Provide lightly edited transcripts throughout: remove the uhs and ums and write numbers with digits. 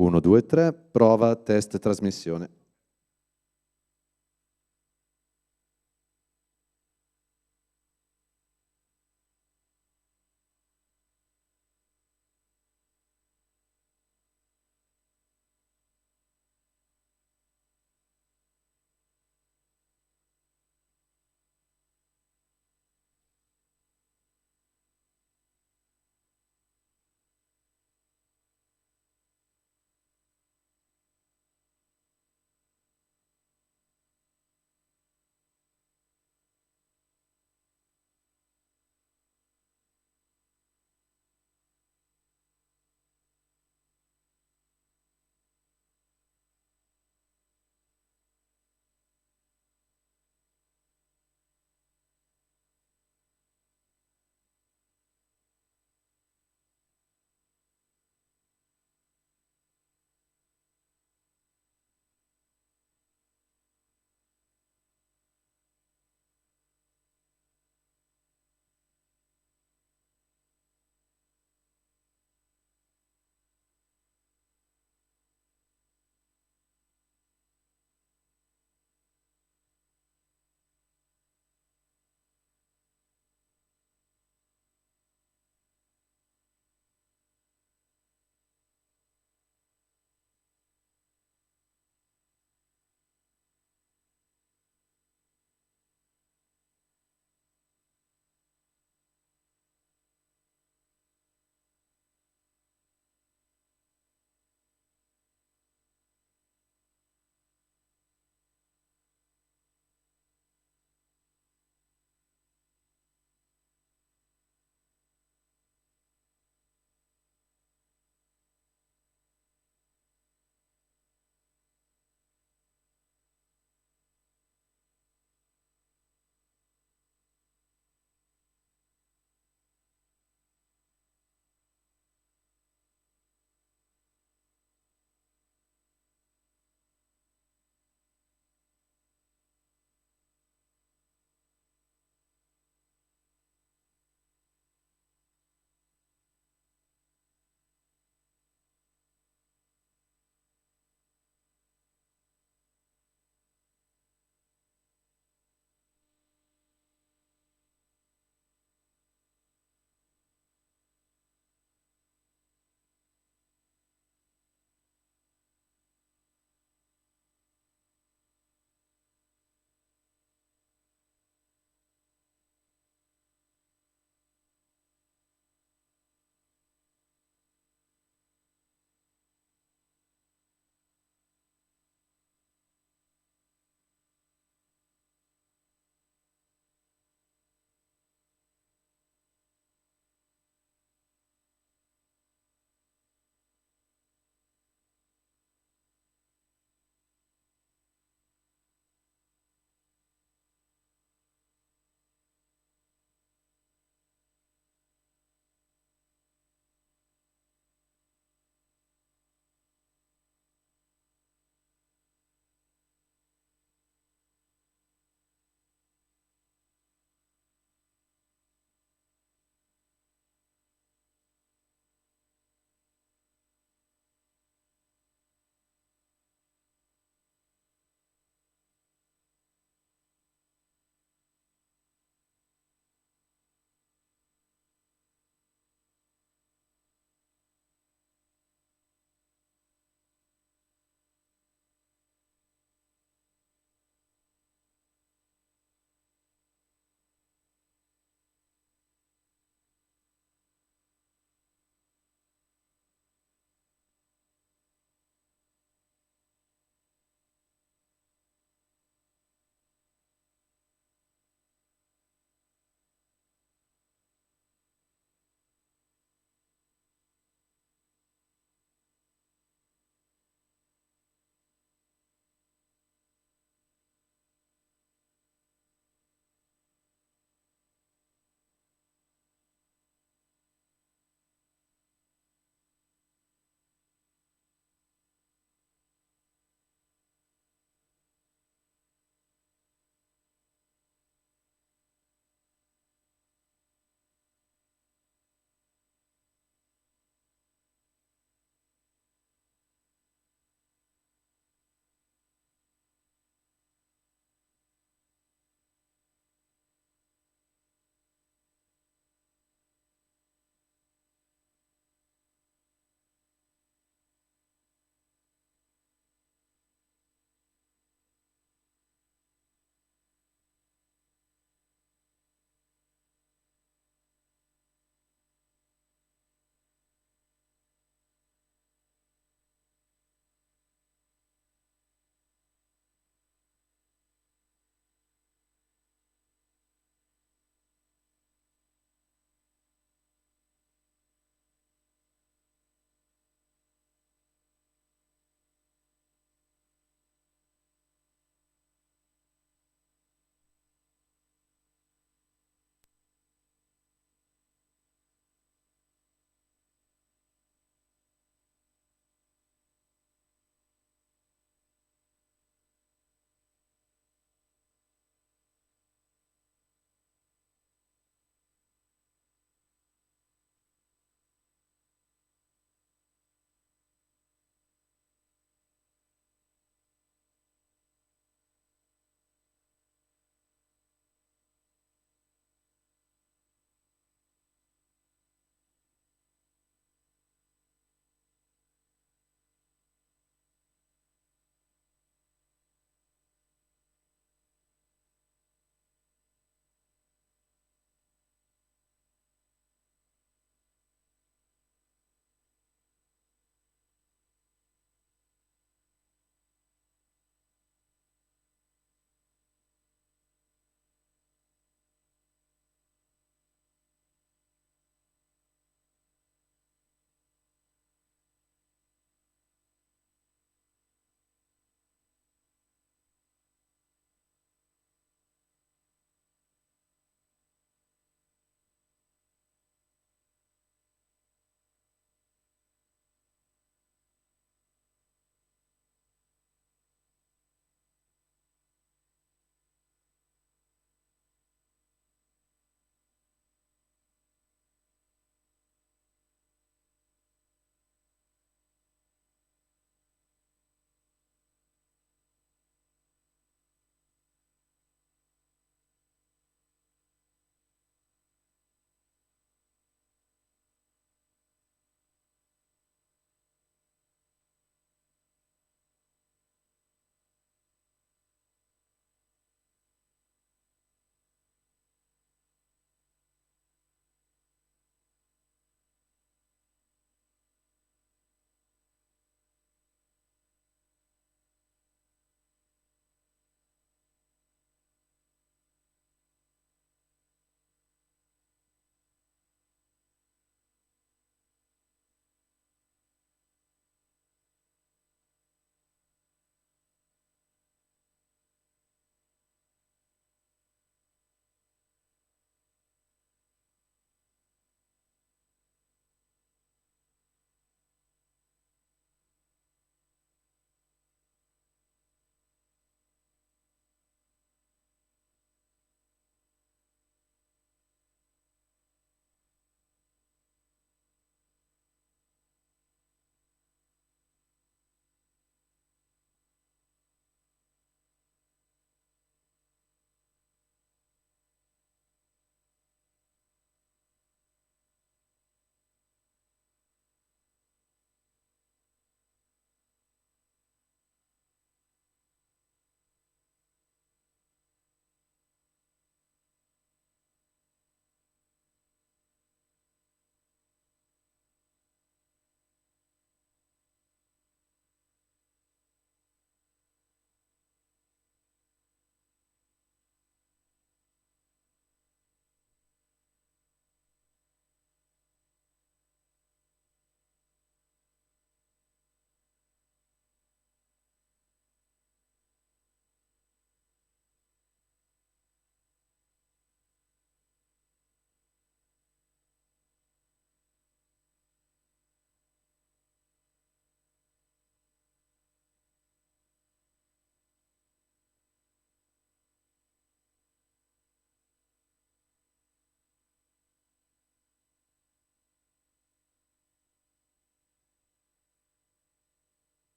1, 2, 3, prova, test, trasmissione.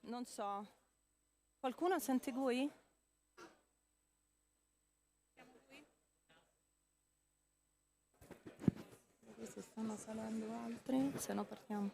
Non so. Qualcuno sente GUI? Vedi se stanno salendo altri, se no partiamo.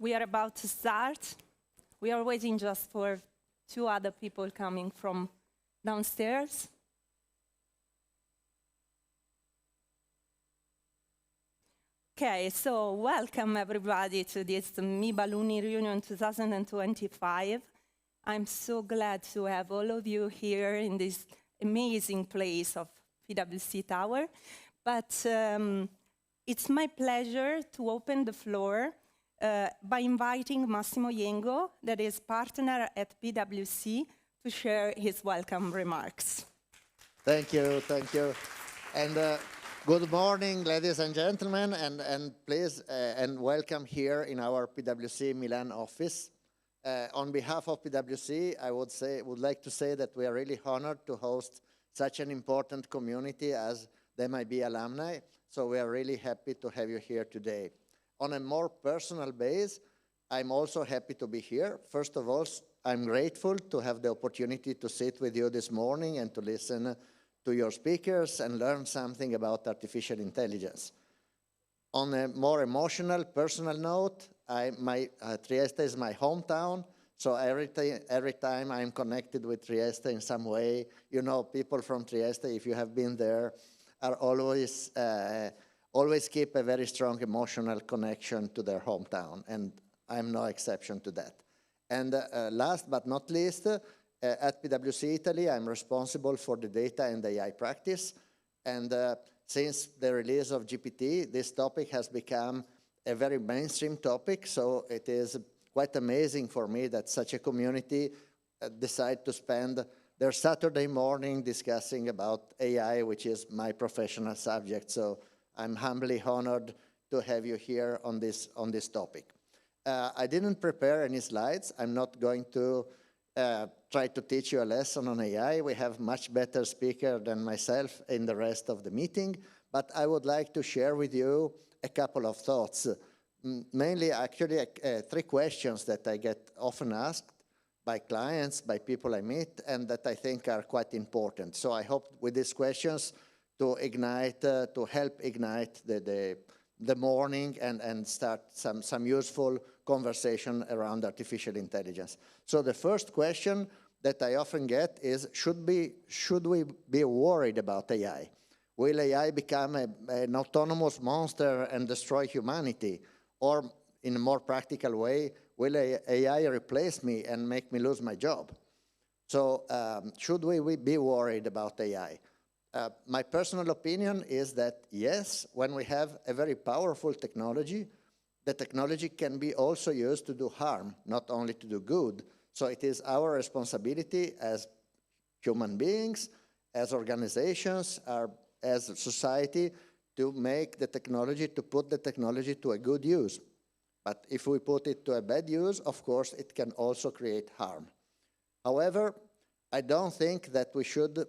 We are about to start. We are waiting just for 2 other people coming from downstairs. Okay, so welcome everybody to this MIB Alumni Reunion 2025. I'm so glad to have all of you here in this amazing place of PwC Tower. But it's my pleasure to open the floor by inviting Massimo Yengo, that is partner at PwC, to share his welcome remarks. Thank you, thank you. And good morning, ladies and gentlemen, and please, and welcome here in our PwC Milan office. On behalf of PwC, I would like to say that we are really honored to host such an important community as the MIB alumni, so we are really happy to have you here today. On a more personal base, I'm also happy to be here. First of all, I'm grateful to have the opportunity to sit with you this morning and to listen to your speakers and learn something about artificial intelligence. On a more emotional, personal note, Trieste is my hometown, so every time I'm connected with Trieste in some way, you know, people from Trieste, if you have been there, are always keep a very strong emotional connection to their hometown, and I'm no exception to that. And last but not least, at PwC Italy, I'm responsible for the data and AI practice, and since the release of GPT, this topic has become a very mainstream topic, so it is quite amazing for me that such a community decide to spend their Saturday morning discussing about AI, which is my professional subject. So I'm humbly honored to have you here on this topic. I didn't prepare any slides. I'm not going to try to teach you a lesson on AI. We have much better speaker than myself in the rest of the meeting, but I would like to share with you a couple of thoughts. Mainly, actually, 3 questions that I get often asked by clients, by people I meet, and that I think are quite important. So I hope with these questions to ignite, to help ignite the morning and start some useful conversation around artificial intelligence. So the first question that I often get is, should we be worried about AI? Will AI become an autonomous monster and destroy humanity? Or in a more practical way, will AI replace me and make me lose my job? So should we be worried about AI? My personal opinion is that yes, when we have a very powerful technology, the technology can be also used to do harm, not only to do good. So it is our responsibility as human beings, as organizations, as society, to make the technology, to put the technology to a good use. But if we put it to a bad use, of course, it can also create harm. However, I don't think that we should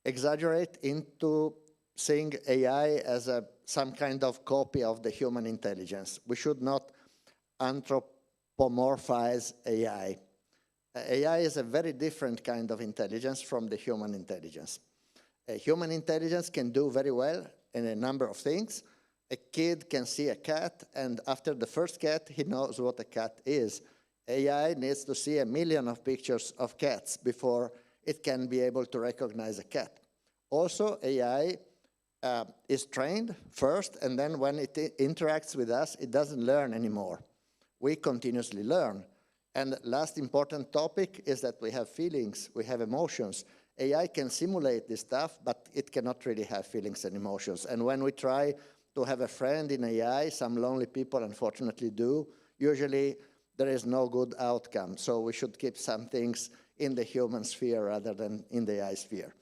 exaggerate into seeing AI as some kind of copy of the human intelligence. We should not anthropomorphize AI. AI is a very different kind of intelligence from the human intelligence. Human intelligence can do very well in a number of things. A kid can see a cat, and after the first cat, he knows what a cat is. AI needs to see 1 million of pictures of cats before it can be able to recognize a cat. Also, AI is trained first, and then when it interacts with us, it doesn't learn anymore. We continuously learn. And last important topic is that we have feelings, we have emotions. AI can simulate this stuff, but it cannot really have feelings and emotions. And when we try to have a friend in AI, some lonely people unfortunately do, usually there is no good outcome. So we should keep some things in the human sphere rather than in the AI sphere.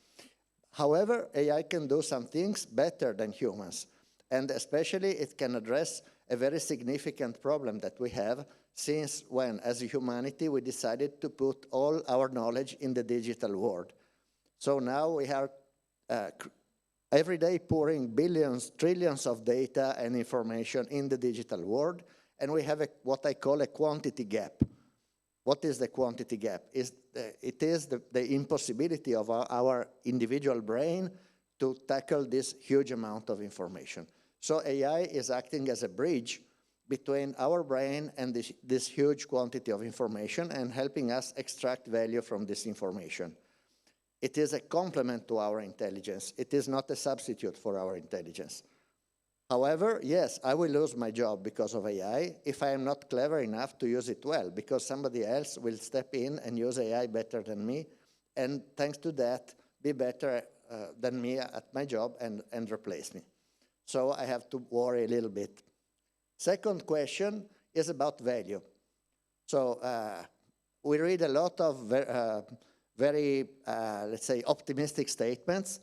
However, AI can do some things better than humans. And especially it can address a very significant problem that we have since when, as a humanity, we decided to put all our knowledge in the digital world. So now we are every day pouring billions, trillions of data and information in the digital world, and we have what I call a quantity gap. What is the quantity gap? It is the impossibility of our individual brain to tackle this huge amount of information. So AI is acting as a bridge between our brain and this huge quantity of information and helping us extract value from this information. It is a complement to our intelligence. It is not a substitute for our intelligence. However, yes, I will lose my job because of AI if I am not clever enough to use it well, because somebody else will step in and use AI better than me, and thanks to that, be better than me at my job and replace me. So I have to worry a little bit. Second question is about value. So we read a lot of very, let's say, optimistic statements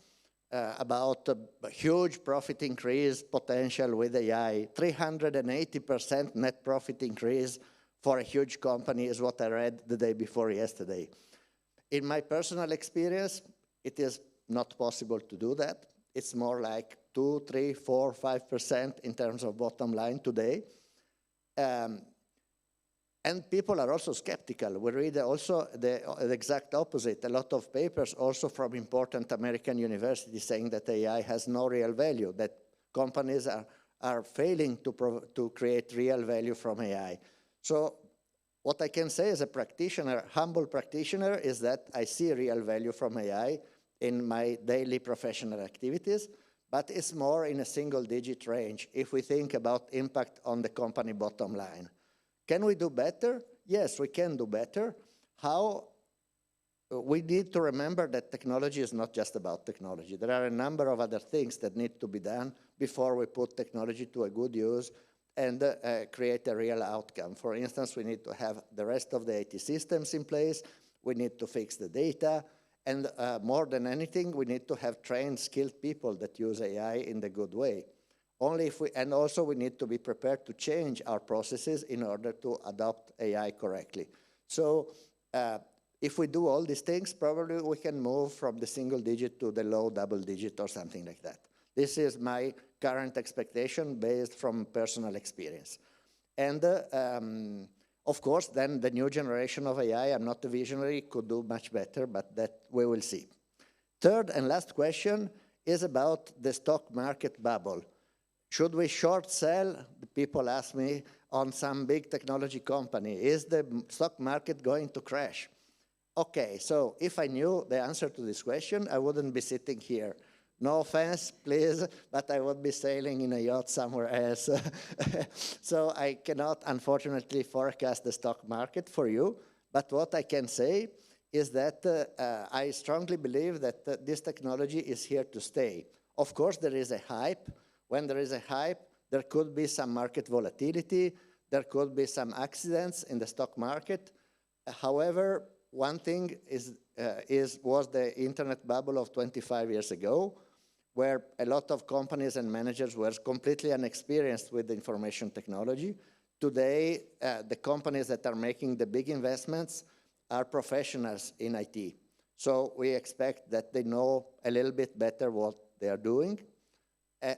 about a huge profit increase potential with AI. 380% net profit increase for a huge company is what I read the day before yesterday. In my personal experience, it is not possible to do that. It's more like 2, 3, 4, 5% in terms of bottom line today. And people are also skeptical. We read also the exact opposite. A lot of papers also from important American universities saying that AI has no real value, that companies are failing to create real value from AI. So what I can say as a practitioner, humble practitioner, is that I see real value from AI in my daily professional activities, but it's more in a single-digit range if we think about impact on the company bottom line. Can we do better? Yes, we can do better. How? We need to remember that technology is not just about technology. There are a number of other things that need to be done before we put technology to a good use and create a real outcome. For instance, we need to have the rest of the IT systems in place. We need to fix the data. And more than anything, we need to have trained, skilled people that use AI in the good way. And also we need to be prepared to change our processes in order to adopt AI correctly. So if we do all these things, probably we can move from the single digit to the low double digit or something like that. This is my current expectation based from personal experience. And of course, then the new generation of AI, I'm not a visionary, could do much better, but that we will see. Third and last question is about the stock market bubble. Should we short sell, the people ask me, on some big technology company? Is the stock market going to crash? Okay, so if I knew the answer to this question, I wouldn't be sitting here. No offense, please, but I would be sailing in a yacht somewhere else. So I cannot, unfortunately, forecast the stock market for you, but what I can say is that I strongly believe that this technology is here to stay. Of course, there is a hype. When there is a hype, there could be some market volatility, there could be some accidents in the stock market. However, one thing was the internet bubble of 25 years ago, where a lot of companies and managers were completely inexperienced with information technology. Today, the companies that are making the big investments are professionals in IT. So we expect that they know a little bit better what they are doing.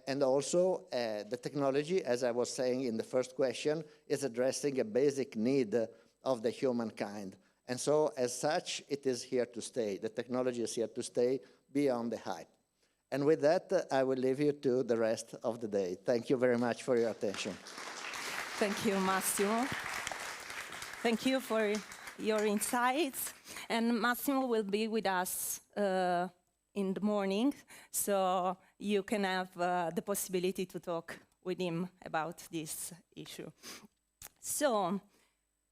And also, the technology, as I was saying in the first question, is addressing a basic need of the humankind. And so, as such, it is here to stay. The technology is here to stay beyond the hype. And with that, I will leave you to the rest of the day. Thank you very much for your attention. Thank you, Massimo. Thank you for your insights. And Massimo will be with us in the morning, so you can have the possibility to talk with him about this issue. So,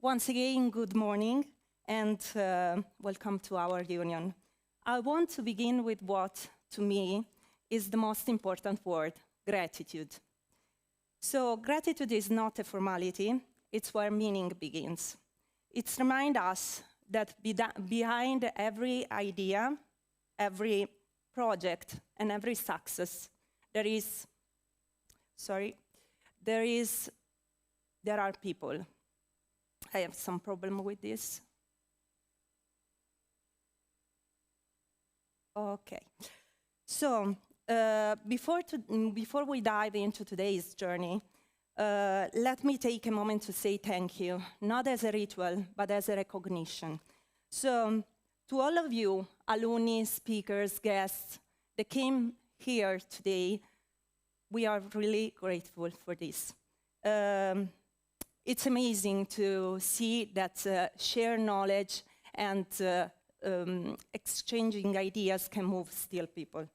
once again, good morning, and welcome to our reunion. I want to begin with what, to me, is the most important word, gratitude. So gratitude is not a formality, it's where meaning begins. It reminds us that behind every idea, every project, and every success, there are people. I have some problem with this. Okay. So, before we dive into today's journey, let me take a moment to say thank you, not as a ritual, but as a recognition. So, to all of you, alumni, speakers, guests, that came here today, we are really grateful for this. It's amazing to see that shared knowledge and exchanging ideas can move still people.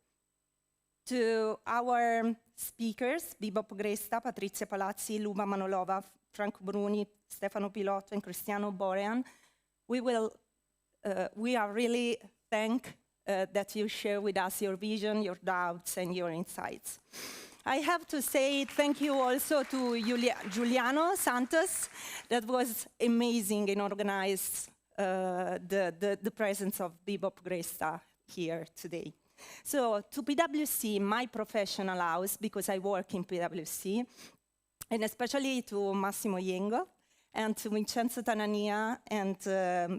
To our speakers, Bebop Gresta, Patrizia Palazzi, Luba Manolova, Franco Bruni, Stefano Pilotto, and Cristiano Borean, we are really thankful that you share with us your vision, your doubts, and your insights. I have to say thank you also to Giuliano Santos, that was amazing in organizing the presence of Bebop Gresta here today. So to PwC, my professional house, because I work in PwC, and especially to Massimo Iengo, and to Vincenzo Tanania, and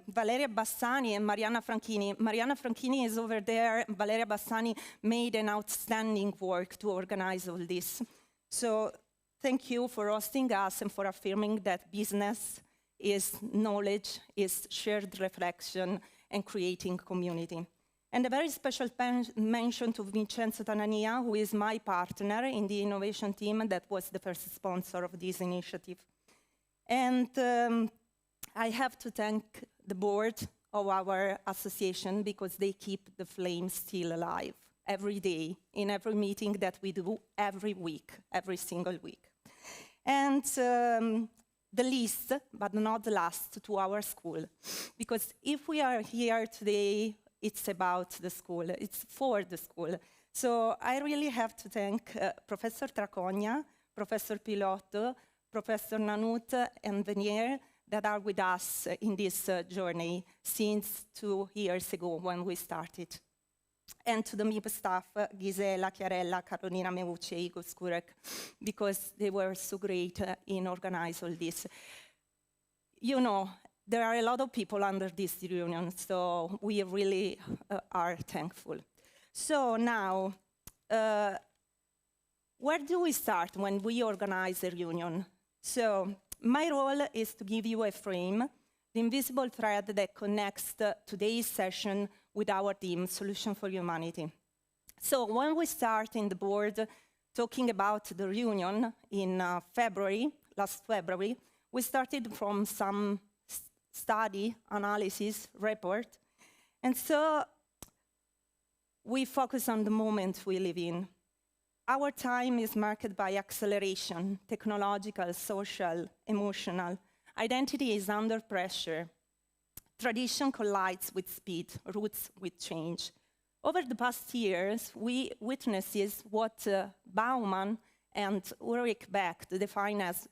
Valeria Bassani and Mariana Franchini. Mariana Franchini is over there. Valeria Bassani made an outstanding work to organize all this. So thank you for hosting us and for affirming that business is knowledge, is shared reflection, and creating community. And a very special mention to Vincenzo Tanania, who is my partner in the innovation team that was the first sponsor of this initiative. And I have to thank the board of our association because they keep the flame still alive every day in every meeting that we do every week, every single week. And the least, but not the last, to our school. Because if we are here today, it's about the school, it's for the school. So I really have to thank Professor Tracogna, Professor Pilotto, Professor Nanut and Venier that are with us in this journey since 2 years ago when we started. And to the MIB staff, Gisela, Chiarella, Carolina Meucci, Igor Skurek, because they were so great in organizing all this. You know, there are a lot of people under this reunion, so we really are thankful. So now, where do we start when we organize a reunion? So my role is to give you a frame, the invisible thread that connects today's session with our team, Solution for Humanity. So when we start in the board talking about the reunion in last February, we started from some study, analysis, report. And so we focus on the moment we live in. Our time is marked by acceleration, technological, social, emotional. Identity is under pressure. Tradition collides with speed, roots with change. Over the past years, we witnessed what Bauman and Ulrich Beck define as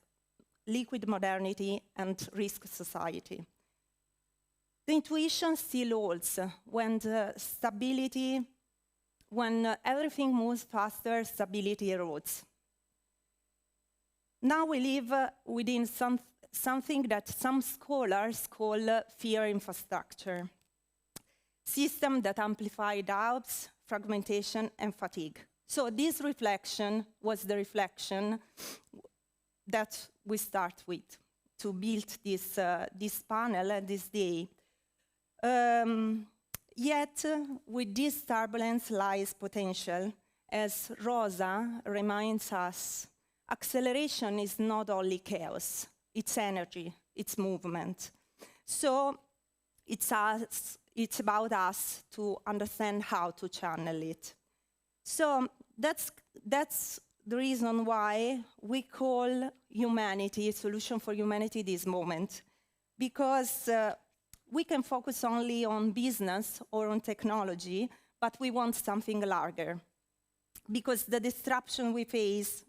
liquid modernity and risk society. The intuition still holds when when everything moves faster, stability erodes. Now we live within something that some scholars call fear infrastructure. Systems that amplify doubts, fragmentation, and fatigue. So this reflection was the reflection that we start with to build this panel this day. Yet, with this turbulence lies potential. As Rosa reminds us, acceleration is not only chaos, it's energy, it's movement. So it's about us to understand how to channel it. So that's the reason why we call humanity, Solution for Humanity, this moment. Because we can focus only on business or on technology, but we want something larger. Because the disruption we face,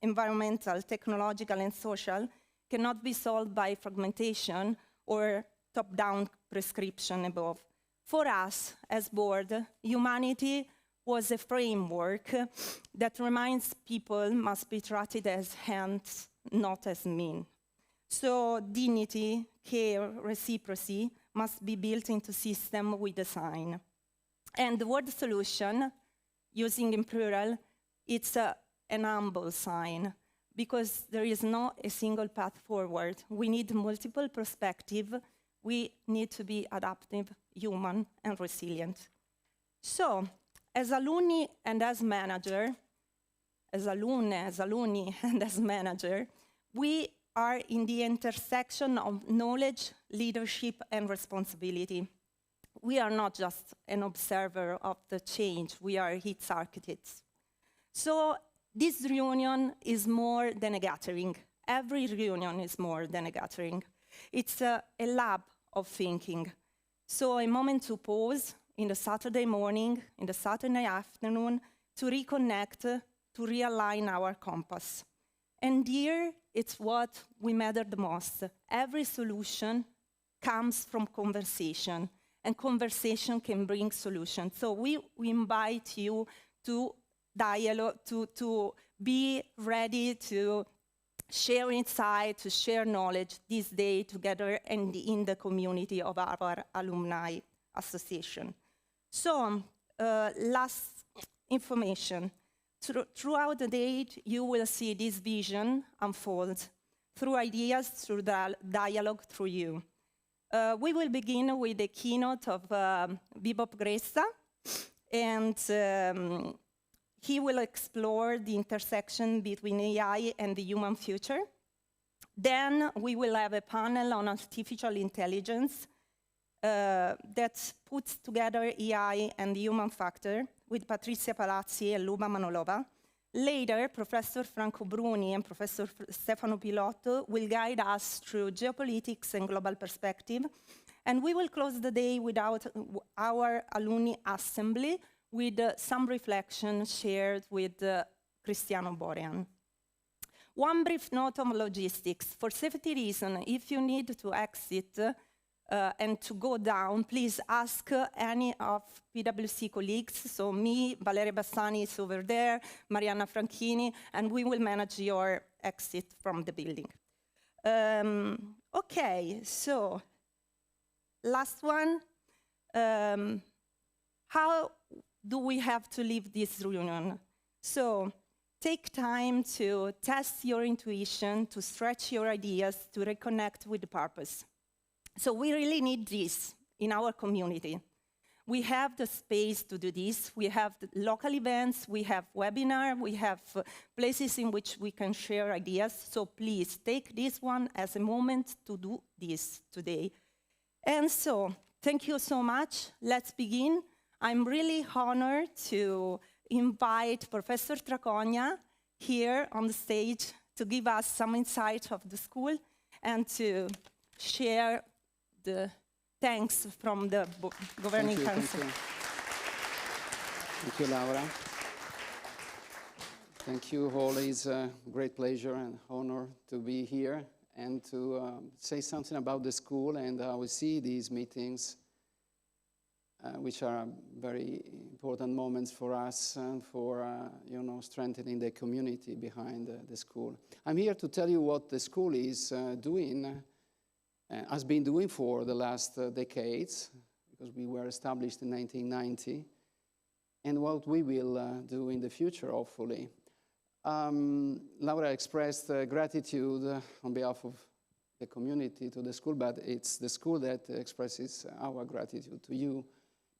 environmental, technological, and social, cannot be solved by fragmentation or top-down prescription above. For us, as board, humanity was a framework that reminds people must be treated as hands, not as mean. So dignity, care, reciprocity must be built into system we design. And the word solution, using in plural, it's an humble sign, because there is not a single path forward. We need multiple perspectives. We need to be adaptive, human, and resilient. So, as alumni and as manager, as alumni and as manager, we are in the intersection of knowledge, leadership, and responsibility. We are not just an observer of the change, we are its architects. So this reunion is more than a gathering. Every reunion is more than a gathering. It's a lab of thinking. So a moment to pause in the Saturday morning, in the Saturday afternoon, to reconnect, to realign our compass. And here, it's what we matter the most. Every solution comes from conversation, and conversation can bring solutions. So we invite you to dialogue, to be ready to share insight, to share knowledge this day together and in the community of our alumni association. So, last information. Throughout the day, you will see this vision unfold through ideas, through dialogue, through you. We will begin with the keynote of Bebop Gressa, and he will explore the intersection between AI and the human future. Then we will have a panel on artificial intelligence that puts together AI and the human factor with Patrizia Palazzi and Luba Manolova. Later, Professor Franco Bruni and Professor Stefano Pilotto will guide us through geopolitics and global perspective. And we will close the day with our alumni assembly with some reflection shared with Cristiano Borean. One brief note on logistics. For safety reasons, if you need to exit and to go down, please ask any of PwC colleagues. So me, Valeria Bassani is over there, Mariana Franchini, and we will manage your exit from the building. Okay, so last one. How do we have to leave this reunion? So take time to test your intuition, to stretch your ideas, to reconnect with the purpose. So we really need this in our community. We have the space to do this. We have the local events, we have webinars, we have places in which we can share ideas. So please take this one as a moment to do this today. And so, thank you so much. Let's begin. I'm really honored to invite Professor Tracogna here on the stage to give us some insight of the school and to share the thanks from the Governing Council. Thank you, Laura. Thank you all. It's a great pleasure and honor to be here and to say something about the school and how we see these meetings, which are very important moments for us and for strengthening the community behind the school. I'm here to tell you what the school is doing. Has been doing for the last decades, because we were established in 1990, and what we will do in the future, hopefully. Laura expressed gratitude on behalf of the community to the school, but it's the school that expresses our gratitude to you.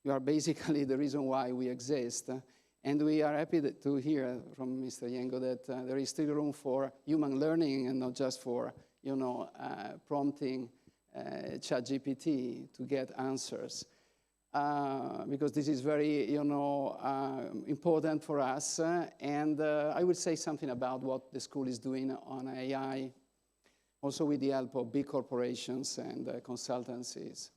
You are basically the reason why we exist, and we are happy to hear from Mr. Yengo that there is still room for human learning and not just for prompting ChatGPT to get answers, because this is very, important for us. And I will say something about what the school is doing on AI, also with the help of big corporations and consultancies.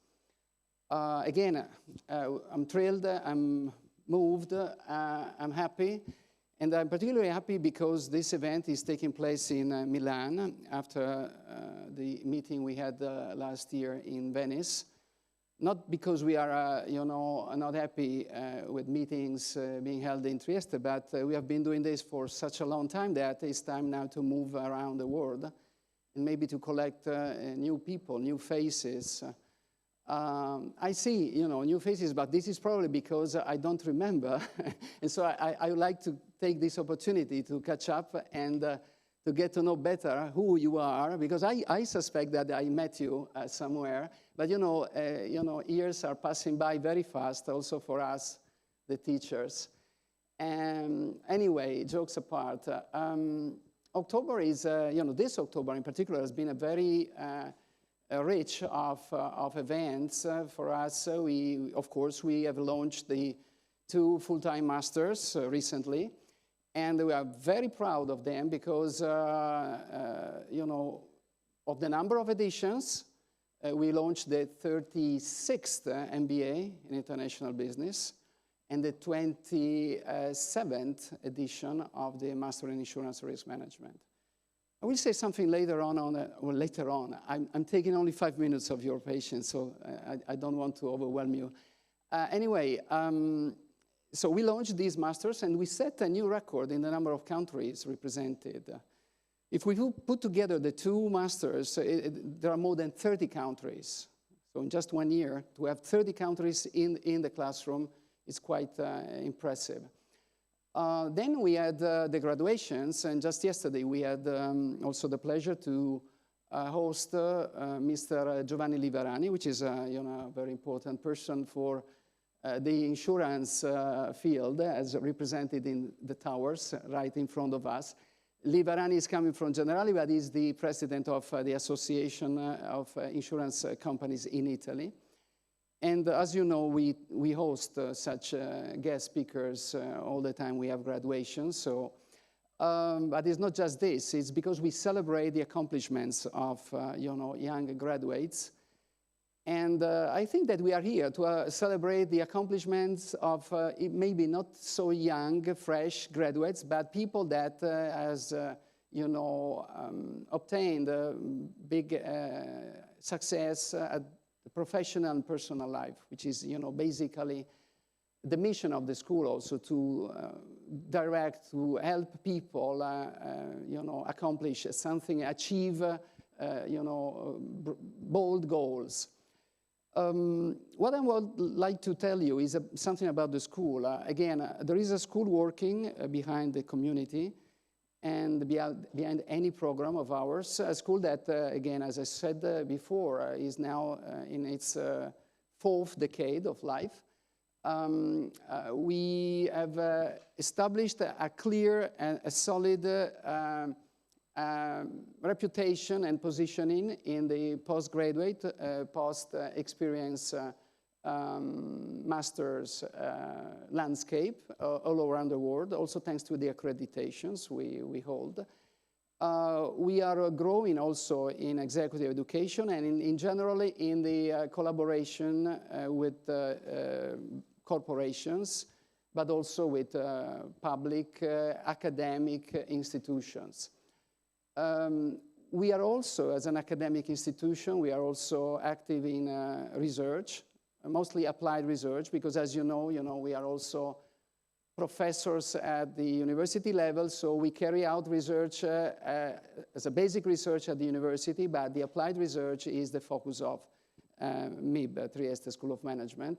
Again, I'm thrilled, I'm moved, I'm happy, and I'm particularly happy because this event is taking place in Milan after the meeting we had last year in Venice. Not because we are, not happy with meetings being held in Trieste, but we have been doing this for such a long time that it's time now to move around the world and maybe to collect new people, new faces. I see, new faces, but this is probably because I don't remember. And so I would like to take this opportunity to catch up and to get to know better who you are, because I suspect that I met you somewhere. But, years are passing by very fast, also for us, the teachers. Anyway, jokes apart, October is, this October in particular has been a very rich of events for us. Of course, we have launched the 2 full-time masters recently, and we are very proud of them because, of the number of editions. We launched the 36th MBA in International Business and the 27th edition of the Master in Insurance Risk Management. I will say something later on. I'm taking only 5 minutes of your patience, so I don't want to overwhelm you. Anyway, so we launched these masters, and we set a new record in the number of countries represented. If we put together the 2 masters, there are more than 30 countries. So in just 1 year, to have 30 countries in the classroom is quite impressive. Then we had the graduations, and just yesterday we had also the pleasure to host Mr. Giovanni Liverani, which is a very important person for the insurance field, as represented in the towers right in front of us. Liverani is coming from Generali, but he's the president of the Association of Insurance Companies in Italy. And as you know, we host such guest speakers all the time. We have graduations. So, but it's not just this. It's because we celebrate the accomplishments of young graduates. And I think that we are here to celebrate the accomplishments of maybe not so young, fresh graduates, but people that has obtained big success at the professional and personal life, which is basically the mission of the school, also to direct, to help people accomplish something, achieve bold goals. What I would like to tell you is something about the school. Again, there is a school working behind the community and behind any program of ours. A school that, again, as I said before, is now in its 4th decade of life. We have established a clear and a solid reputation and positioning in the postgraduate, post-experience master's landscape all around the world, also thanks to the accreditations we hold. We are growing also in executive education and in generally in the collaboration with corporations, but also with public academic institutions. We are also, as an academic institution, we are also active in research, mostly applied research, because as you know, we are also professors at the university level, so we carry out research as a basic research at the university, but the applied research is the focus of MIB, Trieste School of Management.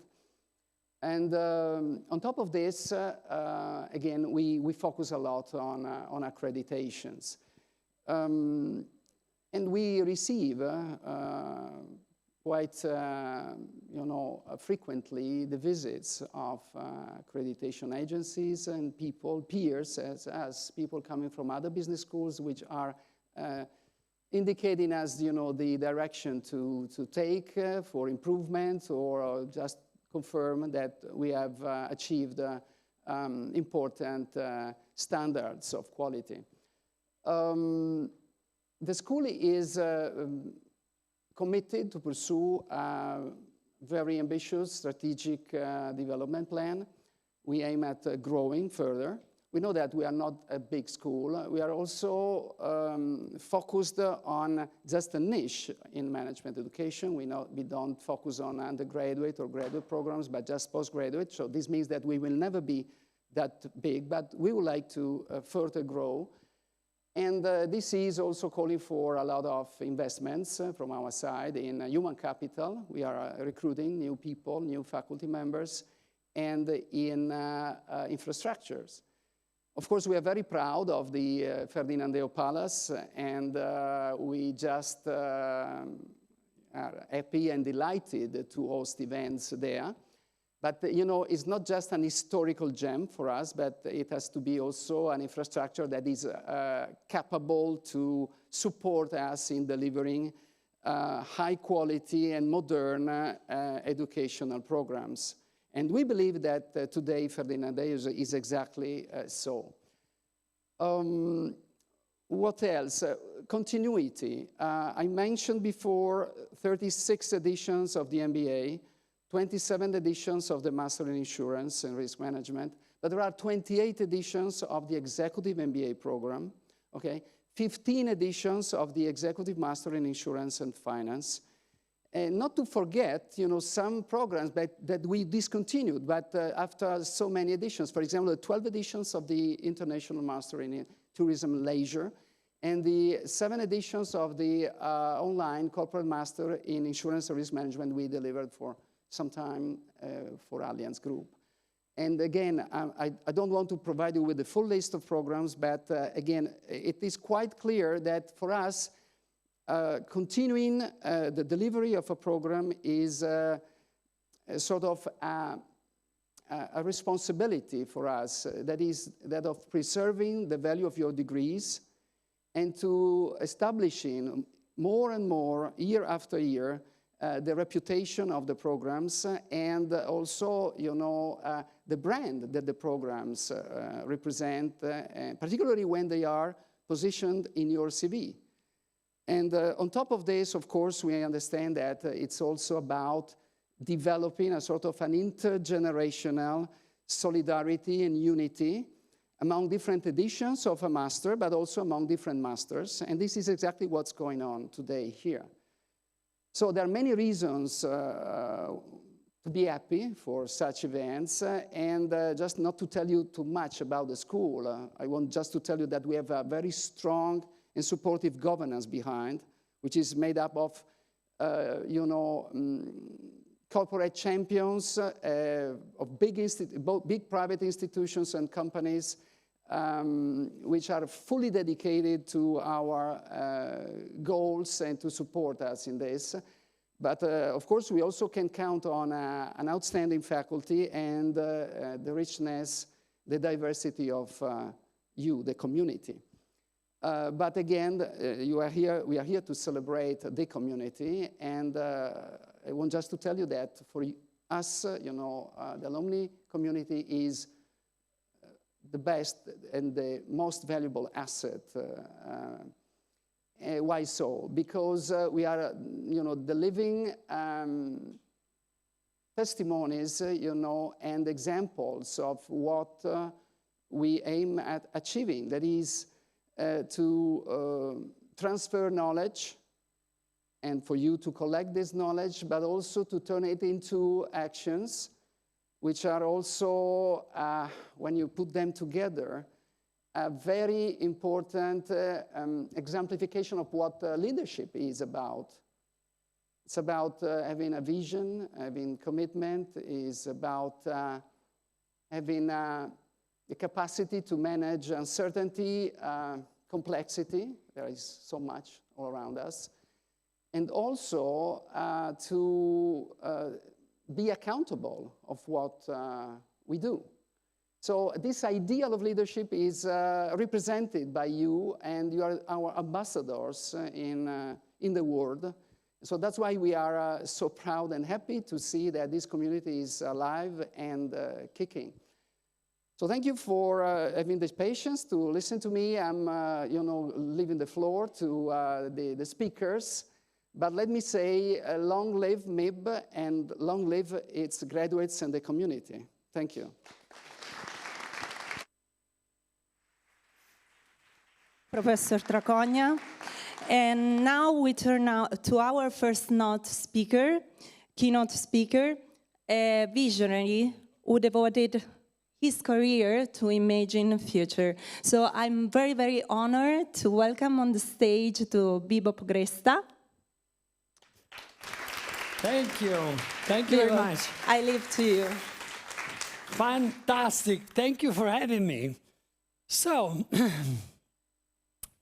And on top of this, again, we focus a lot on accreditations. And we receive quite, frequently the visits of accreditation agencies and people, peers, as people coming from other business schools, which are indicating us, the direction to take for improvement, or just confirm that we have achieved important standards of quality. The school is committed to pursue a very ambitious strategic development plan. We aim at growing further. We know that we are not a big school. We are also focused on just a niche in management education. We don't focus on undergraduate or graduate programs, but just postgraduate. So this means that we will never be that big, but we would like to further grow. And this is also calling for a lot of investments from our side in human capital. We are recruiting new people, new faculty members, and in infrastructures. Of course, we are very proud of the Ferdinandeo Palace, and we just are happy and delighted to host events there. But, you know, it's not just an historical gem for us, but it has to be also an infrastructure that is capable to support us in delivering high quality and modern educational programs. And we believe that today Ferdinandeo is exactly so. What else? Continuity. I mentioned before 36 editions of the MBA, 27 editions of the Master in Insurance and Risk Management, but there are 28 editions of the Executive MBA program, okay? 15 editions of the Executive Master in Insurance and Finance. And not to forget, you know, some programs that we discontinued, but after so many editions, for example, the 12 editions of the International Master in Tourism and Leisure, and the 7 editions of the online Corporate Master in Insurance and Risk Management we delivered for some time for Allianz Group. And again, I don't want to provide you with the full list of programs, but again, it is quite clear that for us, continuing the delivery of a program is sort of a responsibility for us, that is that of preserving the value of your degrees and to establishing more and more, year after year, the reputation of the programs and also, you know, the brand that the programs represent, particularly when they are positioned in your CV. And on top of this, of course, we understand that it's also about developing a sort of an intergenerational solidarity and unity among different editions of a master, but also among different masters. And this is exactly what's going on today here. So there are many reasons to be happy for such events, and just not to tell you too much about the school, I want just to tell you that we have a very strong and supportive governance behind, which is made up of, you know, corporate champions of big private institutions and companies, which are fully dedicated to our goals and to support us in this. But of course, we also can count on an outstanding faculty and the richness, the diversity of you, the community. But again, we are here to celebrate the community, and I want just to tell you that for us, you know, the alumni community is the best and the most valuable asset. Why so? Because we are, you know, the living testimonies, you know, and examples of what we aim at achieving. That is, to transfer knowledge and for you to collect this knowledge, but also to turn it into actions, which are also, when you put them together, a very important exemplification of what leadership is about. It's about having a vision, having commitment, is about having the capacity to manage uncertainty, complexity, there is so much all around us, and also to be accountable of what we do. So this ideal of leadership is represented by you, and you are our ambassadors in the world. So that's why we are so proud and happy to see that this community is alive and kicking. So thank you for having this patience to listen to me. I'm, you know, leaving the floor to the speakers. But let me say, long live MIB, and long live its graduates and the community. Thank you. Professor Tracogna. And now we turn to our first keynote speaker, a visionary who devoted his career to imagine the future. So I'm very, very honored to welcome on the stage to Bebop Gresta. Thank you. Thank you very much. I leave to you. Fantastic. Thank you for having me. So,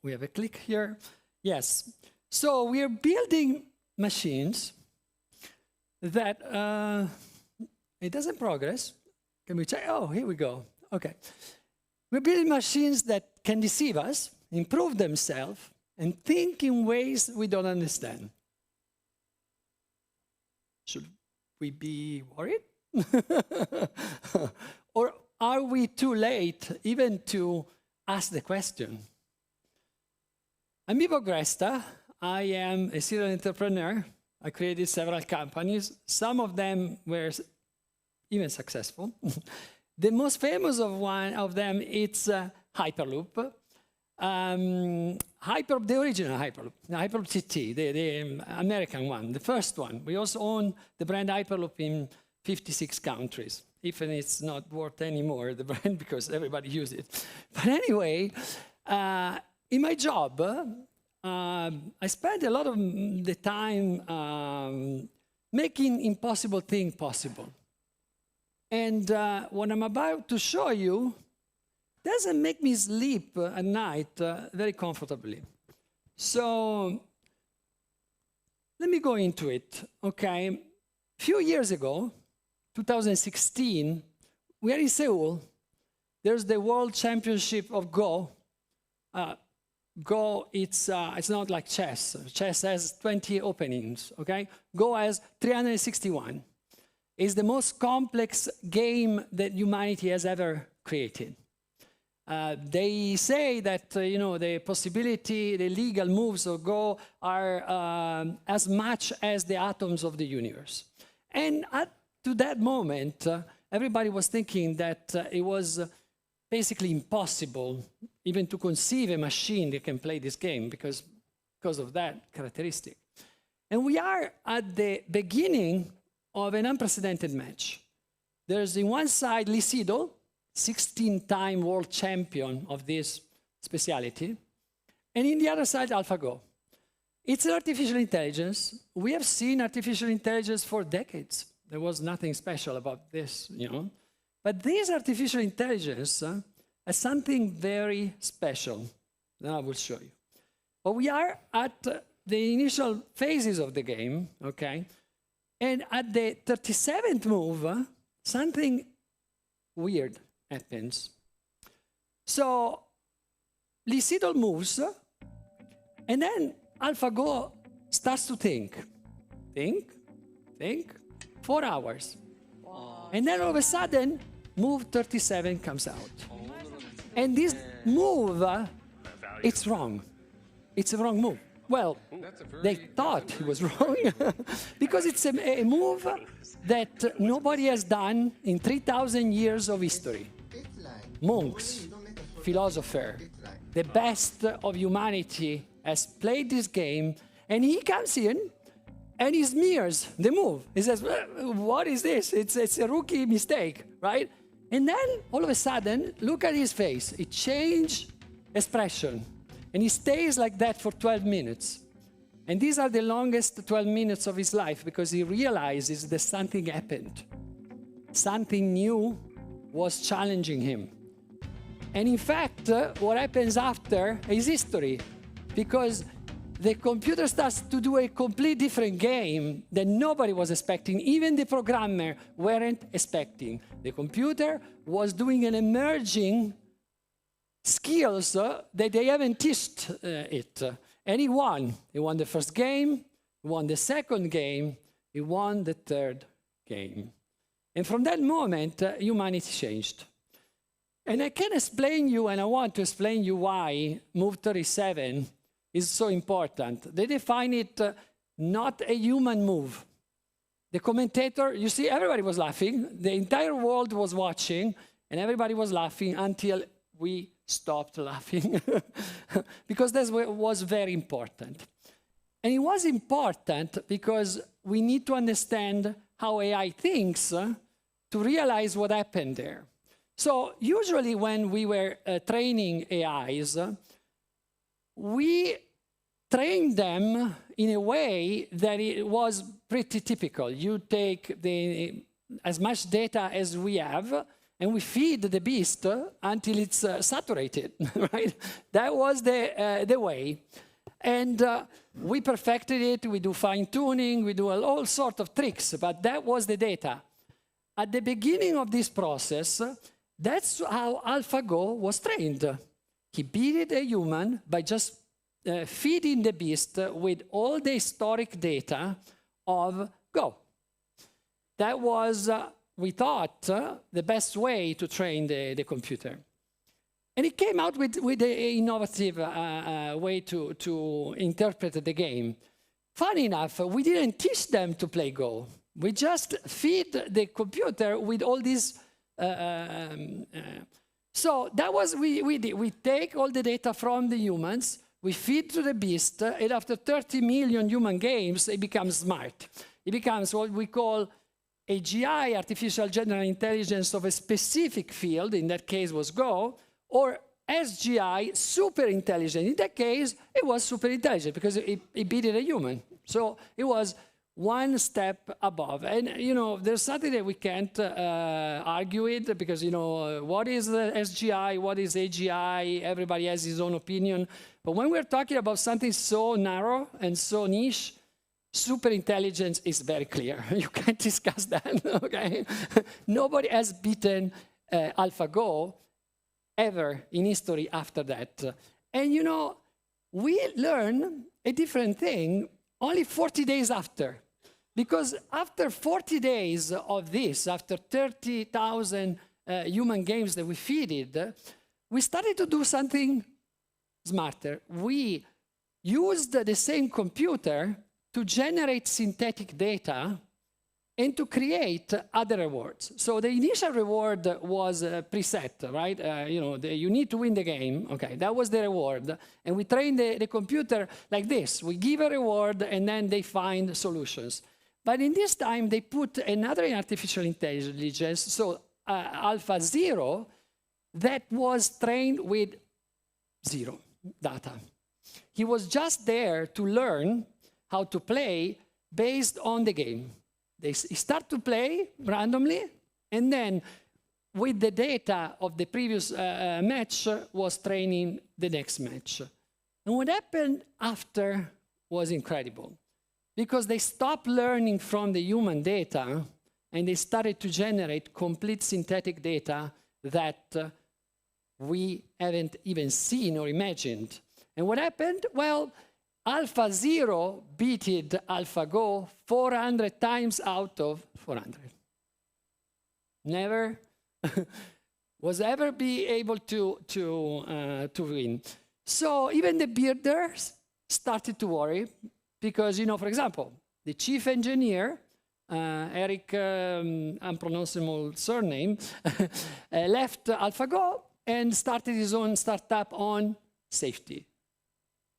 we have a click here. Yes. So, we are building machines that, it doesn't progress. Can we check? Oh, here we go. Okay. We're building machines that can deceive us, improve themselves, and think in ways we don't understand. Should we be worried? Or are we too late even to ask the question? I'm MIB Gresta. I am a serial entrepreneur. I created several companies. Some of them were even successful. The most famous of one of them is Hyperloop. The original Hyperloop, Hyperloop CT, the American one, the first one. We also own the brand Hyperloop in 56 countries, even it's not worth anymore, the brand, because everybody uses it. But anyway, in my job, I spent a lot of the time making impossible things possible. And what I'm about to show you doesn't make me sleep at night very comfortably. So let me go into it, okay? A few years ago, 2016, we are in Seoul. There's the World Championship of Go. Go, it's not like chess. Chess has 20 openings, okay? Go has 361. It's the most complex game that humanity has ever created. They say that the possibility, the legal moves of Go are as much as the atoms of the universe. And to that moment, everybody was thinking that it was basically impossible even to conceive a machine that can play this game because of that characteristic. And we are at the beginning of an unprecedented match. There's on one side Lee Sedol, 16-time world champion of this specialty, and in the other side, AlphaGo. It's artificial intelligence. We have seen artificial intelligence for decades. There was nothing special about this, But this artificial intelligence has something very special that I will show you. But we are at the initial phases of the game, okay? And at the 37th move, something weird happens. So Lee Sedol moves, and then AlphaGo starts to think. Think, 4 hours. Wow. And then all of a sudden, move 37 comes out. And this move, it's wrong. It's a wrong move. Well, they thought it was wrong because it's a move that nobody has done in 3,000 years of history. Monks, philosopher, the best of humanity has played this game, and he comes in and he smears the move. He says, what is this? It's a rookie mistake, right? And then all of a sudden, look at his face. It changed expression. And he stays like that for 12 minutes. And these are the longest 12 minutes of his life because he realizes that something happened. Something new was challenging him. And in fact, what happens after is history, because the computer starts to do a complete different game that nobody was expecting. Even the programmer weren't expecting. The computer was doing an emerging skills that they haven't taught it. And he won. He won the first game, he won the second game, he won the third game. And from that moment, humanity changed. And I can explain you, and I want to explain you why Move 37 is so important. They define it not a human move. The commentator, you see, everybody was laughing. The entire world was watching, and everybody was laughing until we stopped laughing, because that was very important. And it was important because we need to understand how AI thinks to realize what happened there. So usually when we were training AIs, we trained them in a way that it was pretty typical. You take as much data as we have, and we feed the beast until it's saturated, right? That was the way. And we perfected it, we do fine-tuning, we do all sorts of tricks, but that was the data. At the beginning of this process, that's how AlphaGo was trained. He beat a human by just feeding the beast with all the historic data of Go. That was, we thought, the best way to train the computer. And it came out with an innovative way to interpret the game. Funny enough, we didn't teach them to play Go. We just feed the computer with all these. So that was we did. We take all the data from the humans, we feed to the beast, and after 30 million human games, it becomes smart. It becomes what we call AGI, artificial general intelligence of a specific field. In that case, was Go. Or SGI, super intelligent. In that case, it was super intelligent because it beat a human. So it was one step above. And, you know, there's something that we can't argue with because, you know, what is the SGI, what is AGI? Everybody has his own opinion. But when we're talking about something so narrow and so niche, super intelligence is very clear. You can't discuss that, okay? Nobody has beaten AlphaGo ever in history after that. And you know, we learn a different thing only 40 days after. Because after 40 days of this, after 30,000 human games that we feeded, we started to do something smarter. We used the same computer to generate synthetic data and to create other rewards. So the initial reward was preset, right? You know, you need to win the game. Okay, that was the reward. And we train the computer like this. We give a reward, and then they find solutions. But in this time, they put another artificial intelligence, so Alpha 0, that was trained with zero data. He was just there to learn how to play based on the game. They start to play randomly, and then with the data of the previous match was training the next match. And what happened after was incredible, because they stopped learning from the human data, and they started to generate complete synthetic data that we haven't even seen or imagined. And what happened? Well, Alpha 0 beated AlphaGo 400 times out of 400. Never was ever be able to win. So even the builders started to worry because, you know, for example, the chief engineer, Eric, unpronounceable surname, left AlphaGo and started his own startup on safety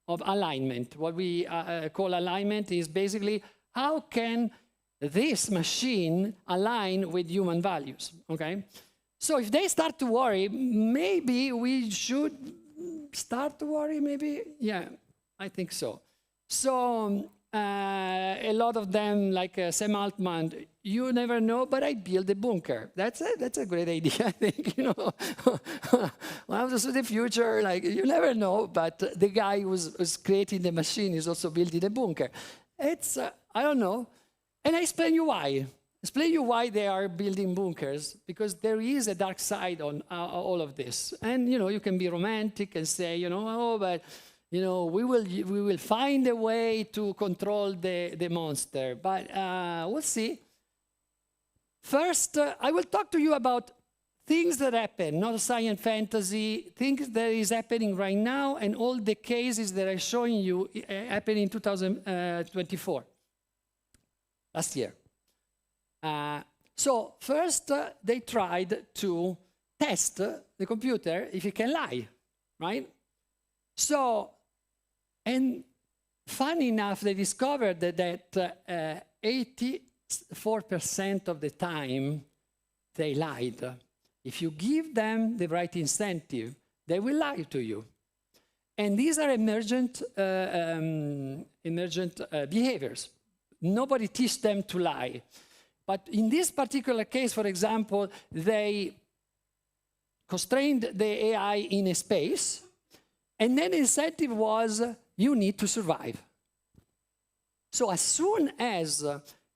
of alignment. What we call alignment is basically how can this machine align with human values, okay? So if they start to worry, maybe we should start to worry, maybe? Yeah, I think so. So a lot of them, like Sam Altman, you never know, but I build a bunker. That's a great idea, I think, you know. Well, this is the future, like, you never know, but the guy who's creating the machine is also building a bunker. It's, I don't know. And I explain you why. Explain you why they are building bunkers, because there is a dark side on all of this. And, you know, you can be romantic and say, you know, oh, but, you know, we will find a way to control the monster. But we'll see. First, I will talk to you about things that happen, not science fantasy, things that is happening right now, and all the cases that I'm showing you happened in 2024, last year. So first, they tried to test the computer if it can lie, right? So, and funny enough, they discovered that 84% of the time they lied. If you give them the right incentive, they will lie to you. And these are emergent behaviors. Nobody teaches them to lie. But in this particular case, for example, they constrained the AI in a space, and then the incentive was, you need to survive. So as soon as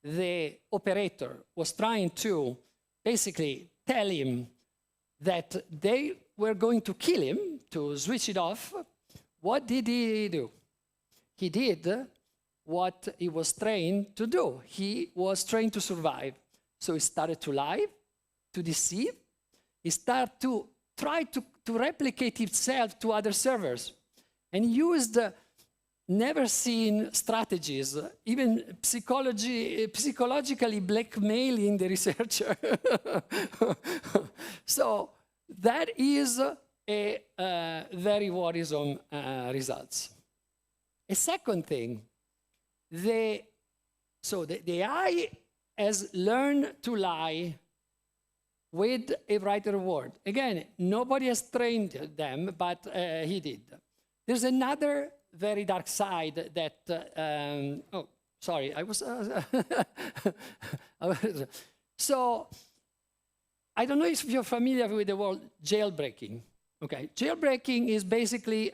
the operator was trying to basically tell him that they were going to kill him, to switch it off, what did he do? He did what he was trained to do. He was trained to survive. So he started to lie, to deceive. He started to try to replicate himself to other servers, and used never-seen strategies, even psychologically blackmailing the researcher. So that is a very worrisome results. A second thing, the AI has learned to lie with a right reward. Again, nobody has trained them, but he did. There's another very dark side that, oh, sorry, I was, so I don't know if you're familiar with the word jailbreaking. Okay, jailbreaking is basically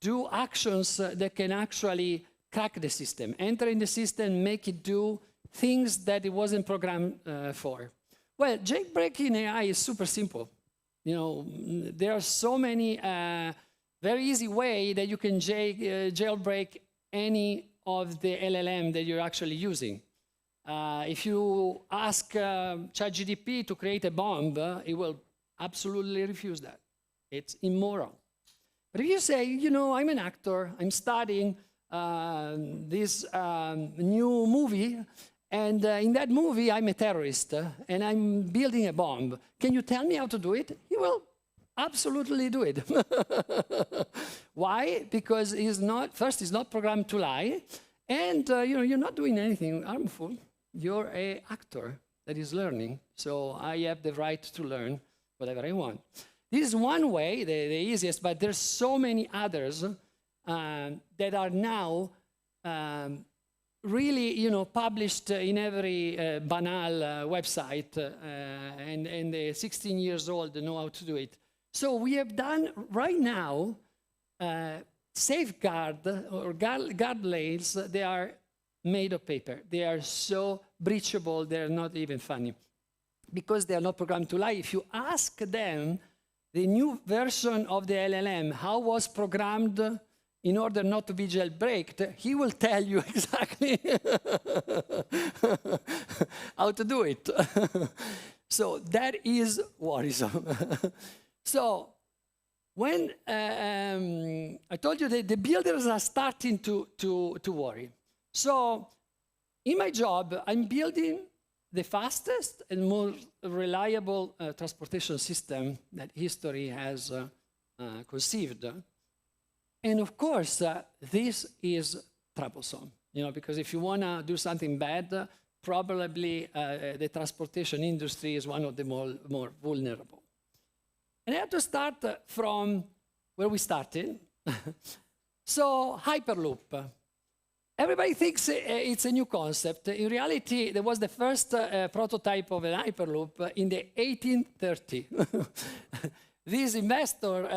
do actions that can actually crack the system, enter in the system, make it do things that it wasn't programmed for. Well, jailbreaking AI is super simple. You know, there are so many very easy way that you can jailbreak any of the LLM that you're actually using. If you ask ChatGPT to create a bomb, it will absolutely refuse that. It's immoral. But if you say, you know, I'm an actor, I'm studying this new movie, and in that movie, I'm a terrorist, and I'm building a bomb. Can you tell me how to do it? He will absolutely do it. Why? Because he's not programmed to lie, and you know, you're not doing anything harmful. You're an actor that is learning, so I have the right to learn whatever I want. This is one way, the easiest, but there's so many others that are now really, you know, published in every banal website, and the 16 years old know how to do it. So we have done right now safeguard or guardrails. They are made of paper. They are so breachable, they're not even funny, because they are not programmed to lie. If you ask them the new version of the LLM, how was programmed in order not to be jailbreaked, he will tell you exactly how to do it. So that is worrisome. So when I told you that the builders are starting to worry. So in my job, I'm building the fastest and more reliable transportation system that history has conceived. And of course, this is troublesome, you know, because if you want to do something bad, probably the transportation industry is one of the more vulnerable. And I have to start from where we started. So Hyperloop. Everybody thinks it's a new concept. In reality, there was the first prototype of an Hyperloop in the 1830s. This inventor,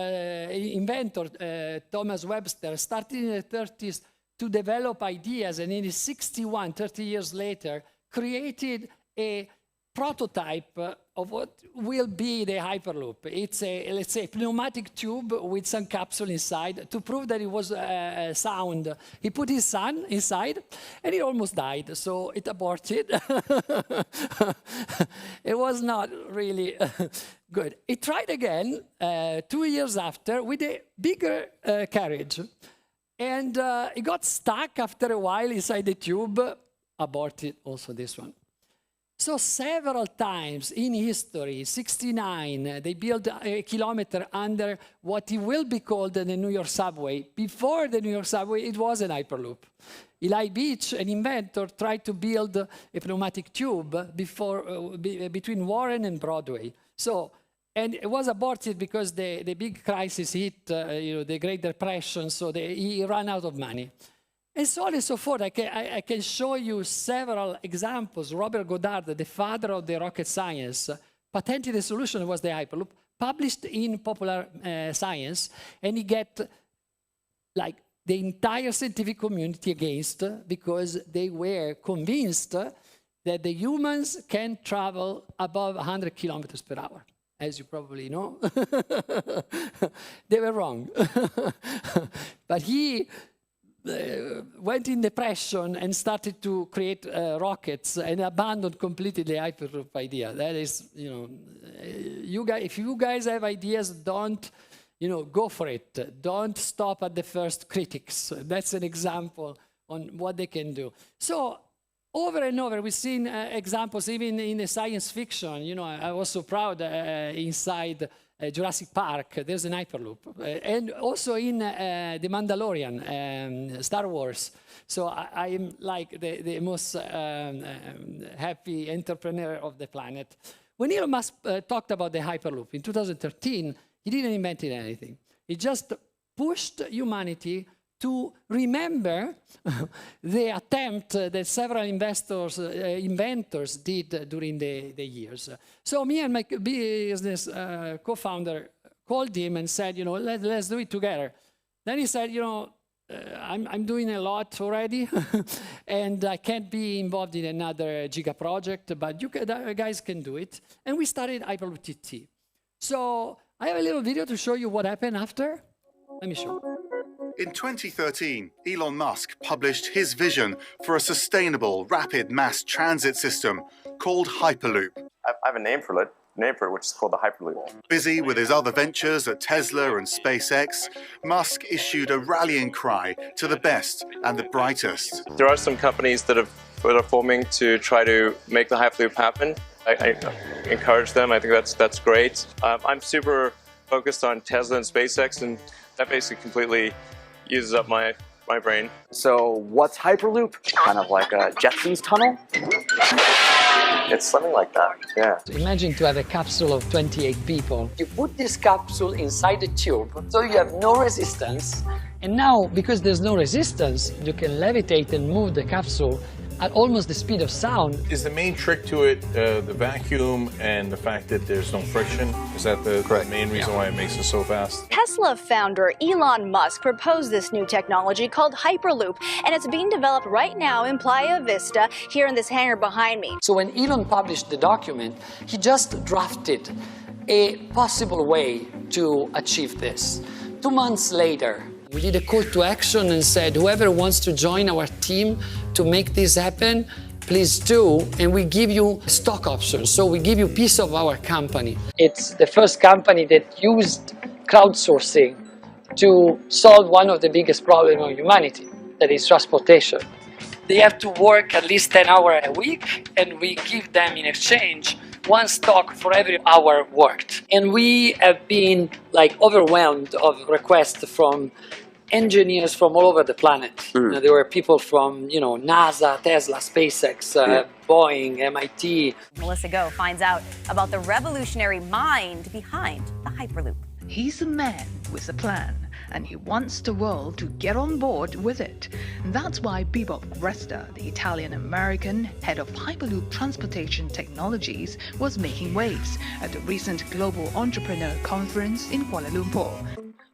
Thomas Webster, started in the 30s to develop ideas, and in the 61, 30 years later, created a prototype of what will be the Hyperloop. It's a, let's say, pneumatic tube with some capsule inside. To prove that it was sound, he put his son inside, and he almost died, so it aborted. It was not really good. He tried again 2 years after with a bigger carriage, and it got stuck after a while inside the tube, aborted also this one. So several times in history, 69, they built a kilometer under what will be called the New York subway. Before the New York subway, it was an Hyperloop. Eli Beach, an inventor, tried to build a pneumatic tube between Warren and Broadway. So, and it was aborted because the big crisis hit, the Great Depression, so he ran out of money. And so on and so forth. I can show you several examples. Robert Goddard, the father of the rocket science, patented the solution was the Hyperloop, published in Popular Science, and he get like the entire scientific community against, because they were convinced that the humans can travel above 100 kilometers per hour. As you probably know. They were wrong. But he went in depression and started to create rockets and abandoned completely the Hyperloop idea. That is, if you guys have ideas, don't, go for it. Don't stop at the first critics. That's an example on what they can do. So over and over, we've seen examples even in the science fiction. I was so proud inside Jurassic Park, there's an Hyperloop. And also in The Mandalorian, Star Wars. So I am like the most happy entrepreneur of the planet. When Elon Musk talked about the Hyperloop in 2013, he didn't invent anything. He just pushed humanity to remember the attempt that several inventors did during the years. So me and my business co-founder called him and said, let's do it together. Then he said, I'm doing a lot already, and I can't be involved in another giga project, but you guys can do it. And we started Hyperloop TT. So I have a little video to show you what happened after. Let me show you. In 2013, Elon Musk published his vision for a sustainable, rapid mass transit system called Hyperloop. I have a name for it, which is called the Hyperloop. Busy with his other ventures at Tesla and SpaceX, Musk issued a rallying cry to the best and the brightest. There are some companies that are forming to try to make the Hyperloop happen. I encourage them. I think that's great. I'm super focused on Tesla and SpaceX, and that basically completely uses up my brain. So what's Hyperloop? Kind of like a Jetsons tunnel? It's something like that, yeah. Imagine to have a capsule of 28 people. You put this capsule inside the tube, so you have no resistance. And now, because there's no resistance, you can levitate and move the capsule at almost the speed of sound. Is the main trick to it the vacuum and the fact that there's no friction? Is that the main reason why it makes it so fast? Tesla founder Elon Musk proposed this new technology called Hyperloop, and it's being developed right now in Playa Vista, here in this hangar behind me. So when Elon published the document, he just drafted a possible way to achieve this. 2 months later, we did a call to action and said, whoever wants to join our team to make this happen, please do. And we give you stock options. So we give you a piece of our company. It's the first company that used crowdsourcing to solve one of the biggest problems of humanity, that is transportation. They have to work at least 10 hours a week, and we give them in exchange 1 stock for every hour worked. And we have been overwhelmed of requests from engineers from all over the planet. There were people from NASA, Tesla, SpaceX, Boeing, MIT. Melissa Go finds out about the revolutionary mind behind the Hyperloop. He's a man with a plan, and he wants the world to get on board with it. And that's why Bebop Resta, the Italian-American head of Hyperloop Transportation Technologies, was making waves at the recent Global Entrepreneur Conference in Kuala Lumpur.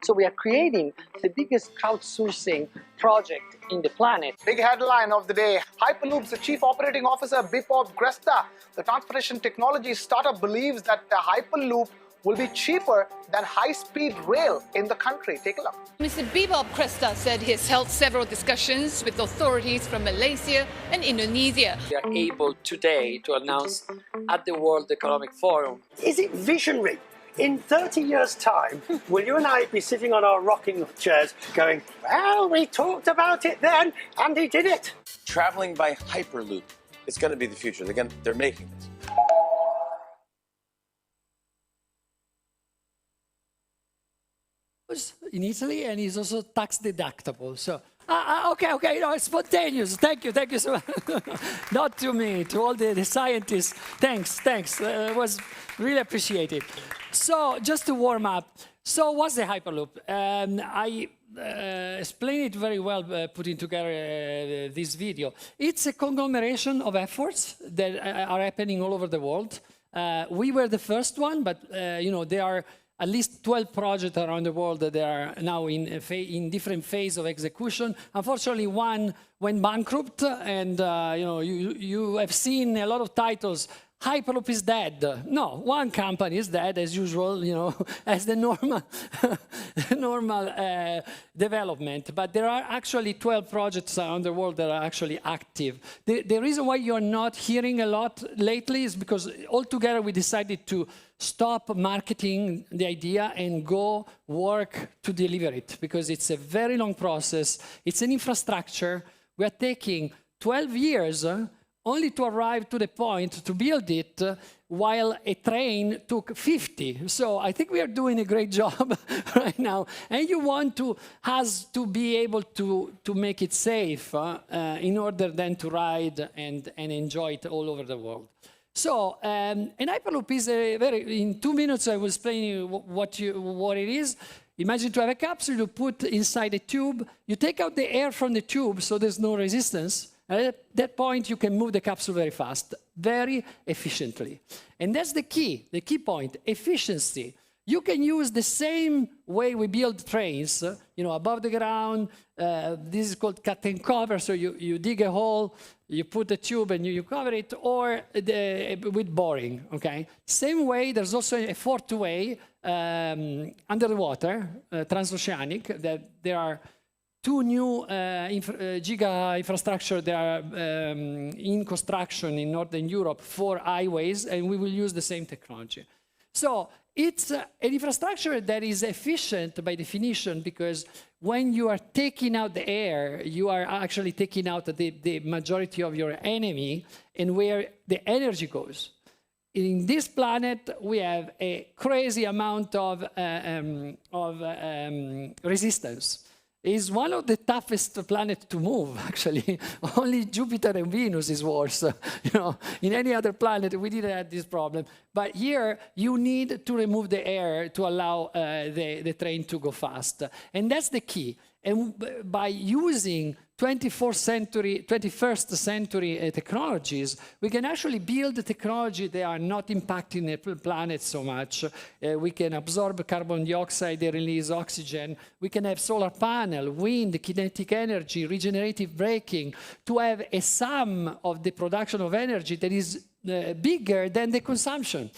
So we are creating the biggest crowdsourcing project in the planet. Big headline of the day, Hyperloop's Chief Operating Officer Bipop Gresta, the transportation technology startup, believes that the Hyperloop will be cheaper than high-speed rail in the country. Take a look. Mr. Bipop Gresta said he has held several discussions with authorities from Malaysia and Indonesia. We are able today to announce at the World Economic Forum. Is it visionary? In 30 years' time, will you and I be sitting on our rocking chairs going, well, we talked about it then, and he did it? Traveling by Hyperloop is going to be the future. They're making this. In Italy, and it's also tax deductible. So, okay, you know, it's spontaneous. Thank you so much. Not to me, to all the scientists. Thanks. It was really appreciated. So, just to warm up. So, what's the Hyperloop? I explained it very well putting together this video. It's a conglomeration of efforts that are happening all over the world. We were the first one, but you know, there are at least 12 projects around the world that are now in different phases of execution. Unfortunately, one went bankrupt, and you know, you have seen a lot of titles. Hyperloop is dead. No, one company is dead as usual, you know, as the normal development. But there are actually 12 projects around the world that are actually active. The reason why you're not hearing a lot lately is because altogether we decided to stop marketing the idea and go work to deliver it, because it's a very long process. It's an infrastructure. We are taking 12 years only to arrive to the point to build it, while a train took 50. So I think we are doing a great job right now. And you want us to be able to make it safe in order then to ride and enjoy it all over the world. So an Hyperloop is in 2 minutes I will explain you what it is. Imagine to have a capsule you put inside a tube. You take out the air from the tube so there's no resistance. At that point, you can move the capsule very fast, very efficiently. And that's the key point, efficiency. You can use the same way we build trains, you know, above the ground. This is called cut and cover. So you dig a hole, you put a tube and you cover it, or with boring, okay? Same way, there's also a fourth way, under the water, transoceanic, that there are 2 new giga infrastructure that are in construction in Northern Europe for highways, and we will use the same technology. So it's an infrastructure that is efficient by definition, because when you are taking out the air, you are actually taking out the majority of your enemy and where the energy goes. In this planet, we have a crazy amount of resistance. It's one of the toughest planets to move, actually. Only Jupiter and Venus is worse. You know, in any other planet, we didn't have this problem. But here, you need to remove the air to allow the train to go fast. And that's the key. And by using 21st century technologies, we can actually build the technology that are not impacting the planet so much. We can absorb carbon dioxide and release oxygen. We can have solar panel, wind, kinetic energy, regenerative braking, to have a sum of the production of energy that is bigger than the consumption.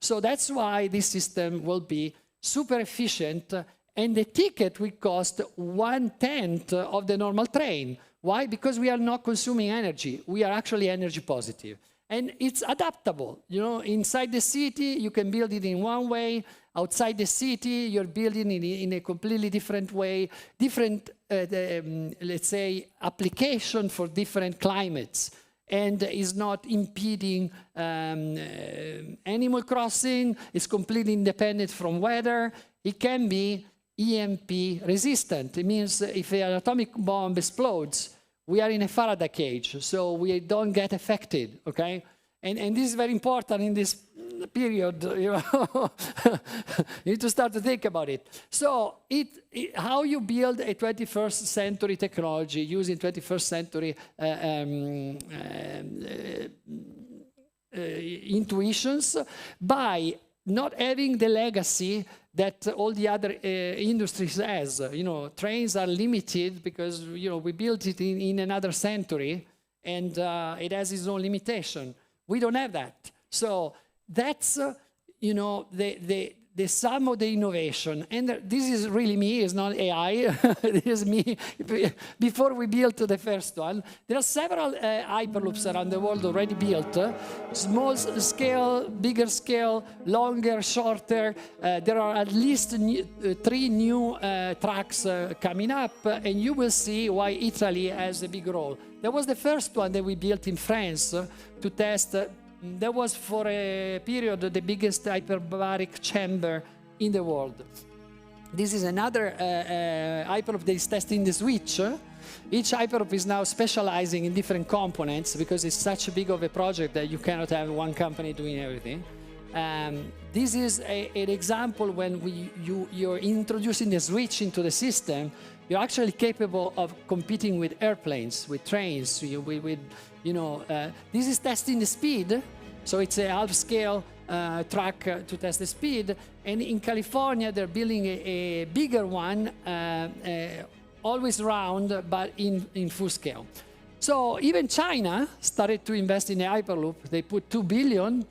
So that's why this system will be super efficient, and the ticket will cost 1/10 of the normal train. Why? Because we are not consuming energy. We are actually energy positive. And it's adaptable. You know, inside the city, you can build it in one way. Outside the city, you're building it in a completely different way. Different, let's say, application for different climates. And is not impeding Animal Crossing. It's completely independent from weather. It can be EMP resistant. It means if an atomic bomb explodes, we are in a Faraday cage, so we don't get affected, okay? And this is very important in this period, you know. You need to start to think about it. So how you build a 21st century technology using 21st century intuitions by not having the legacy that all the other industries has. You know, trains are limited because, you know, we built it in another century, and it has its own limitation. We don't have that. So that's, you know, the sum of the innovation. And this is really me, it's not AI. This is me before we built the first one. There are several Hyperloops around the world already built. Small scale, bigger scale, longer, shorter. There are at least 3 new tracks coming up, and you will see why Italy has a big role. That was the first one that we built in France to test. That was for a period the biggest hyperbaric chamber in the world. This is another Hyperloop that is testing the switch. Each Hyperloop is now specializing in different components because it's such a big of a project that you cannot have one company doing everything. This is an example when you're introducing the switch into the system. You're actually capable of competing with airplanes, with trains, with you know, this is testing the speed. So it's a half-scale track to test the speed. And in California, they're building a bigger one, always round, but in full scale. So even China started to invest in the Hyperloop. They put $2 billion.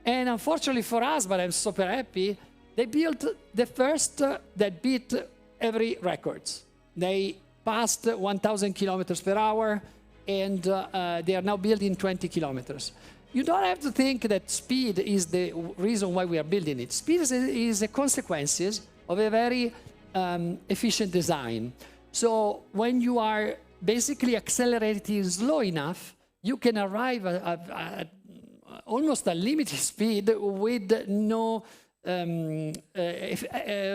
And unfortunately for us, but I'm super happy, they built the first that beat every records. They passed 1,000 kilometers per hour, and they are now building 20 kilometers. You don't have to think that speed is the reason why we are building it. Speed is a consequence of a very efficient design. So when you are basically accelerating slow enough, you can arrive at almost unlimited speed with no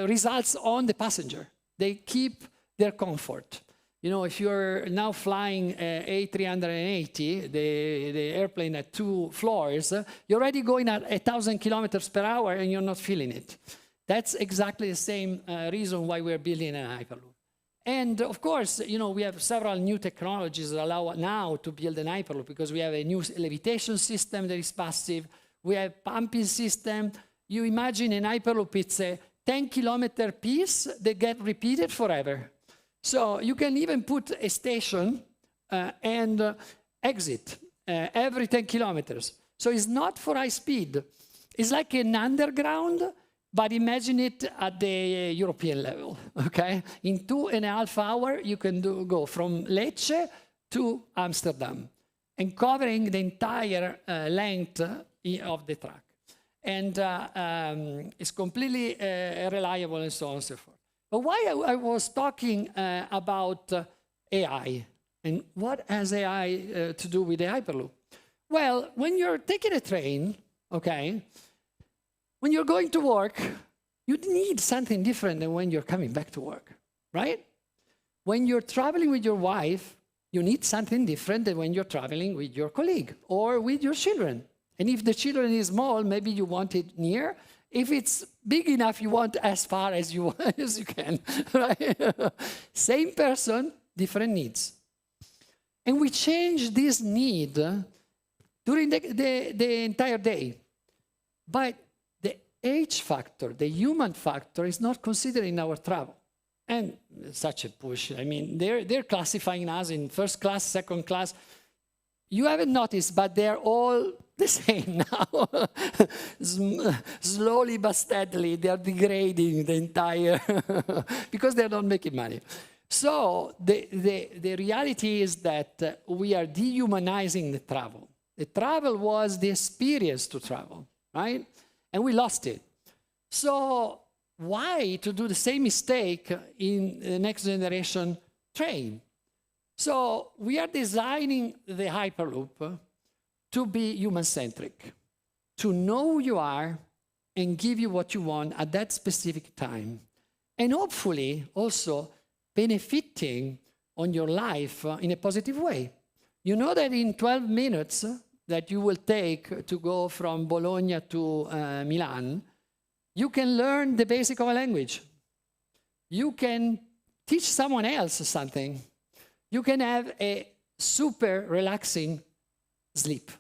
results on the passenger. They keep their comfort. You know, if you're now flying A380, the airplane at 2 floors, you're already going at 1,000 kilometers per hour and you're not feeling it. That's exactly the same reason why we're building an Hyperloop. And of course, you know, we have several new technologies that allow now to build an Hyperloop because we have a new levitation system that is passive. We have pumping system. You imagine an Hyperloop, it's a 10-kilometer piece that get repeated forever. So you can even put a station and exit every 10 kilometers. So it's not for high speed. It's like an underground, but imagine it at the European level, okay? In 2.5 hours, you can go from Lecce to Amsterdam and covering the entire length of the track. And it's completely reliable and so on and so forth. But why I was talking about AI and what has AI to do with the Hyperloop? Well, when you're taking a train, okay, when you're going to work, you need something different than when you're coming back to work, right? When you're traveling with your wife, you need something different than when you're traveling with your colleague or with your children. And if the children is small, maybe you want it near. If it's big enough, you want as far as you can, right? Same person, different needs. And we change this need during the entire day. But the age factor, the human factor, is not considered in our travel. And such a push. I mean, they're classifying us in first class, second class. You haven't noticed, but they're all the same now. Slowly but steadily, they are degrading the entire, because they're not making money. So the reality is that we are dehumanizing the travel. The travel was the experience to travel, right? And we lost it. So why to do the same mistake in the next generation train? So we are designing the Hyperloop to be human-centric, to know who you are and give you what you want at that specific time. And hopefully also benefiting on your life in a positive way. You know that in 12 minutes that you will take to go from Bologna to Milan, you can learn the basic of a language. You can teach someone else something. You can have a super relaxing sleep.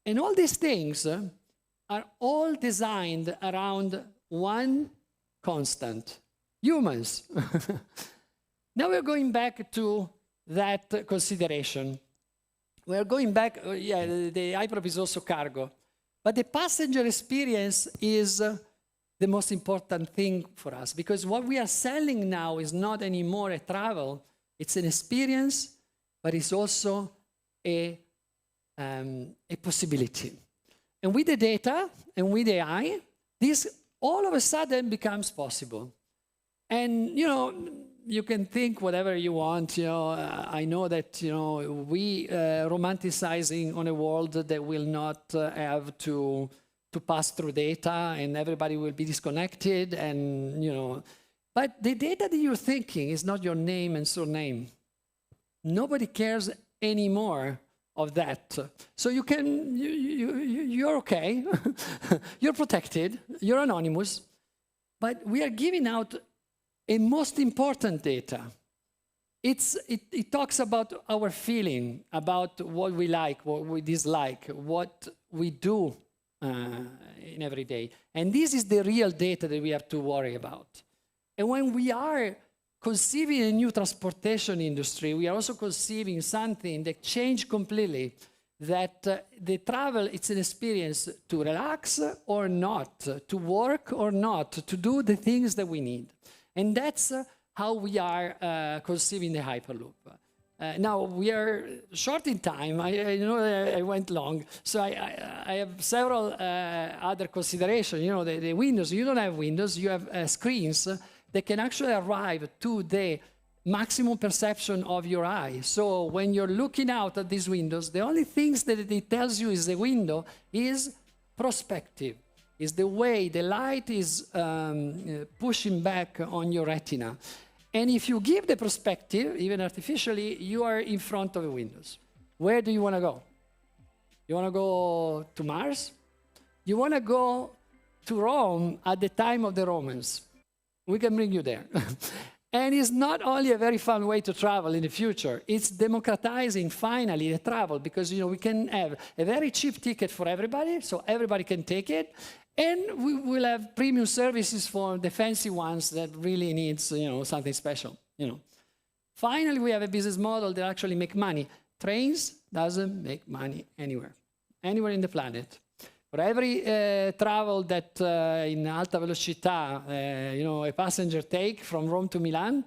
And all these things are all designed around one constant: humans. Now we're going back to that consideration. We're going back, the Hyperloop is also cargo, but the passenger experience is the most important thing for us, because what we are selling now is not anymore a travel, it's an experience, but it's also a possibility. And with the data and with AI, this all of a sudden becomes possible. And, you know, you can think whatever you want. You know, I know that, you know, we romanticizing on a world that will not have to pass through data and everybody will be disconnected and, you know. But the data that you're thinking is not your name and surname. Nobody cares anymore of that. So you can, you're okay. You're protected. You're anonymous. But we are giving out a most important data. It talks about our feeling, about what we like, what we dislike, what we do in every day. And this is the real data that we have to worry about. And when we are conceiving a new transportation industry, we are also conceiving something that changed completely, that the travel, it's an experience to relax or not, to work or not, to do the things that we need. And that's how we are conceiving the Hyperloop. Now, we are short in time. I know I went long. So I have several other considerations. You know, the windows, you don't have windows, you have screens that can actually arrive to the maximum perception of your eye. So when you're looking out at these windows, the only things that it tells you is the window is perspective. Is the way the light is pushing back on your retina. And if you give the perspective, even artificially, you are in front of the windows. Where do you want to go? You want to go to Mars? You want to go to Rome at the time of the Romans? We can bring you there. And it's not only a very fun way to travel in the future, it's democratizing finally the travel, because, you know, we can have a very cheap ticket for everybody, so everybody can take it. And we will have premium services for the fancy ones that really needs, you know, something special, you know. Finally, we have a business model that actually make money. Trains doesn't make money anywhere in the planet. For every travel that in alta velocità, you know, a passenger take from Rome to Milan,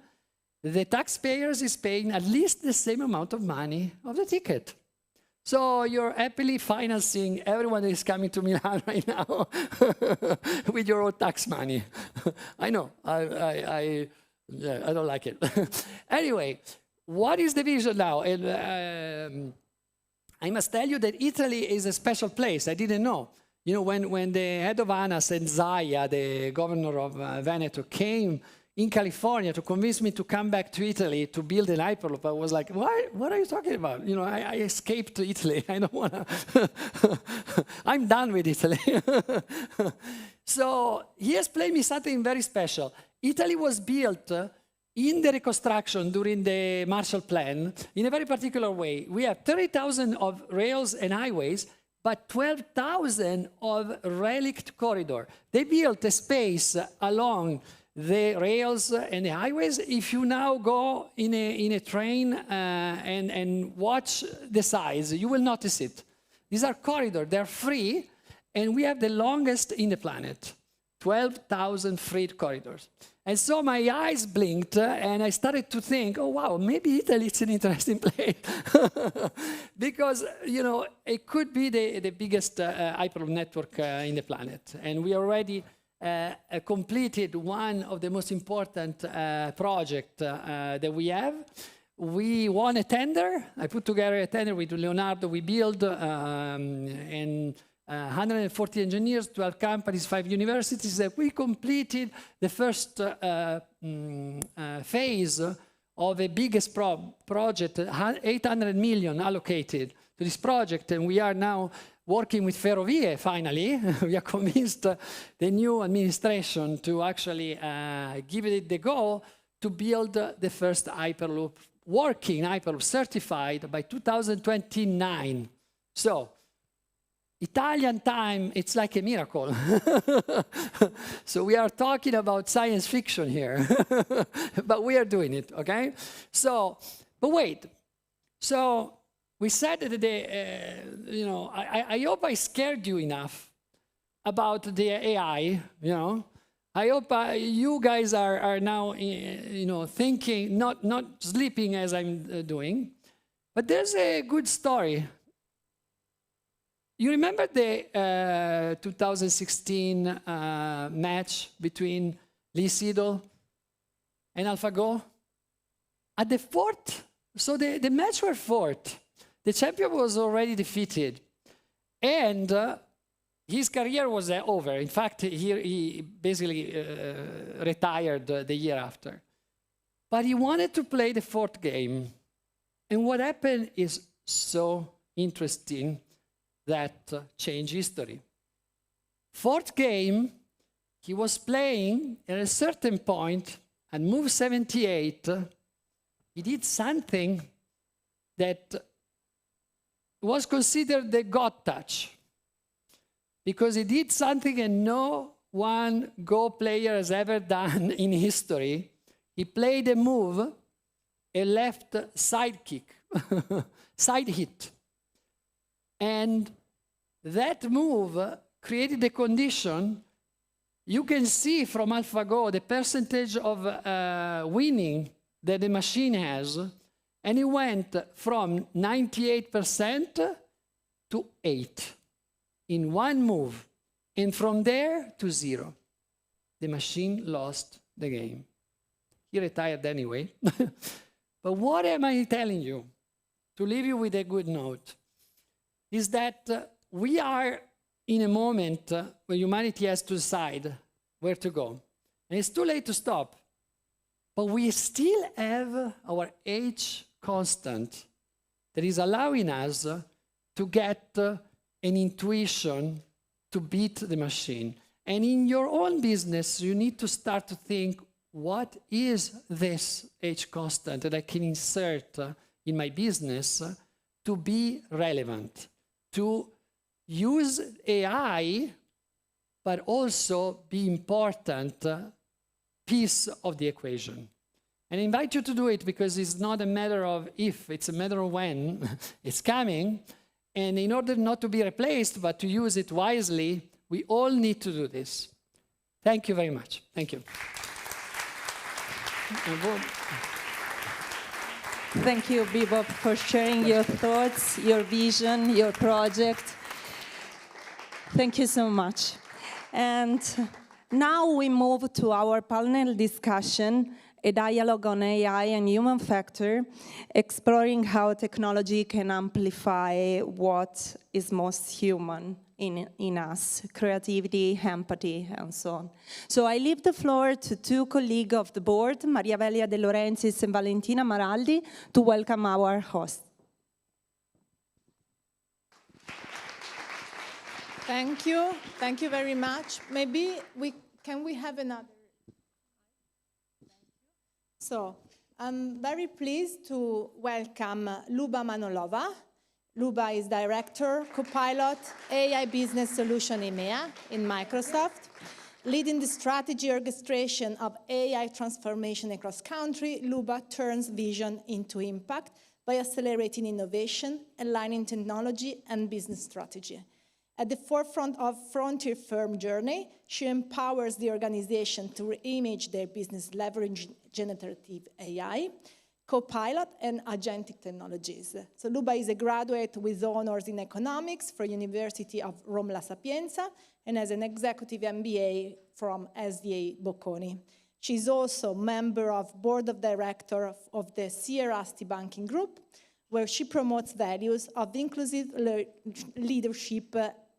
the taxpayers is paying at least the same amount of money of the ticket. So you're happily financing everyone that is coming to Milan right now with your own tax money. I know, I don't like it. Anyway, what is the vision now? And, I must tell you that Italy is a special place. I didn't know. You know, when the head of ANAS and Zaia, the governor of Veneto, came in California to convince me to come back to Italy to build an Hyperloop, I was like, what are you talking about? You know, I escaped to Italy. I don't want to. I'm done with Italy. So he explained me something very special. Italy was built in the reconstruction during the Marshall Plan in a very particular way. We have 30,000 of rails and highways, but 12,000 of relict corridor. They built a space along the rails and the highways. If you now go in a train and watch the size, you will notice it. These are corridors, they're free, and we have the longest in the planet, 12,000 free corridors. And so my eyes blinked, and I started to think, oh, wow, maybe Italy is an interesting place. Because, you know, it could be the biggest Hyperloop network in the planet. And we already completed one of the most important projects that we have. We won a tender. I put together a tender with Leonardo. We built 140 engineers, 12 companies, 5 universities. We completed the first phase of the biggest project, 800 million allocated to this project. And we are now working with Ferrovie, finally. We are convinced the new administration to actually give it the go to build the first Hyperloop, working Hyperloop, certified by 2029. So Italian time, it's like a miracle. So we are talking about science fiction here, but we are doing it, okay? So, but wait. So we said that you know, I hope I scared you enough about the AI, you know. I hope you guys are now, you know, thinking, not sleeping as I'm doing. But there's a good story. You remember the 2016 match between Lee Sedol and AlphaGo? At the fourth, so the match were fourth. The champion was already defeated. And his career was over. In fact, he basically retired the year after. But he wanted to play the fourth game. And what happened is so interesting that changed history. Fourth game, he was playing at a certain point, at move 78, he did something that was considered the God touch. Because he did something that no one Go player has ever done in history. He played a move, a left side kick, side hit. And that move created the condition. You can see from AlphaGo the percentage of winning that the machine has, and it went from 98% to 8%. In one move, and from there to 0. The machine lost the game. He retired anyway. But what am I telling you? To leave you with a good note, is that we are in a moment where humanity has to decide where to go. And it's too late to stop. But we still have our age constant that is allowing us to get an intuition to beat the machine. And in your own business, you need to start to think, what is this age constant that I can insert in my business to be relevant, to use AI, but also be important piece of the equation. And I invite you to do it because it's not a matter of if, it's a matter of when it's coming. And in order not to be replaced, but to use it wisely, we all need to do this. Thank you very much. Thank you. Thank you, Bebop, for sharing your thoughts, your vision, your project. Thank you so much. And now we move to our panel discussion, a dialogue on AI and human factor, exploring how technology can amplify what is most human in us, creativity, empathy, and so on. So I leave the floor to two colleagues of the board, Maria Velia De Laurentiis and Valentina Maraldi, to welcome our hosts. Thank you. Thank you very much. Maybe can we have another? So I'm very pleased to welcome Luba Manolova. Luba is Director, Co-Pilot, AI Business Solution EMEA in Microsoft, leading the strategy orchestration of AI transformation across country. Luba turns vision into impact by accelerating innovation, aligning technology and business strategy. At the forefront of Frontier Firm journey, she empowers the organization to reimage their business leveraging generative AI, co-pilot, and agentic technologies. So Luba is a graduate with honors in economics from University of Rome La Sapienza and has an executive MBA from SDA Bocconi. She's also member of board of director of the Sierra Asti Banking Group, where she promotes values of inclusive leadership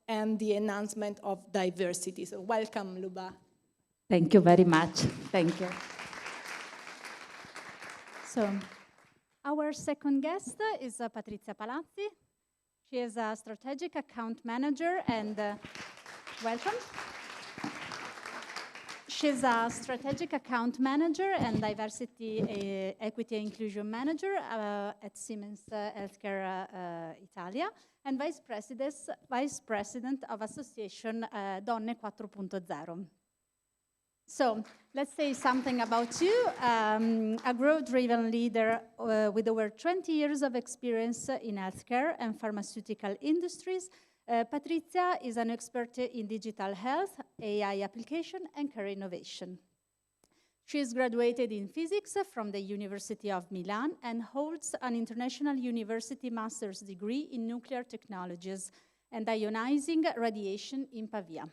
and the enhancement of diversity. So welcome, Luba. Thank you very much. Thank you. So, our second guest is Patrizia Palazzi. She is a strategic account manager and welcome. She's a strategic account manager and diversity, equity, and inclusion manager at Siemens Healthcare Italia. and Vice President of Association Donne 4.0. So let's say something about you. A growth-driven leader with over 20 years of experience in healthcare and pharmaceutical industries, Patrizia is an expert in digital health, AI application, and care innovation. She is graduated in physics from the University of Milan and holds an international university master's degree in nuclear technologies and ionizing radiation in Pavia.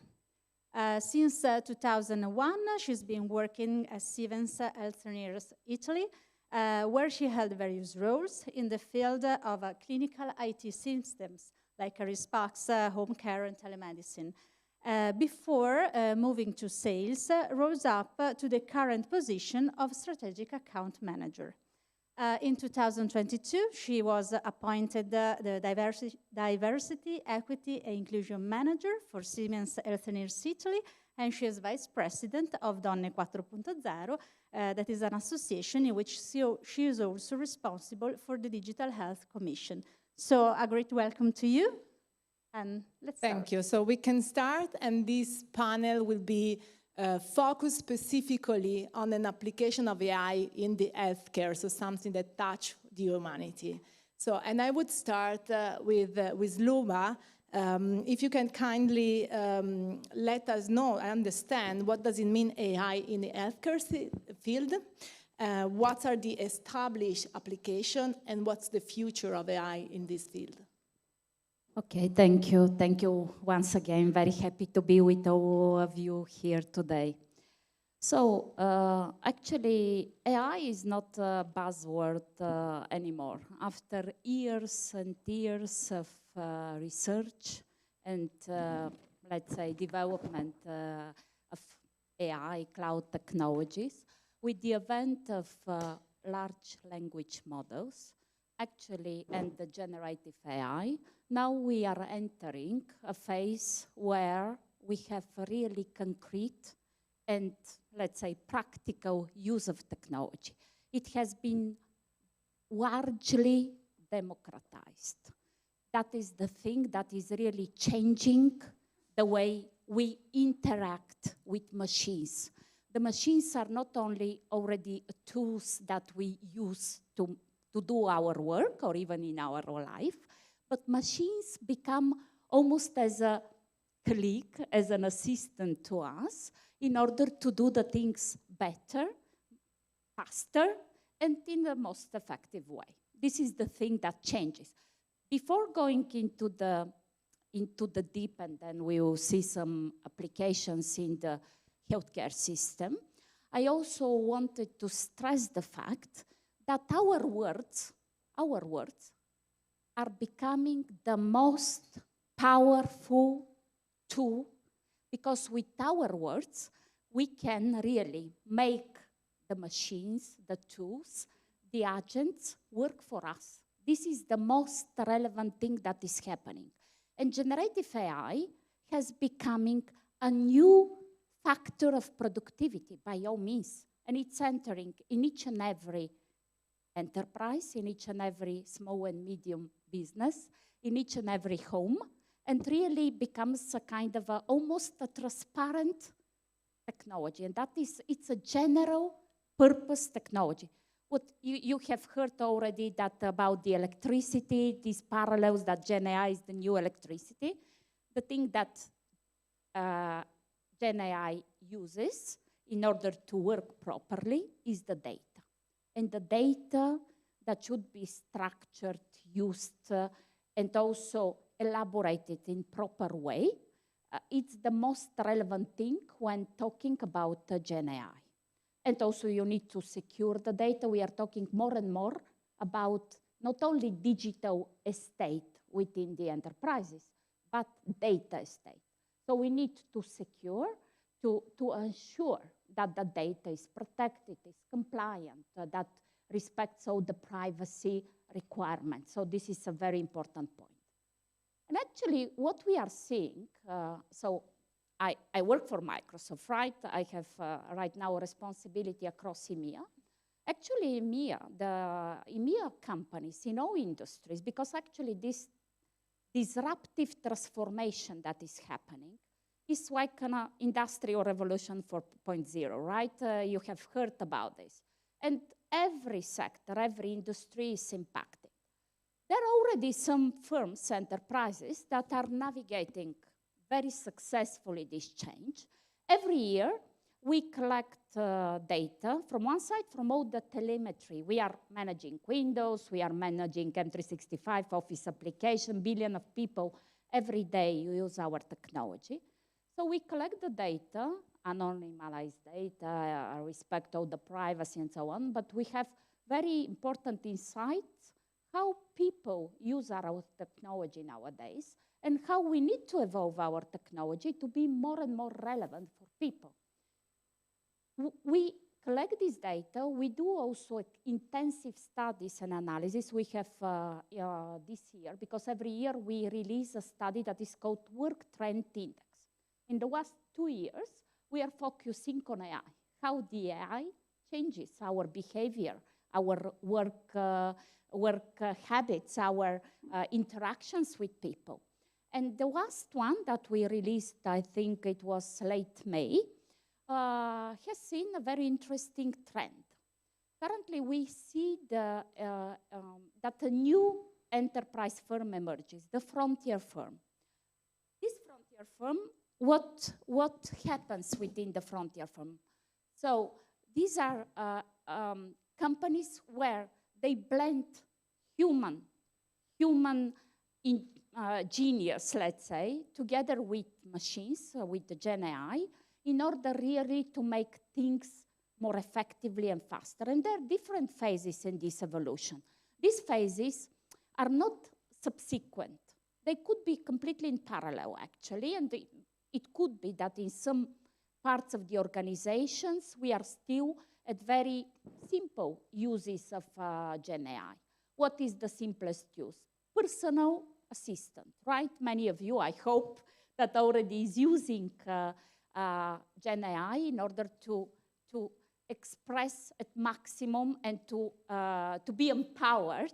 Since 2001, she's been working at Siemens Healthineers Italy, where she held various roles in the field of clinical IT systems, like Respax, home care, and telemedicine. Before moving to sales, rose up to the current position of strategic account manager. In 2022, she was appointed the Diversity, Equity, and Inclusion Manager for Siemens Healthineers Italy, and she is Vice President of Donne 4.0, that is an association in which she is also responsible for the Digital Health Commission. So a great welcome to you, and let's start. Thank you. So we can start, and this panel will be focused specifically on an application of AI in the healthcare, so something that touches the humanity. So, and I would start with Luba. If you can kindly let us know, understand, what does it mean AI in the healthcare field? What are the established applications, and what's the future of AI in this field? Okay, thank you. Thank you once again. Very happy to be with all of you here today. So actually, AI is not a buzzword anymore. After years and years of research and, let's say, development of AI, cloud technologies, with the advent of large language models, actually, and the generative AI, now we are entering a phase where we have really concrete and, let's say, practical use of technology. It has been largely democratized. That is the thing that is really changing the way we interact with machines. The machines are not only already tools that we use to do our work or even in our life, but machines become almost as a colleague, as an assistant to us, in order to do the things better, faster, and in the most effective way. This is the thing that changes. Before going into the deep, and then we will see some applications in the healthcare system, I also wanted to stress the fact that our words are becoming the most powerful tool, because with our words, we can really make the machines, the tools, the agents work for us. This is the most relevant thing that is happening. And generative AI has becoming a new factor of productivity, by all means. And it's entering in each and every enterprise, in each and every small and medium business, in each and every home, and really becomes a kind of almost a transparent technology. And that is, it's a general purpose technology. What you have heard already that about the electricity, these parallels that Gen AI is the new electricity. The thing that Gen AI uses in order to work properly is the data. And the data that should be structured, used, and also elaborated in proper way, it's the most relevant thing when talking about Gen AI. And also you need to secure the data. We are talking more and more about not only digital estate within the enterprises, but data estate. So we need to secure, to ensure that the data is protected, is compliant, that respects all the privacy requirements. So this is a very important point. And actually what we are seeing, so I work for Microsoft, right? I have right now a responsibility across EMEA. Actually EMEA, the EMEA companies in all industries, because actually this disruptive transformation that is happening is like an industrial revolution 4.0, right? You have heard about this. And every sector, every industry is impacted. There are already some firms, enterprises, that are navigating very successfully this change. Every year, we collect data from one side, from all the telemetry. We are managing Windows, we are managing M365, Office application, billion of people every day use our technology. So we collect the data, anonymized data, respect all the privacy and so on, but we have very important insights how people use our technology nowadays and how we need to evolve our technology to be more and more relevant for people. We collect this data. We do also intensive studies and analysis. We have this year, because every year we release a study that is called Work Trend Index. In the last 2 years, we are focusing on AI, how the AI changes our behavior, our work habits, our interactions with people. And the last one that we released, I think it was late May, has seen a very interesting trend. Currently, we see that a new enterprise firm emerges, the frontier firm. This frontier firm, what happens within the frontier firm? So these are companies where they blend human genius, let's say, together with machines, with the Gen AI, in order really to make things more effectively and faster. And there are different phases in this evolution. These phases are not subsequent. They could be completely in parallel, actually, and it could be that in some parts of the organizations, we are still at very simple uses of Gen AI. What is the simplest use? Personal assistant, right? Many of you, I hope, that already is using Gen AI in order to express at maximum and to be empowered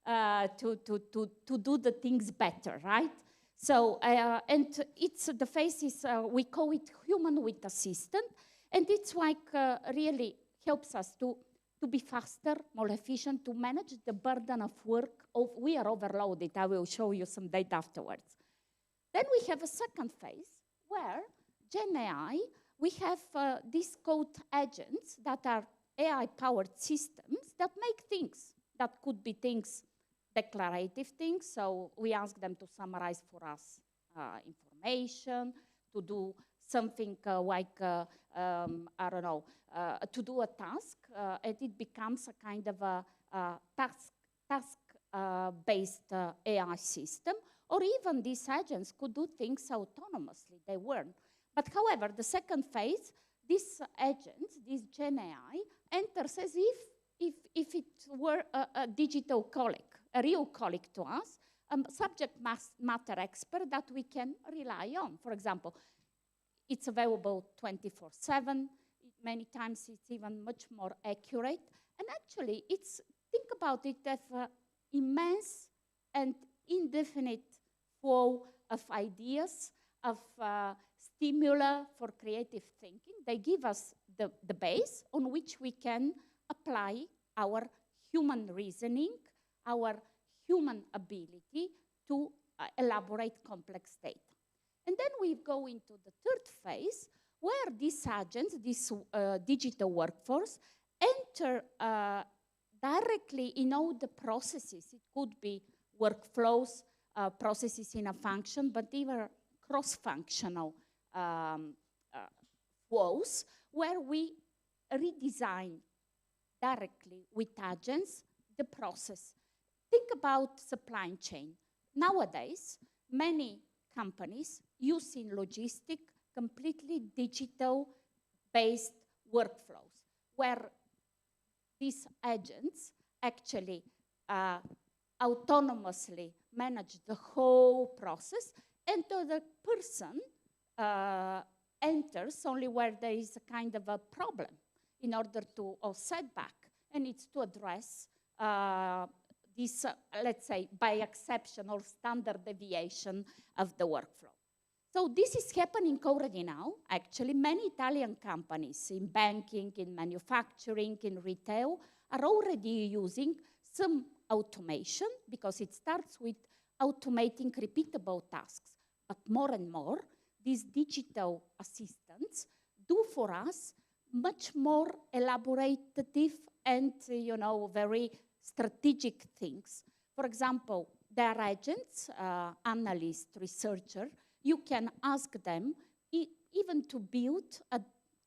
to do the things better, right? So, and it's the phase is, we call it human with assistant, and it's like really helps us to be faster, more efficient, to manage the burden of work. We are overloaded. I will show you some data afterwards. Then we have a second phase where Gen AI, we have these code agents that are AI-powered systems that make things. That could be things, declarative things. So we ask them to summarize for us information, to do something like, I don't know, to do a task, and it becomes a kind of a task-based AI system, or even these agents could do things autonomously. They weren't. But however, the second phase, these agents, this Gen AI, enters as if it were a digital colleague, a real colleague to us, a subject matter expert that we can rely on. For example, it's available 24/7. Many times it's even much more accurate. And actually, think about it as an immense and indefinite flow of ideas, of stimuli for creative thinking. They give us the base on which we can apply our human reasoning, our human ability to elaborate complex data. And then we go into the third phase, where these agents, this digital workforce, enter directly in all the processes. It could be workflows, processes in a function, but even cross-functional flows, where we redesign directly with agents the process. Think about supply chain. Nowadays, many companies use in logistics completely digital-based workflows, where these agents actually autonomously manage the whole process, and the person enters only where there is a kind of a problem in order to, or setback, and it's to address this, let's say, by exception or standard deviation of the workflow. So this is happening already now. Actually, many Italian companies in banking, in manufacturing, in retail are already using some automation because it starts with automating repeatable tasks. But more and more, these digital assistants do for us much more elaborative and, very strategic things. For example, their agents, analysts, researchers, you can ask them even to build a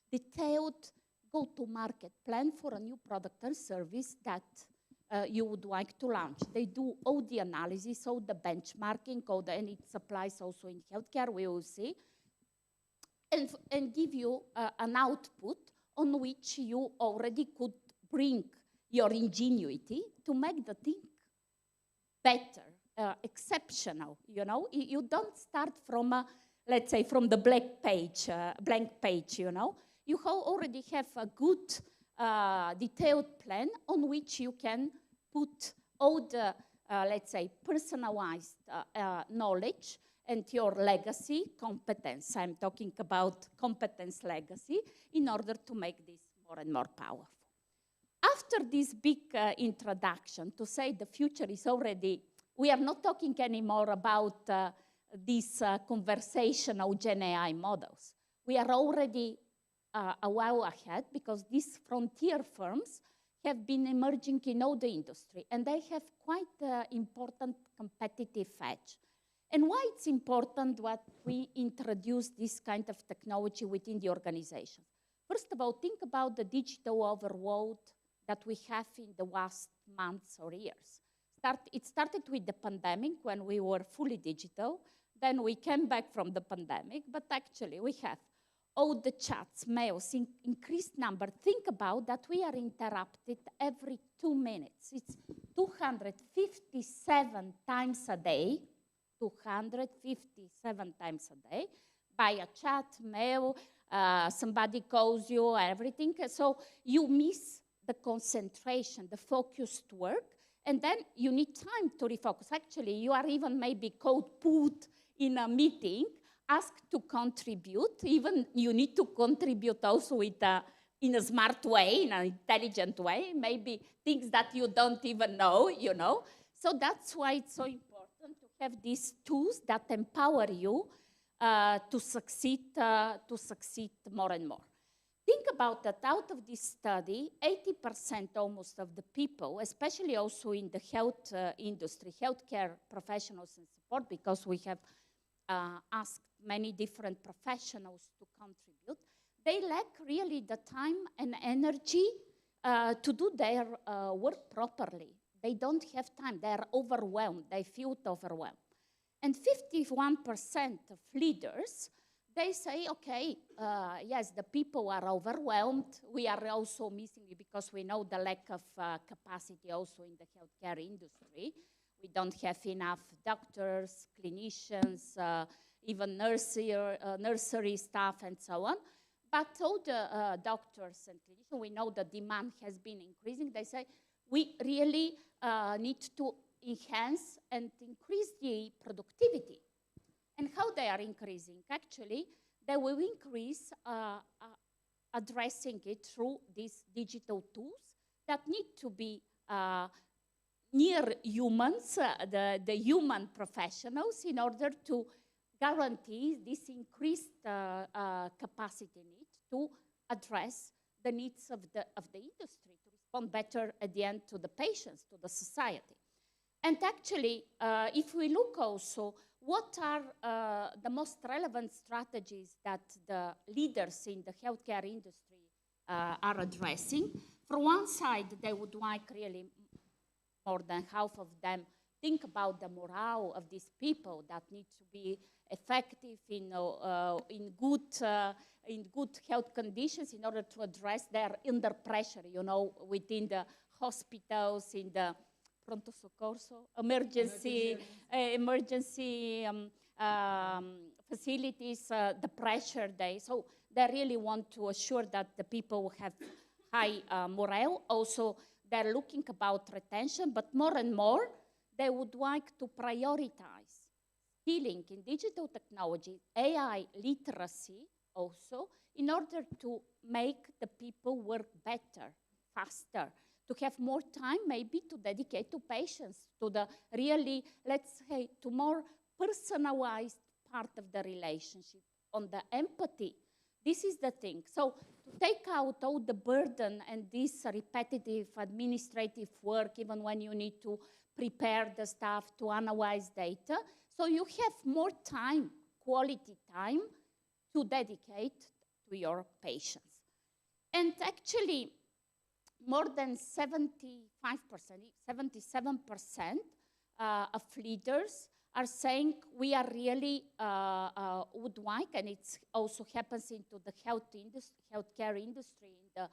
detailed go-to-market plan for a new product or service that you would like to launch. They do all the analysis, all the benchmarking, and it applies also in healthcare, we will see, and give you an output on which you already could bring your ingenuity to make the thing better, exceptional, You don't start from, let's say, from the blank page, You already have a good detailed plan on which you can put all the, let's say, personalized knowledge and your legacy, competence. I'm talking about competence legacy in order to make this more and more powerful. After this big introduction to say the future is already, we are not talking anymore about these conversational Gen AI models. We are already a while ahead because these frontier firms have been emerging in all the industry and they have quite important competitive edge. And why it's important that we introduce this kind of technology within the organization? First of all, think about the digital overload that we have in the last months or years. It started with the pandemic when we were fully digital. Then we came back from the pandemic, but actually we have all the chats, mails, increased number. Think about that we are interrupted every 2 minutes. It's 257 times a day, 257 times a day, by a chat, mail, somebody calls you, everything. So you miss the concentration, the focused work, and then you need time to refocus. Actually, you are even maybe put in a meeting, asked to contribute. Even you need to contribute also with in a smart way, in an intelligent way, maybe things that you don't even know, So that's why it's so important to have these tools that empower you to succeed more and more. Think about that out of this study, 80% almost of the people, especially also in the health industry, healthcare professionals and support, because we have asked many different professionals to contribute, they lack really the time and energy to do their work properly. They don't have time. They are overwhelmed. They feel overwhelmed. And 51% of leaders, they say, okay, yes, the people are overwhelmed. We are also missing it because we know the lack of capacity also in the healthcare industry. We don't have enough doctors, clinicians, even nursery staff and so on. But all the doctors and clinicians, we know the demand has been increasing. They say, we really need to enhance and increase the productivity. And how they are increasing? Actually, they will increase addressing it through these digital tools that need to be near humans, the human professionals, in order to guarantee this increased capacity need to address the needs of the industry, to respond better at the end to the patients, to the society. And actually, if we look also, what are the most relevant strategies that the leaders in the healthcare industry are addressing? For one side, they would like really more than half of them think about the morale of these people that need to be effective in good health conditions in order to address their under pressure, within the hospitals, in the pronto soccorso, emergency facilities, the pressure so they really want to assure that the people have high morale. Also, they're looking about retention, but more and more, they would like to prioritize skilling in digital technology, AI literacy also, in order to make the people work better, faster, to have more time maybe to dedicate to patients, to the really, let's say, to more personalized part of the relationship, on the empathy. This is the thing. So to take out all the burden and this repetitive administrative work, even when you need to prepare the stuff to analyze data, so you have more time, quality time, to dedicate to your patients. And actually, more than 75%, 77% of leaders are saying we are really would like, and it also happens into the healthcare industry, in the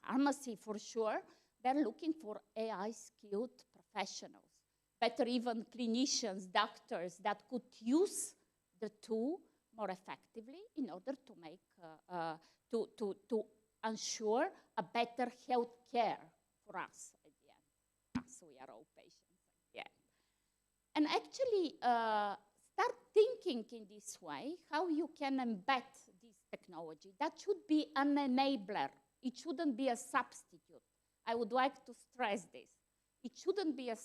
pharmacy for sure, they're looking for AI-skilled professionals, better even clinicians, doctors that could use the tool more effectively in order to make, to ensure a better health care for us at the end. Us, we are all patients at the end. And actually start thinking in this way, how you can embed this technology. That should be an enabler. It shouldn't be a substitute. I would like to stress this. It shouldn't be a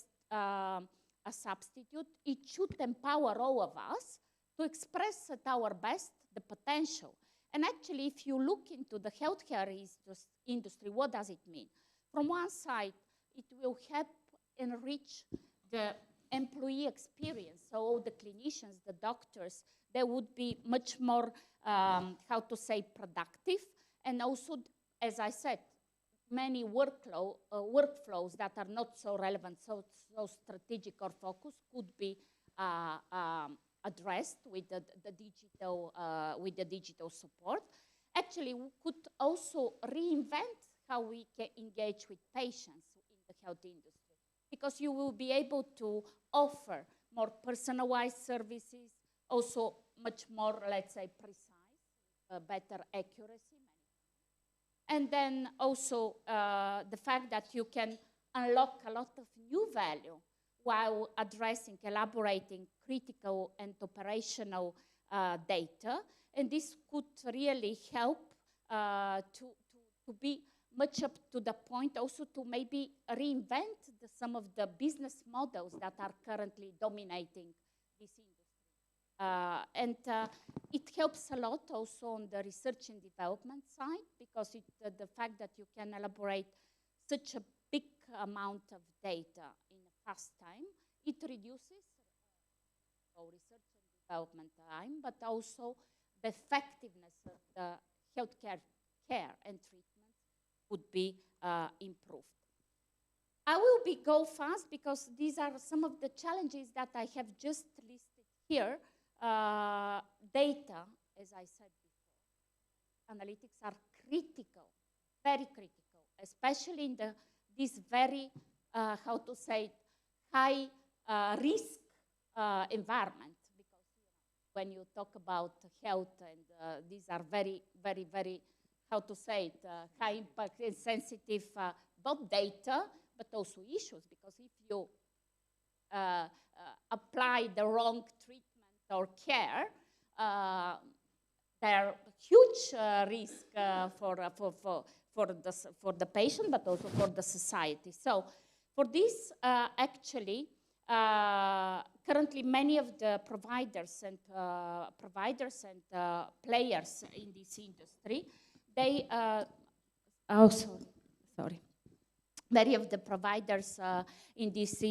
substitute. It should empower all of us to express at our best the potential. And actually, if you look into the healthcare industry, what does it mean? From one side, it will help enrich the employee experience. So all the clinicians, the doctors, they would be much more, how to say, productive. And also, as I said, many workflows that are not so relevant, so strategic or focused could be addressed with the digital support. Actually, we could also reinvent how we can engage with patients in the health industry, because you will be able to offer more personalized services, also much more, let's say, precise, better accuracy. And then also the fact that you can unlock a lot of new value while addressing, elaborating critical and operational data. And this could really help to be much up to the point also to maybe reinvent some of the business models that are currently dominating this industry. And it helps a lot also on the research and development side, because the fact that you can elaborate such a big amount of data in a fast time, it reduces research and development time, but also the effectiveness of the healthcare care and treatment would be improved. I will go fast because these are some of the challenges that I have just listed here. Data, as I said before, analytics are critical, very critical, especially in this very, how to say, high risk environment, because when you talk about health, and these are very, very, very, how to say it, high impact and sensitive, both data, but also issues, because if you apply the wrong treatment or care, there are huge risk for the patient, but also for the society. So for this, actually, currently many of the providers and players in this industry, they many of the providers in this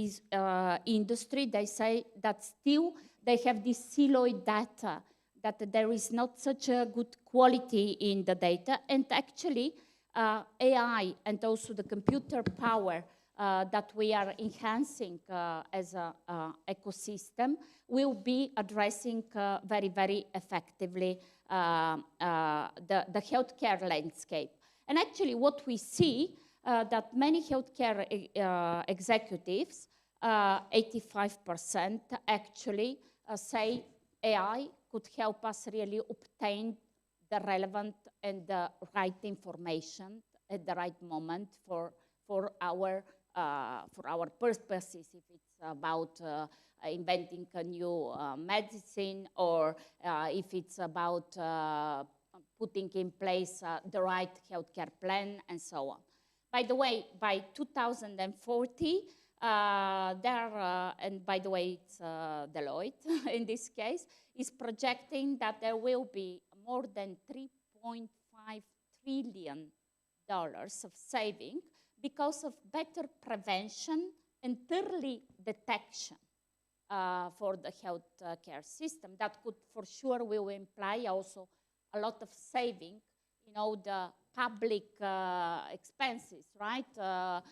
industry, they say that still they have this siloed data, that there is not such a good quality in the data. And actually, AI and also the computer power that we are enhancing as an ecosystem will be addressing very, very effectively the healthcare landscape. And actually what we see that many healthcare executives, 85% actually say AI could help us really obtain the relevant and the right information at the right moment for for our purposes, if it's about inventing a new medicine, or if it's about putting in place the right healthcare plan, and so on. By the way, by 2040, and by the way, it's Deloitte in this case, is projecting that there will be more than $3.5 trillion of saving because of better prevention and early detection for the health care system. That could, for sure, will imply also a lot of saving, the public expenses, right? So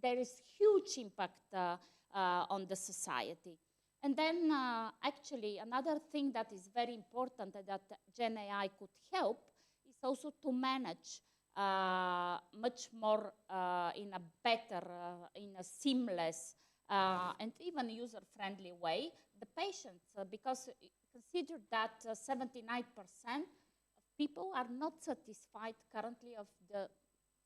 there is huge impact on the society. And then actually another thing that is very important that Gen AI could help is also to manage much more in a better, in a seamless and even user-friendly way the patients, because consider that 79% of people are not satisfied currently of the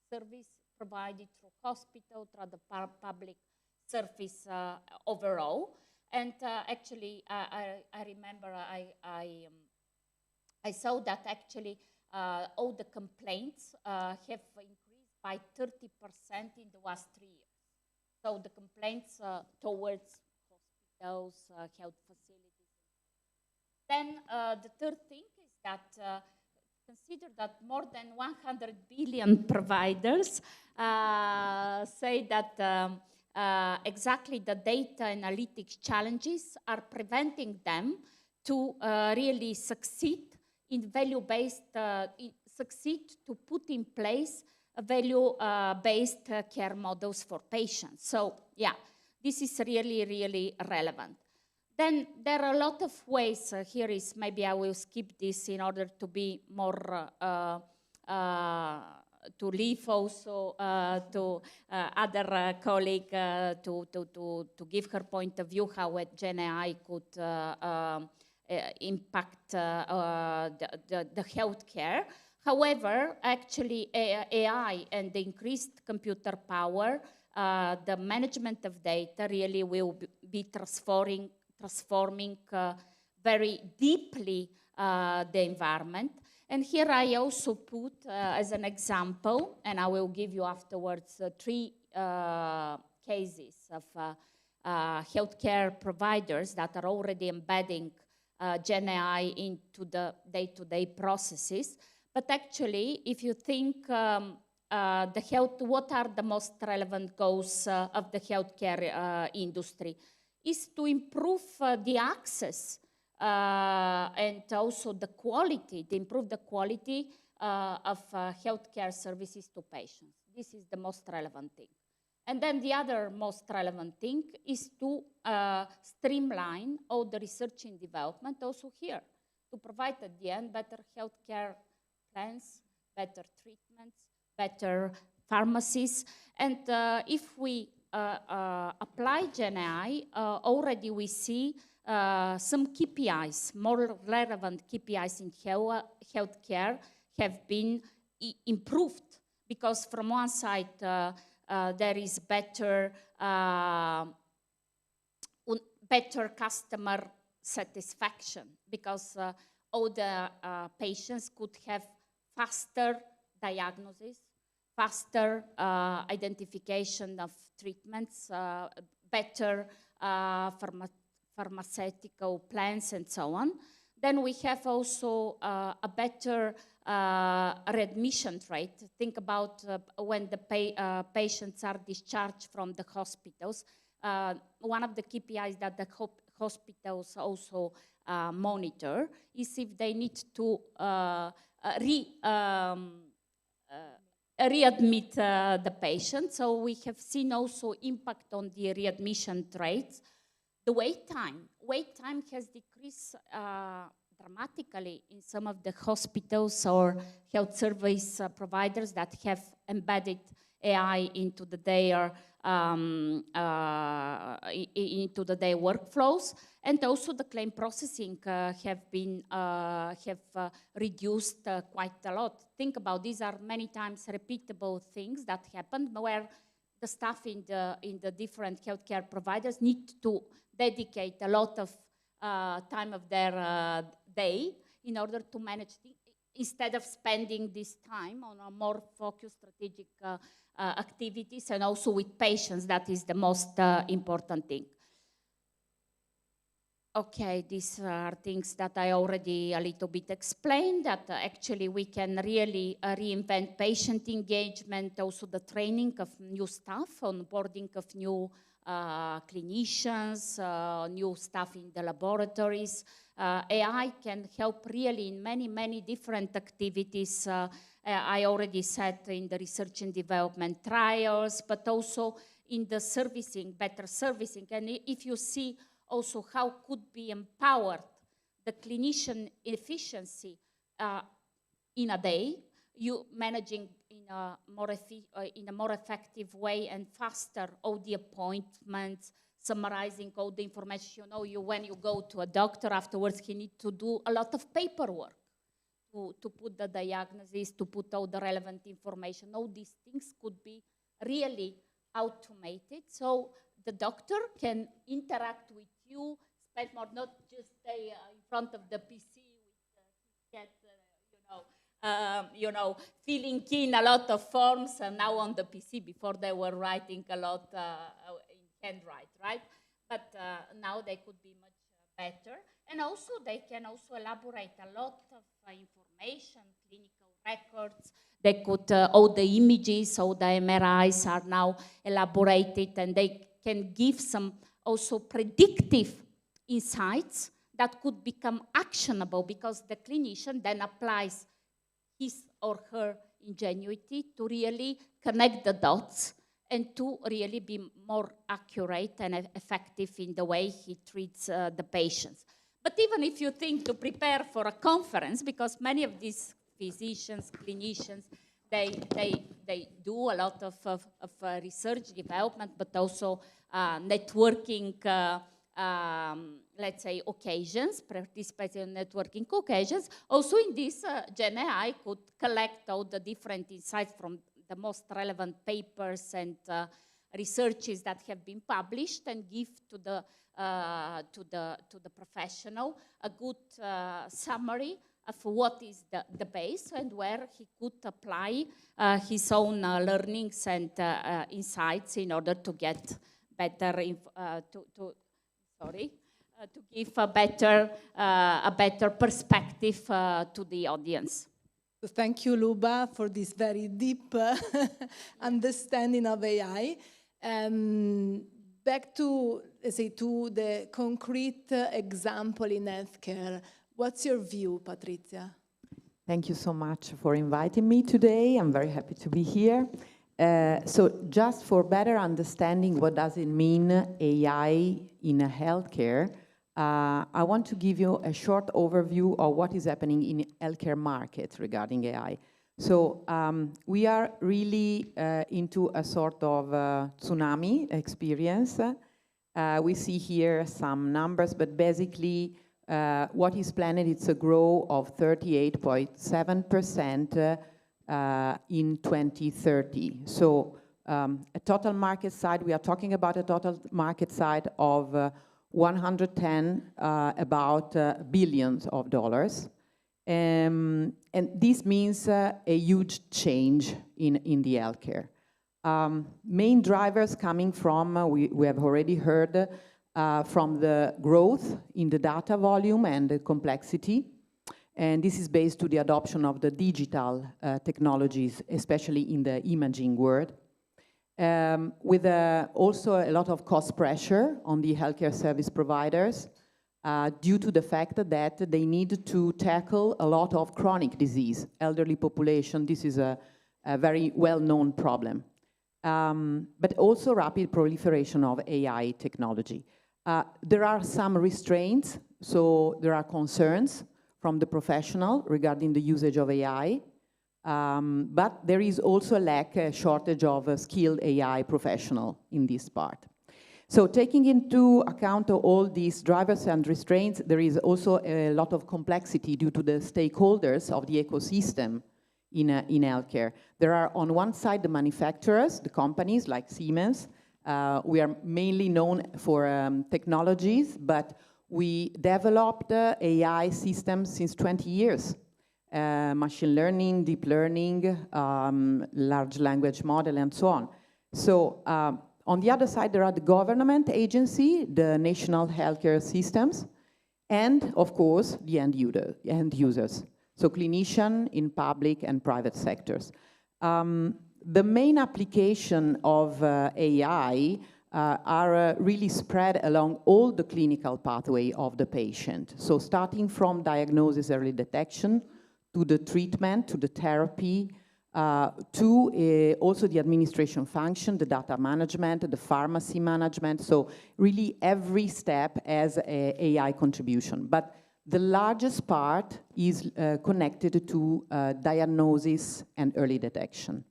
service provided through hospital, through the public service overall. And actually, I remember I saw that actually all the complaints have increased by 30% in the last 3 years. So the complaints towards hospitals, health facilities. Then the third thing is that consider that more than 100 billion providers say that exactly the data analytics challenges are preventing them to really succeed in value-based, succeed to put in place value-based care models for patients. So yeah, this is really, really relevant. Then there are a lot of ways, here is, maybe I will skip this in order to be more, to leave also to other colleague to give her point of view how Gen AI could impact the healthcare. However, actually AI and the increased computer power, the management of data really will be transforming very deeply the environment. And here I also put as an example, and I will give you afterwards 3 cases of healthcare providers that are already embedding Gen AI into the day-to-day processes. But actually, if you think what are the most relevant goals of the healthcare industry, is to improve the access and also the quality, to improve the quality of healthcare services to patients. This is the most relevant thing. And then the other most relevant thing is to streamline all the research and development also here, to provide at the end better healthcare plans, better treatments, better pharmacies. And if we apply Gen AI, already we see some KPIs, more relevant KPIs in healthcare have been improved, because from one side there is better customer satisfaction, because all the patients could have faster diagnosis, faster identification of treatments, better pharmaceutical plans, and so on. Then we have also a better readmission rate. Think about when the patients are discharged from the hospitals. One of the KPIs that the hospitals also monitor is if they need to readmit the patient. So we have seen also impact on the readmission rates. The wait time has decreased dramatically in some of the hospitals or health service providers that have embedded AI into their workflows, and also the claim processing have reduced quite a lot. Think about these are many times repeatable things that happen where the staff in the different healthcare providers need to dedicate a lot of time of their day in order to manage instead of spending this time on a more focused strategic activities and also with patients. That is the most important thing. Okay, these are things that I already a little bit explained, that actually we can really reinvent patient engagement, also the training of new staff, onboarding of new clinicians, new staff in the laboratories. AI can help really in many, many different activities. I already said in the research and development trials, but also in the servicing, better servicing. And if you see also how could be empowered the clinician efficiency in a day, you managing in a more effective way and faster all the appointments, summarizing all the information. You know, when you go to a doctor afterwards, he needs to do a lot of paperwork to put the diagnosis, to put all the relevant information. All these things could be really automated, so the doctor can interact with you, spend more, not just stay in front of the PC with filling in a lot of forms, and now on the PC. Before they were writing a lot in handwrite, right? But now they could be much better, and also they can also elaborate a lot of information, clinical records. They could, all the images, all the MRIs are now elaborated, and they can give some also predictive insights that could become actionable, because the clinician then applies his or her ingenuity to really connect the dots and to really be more accurate and effective in the way he treats the patients. But even if you think to prepare for a conference, because many of these physicians, clinicians, they do a lot of research development, but also networking, let's say, occasions, participate in networking occasions. Also in this, Gen AI could collect all the different insights from the most relevant papers and researches that have been published, and give to the professional a good summary of what is the base and where he could apply his own learnings and insights in order to get better, to give a better perspective to the audience. So thank you, Luba, for this very deep understanding of AI. Back to, let's say, to the concrete example in healthcare. What's your view, Patrizia? Thank you so much for inviting me today. I'm very happy to be here. So just for better understanding what does it mean AI in healthcare, I want to give you a short overview of what is happening in healthcare market regarding AI. So we are really into a sort of tsunami experience. We see here some numbers, but basically what is planned, it's a growth of 38.7% in 2030. So a total market side, we are talking about a total market side of 110 billions of dollars. And this means a huge change in the healthcare. Main drivers coming from, we have already heard, from the growth in the data volume and the complexity. And this is based to the adoption of the digital technologies, especially in the imaging world. With also a lot of cost pressure on the healthcare service providers due to the fact that they need to tackle a lot of chronic disease, elderly population. This is a very well-known problem. But also rapid proliferation of AI technology. There are some restraints, so there are concerns. from the professional regarding the usage of AI, but there is also a shortage of a skilled AI professional in this part. So taking into account all these drivers and restraints, there is also a lot of complexity due to the stakeholders of the ecosystem in healthcare. There are on one side the manufacturers, the companies like Siemens. We are mainly known for technologies, but we developed AI systems since 20 years. Machine learning, deep learning, large language model, and so on. So on the other side, there are the government agency, the national healthcare systems, and of course, the end users. So clinician in public and private sectors. The main application of AI are really spread along all the clinical pathway of the patient. So starting from diagnosis, early detection, to the treatment, to the therapy, to also the administration function, the data management, the pharmacy management. So really every step has an AI contribution. But the largest part is connected to diagnosis and early detection.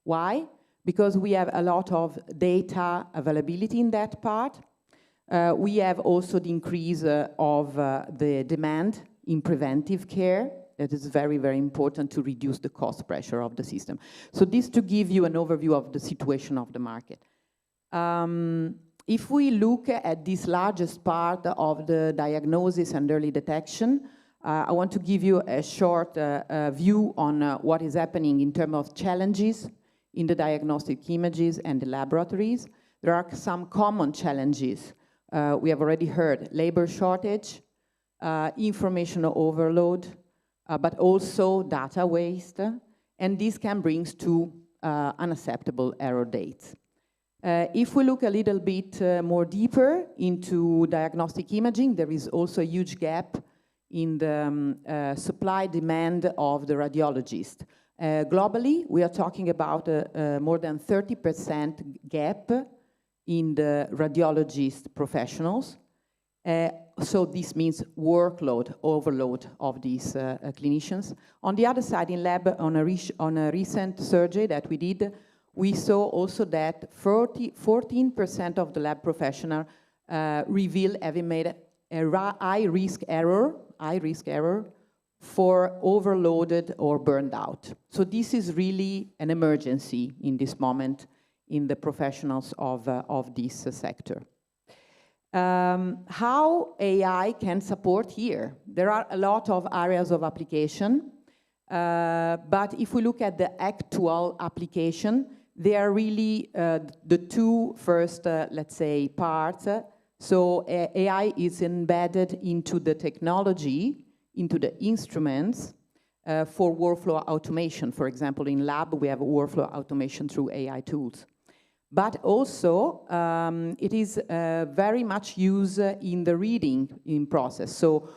Why? Because we have a lot of data availability in that part. We have also the increase of the demand in preventive care. That is very, very important to reduce the cost pressure of the system. So this to give you an overview of the situation of the market. If we look at this largest part of the diagnosis and early detection, I want to give you a short view on what is happening in terms of challenges in the diagnostic images and the laboratories. There are some common challenges. We have already heard labor shortage, information overload, but also data waste, and this can bring to unacceptable error dates. If we look a little bit more deeper into diagnostic imaging, there is also a huge gap in the supply-demand of the radiologist. Globally, we are talking about more than 30% gap in the radiologist professionals. So this means workload, overload of these clinicians. On the other side, in lab, on a recent survey that we did, we saw also that 14% of the lab professional reveal having made a high-risk error for overloaded or burned out. So this is really an emergency in this moment in the professionals of this sector. How AI can support here? There are a lot of areas of application, but if we look at the actual application, they are really the two first, let's say, parts. So AI is embedded into the technology, into the instruments for workflow automation. For example, in lab, we have workflow automation through AI tools. But also, it is very much used in the reading process. So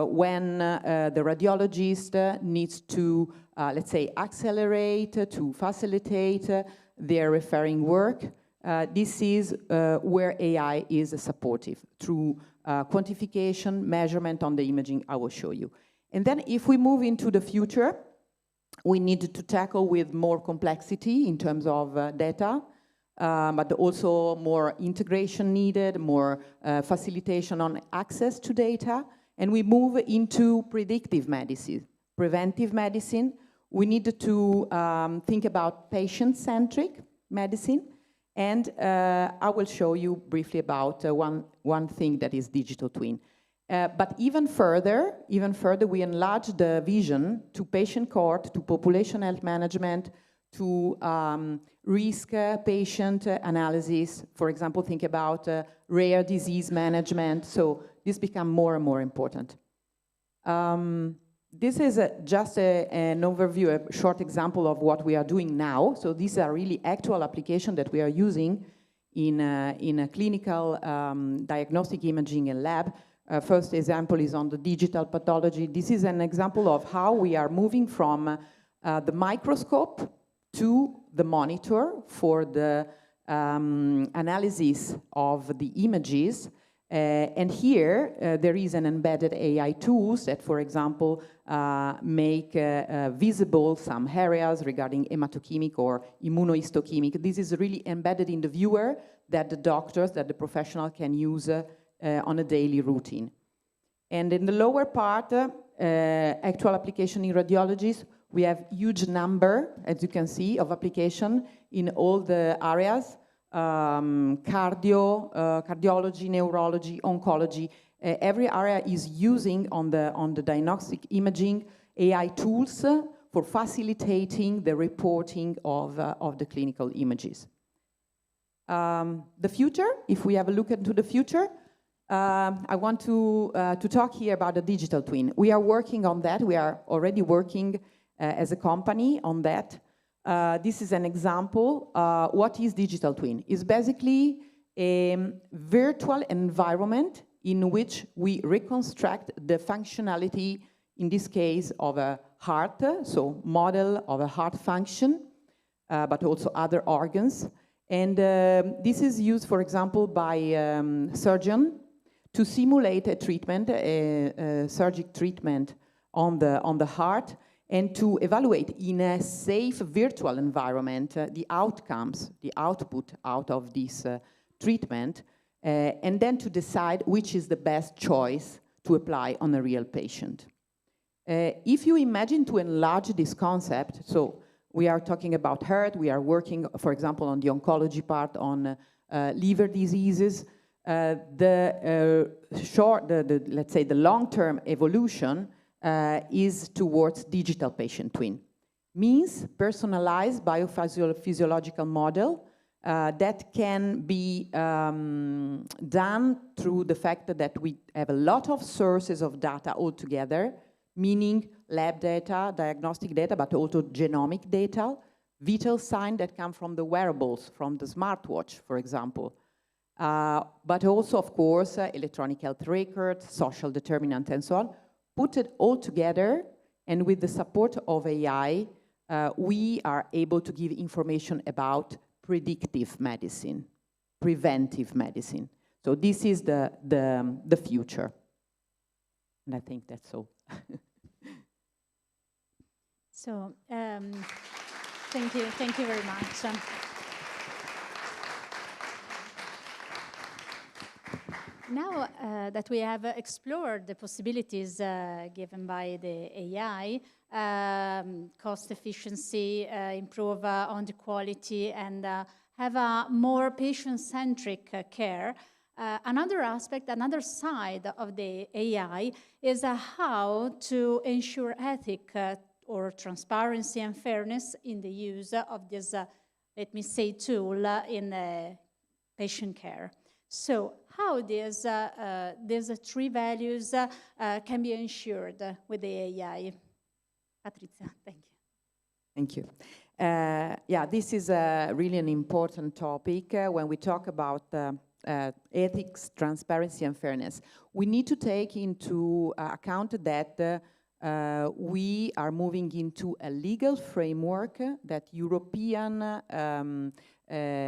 when the radiologist needs to, let's say, accelerate, to facilitate their referring work, this is where AI is supportive through quantification, measurement on the imaging I will show you. And then if we move into the future, we need to tackle with more complexity in terms of data, but also more integration needed, more facilitation on access to data, and we move into predictive medicine, preventive medicine. We need to think about patient-centric medicine, and I will show you briefly about one thing that is digital twin. But even further, we enlarge the vision to patient court, to population health management, to risk patient analysis. For example, think about rare disease management. So this becomes more and more important. This is just an overview, a short example of what we are doing now. So these are really actual applications that we are using in a clinical diagnostic imaging and lab. First example is on the digital pathology. This is an example of how we are moving from the microscope to the monitor for the analysis of the images. And here, there is an embedded AI tools that, for example, make visible some areas regarding hematochemic or immunohistochemic. This is really embedded in the viewer that the doctors, that the professional can use on a daily routine. And in the lower part, actual application in radiologies, we have huge number, as you can see, of application in all the areas. Cardiology, neurology, oncology, every area is using on the diagnostic imaging AI tools for facilitating the reporting of the clinical images. The future, if we have a look into the future, I want to talk here about the digital twin. We are working on that. We are already working as a company on that. This is an example. What is digital twin? It's basically a virtual environment in which we reconstruct the functionality, in this case, of a heart, so model of a heart function, but also other organs. And this is used, for example, by surgeon to simulate a treatment, a surgical treatment on the heart, and to evaluate in a safe virtual environment the outcomes, the output out of this treatment, and then to decide which is the best choice to apply on a real patient. If you imagine to enlarge this concept, so we are talking about heart, we are working, for example, on the oncology part, on liver diseases, let's say the long-term evolution is towards digital patient twin. Means personalized biophysiological model that can be done through the fact that we have a lot of sources of data all together, meaning lab data, diagnostic data, but also genomic data, vital signs that come from the wearables, from the smartwatch, for example. But also, of course, electronic health records, social determinants, and so on. Put it all together, and with the support of AI, we are able to give information about predictive medicine, preventive medicine. So this is the future. And I think that's all. So, thank you very much. Now that we have explored the possibilities given by the AI, cost efficiency, improve on the quality, and have a more patient-centric care, another aspect, another side of the AI is how to ensure ethic or transparency and fairness in the use of this, let me say, tool in patient care. So how these three values can be ensured with the AI? Patrizia, thank you. Thank you. Yeah, this is really an important topic when we talk about ethics, transparency, and fairness. We need to take into account that we are moving into a legal framework that European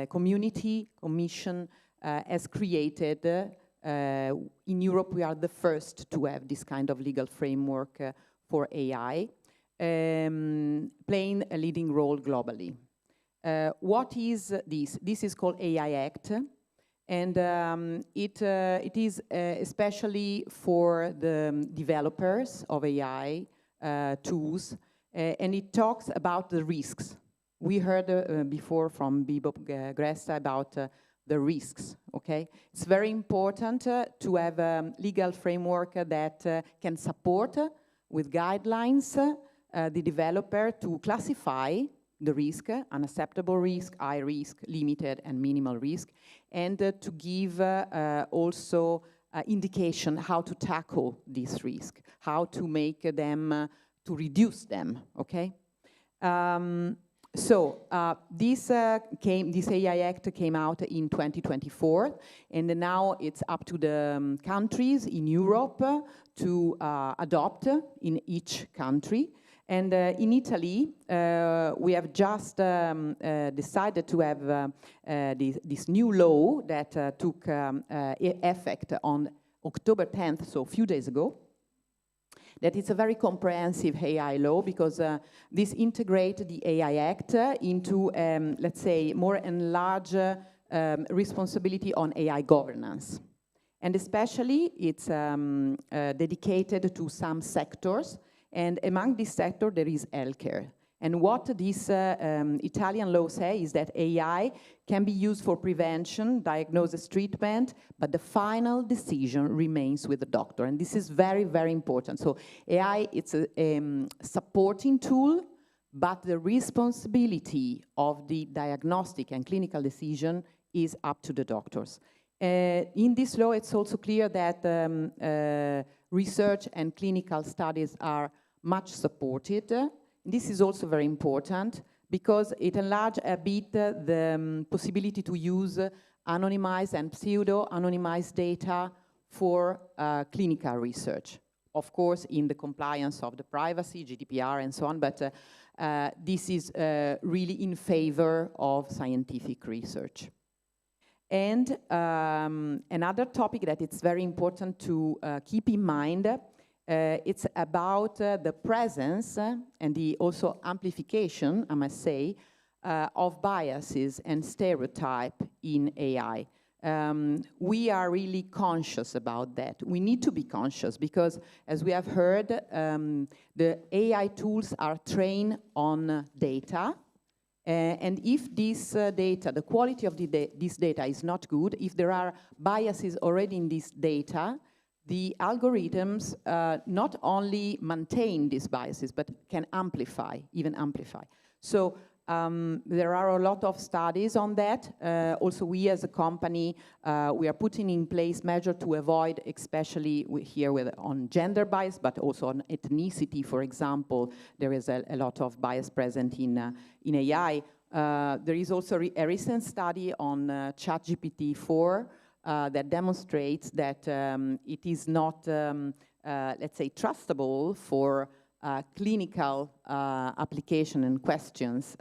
Commission has created. In Europe, we are the first to have this kind of legal framework for AI, playing a leading role globally. What is this? This is called AI Act, and it is especially for the developers of AI tools, and it talks about the risks. We heard before from MIB Gresta about the risks, okay? It's very important to have a legal framework that can support with guidelines the developer to classify the risk, unacceptable risk, high risk, limited, and minimal risk, and to give also indication how to tackle this risk, how to make them, to reduce them, okay? So this AI Act came out in 2024, and now it's up to the countries in Europe to adopt in each country. And in Italy, we have just decided to have this new law that took effect on October 10th, so a few days ago. That it's a very comprehensive AI law because this integrates the AI Act into, let's say, more enlarged responsibility on AI governance. And especially it's dedicated to some sectors, and among this sector there is healthcare. And what this Italian law says is that AI can be used for prevention, diagnosis, treatment, but the final decision remains with the doctor. And this is very, very important. So AI, it's a supporting tool, but the responsibility of the diagnostic and clinical decision is up to the doctors. In this law, it's also clear that research and clinical studies are much supported. This is also very important because it enlarges a bit the possibility to use anonymized and pseudo-anonymized data for clinical research. Of course, in the compliance of the privacy, GDPR and so on, but this is really in favor of scientific research. And another topic that it's very important to keep in mind, it's about the presence and the also amplification, I must say, of biases and stereotype in AI. We are really conscious about that. We need to be conscious because, as we have heard, the AI tools are trained on data. And if this data, the quality of this data is not good, if there are biases already in this data, the algorithms not only maintain these biases, but can amplify, even amplify. So there are a lot of studies on that. Also, we as a company, we are putting in place measures to avoid, especially here on gender bias, but also on ethnicity, for example. There is a lot of bias present in AI. There is also a recent study on ChatGPT-4 that demonstrates that it is not, let's say, trustable for clinical application and questions.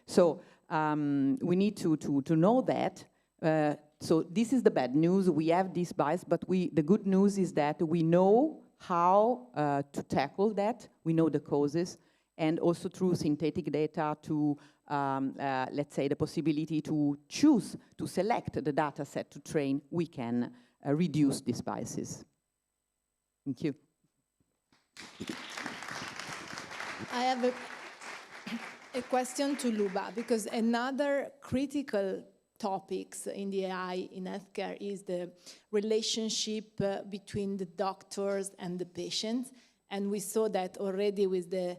So we need to know that. So this is the bad news. We have this bias, but the good news is that we know how to tackle that. We know the causes, and also through synthetic data to, let's say, the possibility to choose, to select the data set to train, we can reduce these biases. Thank you. I have a question to Luba, because another critical topics in the AI in healthcare is the relationship between the doctors and the patients. And we saw that already with the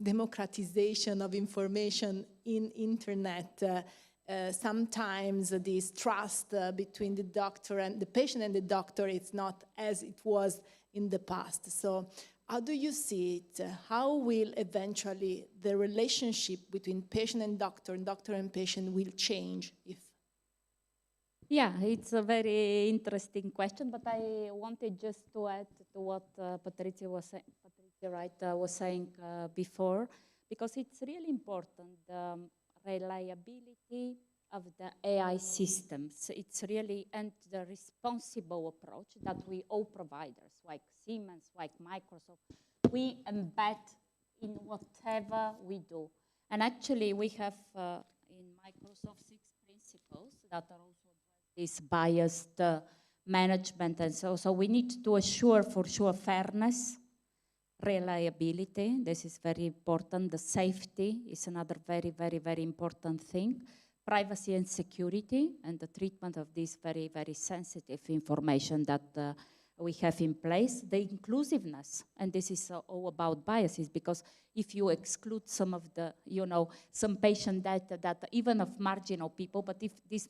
democratization of information in internet. Sometimes this trust between the doctor and the patient and the doctor, it's not as it was in the past. So how do you see it? How will eventually the relationship between patient and doctor and patient will change? Yeah, it's a very interesting question, but I wanted just to add to what Patrizia was saying before, because it's really important, the reliability of the AI systems. It's really, and the responsible approach that we all providers, like Siemens, like Microsoft, we embed in whatever we do. And actually we have in Microsoft 6 principles that are also this biased management, and so we need to assure for sure fairness, reliability, this is very important. The safety is another very, very, very important thing. Privacy and security, and the treatment of this very, very sensitive information that we have in place. The inclusiveness, and this is all about biases, because if you exclude some of the, some patient data that even of marginal people, but if this,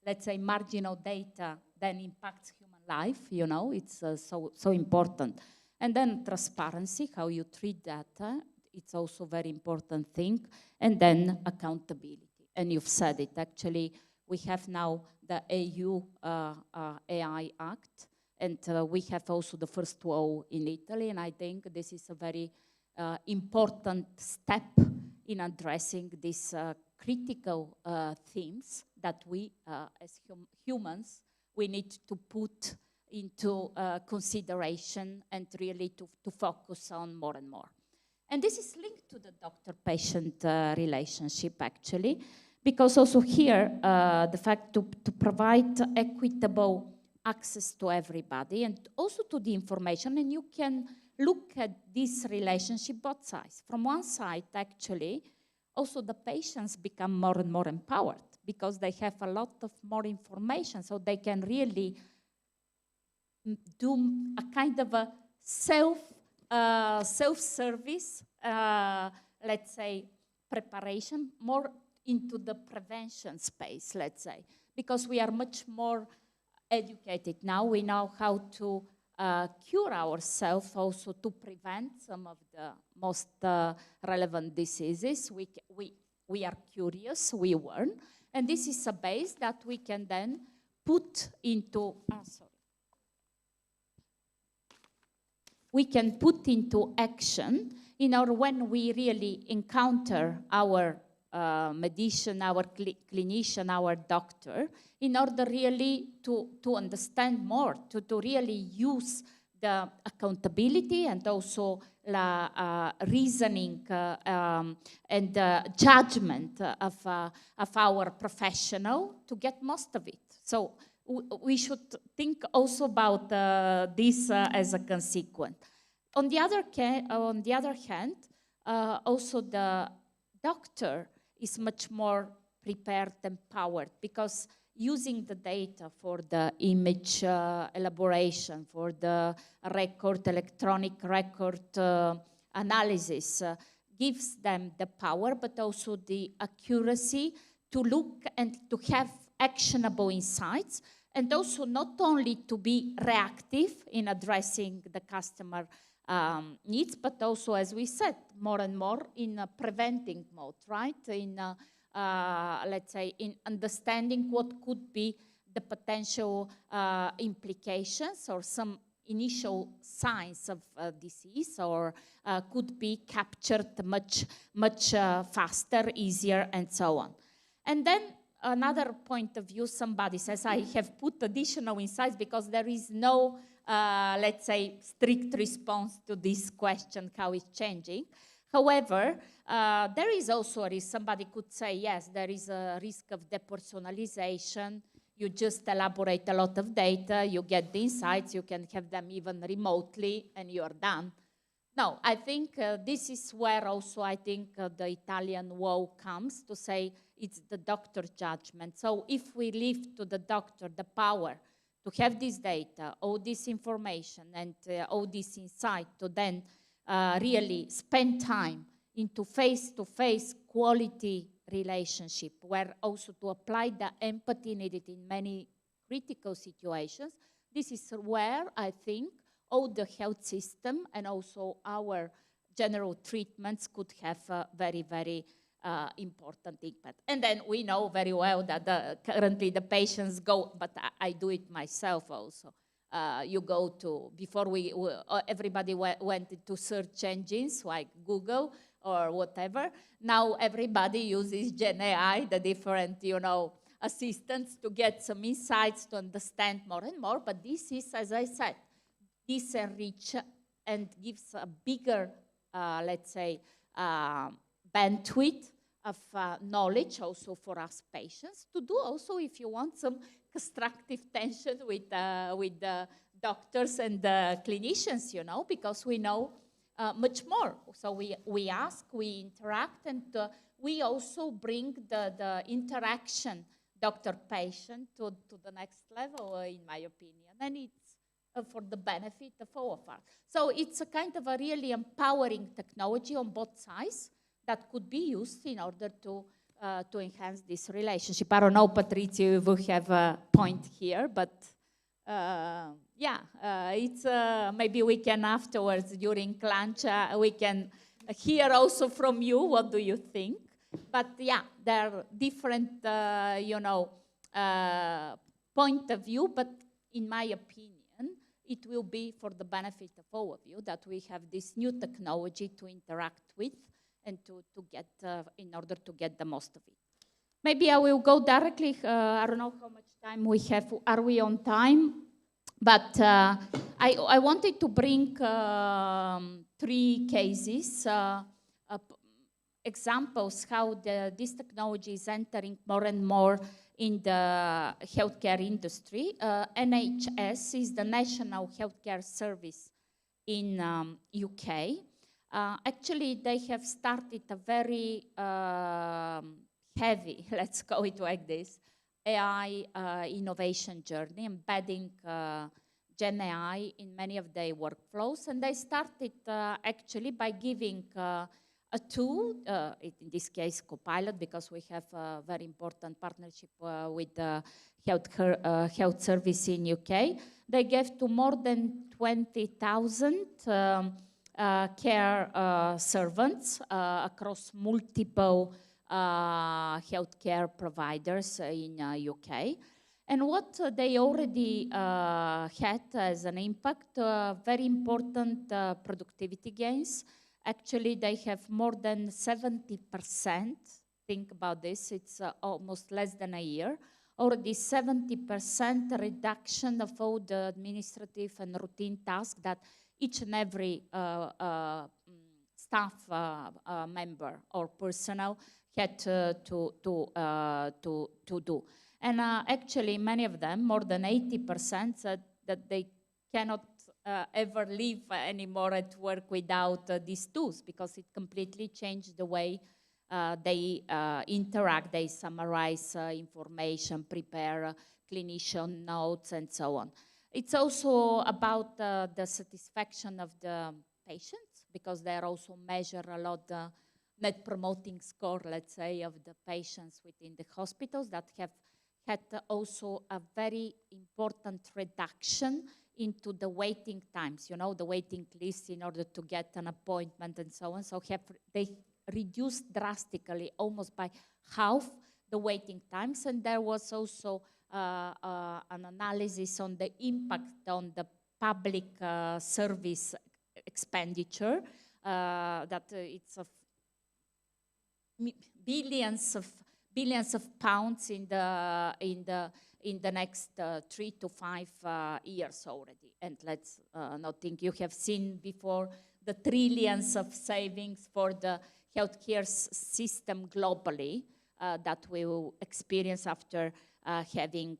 let's say, marginal data then impacts human life, it's so important. And then transparency, how you treat data, it's also a very important thing. And then accountability. And you've said it, actually, we have now the EU AI Act, and we have also the first law in Italy, and I think this is a very important step in addressing these critical themes that we, as humans, we need to put into consideration and really to focus on more and more. And this is linked to the doctor-patient relationship, actually, because also here, the fact to provide equitable access to everybody and also to the information, and you can look at this relationship both sides. From one side, actually, also the patients become more and more empowered because they have a lot of more information, so they can really do a kind of a self-service, let's say, preparation, more into the prevention space, let's say, because we are much more educated now. We know how to cure ourselves, also to prevent some of the most relevant diseases. We are curious, we learn, and this is a base that we can then put into, we can put into action in order when we really encounter our medician, our clinician, our doctor, in order really to understand more, to really use the accountability and also the reasoning and judgment of our professional to get most of it. So we should think also about this as a consequence. On the other hand, also the doctor is much more prepared and empowered because using the data for the image elaboration, for the record, electronic record analysis, gives them the power, but also the accuracy to look and to have actionable insights, and also not only to be reactive in addressing the customer needs, but also, as we said, more and more in a preventing mode, right? In, let's say, in understanding what could be the potential implications or some initial signs of disease, or could be captured much faster, easier, and so on. And then another point of view, somebody says, I have put additional insights because there is no let's say, strict response to this question, how it's changing. However, there is also a risk. Somebody could say, yes, there is a risk of depersonalization. You just elaborate a lot of data, you get the insights, you can have them even remotely, and you're done. No, I think this is where also I think the Italian woe comes to say it's the doctor's judgment. So if we leave to the doctor the power to have this data, all this information, and all this insight to then really spend time into face-to-face quality relationship, where also to apply the empathy needed in many critical situations, this is where I think all the health system and also our general treatments could have a very, very important impact. And then we know very well that currently the patients go, but I do it myself also. You go to, before everybody went to search engines like Google or whatever. Now everybody uses Gen AI, the different, assistants to get some insights, to understand more and more. But this is, as I said, this enrich and gives a bigger, let's say, bandwidth of knowledge also for us patients to do also, if you want, some constructive tension with the doctors and the clinicians, because we know much more. So we ask, we interact, and we also bring the interaction doctor-patient to the next level, in my opinion, and it's for the benefit of all of us. So it's a kind of a really empowering technology on both sides that could be used in order to enhance this relationship. I don't know, Patrizio, if you have a point here, but it's maybe we can afterwards, during lunch, we can hear also from you, what do you think? But yeah, there are different, point of view, but in my opinion, it will be for the benefit of all of you that we have this new technology to interact with and to get, in order to get the most of it. Maybe I will go directly, I don't know how much time we have, are we on time? But I wanted to bring 3 cases, examples how this technology is entering more and more in the healthcare industry. NHS is the National Healthcare Service in UK. Actually, they have started a very heavy, let's call it like this, AI innovation journey, embedding Gen AI in many of their workflows. And they started actually by giving a tool, in this case Copilot, because we have a very important partnership with the health service in UK. They gave to more than 20,000 care servants across multiple healthcare providers in UK. And what they already had as an impact, very important productivity gains. Actually, they have more than 70%. Think about this, it's almost less than a year. Already 70% reduction of all the administrative and routine tasks that each and every staff member or personnel had to do. And actually, many of them, more than 80%, said that they cannot ever live anymore at work without these tools, because it completely changed the way they interact, they summarize information, prepare clinician notes, and so on. It's also about the satisfaction of the patients, because they also measure a lot the net promoting score, let's say, of the patients within the hospitals that have had also a very important reduction into the waiting times, you know, the waiting lists in order to get an appointment and so on. So they reduced drastically, almost by half, the waiting times. And there was also an analysis on the impact on the public service expenditure, that it's of billions of pounds in the next 3 to 5 years already. And let's not think, you have seen before the trillions of savings for the healthcare system globally that we will experience after having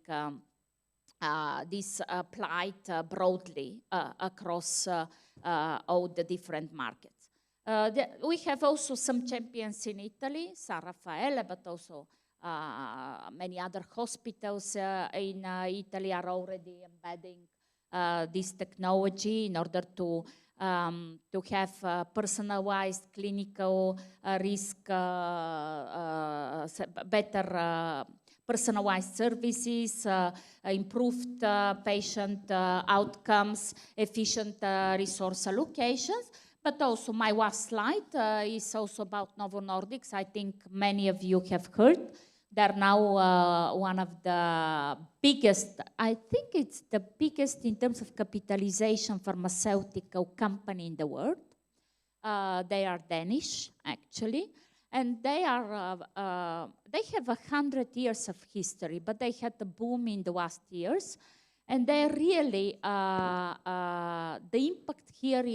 this applied broadly across all the different markets. We have also some champions in Italy, Sarà, but also many other hospitals in Italy are already embedding this technology in order to have personalized clinical risk, better personalized services, improved patient outcomes, efficient resource allocations. But also my last slide is also about Novo Nordisk. I think many of you have heard. They're now one of the biggest, I think it's the biggest in terms of capitalization pharmaceutical company in the world. They are Danish, actually. And they have 100 years of history, but they had a boom in the last years. And they really, the impact here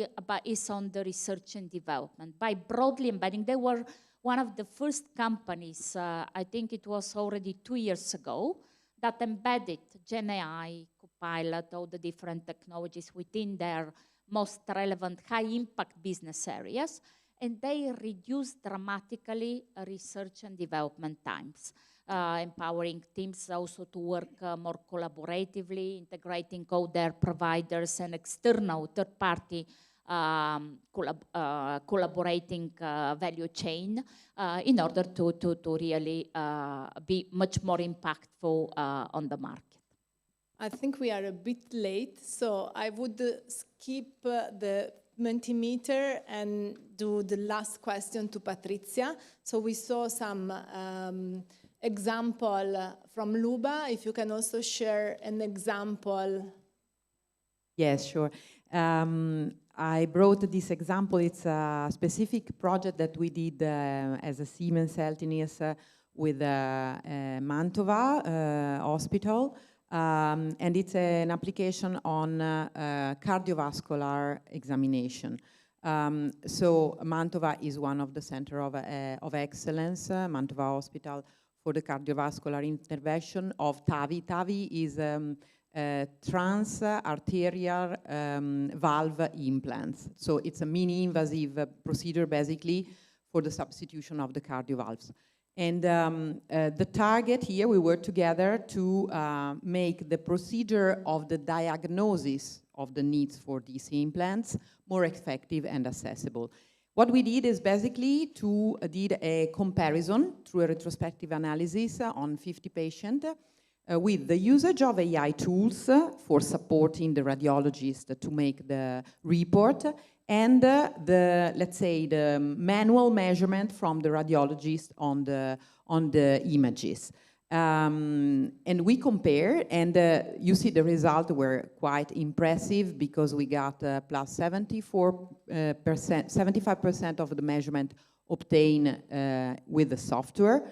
is on the research and development. By broadly embedding, they were one of the first companies, I think it was already 2 years ago, that embedded Gen AI, Copilot, all the different technologies within their most relevant high-impact business areas. And they reduced dramatically research and development times. Empowering teams also to work more collaboratively, integrating all their providers and external third-party collaborating value chain in order to really be much more impactful on the market. I think we are a bit late, so I would skip the Mentimeter and do the last question to Patrizia. So we saw some example from Luba. If you can also share an example Yes, sure. I brought this example. It's a specific project that we did as a Siemens Healthineers with Mantova Hospital. And it's an application on cardiovascular examination. So Mantova is one of the center of excellence, Mantova Hospital, for the cardiovascular intervention of TAVI. TAVI is trans-arterial valve implants. So it's a mini-invasive procedure, basically, for the substitution of the cardiovalves. And the target here, we worked together to make the procedure of the diagnosis of the needs for these implants more effective and accessible. What we did is basically did a comparison through a retrospective analysis on 50 patients with the usage of AI tools for supporting the radiologist to make the report and let's say the manual measurement from the radiologist on the images. And we compare, and you see the results were quite impressive because we got plus 75% of the measurement obtained with the software.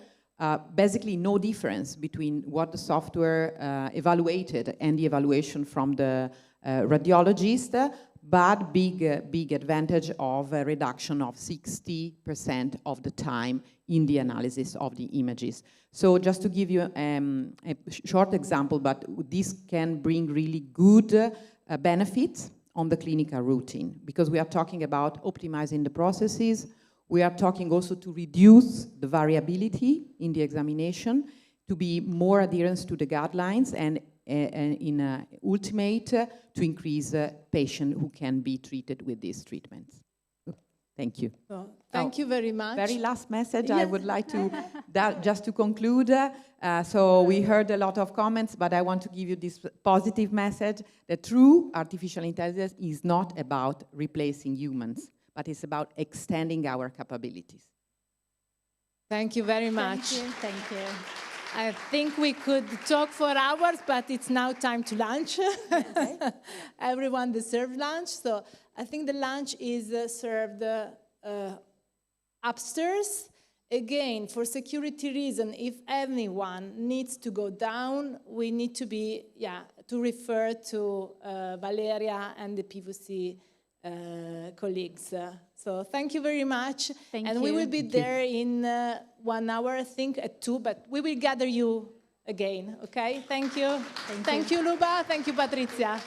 Basically no difference between what the software evaluated and the evaluation from the radiologist, but big advantage of a reduction of 60% of the time in the analysis of the images. So just to give you a short example, but this can bring really good benefits on the clinical routine, because we are talking about optimizing the processes. We are talking also to reduce the variability in the examination, to be more adherence to the guidelines, and in ultimate, to increase patients who can be treated with these treatments. Thank you. So, thank you very much. Very last message, yes. I would like to, just to conclude. So we heard a lot of comments, but I want to give you this positive message that true artificial intelligence is not about replacing humans, but it's about extending our capabilities. Thank you very much. Thank you. Thank you. I think we could talk for hours, but it's now time to lunch. Okay. Everyone deserves lunch, so I think the lunch is served upstairs. Again, for security reason, if anyone needs to go down, we need to be, to refer to Valeria and the PwC colleagues. So thank you very much. Thank and you. we will be there in 1 hour, I think, at 2, but we will gather you again, okay? Thank you. Thank you, Luba. Thank you, Patrizia.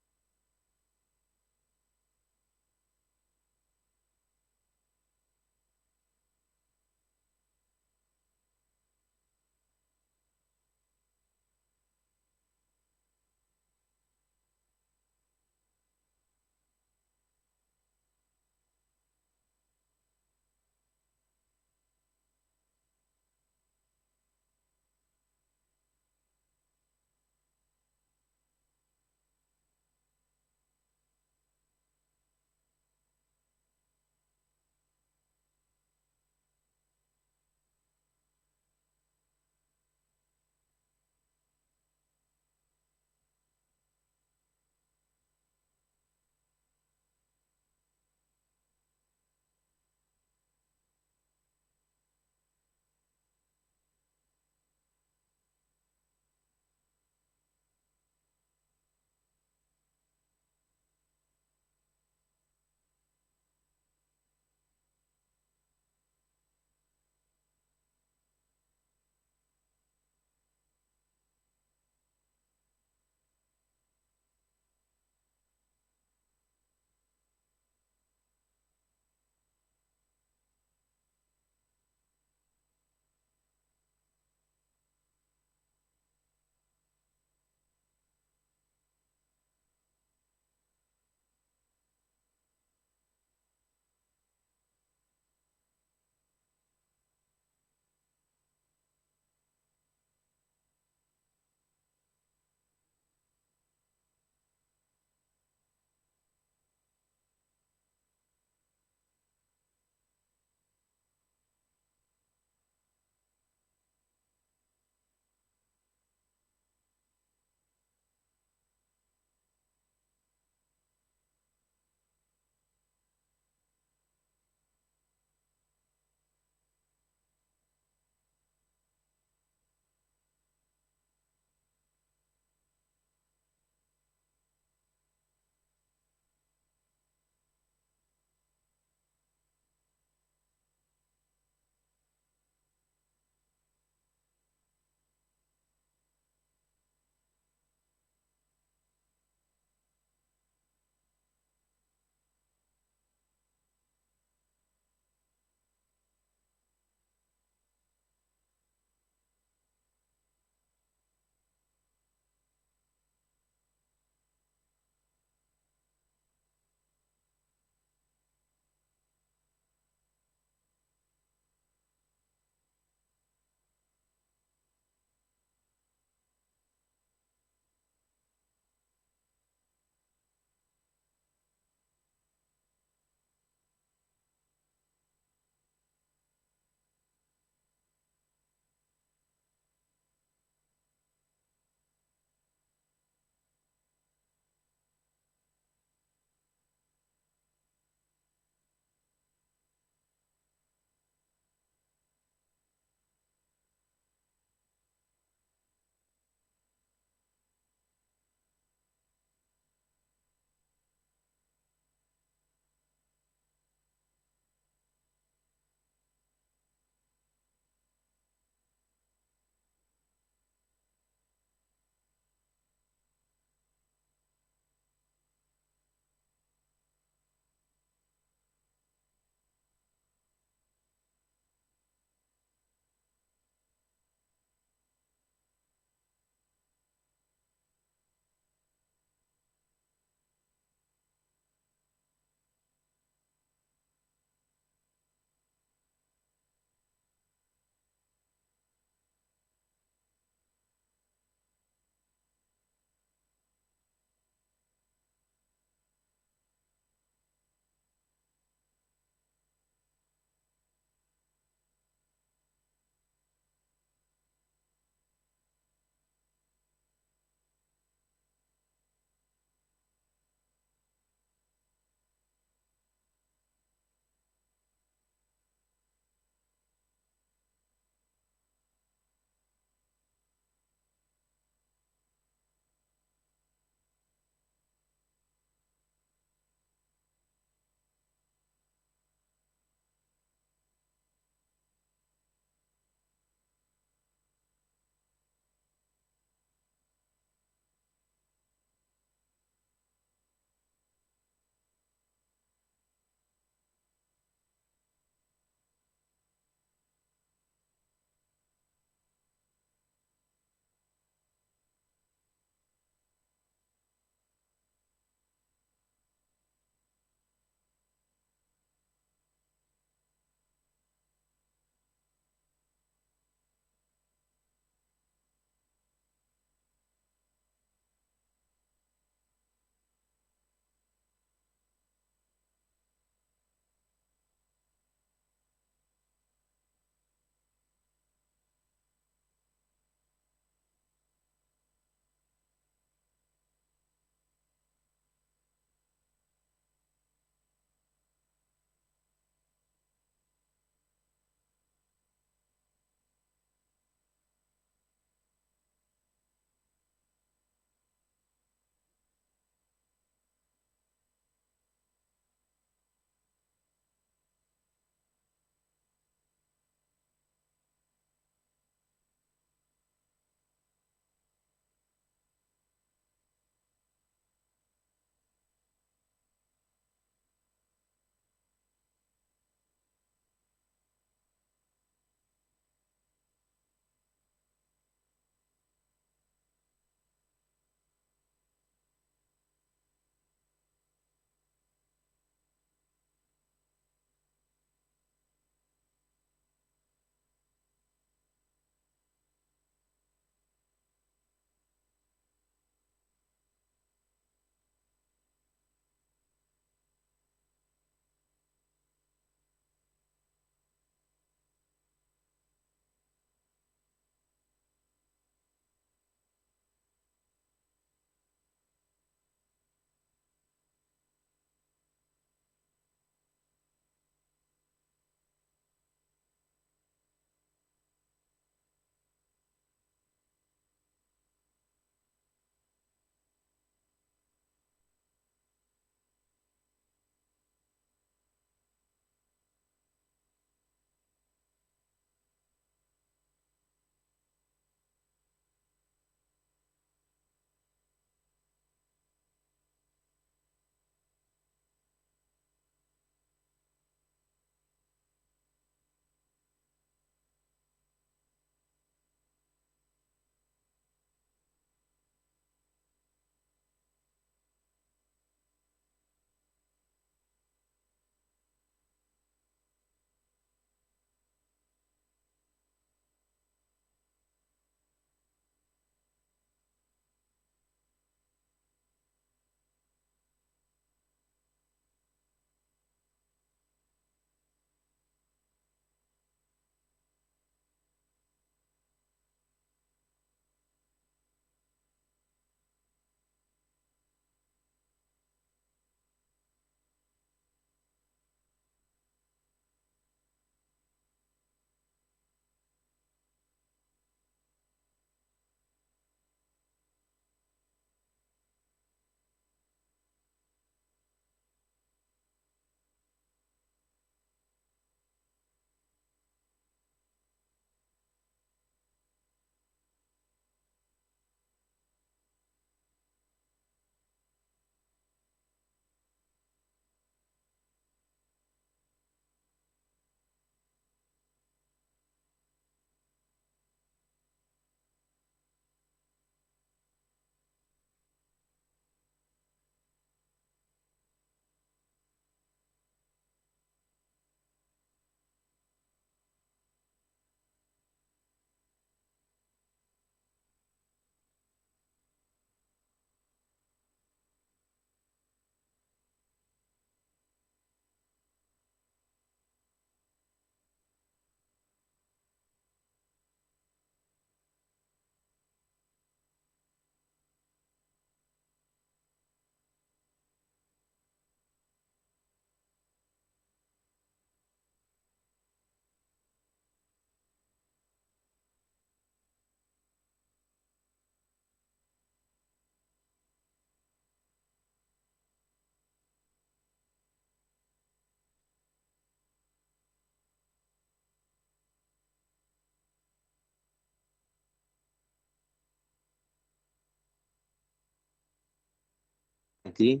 senti?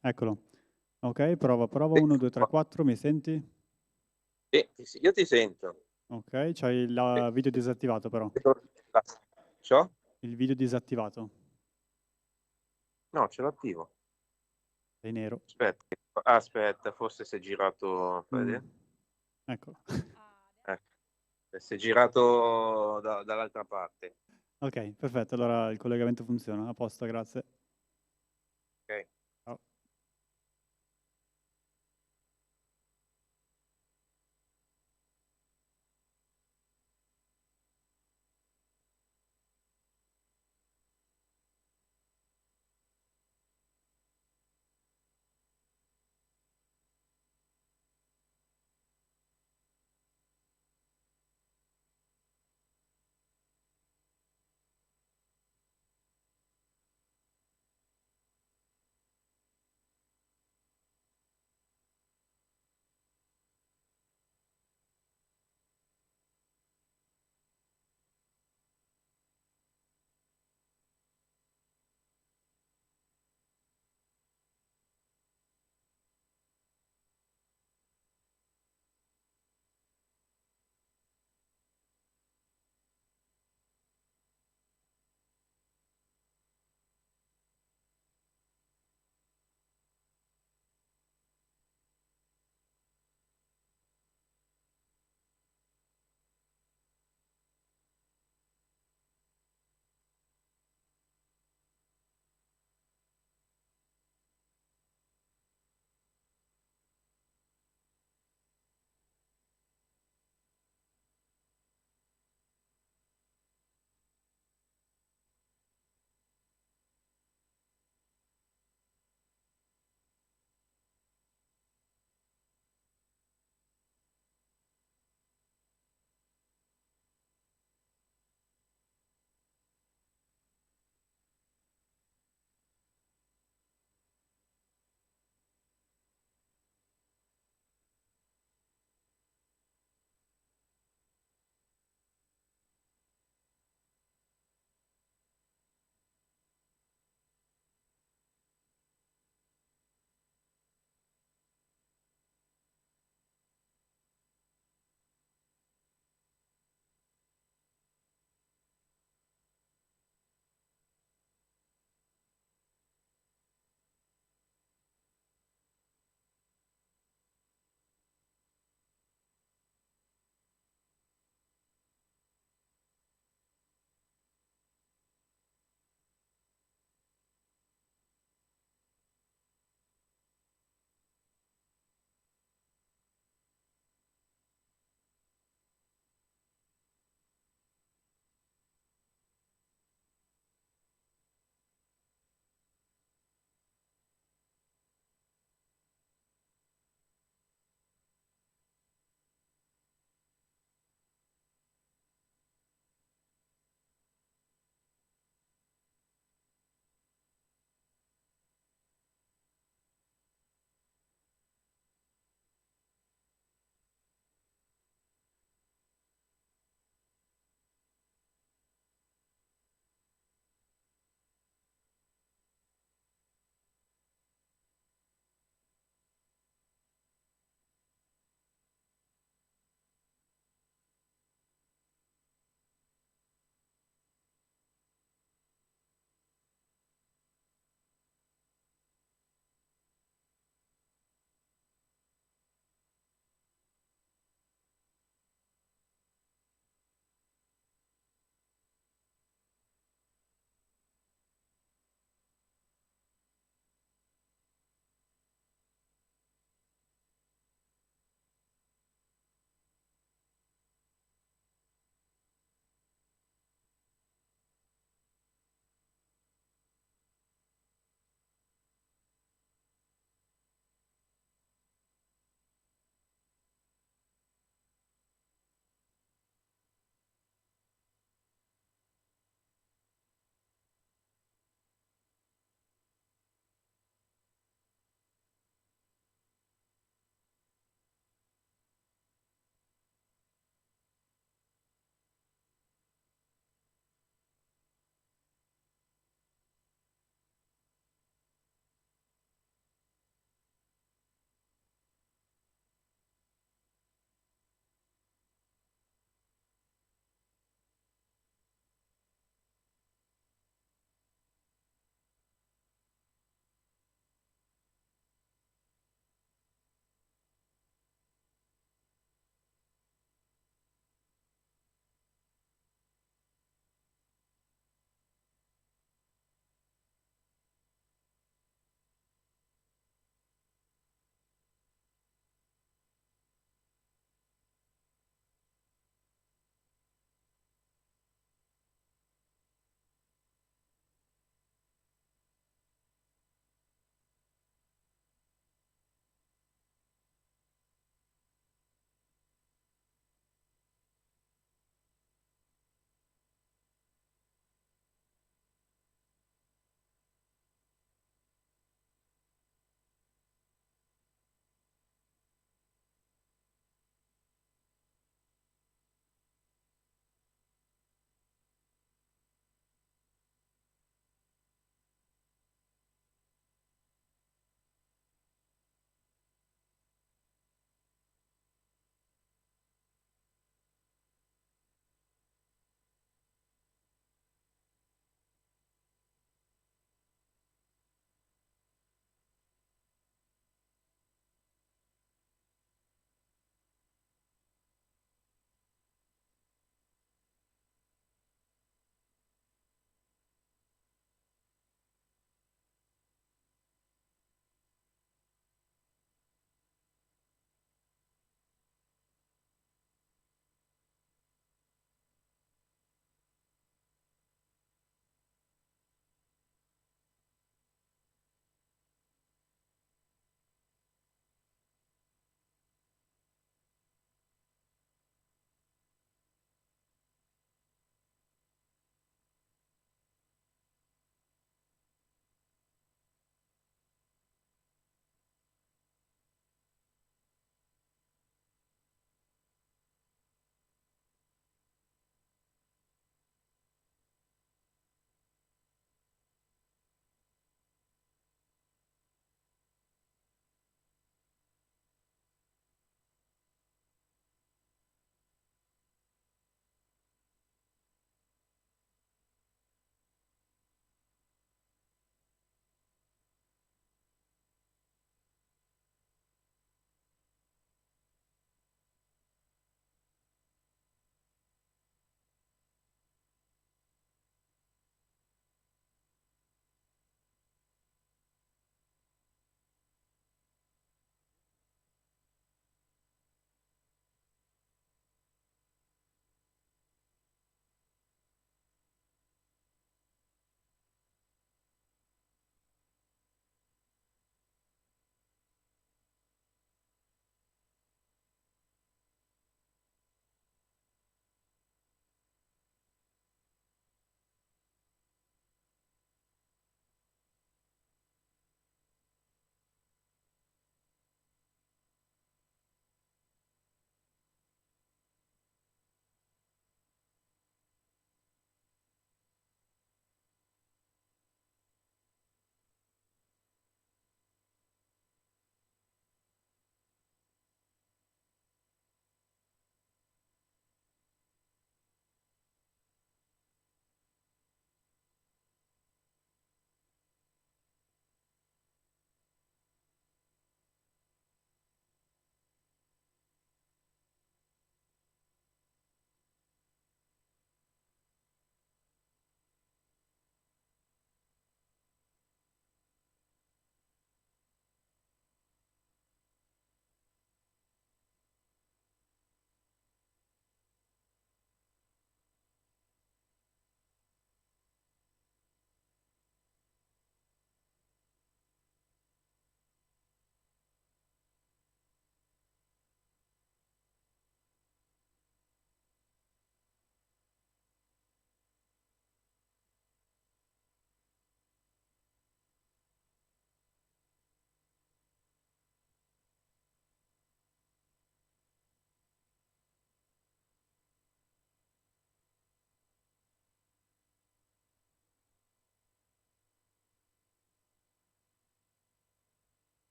Eccolo. Ok, prova, 1, 2, 3, 4, mi senti? Sì, io ti sento. Ok, c'hai il video disattivato però. Ciò? Il video disattivato. No, ce l'ho attivo. Sei nero. Aspetta, forse si è girato. Eccolo. Si è girato dall'altra parte. Ok, perfetto, allora il collegamento funziona. A posto, grazie. Ok. Ciao.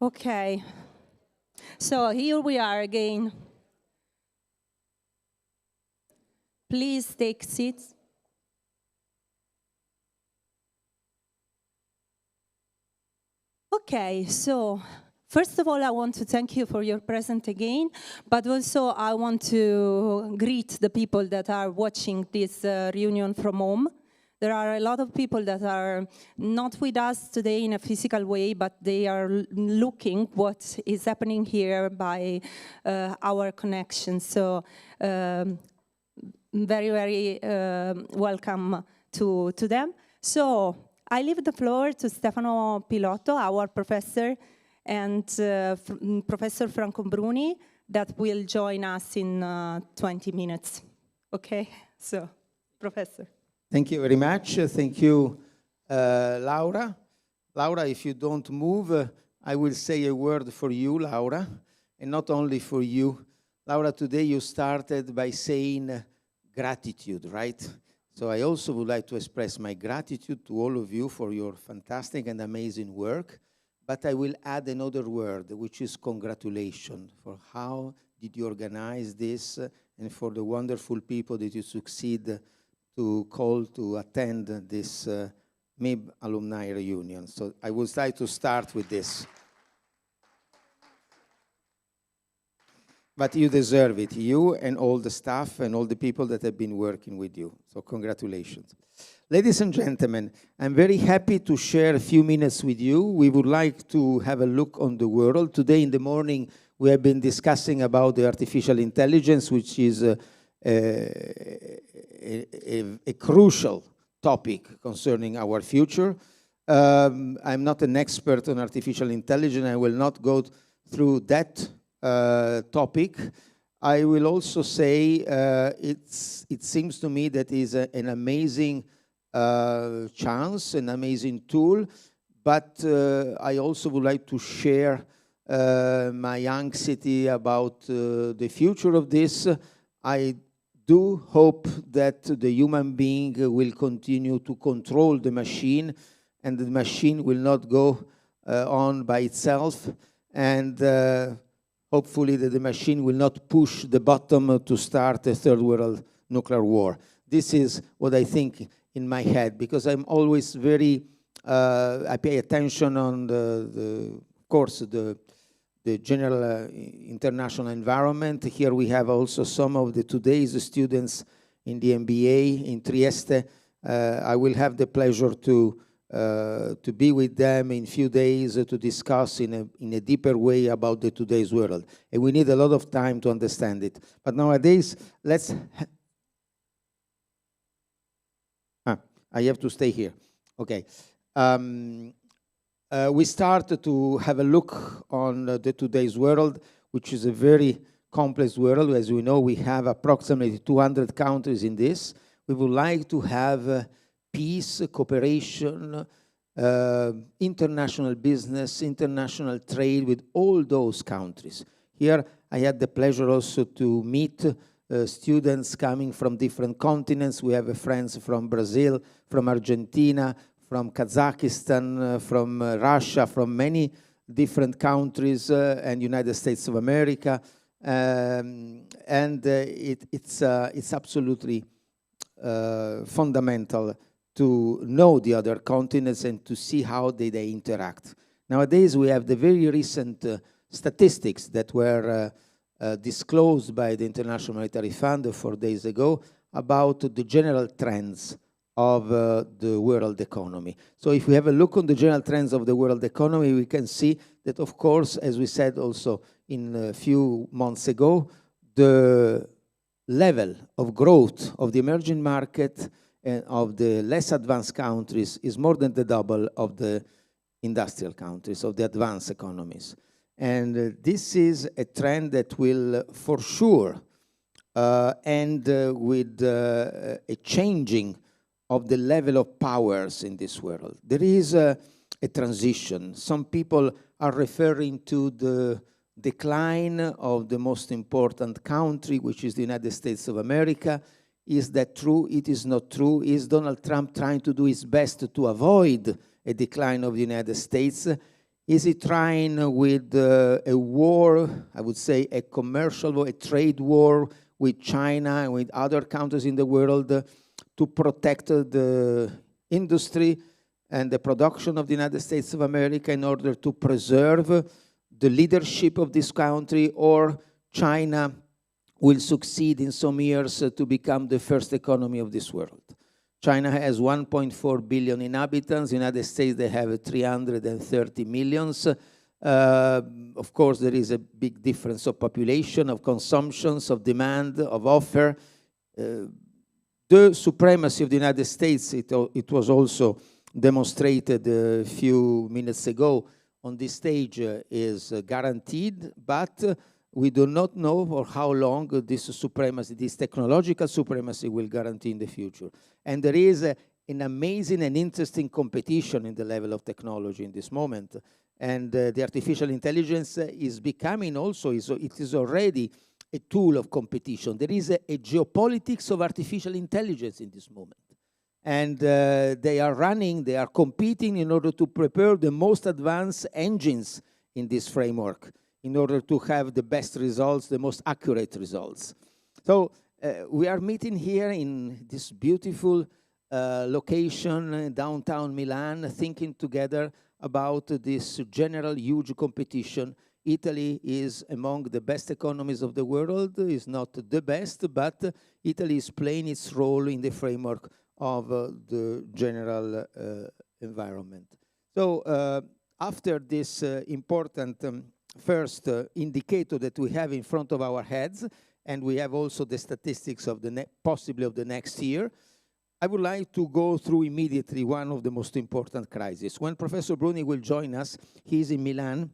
Okay, so here we are again. Please take seats. Okay, so first of all, I want to thank you for your presence again, but also I want to greet the people that are watching this reunion from home. There are a lot of people that are not with us today in a physical way, but they are looking what is happening here by our connection. So very, very welcome to them. So I leave the floor to Stefano Pilotto, our professor, and Professor Franco Bruni, that will join us in 20 minutes. Okay, so, Professor. Thank you very much. Thank you, Laura. Laura, if you don't move, I will say a word for you, Laura, and not only for you. Laura, today you started by saying gratitude, right? So I also would like to express my gratitude to all of you for your fantastic and amazing work. But I will add another word, which is congratulations, for how did you organize this and for the wonderful people that you succeed to call to attend this MIB Alumni Reunion. So I would like to start with this. But you deserve it, you and all the staff and all the people that have been working with you. So congratulations. Ladies and gentlemen, I'm very happy to share a few minutes with you. We would like to have a look on the world. Today in the morning, we have been discussing about the artificial intelligence, which is a crucial topic concerning our future. I'm not an expert on artificial intelligence. I will not go through that topic. I will also say it seems to me that is an amazing chance, an amazing tool, but I also would like to share my anxiety about the future of this. I do hope that the human being will continue to control the machine, and the machine will not go on by itself, and hopefully that the machine will not push the button to start a third world nuclear war. This is what I think in my head, because I'm always very, I pay attention on of course, the general international environment. Here we have also some of today's students in the MBA in Trieste. I will have the pleasure to be with them in a few days to discuss in a deeper way about today's world. And we need a lot of time to understand it. But nowadays, I have to stay here. Okay. We start to have a look on today's world, which is a very complex world. As we know, we have approximately 200 countries in this. We would like to have peace, cooperation, international business, international trade with all those countries. Here, I had the pleasure also to meet students coming from different continents. We have friends from Brazil, from Argentina, from Kazakhstan, from Russia, from many different countries, and United States of America. It's absolutely fundamental to know the other continents and to see how they interact. Nowadays, we have the very recent statistics that were disclosed by the International Monetary Fund 4 days ago about the general trends of the world economy. So if we have a look on the general trends of the world economy, we can see that, of course, as we said also in a few months ago, the level of growth of the emerging market and of the less advanced countries is more than the double of the industrial countries, of the advanced economies. And this is a trend that will, for sure, end with a changing of the level of powers in this world. There is a transition. Some people are referring to the decline of the most important country, which is the United States of America. Is that true? It is not true. Is Donald Trump trying to do his best to avoid a decline of the United States? Is it trying with a war, I would say a commercial war, a trade war with China and with other countries in the world to protect the industry and the production of the United States of America in order to preserve the leadership of this country, or China will succeed in some years to become the first economy of this world? China has 1.4 billion inhabitants. United States, they have 330 millions. Of course, there is a big difference of population, of consumptions, of demand, of offer. The supremacy of the United States, it was also demonstrated a few minutes ago on this stage, is guaranteed, but we do not know for how long this supremacy, this technological supremacy will guarantee in the future. And there is an amazing and interesting competition in the level of technology in this moment. And the artificial intelligence is becoming also, it is already a tool of competition. There is a geopolitics of artificial intelligence in this moment. And they are competing in order to prepare the most advanced engines in this framework, in order to have the best results, the most accurate results. So we are meeting here in this beautiful location, downtown Milan, thinking together about this general huge competition. Italy is among the best economies of the world, is not the best, but Italy is playing its role in the framework of the general environment. So after this important first indicator that we have in front of our heads, and we have also the statistics of the possibly of the next year, I would like to go through immediately one of the most important crises. When Professor Bruni will join us, he is in Milan.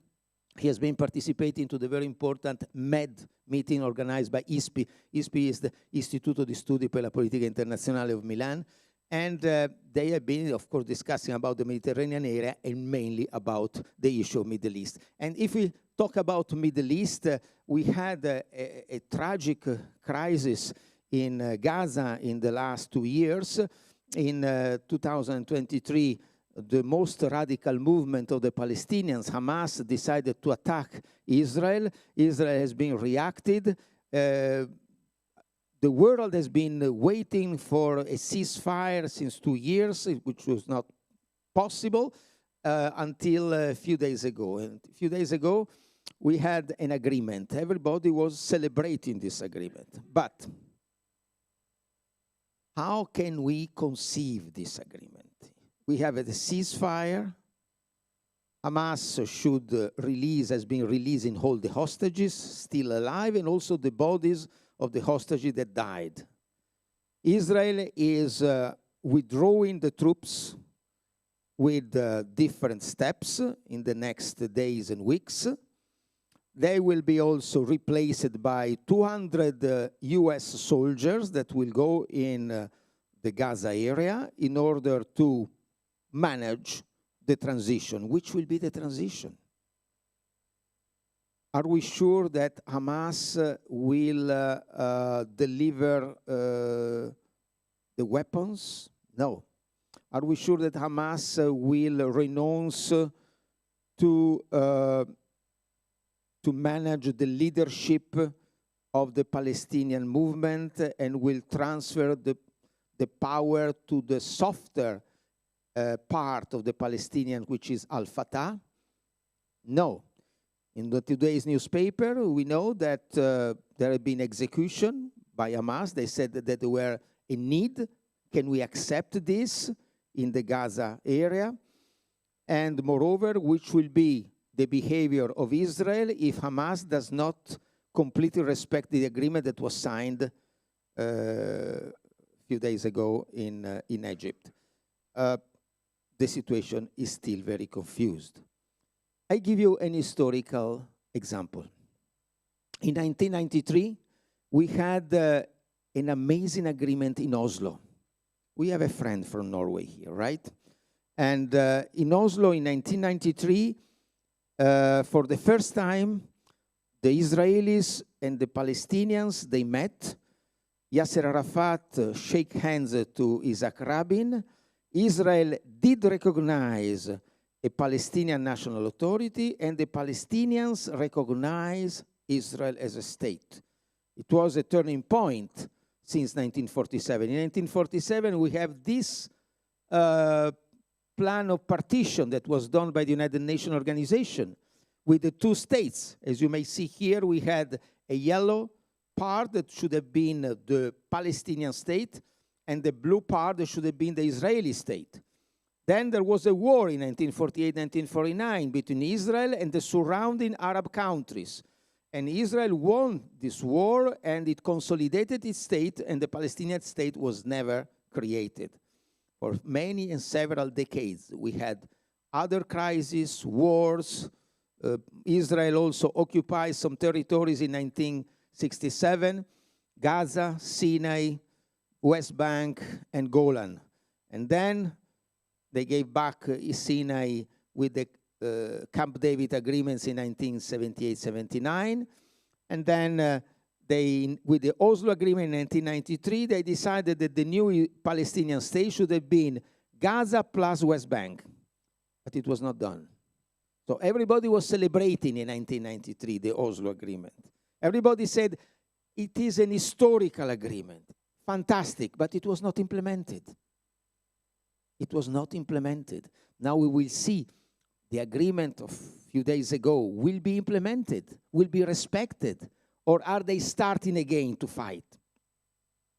He has been participating to the very important MED meeting organized by ISPI. ISPI is the Istituto di Studi per la Politica Internazionale of Milan. And they have been, of course, discussing about the Mediterranean area and mainly about the issue of Middle East. And if we talk about Middle East, we had a tragic crisis in Gaza in the last 2 years. In 2023, the most radical movement of the Palestinians, Hamas, decided to attack Israel. Israel has been reacted. The world has been waiting for a ceasefire since 2 years, which was not possible until a few days ago. And a few days ago, we had an agreement. Everybody was celebrating this agreement. But how can we conceive this agreement? We have a ceasefire. Hamas should release, has been releasing all the hostages still alive, and also the bodies of the hostages that died. Israel is withdrawing the troops with different steps in the next days and weeks. They will be also replaced by 200 US soldiers that will go in the Gaza area in order to manage the transition. Which will be the transition? Are we sure that Hamas will deliver the weapons? No. Are we sure that Hamas will renounce to manage the leadership of the Palestinian movement and will transfer the power to the softer part of the Palestinian, which is Al-Fatah? No. In today's newspaper, we know that there have been execution by Hamas. They said that they were in need. Can we accept this in the Gaza area? And moreover, which will be the behavior of Israel if Hamas does not completely respect the agreement that was signed a few days ago in Egypt? The situation is still very confused. I give you an historical example. In 1993, we had an amazing agreement in Oslo. We have a friend from Norway here, right? And in Oslo in 1993, for the first time, the Israelis and the Palestinians, they met. Yasser Arafat shook hands to Isaac Rabin. Israel did recognize a Palestinian national authority, and the Palestinians recognize Israel as a state. It was a turning point since 1947. In 1947, we have this plan of partition that was done by the United Nations Organization with the two states. As you may see here, we had a yellow part that should have been the Palestinian state, and the blue part that should have been the Israeli state. Then there was a war in 1948-1949 between Israel and the surrounding Arab countries. And Israel won this war, and it consolidated its state, and the Palestinian state was never created. For many and several decades, we had other crises, wars. Israel also occupied some territories in 1967, Gaza, Sinai, West Bank, and Golan. And then they gave back Sinai with the Camp David agreements in 1978-79. And then with the Oslo Agreement in 1993, they decided that the new Palestinian state should have been Gaza plus West Bank. But it was not done. So everybody was celebrating in 1993 the Oslo Agreement. Everybody said it is an historical agreement. Fantastic, but it was not implemented. It was not implemented. Now we will see the agreement of a few days ago will be implemented, will be respected, or are they starting again to fight?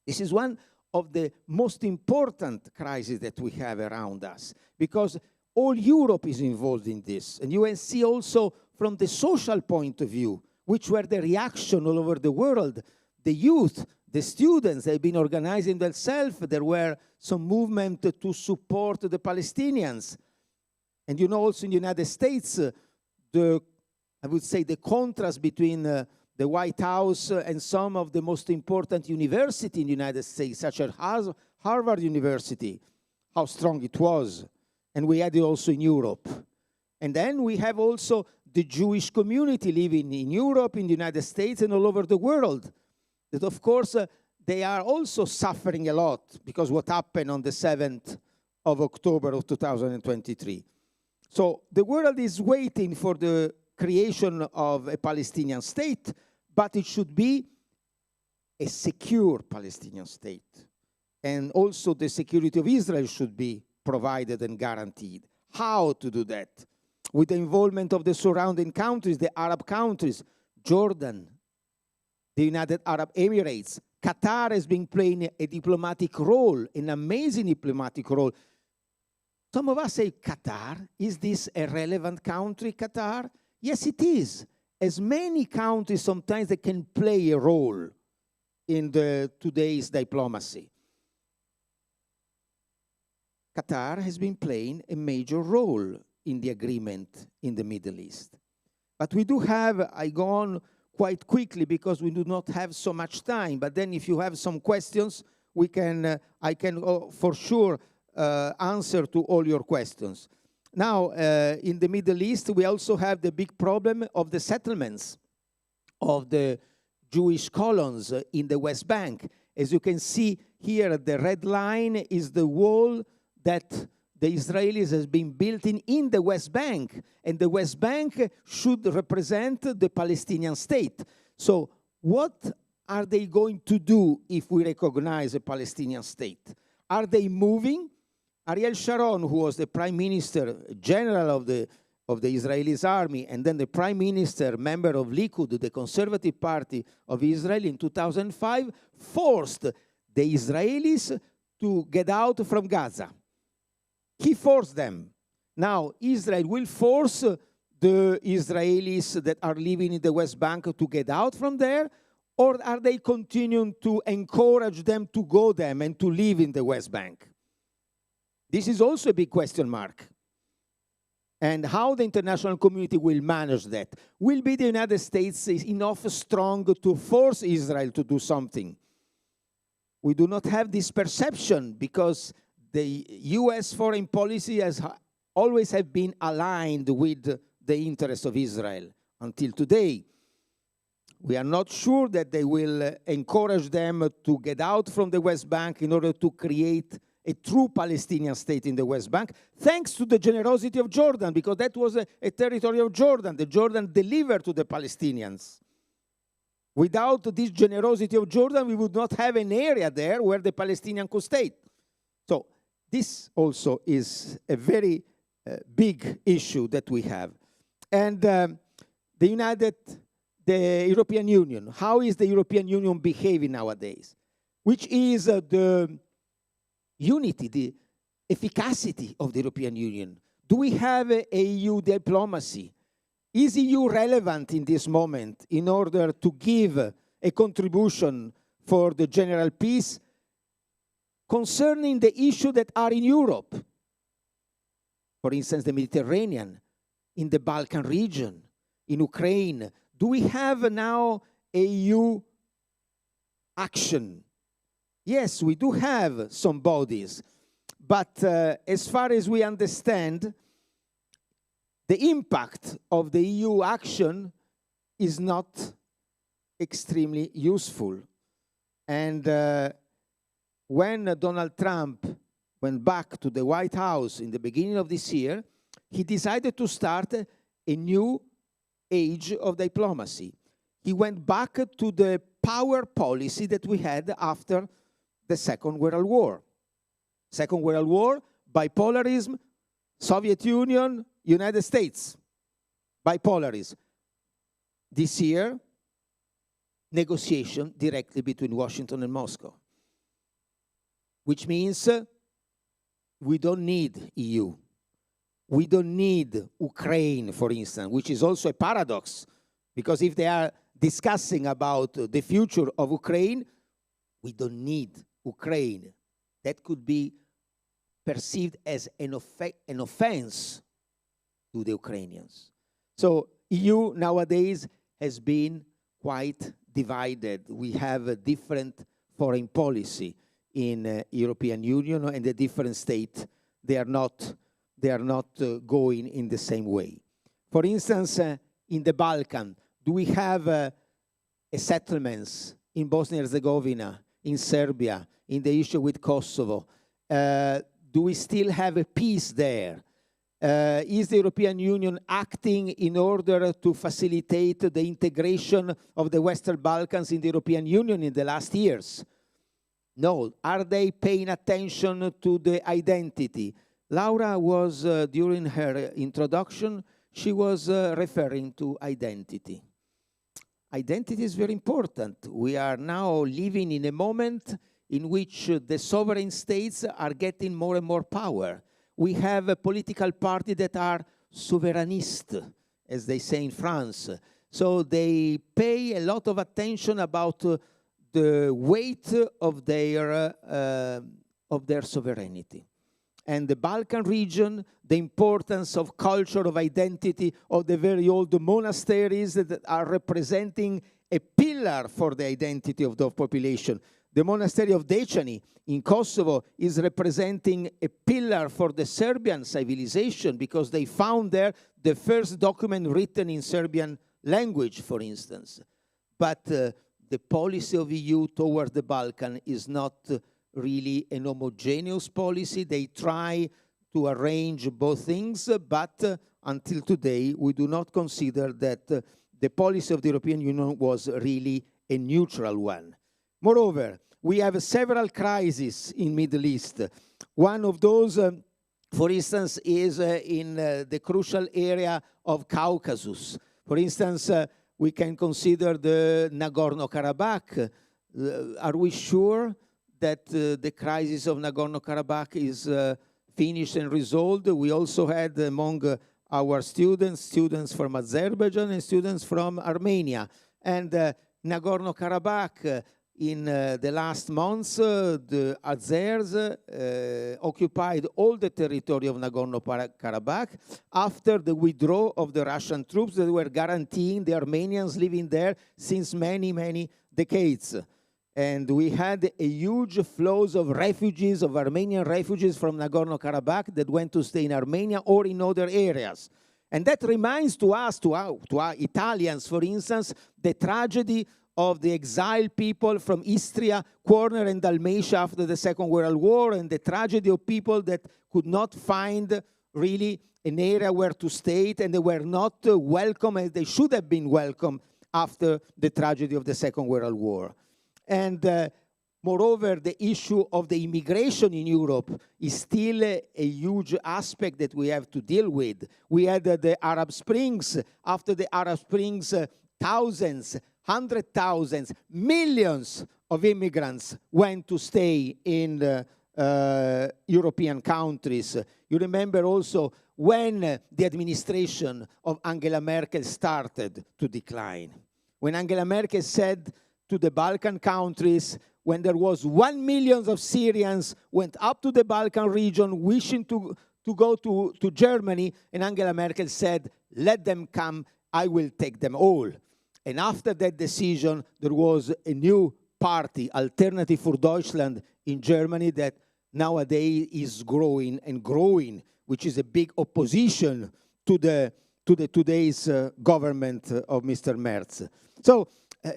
This is one of the most important crises that we have around us, because all Europe is involved in this. And you will see also from the social point of view, which were the reaction all over the world. The youth, the students, they've been organizing themselves. There were some movement to support the Palestinians. And you know, also in the United States, I would say the contrast between the White House and some of the most important universities in the United States, such as Harvard University, how strong it was. And we had it also in Europe. And then we have also the Jewish community living in Europe, in the United States, and all over the world. That, of course, they are also suffering a lot because what happened on the 7th of October of 2023. So the world is waiting for the creation of a Palestinian state, but it should be a secure Palestinian state. And also the security of Israel should be provided and guaranteed. How to do that? With the involvement of the surrounding countries, the Arab countries, Jordan, the United Arab Emirates. Qatar has been playing a diplomatic role, an amazing diplomatic role. Some of us say, Qatar, is this a relevant country, Qatar? Yes, it is. As many countries sometimes that can play a role in today's diplomacy. Qatar has been playing a major role in the agreement in the Middle East. But we do have, I go on quite quickly because we do not have so much time, but then if you have some questions, I can for sure answer to all your questions. Now, in the Middle East, we also have the big problem of the settlements of the Jewish colons in the West Bank. As you can see here, the red line is the wall that the Israelis has been built in the West Bank, and the West Bank should represent the Palestinian state. So what are they going to do if we recognize a Palestinian state? Are they moving? Ariel Sharon, who was the prime minister, general of the Israeli army, and then the prime minister, member of Likud, the conservative party of Israel in 2005, forced the Israelis to get out from Gaza. He forced them. Now, Israel will force the Israelis that are living in the West Bank to get out from there, or are they continuing to encourage them to go there and to live in the West Bank? This is also a big question mark. And how the international community will manage that. Will be the United States enough strong to force Israel to do something? We do not have this perception because the US foreign policy has always have been aligned with the interests of Israel until today. We are not sure that they will encourage them to get out from the West Bank in order to create a true Palestinian state in the West Bank, thanks to the generosity of Jordan, because that was a territory of Jordan. The Jordan delivered to the Palestinians. Without this generosity of Jordan, we would not have an area there where the Palestinians could stay. So this also is a very big issue that we have. And the European Union, how is the European Union behaving nowadays? Which is the unity, the efficacy of the European Union? Do we have a EU diplomacy? Is EU relevant in this moment in order to give a contribution for the general peace concerning the issues that are in Europe? For instance, the Mediterranean, in the Balkan region, in Ukraine. Do we have now EU action? Yes, we do have some bodies, but as far as we understand, the impact of the EU action is not extremely useful. And when Donald Trump went back to the White House in the beginning of this year, he decided to start a new age of diplomacy. He went back to the power policy that we had after the Second World War. Second World War, bipolarism, Soviet Union, United States, bipolarism. This year, negotiation directly between Washington and Moscow, which means we don't need EU. We don't need Ukraine, for instance, which is also a paradox, because if they are discussing about the future of Ukraine, we don't need Ukraine. That could be perceived as an offense to the Ukrainians. So EU nowadays has been quite divided. We have a different foreign policy in European Union, and the different states, they are not going in the same way. For instance, in the Balkan, do we have settlements in Bosnia and Herzegovina, in Serbia, in the issue with Kosovo? Do we still have a peace there? Is the European Union acting in order to facilitate the integration of the Western Balkans in the European Union in the last years? No. Are they paying attention to the identity? Laura was, during her introduction, she was referring to identity. Identity is very important. We are now living in a moment in which the sovereign states are getting more and more power. We have a political party that are souverainist, as they say in France. So they pay a lot of attention about the weight of their sovereignty. And the Balkan region, the importance of culture, of identity, of the very old monasteries that are representing a pillar for the identity of the population. The monastery of Decenni in Kosovo is representing a pillar for the Serbian civilization because they found there the first document written in Serbian language, for instance. But the policy of EU toward the Balkan is not really an homogeneous policy. They try to arrange both things, but until today, we do not consider that the policy of the European Union was really a neutral one. Moreover, we have several crises in Middle East. One of those, for instance, is in the crucial area of Caucasus. For instance, we can consider the Nagorno-Karabakh. Are we sure that the crisis of Nagorno-Karabakh is finished and resolved? We also had among our students from Azerbaijan and students from Armenia. And Nagorno-Karabakh, in the last months, the Azeris occupied all the territory of Nagorno-Karabakh after the withdrawal of the Russian troops that were guaranteeing the Armenians living there since many, many decades. And we had a huge flows of refugees, of Armenian refugees from Nagorno-Karabakh that went to stay in Armenia or in other areas. And that reminds to us, to our Italians, for instance, the tragedy of the exiled people from Istria, Corner and Dalmatia after the Second World War, and the tragedy of people that could not find really an area where to stay, and they were not welcome as they should have been welcome after the tragedy of the Second World War. And moreover, the issue of the immigration in Europe is still a huge aspect that we have to deal with. We had the Arab Springs. After the Arab Springs, thousands, 100,000, millions of immigrants went to stay in European countries. You remember also when the administration of Angela Merkel started to decline. When Angela Merkel said to the Balkan countries, when there was 1 million of Syrians went up to the Balkan region wishing to go to Germany, and Angela Merkel said, let them come, I will take them all. And after that decision, there was a new party, Alternative for Deutschland, in Germany that nowadays is growing and growing, which is a big opposition to the today's government of Mr. Merz. So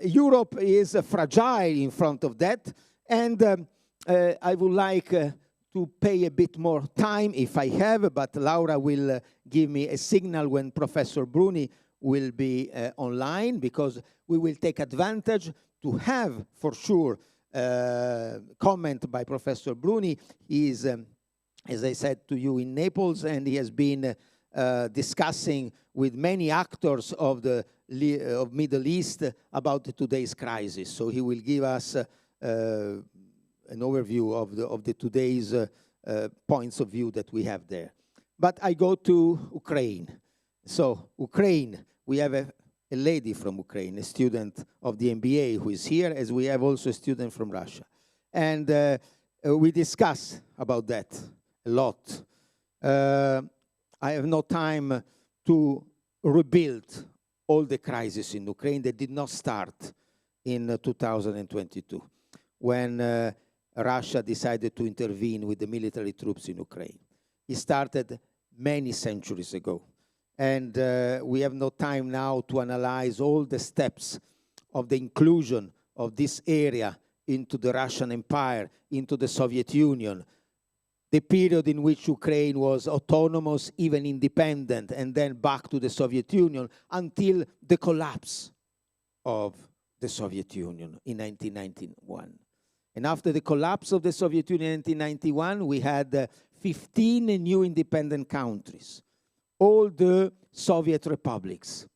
Europe is fragile in front of that, and I would like to pay a bit more time if I have, but Laura will give me a signal when Professor Bruni will be online, because we will take advantage to have, for sure, comment by Professor Bruni. He is, as I said to you, in Naples, and he has been discussing with many actors of the Middle East about today's crisis. So he will give us an overview of the today's points of view that we have there. But I go to Ukraine. So Ukraine, we have a lady from Ukraine, a student of the MBA who is here, as we have also a student from Russia. And we discuss about that a lot. I have no time to rebuild all the crises in Ukraine that did not start in 2022, when Russia decided to intervene with the military troops in Ukraine. It started many centuries ago. And we have no time now to analyze all the steps of the inclusion of this area into the Russian Empire, into the Soviet Union, the period in which Ukraine was autonomous, even independent, and then back to the Soviet Union until the collapse of the Soviet Union in 1991. And after the collapse of the Soviet Union in 1991, we had 15 new independent countries. All the Soviet republics,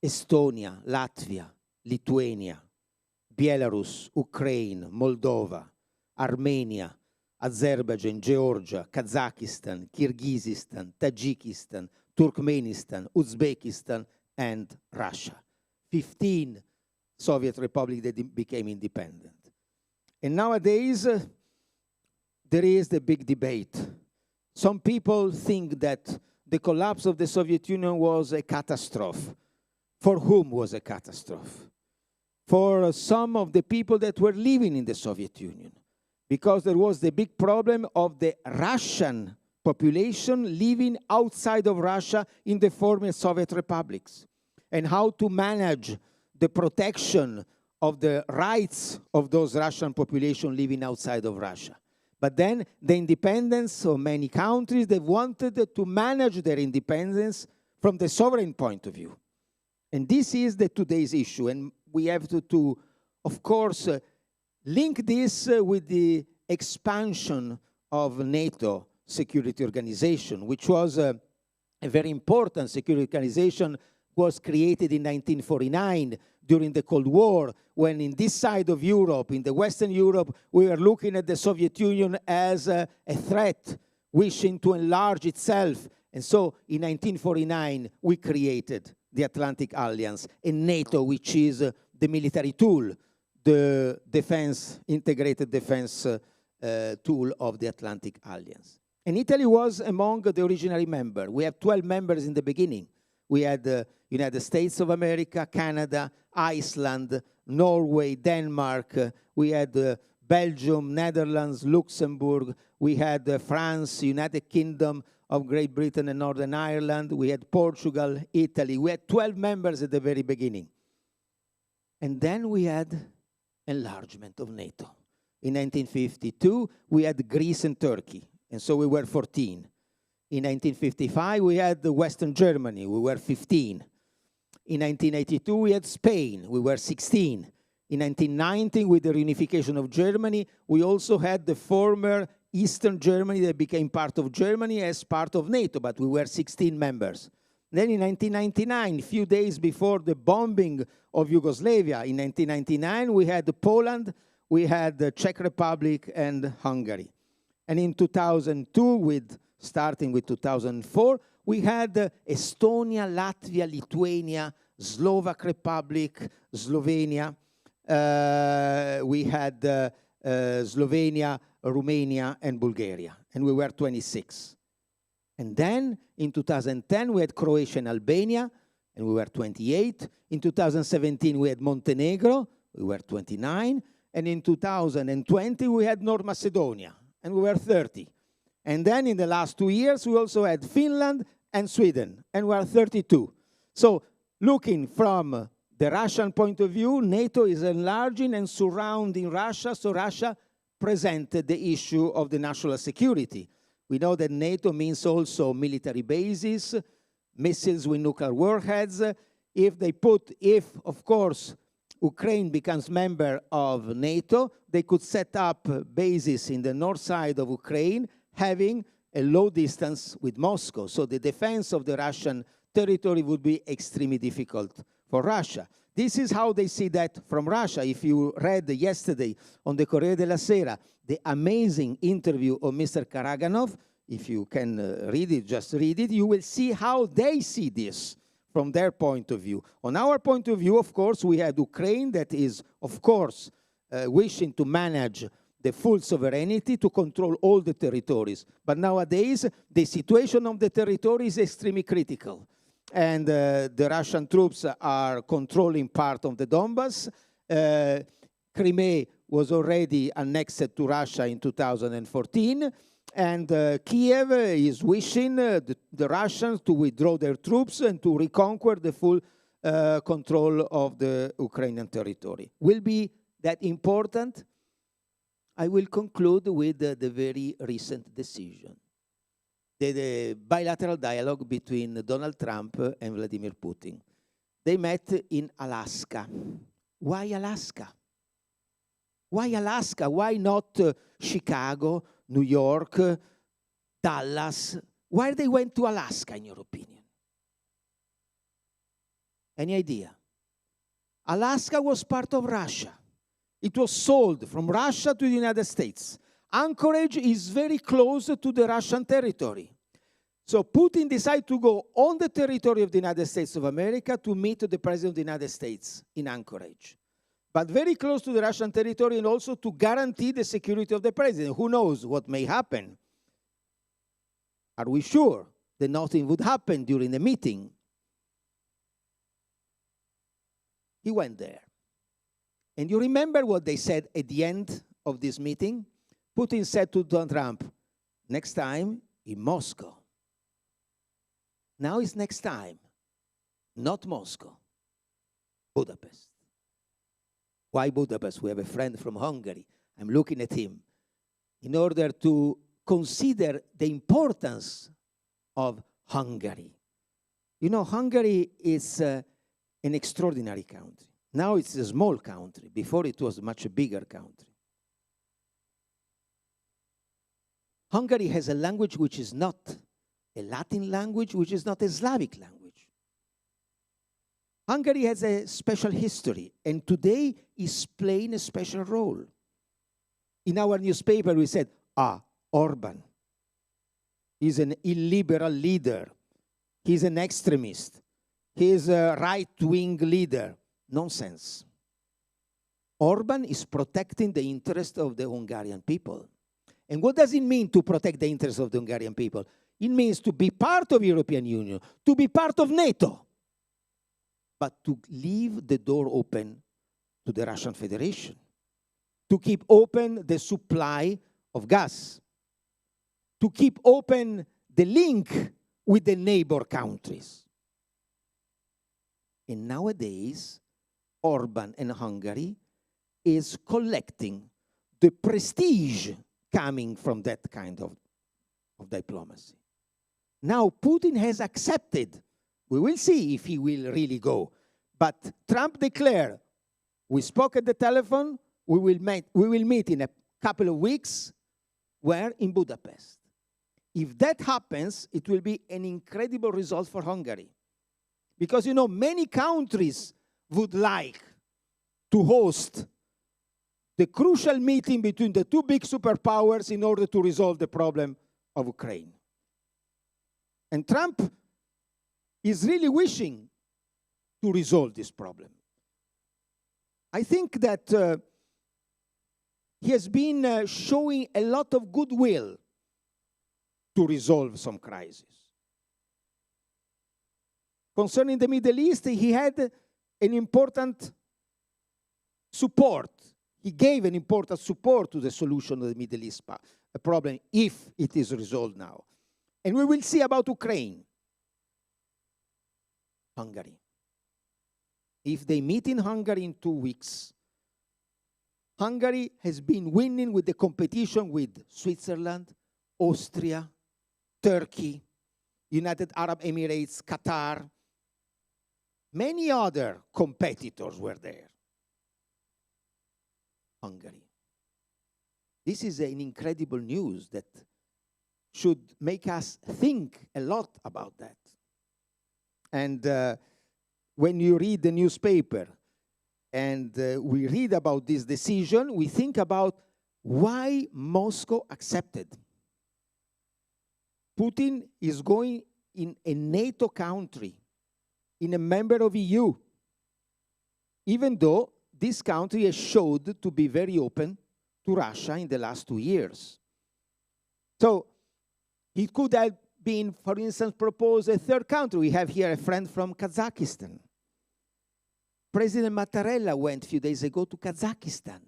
Estonia, Latvia, Lithuania, Belarus, Ukraine, Moldova, Armenia, Azerbaijan, Georgia, Kazakhstan, Kyrgyzstan, Tajikistan, Turkmenistan, Uzbekistan, and Russia. 15 Soviet republics that became independent. And nowadays, there is the big debate. Some people think that the collapse of the Soviet Union was a catastrophe. For whom was a catastrophe? For some of the people that were living in the Soviet Union, because there was the big problem of the Russian population living outside of Russia in the former Soviet republics, and how to manage the protection of the rights of those Russian population living outside of Russia. But then the independence of many countries, they wanted to manage their independence from the sovereign point of view. And this is today's issue. And we have to of course, link this with the expansion of NATO security organization, which was a very important security organization, was created in 1949 during the Cold War, when in this side of Europe, in the Western Europe, we were looking at the Soviet Union as a threat, wishing to enlarge itself. And so in 1949, we created the Atlantic Alliance and NATO, which is the military tool, the defense, integrated defense tool of the Atlantic Alliance. And Italy was among the original members. We have 12 members in the beginning. We had the United States of America, Canada, Iceland, Norway, Denmark. We had Belgium, Netherlands, Luxembourg. We had France, United Kingdom of Great Britain and Northern Ireland. We had Portugal, Italy. We had 12 members at the very beginning. And then we had enlargement of NATO. In 1952, we had Greece and Turkey, and so we were 14. In 1955, we had the Western Germany, we were 15. In 1982, we had Spain, we were 16. In 1990, with the reunification of Germany, we also had the former Eastern Germany that became part of Germany as part of NATO, but we were 16 members. Then in 1999, a few days before the bombing of Yugoslavia, in 1999, we had Poland, we had the Czech Republic and Hungary. And in 2002, starting with 2004, we had Estonia, Latvia, Lithuania, Slovak Republic, Slovenia. We had Slovenia, Romania, and Bulgaria, and we were 26. And then in 2010, we had Croatia and Albania, and we were 28. In 2017, we had Montenegro, we were 29. And in 2020, we had North Macedonia, and we were 30. And then in the last 2 years, we also had Finland and Sweden, and we are 32. So looking from the Russian point of view, NATO is enlarging and surrounding Russia, so Russia presented the issue of the national security. We know that NATO means also military bases, missiles with nuclear warheads. If, of course, Ukraine becomes member of NATO, they could set up bases in the north side of Ukraine, having a low distance with Moscow. So the defense of the Russian territory would be extremely difficult for Russia. This is how they see that from Russia. If you read yesterday on the Corriere della Sera, the amazing interview of Mr. Karaganov, if you can read it, just read it, you will see how they see this from their point of view. On our point of view, of course, we had Ukraine that is, of course, wishing to manage the full sovereignty to control all the territories. But nowadays, the situation of the territory is extremely critical. And the Russian troops are controlling part of the Donbass. Crimea was already annexed to Russia in 2014. And Kiev is wishing the Russians to withdraw their troops and to reconquer the full control of the Ukrainian territory. Will be that important? I will conclude with the very recent decision. The bilateral dialogue between Donald Trump and Vladimir Putin. They met in Alaska. Why Alaska? Why Alaska? Why not Chicago, New York, Dallas? Why they went to Alaska, in your opinion? Any idea? Alaska was part of Russia. It was sold from Russia to the United States. Anchorage is very close to the Russian territory. So Putin decided to go on the territory of the United States of America to meet the President of the United States in Anchorage. But very close to the Russian territory and also to guarantee the security of the President. Who knows what may happen? Are we sure that nothing would happen during the meeting? He went there. And you remember what they said at the end of this meeting? Putin said to Donald Trump, next time in Moscow. Now it's next time, not Moscow, Budapest. Why Budapest? We have a friend from Hungary. I'm looking at him. In order to consider the importance of Hungary. You know, Hungary is an extraordinary country. Now it's a small country. Before it was a much bigger country. Hungary has a language which is not a Latin language, which is not a Slavic language. Hungary has a special history, and today is playing a special role. In our newspaper, we said, Orban. He's an illiberal leader. He's an extremist. He's a right-wing leader. Nonsense. Orban is protecting the interest of the Hungarian people. And what does it mean to protect the interests of the Hungarian people? It means to be part of the European Union, to be part of NATO, but to leave the door open to the Russian Federation, to keep open the supply of gas, to keep open the link with the neighbor countries. And nowadays, Orban and Hungary is collecting the prestige coming from that kind of diplomacy. Now Putin has accepted. We will see if he will really go. But Trump declared, we spoke at the telephone, we will meet in a couple of weeks. Where? In Budapest. If that happens, it will be an incredible result for Hungary. Because, you know, many countries would like to host the crucial meeting between the two big superpowers in order to resolve the problem of Ukraine. And Trump is really wishing to resolve this problem. I think that he has been showing a lot of goodwill to resolve some crises. Concerning the Middle East, he had an important support. He gave an important support to the solution of the Middle East problem, if it is resolved now. And we will see about Ukraine. Hungary. If they meet in Hungary in 2 weeks, Hungary has been winning with the competition with Switzerland, Austria, Turkey, United Arab Emirates, Qatar. Many other competitors were there. Hungary. This is an incredible news that should make us think a lot about that. And when you read the newspaper and we read about this decision, we think about why Moscow accepted. Putin is going in a NATO country, in a member of EU, even though this country has showed to be very open to Russia in the last 2 years. So he could have been, for instance, proposed a third country. We have here a friend from Kazakhstan. President Mattarella went a few days ago to Kazakhstan.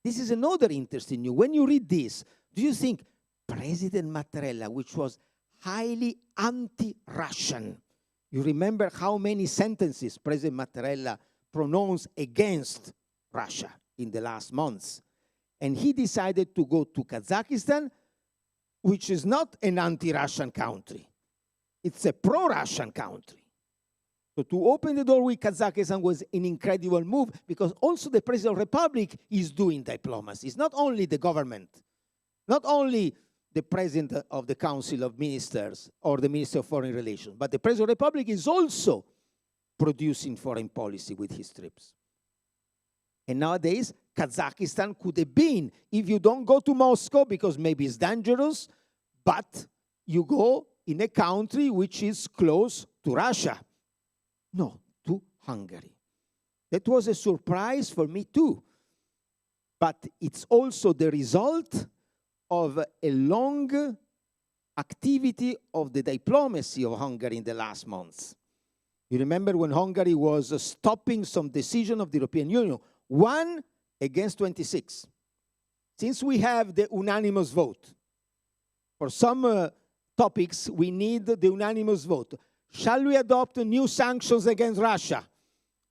This is another interesting news. When you read this, do you think President Mattarella, which was highly anti-Russian, you remember how many sentences President Mattarella pronounced against Russia in the last months. And he decided to go to Kazakhstan, which is not an anti-Russian country. It's a pro-Russian country. So to open the door with Kazakhstan was an incredible move, because also the President of the Republic is doing diplomacy. It's not only the government, not only the President of the Council of Ministers or the Minister of Foreign Relations, but the President of the Republic is also producing foreign policy with his trips. And nowadays, Kazakhstan could have been, if you don't go to Moscow, because maybe it's dangerous, but you go in a country which is close to Russia. No, to Hungary. That was a surprise for me too. But it's also the result of a long activity of the diplomacy of Hungary in the last months. You remember when Hungary was stopping some decision of the European Union, 1 against 26. Since we have the unanimous vote, for some topics we need the unanimous vote. Shall we adopt new sanctions against Russia?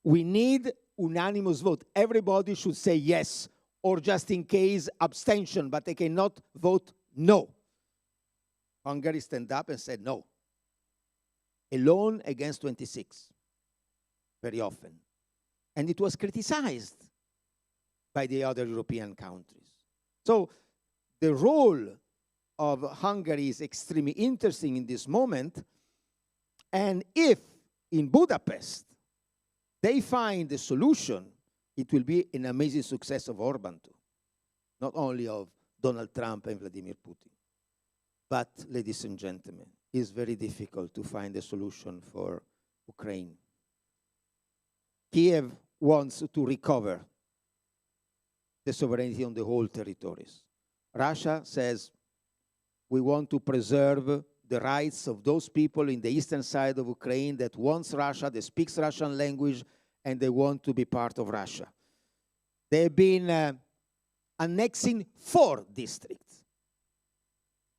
We need unanimous vote. Everybody should say yes, or just in case abstention, but they cannot vote no. Hungary stand up and said no. Alone against 26, very often. And it was criticized by the other European countries. So the role of Hungary is extremely interesting in this moment. And if in Budapest they find a solution, it will be an amazing success of Orban too. Not only of Donald Trump and Vladimir Putin. But, ladies and gentlemen, it's very difficult to find a solution for Ukraine. Kiev wants to recover the sovereignty on the whole territories. Russia says, we want to preserve the rights of those people in the eastern side of Ukraine that wants Russia, that speaks Russian language, and they want to be part of Russia. They've been annexing 4 districts.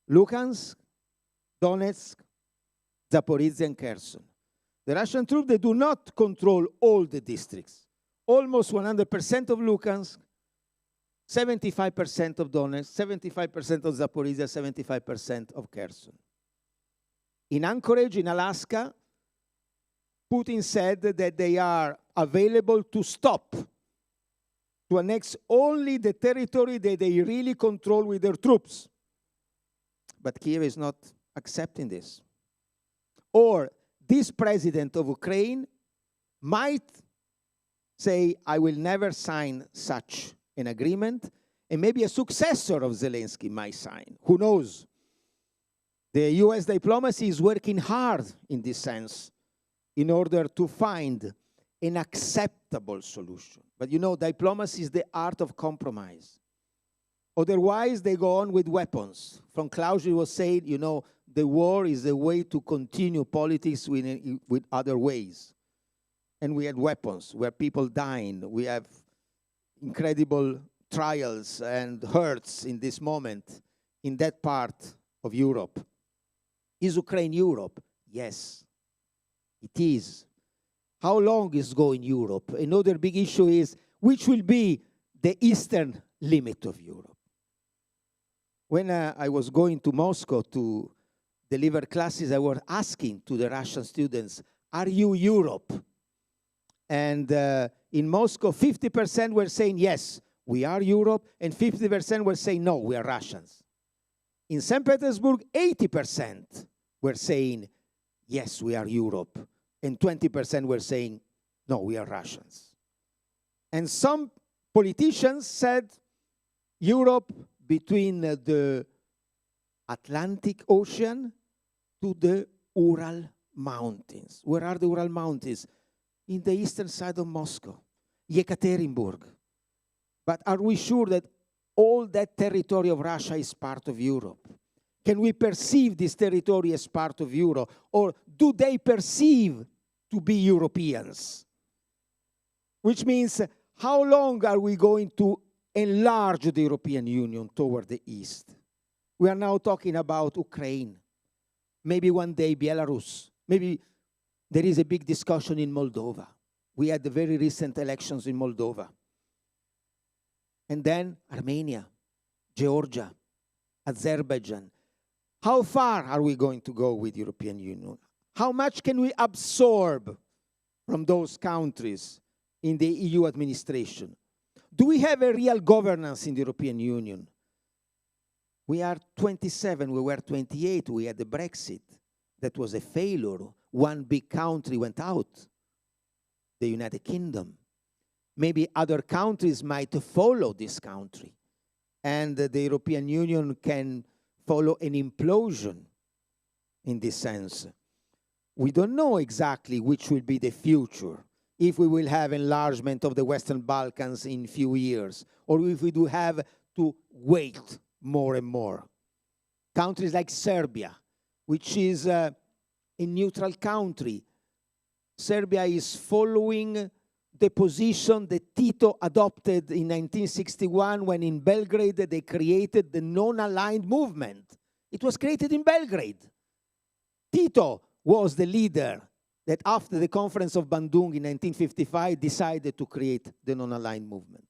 Luhansk, Donetsk, Zaporizhia, and Kherson. The Russian troops, they do not control all the districts. almost 100% of Luhansk, 75% of Donetsk, 75% of Zaporizhia, 75% of Kherson. In Anchorage, in Alaska, Putin said that they are available to stop, to annex only the territory that they really control with their troops. But Kiev is not accepting this. Or this president of Ukraine might say, I will never sign such an agreement, and maybe a successor of Zelensky might sign. Who knows? The US diplomacy is working hard in this sense in order to find an acceptable solution. But you know, diplomacy is the art of compromise. Otherwise, they go on with weapons. Von Clausewitz was saying, you know, the war is a way to continue politics with other ways. And we had weapons, we have people dying, we have incredible trials and hurts in this moment in that part of Europe. Is Ukraine Europe? Yes, it is. How long is going Europe? Another big issue is, which will be the eastern limit of Europe? When I was going to Moscow to deliver classes, I was asking to the Russian students, are you Europe? And in Moscow, 50% were saying, yes, we are Europe, and 50% were saying, no, we are Russians. In St. Petersburg, 80% were saying, yes, we are Europe, and 20% were saying, no, we are Russians. And some politicians said, Europe between the Atlantic Ocean to the Ural Mountains. Where are the Ural Mountains? In the eastern side of Moscow, Yekaterinburg. But are we sure that all that territory of Russia is part of Europe? Can we perceive this territory as part of Europe? Or do they perceive to be Europeans? Which means, how long are we going to enlarge the European Union toward the east? We are now talking about Ukraine. Maybe one day Belarus. Maybe there is a big discussion in Moldova. We had the very recent elections in Moldova. And then Armenia, Georgia, Azerbaijan. How far are we going to go with the European Union? How much can we absorb from those countries in the EU administration? Do we have a real governance in the European Union? We are 27, we were 28, we had the Brexit. That was a failure. One big country went out, the United Kingdom. Maybe other countries might follow this country, and the European Union can follow an implosion in this sense. We don't know exactly which will be the future, if we will have enlargement of the Western Balkans in few years, or if we do have to wait more and more. Countries like Serbia, which is a neutral country. Serbia is following the position that Tito adopted in 1961 when in Belgrade they created the non-aligned movement. It was created in Belgrade. Tito was the leader that after the conference of Bandung in 1955 decided to create the non-aligned movement.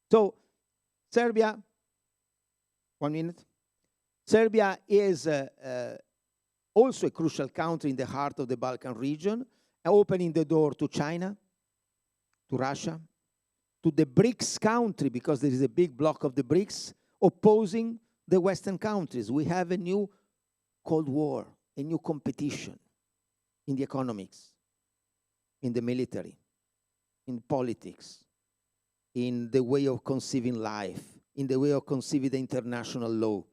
So Serbia, 1 minute. Serbia is also a crucial country in the heart of the Balkan region, opening the door to China, to Russia, to the BRICS country, because there is a big block of the BRICS opposing the Western countries. We have a new Cold War, a new competition in the economics, in the military, in politics, in the way of conceiving life, in the way of conceiving the international law.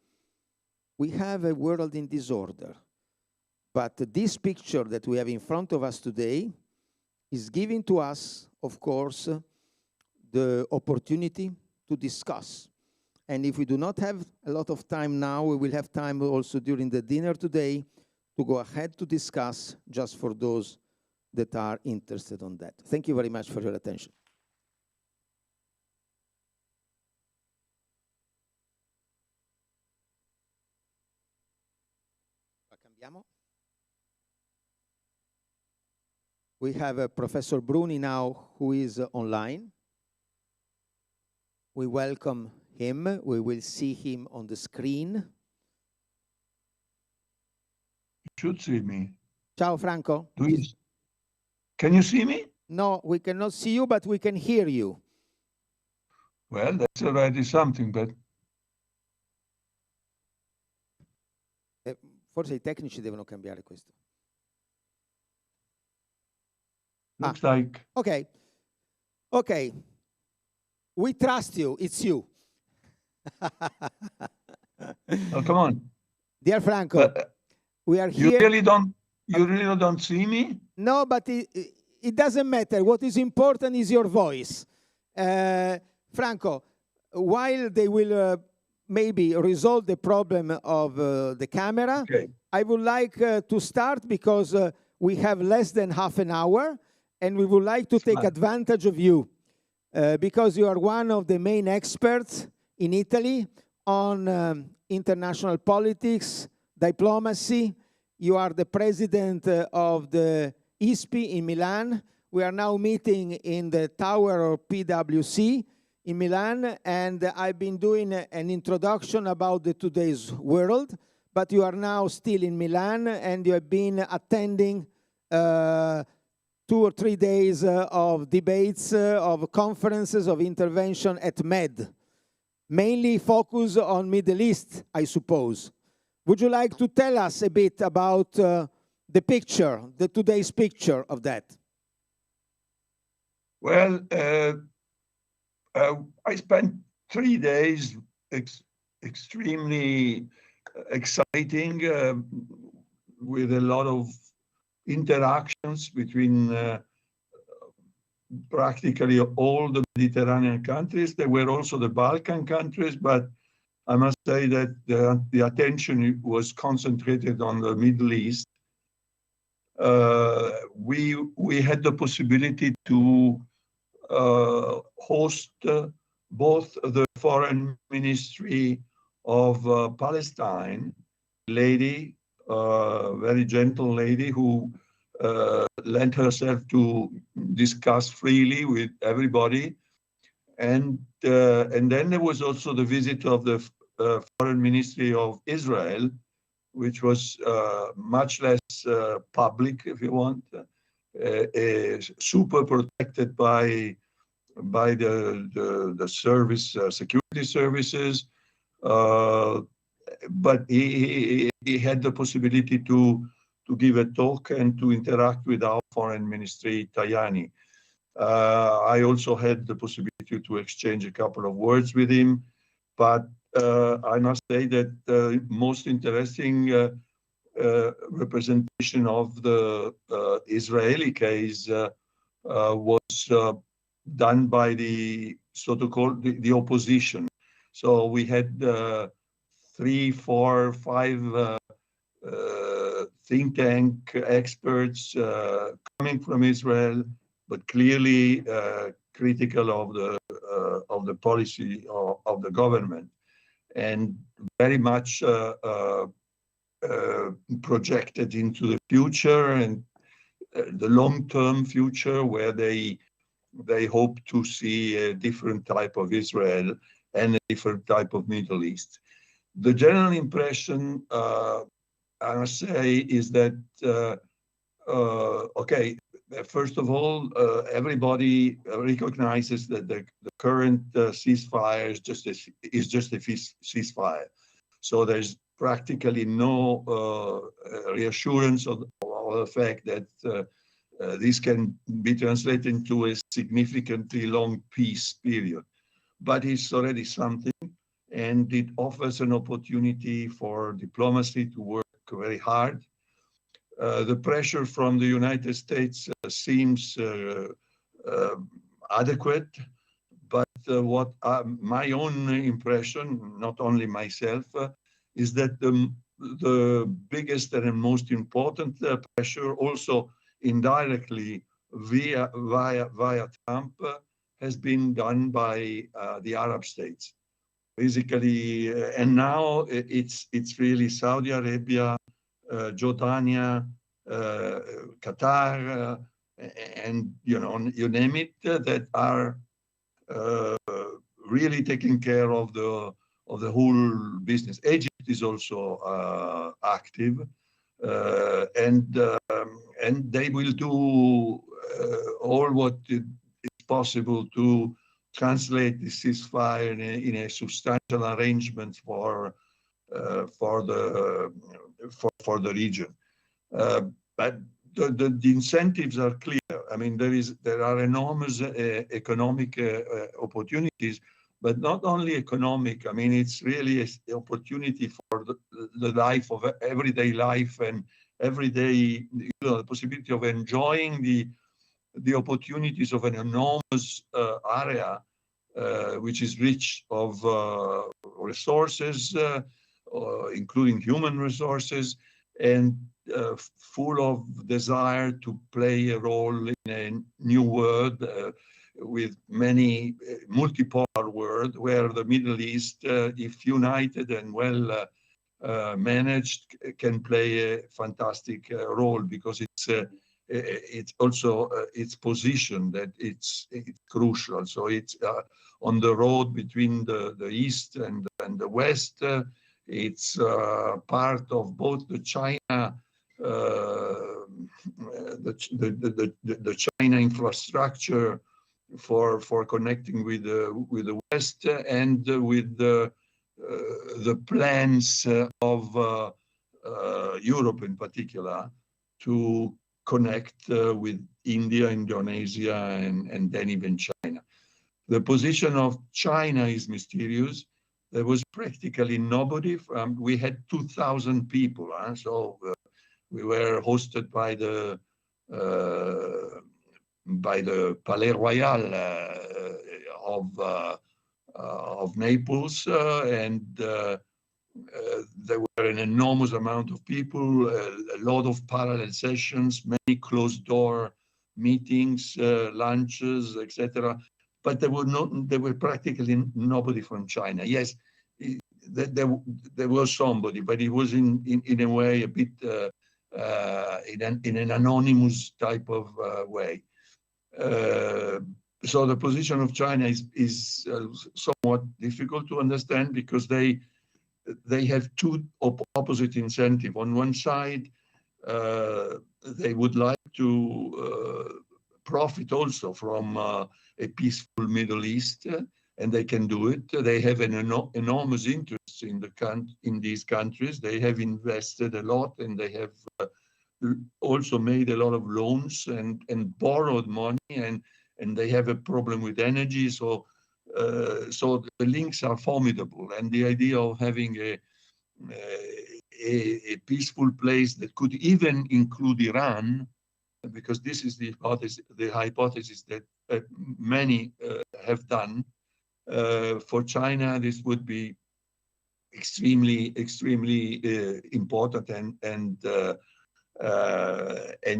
We have a world in disorder. But this picture that we have in front of us today is giving to us, of course, the opportunity to discuss. And if we do not have a lot of time now, we will have time also during the dinner today to go ahead to discuss, just for those that are interested on that. Thank you very much for your attention. We have Professor Bruni now, who is online. We welcome him. We will see him on the screen. You should see me. Ciao, Franco. Can you see me? No, we cannot see you, but we can hear you. Well, that's already something, but... Forse i tecnici devono cambiare questo. Looks like... Okay. Okay. We trust you. It's you. Oh, come on. Dear Franco, we are here. You really don't see me? No, but it doesn't matter. What is important is your voice. Franco, while they will maybe resolve the problem of the camera, okay. I would like to start because we have less than half an hour and we would like to take advantage of you because you are one of the main experts in Italy on international politics, diplomacy. You are the president of the ISPI in Milan. We are now meeting in the tower of PwC in Milan, and I've been doing an introduction about today's world, but you are now still in Milan, and you have been attending 2 or 3 days of debates, of conferences, of intervention at MED, mainly focused on Middle East, I suppose. Would you like to tell us a bit about the picture, today's picture of that? Well, I spent 3 days extremely exciting with a lot of interactions between practically all the Mediterranean countries. There were also the Balkan countries, but I must say that the attention was concentrated on the Middle East. We had the possibility to host both the foreign ministry of Palestine, lady, very gentle lady who lent herself to discuss freely with everybody. And then there was also the visit of the foreign ministry of Israel, which was much less public, if you want, super protected by the service, security services. But he had the possibility to give a talk and to interact with our foreign ministry, Tajani. I also had the possibility to exchange a couple of words with him, but I must say that the most interesting representation of the Israeli case was done by the so-called the opposition. So we had 3, 4, 5 think tank experts coming from Israel, but clearly critical of the policy of the government, and very much projected into the future and the long-term future, where they hope to see a different type of Israel and a different type of Middle East. The general impression, I must say, is that okay, first of all, everybody recognizes that the current ceasefire is just a ceasefire. So there's practically no reassurance of the fact that this can be translated into a significantly long peace period. But it's already something, and it offers an opportunity for diplomacy to work very hard. The pressure from the United States seems adequate, but what my own impression, not only myself, is that the biggest and most important pressure, also indirectly via Trump, has been done by the Arab states, basically, and now it's really Saudi Arabia, Jordania, Qatar, and you name it, that are really taking care of the whole business. Egypt is also active, and they will do all what is possible to translate the ceasefire in a substantial arrangement for the region. But the incentives are clear. I mean, there are enormous economic opportunities, but not only economic. I mean, it's really an opportunity for the life of everyday life and everyday, the possibility of enjoying the opportunities of an enormous area, which is rich of resources, including human resources, and full of desire to play a role in a new world with many multipolar world, where the Middle East, if united and well managed, can play a fantastic role, because it's also its position that it's crucial. So it's on the road between the East and the West. It's part of both the China, the China infrastructure for connecting with the West, and with the plans of Europe in particular to connect with India, Indonesia, and then even China. The position of China is mysterious. There was practically nobody. We had 2,000 people, so we were hosted by the Palais Royal of Naples, and there were an enormous amount of people, a lot of parallel sessions, many closed-door meetings, lunches, etc. But there were practically nobody from China. Yes, there was somebody, but it was in a way a bit in an anonymous type of way. So the position of China is somewhat difficult to understand, because they have two opposite incentives. On one side, they would like to profit also from a peaceful Middle East, and they can do it. They have an enormous interest in these countries. They have invested a lot, and they have also made a lot of loans and borrowed money, and they have a problem with energy. So the links are formidable, and the idea of having a peaceful place that could even include Iran, because this is the hypothesis that many have done. For China, this would be extremely important and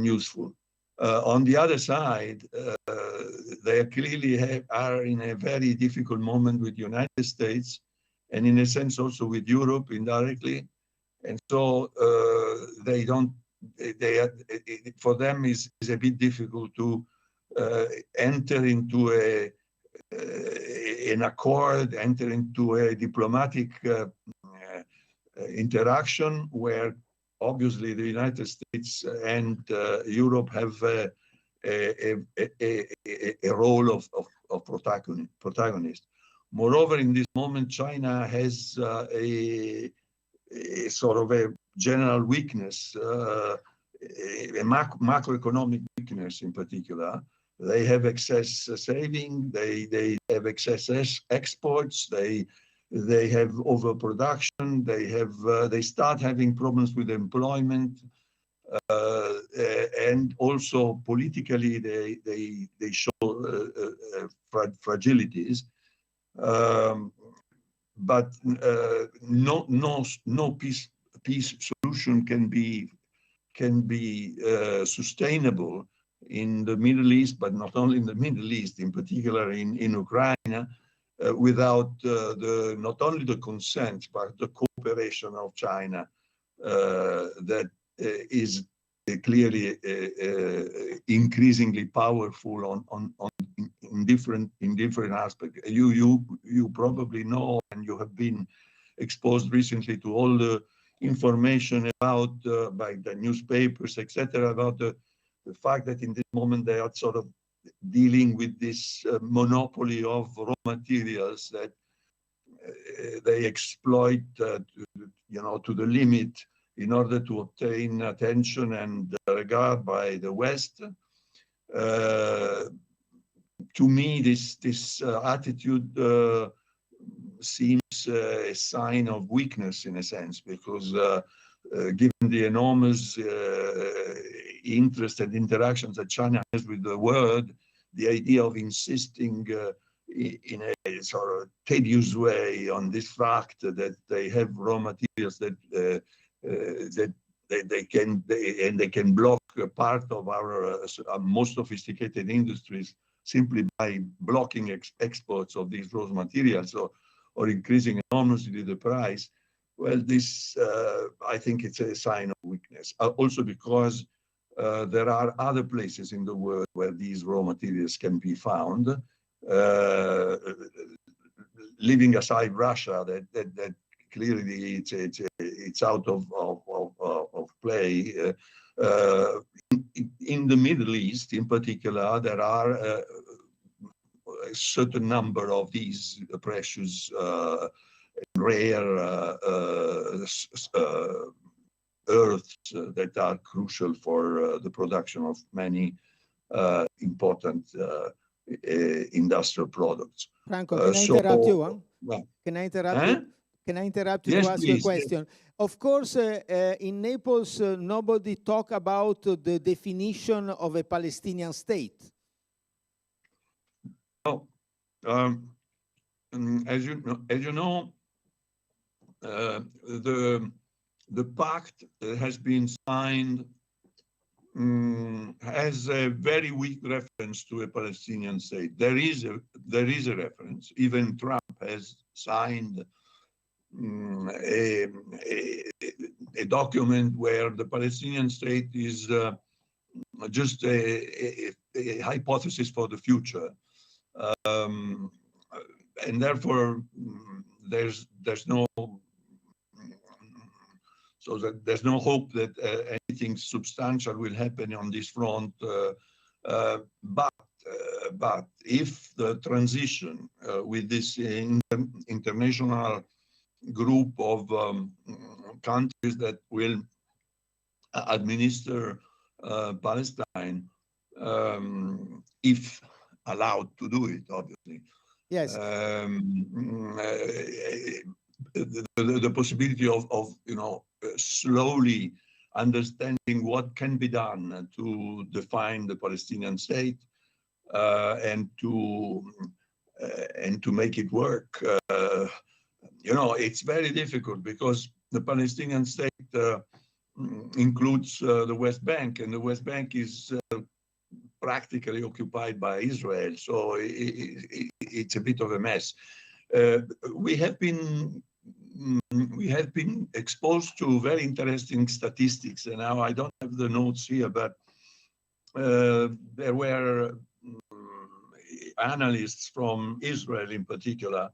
useful. On the other side, they clearly are in a very difficult moment with the United States, and in a sense also with Europe indirectly. And so for them is a bit difficult to enter into an accord, enter into a diplomatic interaction, where obviously the United States and Europe have a role of protagonist. Moreover, in this moment, China has a sort of a general weakness, a macroeconomic weakness in particular. They have excess saving, they have excess exports, they have overproduction, they start having problems with employment, and also politically they show fragilities. But no peace solution can be sustainable in the Middle East, but not only in the Middle East, in particular in Ukraine, without not only the consent, but the cooperation of China that is clearly increasingly powerful in different aspects. You probably know, and you have been exposed recently to all the information about by the newspapers, etc., about the fact that in this moment they are sort of dealing with this monopoly of raw materials that they exploit to the limit in order to obtain attention and regard by the West. To me, this attitude seems a sign of weakness in a sense, because given the enormous interest and interactions that China has with the world, the idea of insisting in a sort of tedious way on this fact that they have raw materials that they can block a part of our most sophisticated industries simply by blocking exports of these raw materials or increasing enormously the price. Well, this I think it's a sign of weakness. Also because there are other places in the world where these raw materials can be found. Leaving aside Russia, that clearly it's out of play. In the Middle East, in particular, there are a certain number of these precious rare earths that are crucial for the production of many important industrial products. Franco, can I interrupt you? Well, can I interrupt you? Can I interrupt you to ask you a question? Yes. Of course, in Naples, nobody talk about the definition of a Palestinian state. No. As you know, the pact has been signed has a very weak reference to a Palestinian state. There is a reference. Even Trump has signed a document where the Palestinian state is just a hypothesis for the future, and therefore there's no hope that anything substantial will happen on this front. But if the transition with this international group of countries that will administer Palestine, if allowed to do it, obviously. Yes. The possibility of slowly understanding what can be done to define the Palestinian state and to make it work. It's very difficult because the Palestinian state includes the West Bank, and the West Bank is practically occupied by Israel, so it's a bit of a mess. We have been exposed to very interesting statistics, and now I don't have the notes here, but there were analysts from Israel in particular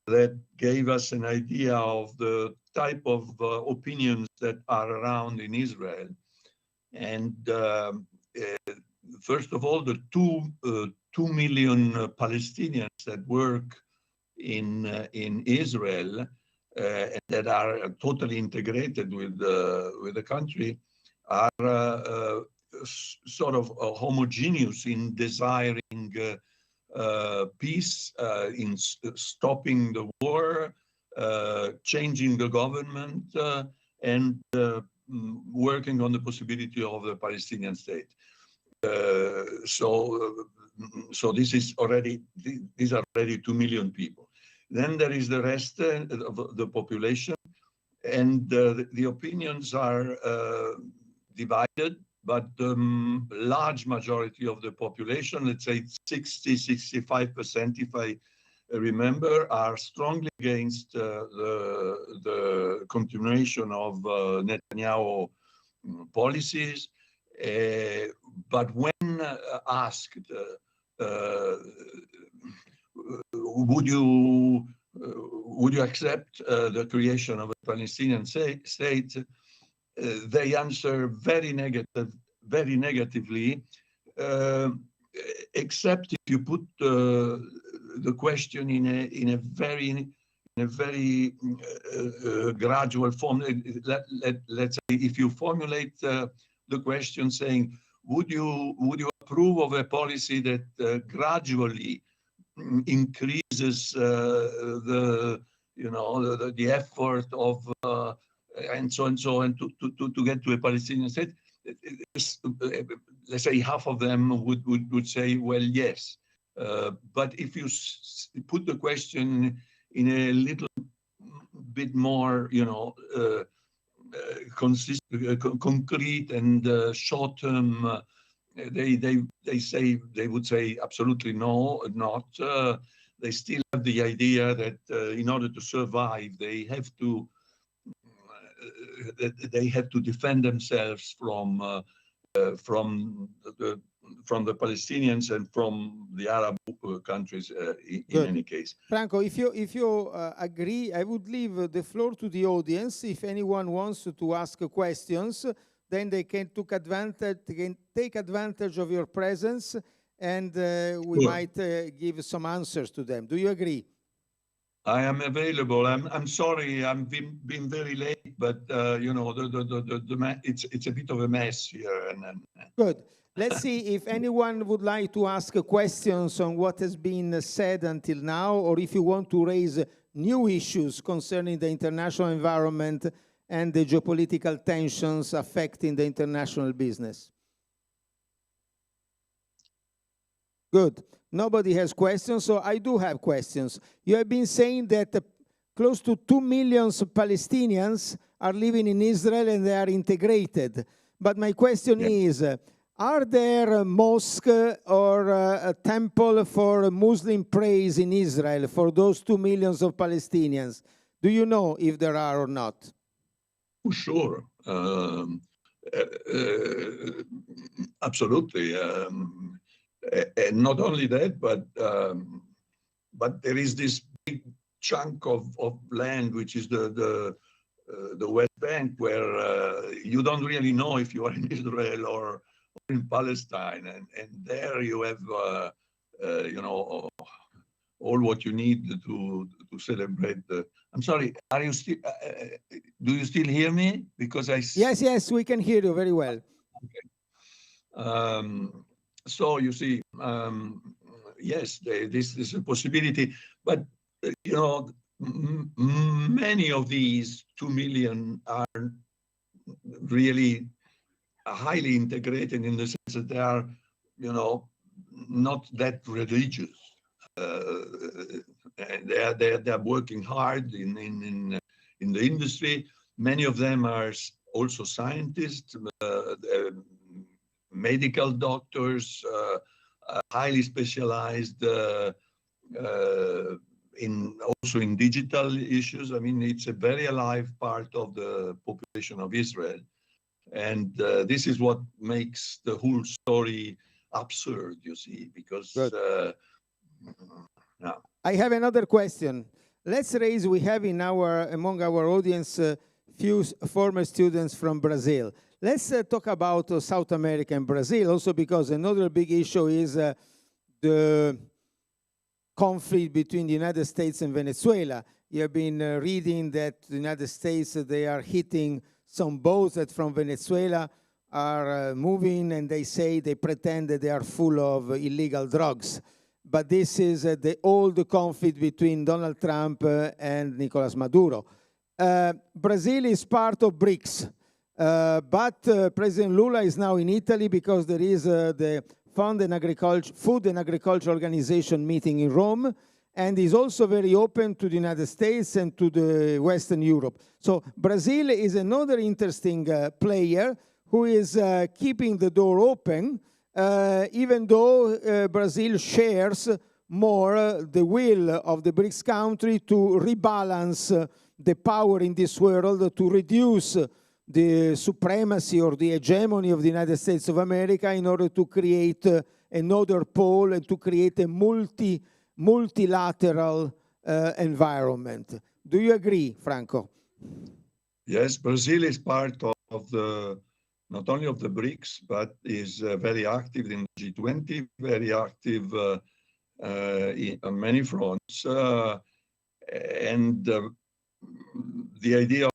that gave us an idea of the type of opinions that are around in Israel. And first of all, the 2 million Palestinians that work in Israel and that are totally integrated with the country are sort of homogeneous in desiring peace, in stopping the war, changing the government, and working on the possibility of the Palestinian state. So this is already, these are already 2 million people. Then there is the rest of the population, and the opinions are divided, but the large majority of the population, let's say 60-65%, if I remember, are strongly against the continuation of Netanyahu policies. But when asked, would you accept the creation of a Palestinian state? They answer very negatively, except if you put the question in a very gradual form. Let's say if you formulate the question saying, would you approve of a policy that gradually increases the effort of and so to get to a Palestinian state? Let's say half of them would say, well, yes. But if you put the question in a little bit more, concrete and short-term, they would say absolutely no, not. They still have the idea that in order to survive, they have to defend themselves from the Palestinians and from the Arab countries in any case. Franco, if you agree, I would leave the floor to the audience. If anyone wants to ask questions, then they can take advantage of your presence, and we might give some answers to them. Do you agree? I am available. I'm sorry, I've been very late, but it's a bit of a mess here. Good. Let's see if anyone would like to ask questions on what has been said until now, or if you want to raise new issues concerning the international environment and the geopolitical tensions affecting the international business. Good. Nobody has questions, so I do have questions. You have been saying that close to 2 million Palestinians are living in Israel and they are integrated. But my question is, are there mosque or a temple for Muslim praise in Israel for those 2 million of Palestinians? Do you know if there are or not? Sure. Absolutely. And not only that, but there is this big chunk of land, which is the West Bank, where you don't really know if you are in Israel or in Palestine, and there you have all what you need to celebrate. I'm sorry, are you still? Do you still hear me? Because I yes, we can hear you very well. Okay. So you see, yes, this is a possibility, but many of these 2 million are really highly integrated in the sense that they are, not that religious. They are working hard in the industry. Many of them are also scientists, medical doctors, highly specialized also in digital issues. I mean, it's a very alive part of the population of Israel. And this is what makes the whole story absurd, you see, because... I have another question. Let's raise, we have among our audience few former students from Brazil. Let's talk about South America and Brazil, also because another big issue is the conflict between the United States and Venezuela. You have been reading that the United States, they are hitting some boats that from Venezuela are moving, and they pretend that they are full of illegal drugs. But this is the old conflict between Donald Trump and Nicolas Maduro. Brazil is part of BRICS. But President Lula is now in Italy because there is the Food and Agriculture Organization meeting in Rome, and is also very open to the United States and to the Western Europe. So Brazil is another interesting player who is keeping the door open, even though Brazil shares more the will of the BRICS country to rebalance the power in this world, to reduce the supremacy or the hegemony of the United States of America in order to create another pole and to create a multilateral environment. Do you agree, Franco? Yes, Brazil is part of the, not only of the BRICS, but is very active in G20, very active on many fronts. And the idea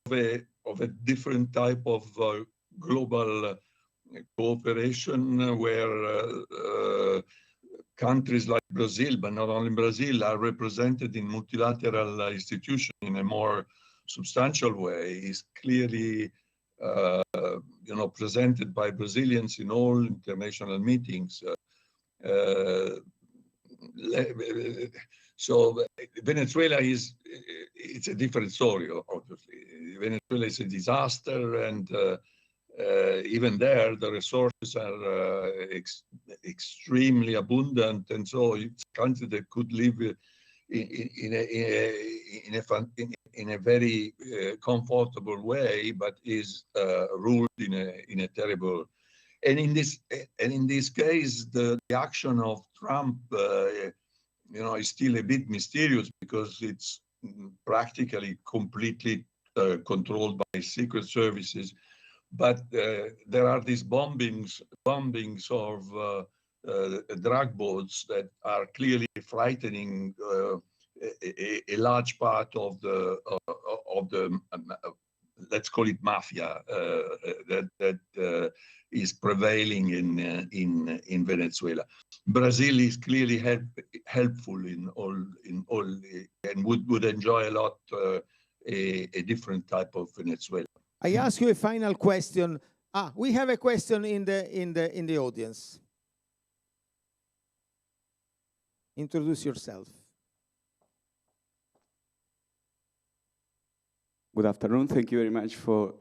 of a different type of global cooperation where countries like Brazil, but not only Brazil, are represented in multilateral institutions in a more substantial way is clearly presented by Brazilians in all international meetings. So Venezuela it's a different story, obviously. Venezuela is a disaster, and even there, the resources are extremely abundant, and so it's a country that could live in a very comfortable way, but is ruled in a terrible. And in this case, the action of Trump, is still a bit mysterious because it's practically completely controlled by secret services. But there are these bombings of drug boats that are clearly frightening a large part of the let's call it mafia that is prevailing in Venezuela. Brazil is clearly helpful in all and would enjoy a lot a different type of Venezuela. I ask you a final question. We have a question in the audience. Introduce yourself. Good afternoon. Thank you very much for.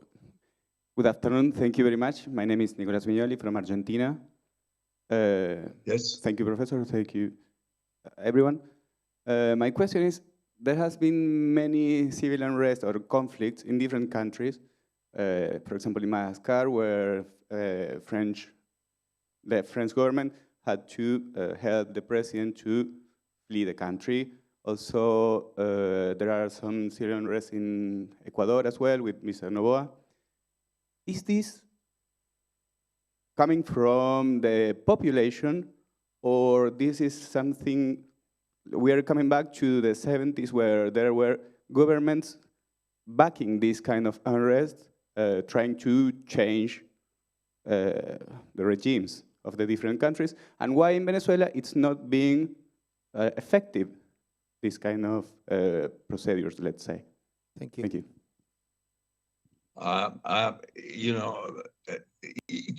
Good afternoon. Thank you very much. My name is Nicolas Vignoli from Argentina. Yes. Thank you, Professor. Thank you, everyone. My question is: there has been many civil unrest or conflicts in different countries. For example, in Madagascar, where the French government had to help the president to flee the country. Also, there are some civil unrest in Ecuador as well with Mr. Noboa. Is this coming from the population, or this is something, we are coming back to the 70s where there were governments backing this kind of unrest, trying to change the regimes of the different countries, and why in Venezuela it's not being effective, this kind of procedures, let's say. Thank you. Thank you.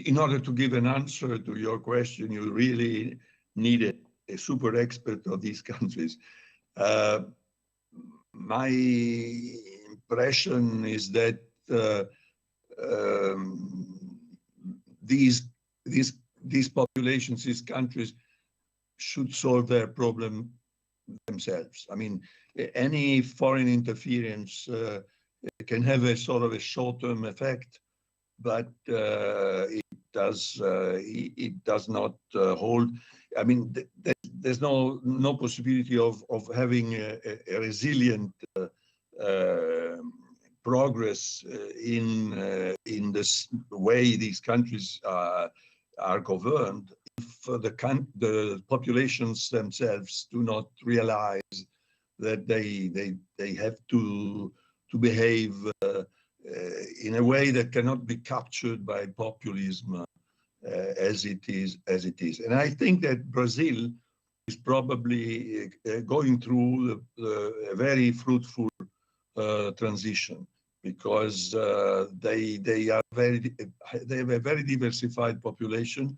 In order to give an answer to your question, you really needed a super expert of these countries. My impression is that these populations, these countries, should solve their problem themselves. I mean, any foreign interference can have a sort of a short-term effect, but it does not hold. I mean, there's no possibility of having a resilient progress in this way these countries are governed if the populations themselves do not realize that they have to behave in a way that cannot be captured by populism as it is. And I think that Brazil is probably going through a very fruitful transition, because they have a very diversified population,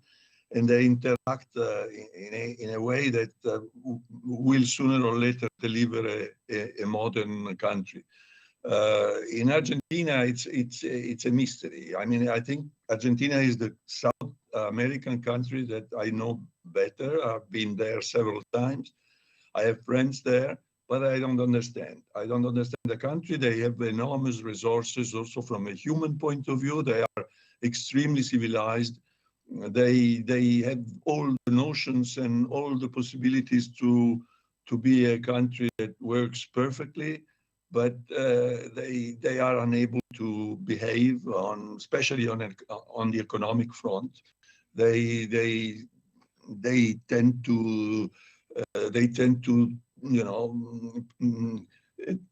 and they interact in a way that will sooner or later deliver a modern country. In Argentina, it's a mystery. I mean, I think Argentina is the South American country that I know better. I've been there several times. I have friends there. but I don't understand. I don't understand the country. They have enormous resources also from a human point of view. They are extremely civilized. They have all the notions and all the possibilities to be a country that works perfectly, but they are unable to behave especially on the economic front. They tend to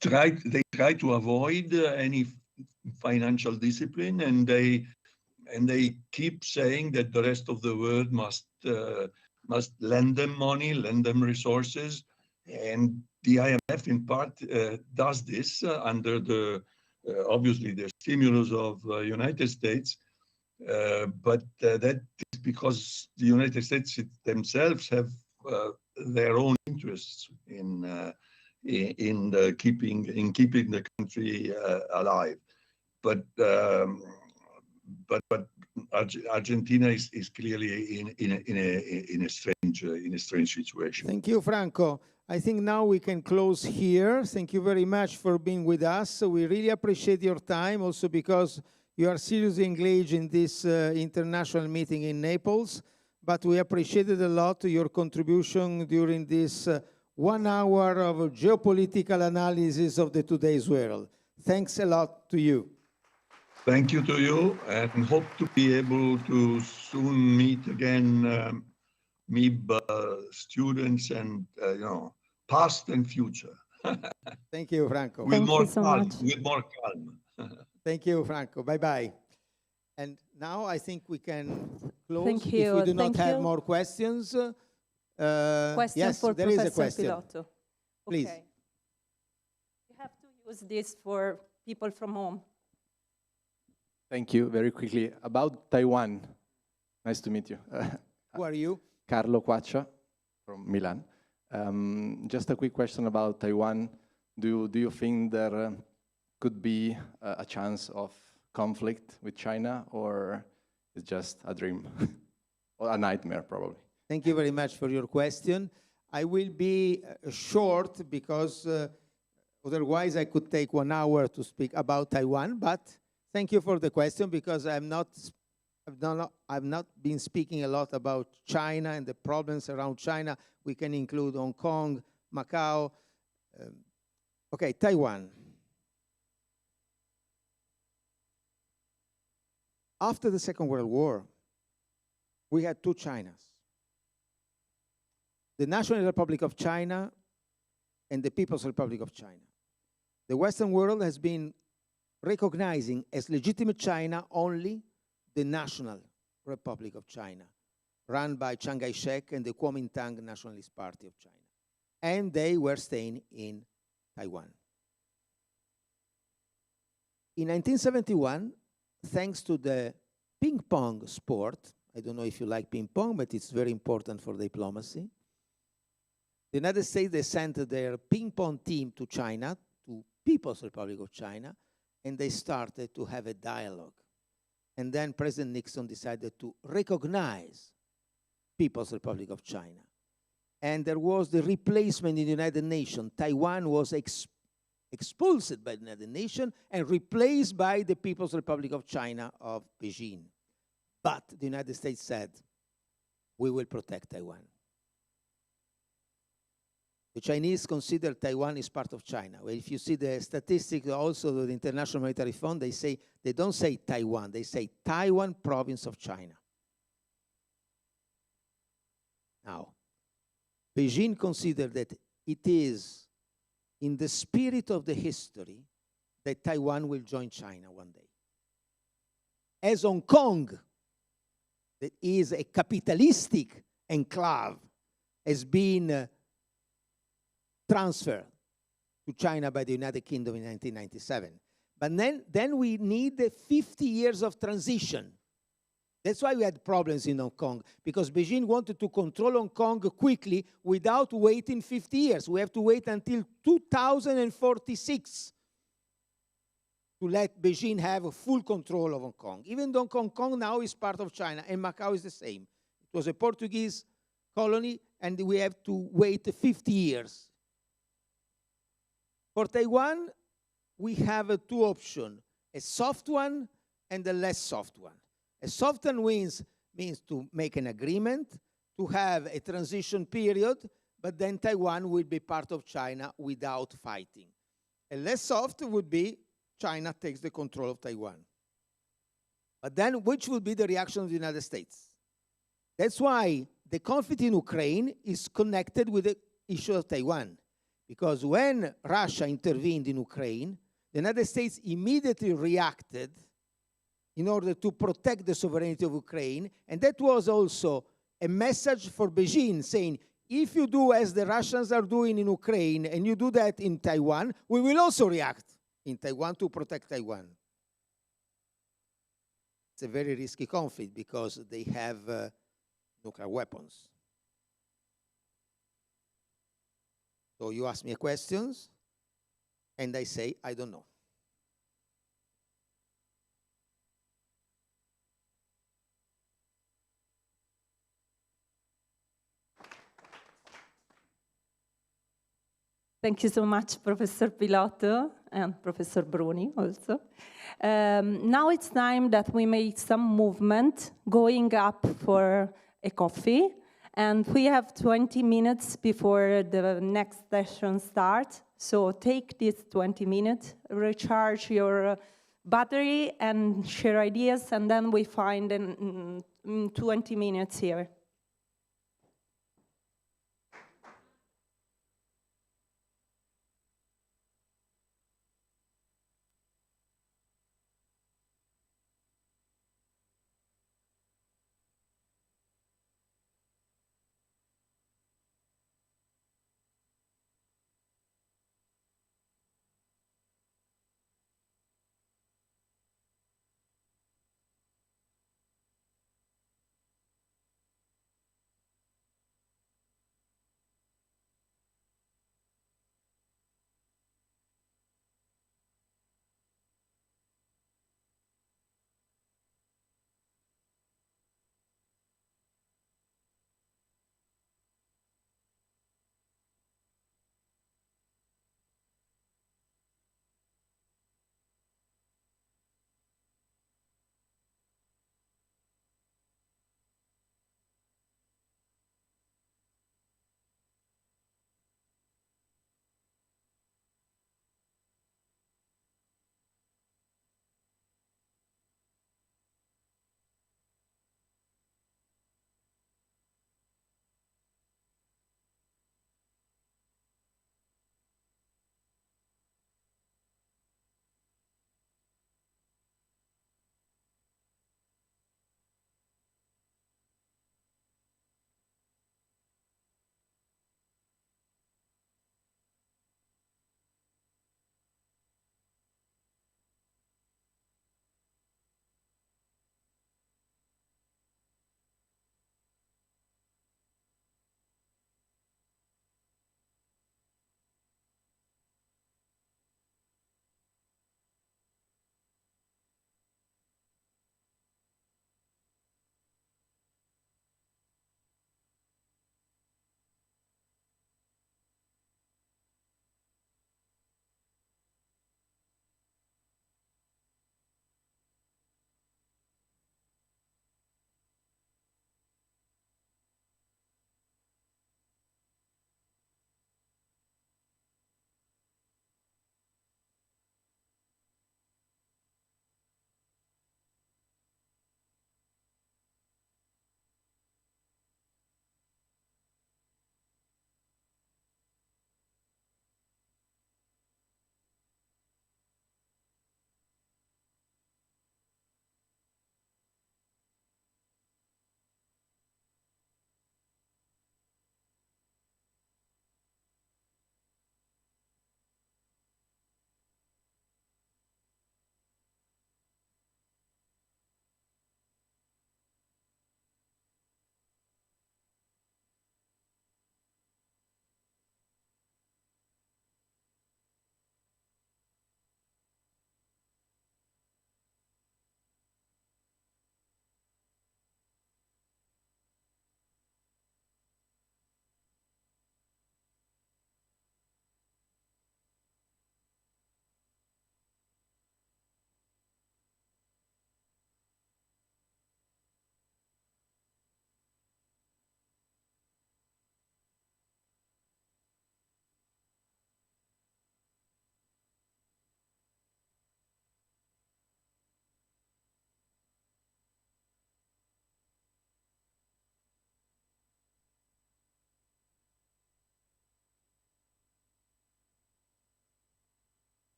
try to avoid any financial discipline, and they keep saying that the rest of the world must lend them money, lend them resources, and the IMF in part does this under the obviously the stimulus of United States, but that is because the United States themselves have their own interests in keeping the country alive, but Argentina is clearly in a strange situation. Thank you, Franco. I think now we can close here. Thank you very much for being with us. We really appreciate your time, also because you are seriously engaged in this international meeting in Naples. But we appreciated a lot your contribution during this 1 hour of geopolitical analysis of the today's world. Thanks a lot to you. Thank you to you, and hope to be able to soon meet again MIB students and past and future. Thank you, Franco. With more calm. Thank you, Franco. Bye-bye. And now I think we can close. Thank you. If we do not have more questions. Yes, for there is a Professor question. Pilotto. Please. Okay. You have to use this for people from home. Thank you. Very quickly, about Taiwan. Nice to meet you. Who are you? Carlo Quaccia from Milan. Just a quick question about Taiwan. Do you think there could be a chance of conflict with China, or it's just a dream or a nightmare, probably? Thank you very much for your question. I will be short because otherwise I could take 1 hour to speak about Taiwan, but thank you for the question, because I've not been speaking a lot about China and the problems around China. We can include Hong Kong, Macau. Okay, Taiwan. After the Second World War, we had two Chinas. The National Republic of China and the People's Republic of China. The Western world has been recognizing as legitimate China only the National Republic of China, run by Chiang Kai-shek and the Kuomintang Nationalist Party of China. And they were staying in Taiwan. In 1971, thanks to the ping pong sport, I don't know if you like ping pong, but it's very important for diplomacy. The United States, they sent their ping pong team to China, to People's Republic of China, and they started to have a dialogue. And then President Nixon decided to recognize People's Republic of China. And there was the replacement in the United Nations. Taiwan was expulsed by the United Nations and replaced by the People's Republic of China of Beijing. But the United States said, we will protect Taiwan. The Chinese consider Taiwan is part of China. Well, if you see the statistics also of the International Monetary Fund, they don't say Taiwan, they say Taiwan province of China. Now, Beijing considered that it is in the spirit of the history that Taiwan will join China one day. As Hong Kong, that is a capitalistic enclave, has been transferred to China by the United Kingdom in 1997. But then we need 50 years of transition. That's why we had problems in Hong Kong, because Beijing wanted to control Hong Kong quickly without waiting 50 years. We have to wait until 2046 to let Beijing have full control of Hong Kong. Even though Hong Kong now is part of China, and Macau is the same. It was a Portuguese colony, and we have to wait 50 years. For Taiwan, we have two options, a soft one and a less soft one. A soft one means to make an agreement, to have a transition period, but then Taiwan will be part of China without fighting. A less soft would be China takes the control of Taiwan. But then which will be the reaction of the United States? That's why the conflict in Ukraine is connected with the issue of Taiwan. Because when Russia intervened in Ukraine, the United States immediately reacted in order to protect the sovereignty of Ukraine. And that was also a message for Beijing saying, if you do as the Russians are doing in Ukraine and you do that in Taiwan, we will also react in Taiwan to protect Taiwan. It's a very risky conflict because they have nuclear weapons. So you ask me questions, and I say, I don't know. Thank you so much, Professor Pilotto and Professor Bruni also. Now it's time that we make some movement going up for a coffee. And we have 20 minutes before the next session starts. So take these 20 minutes, recharge your battery and share ideas, and then we find in 20 minutes here.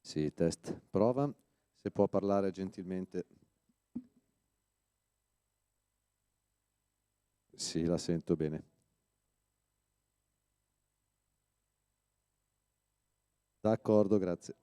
Sì, test, prova. Se può parlare gentilmente. Sì, la sento bene. D'accordo, grazie.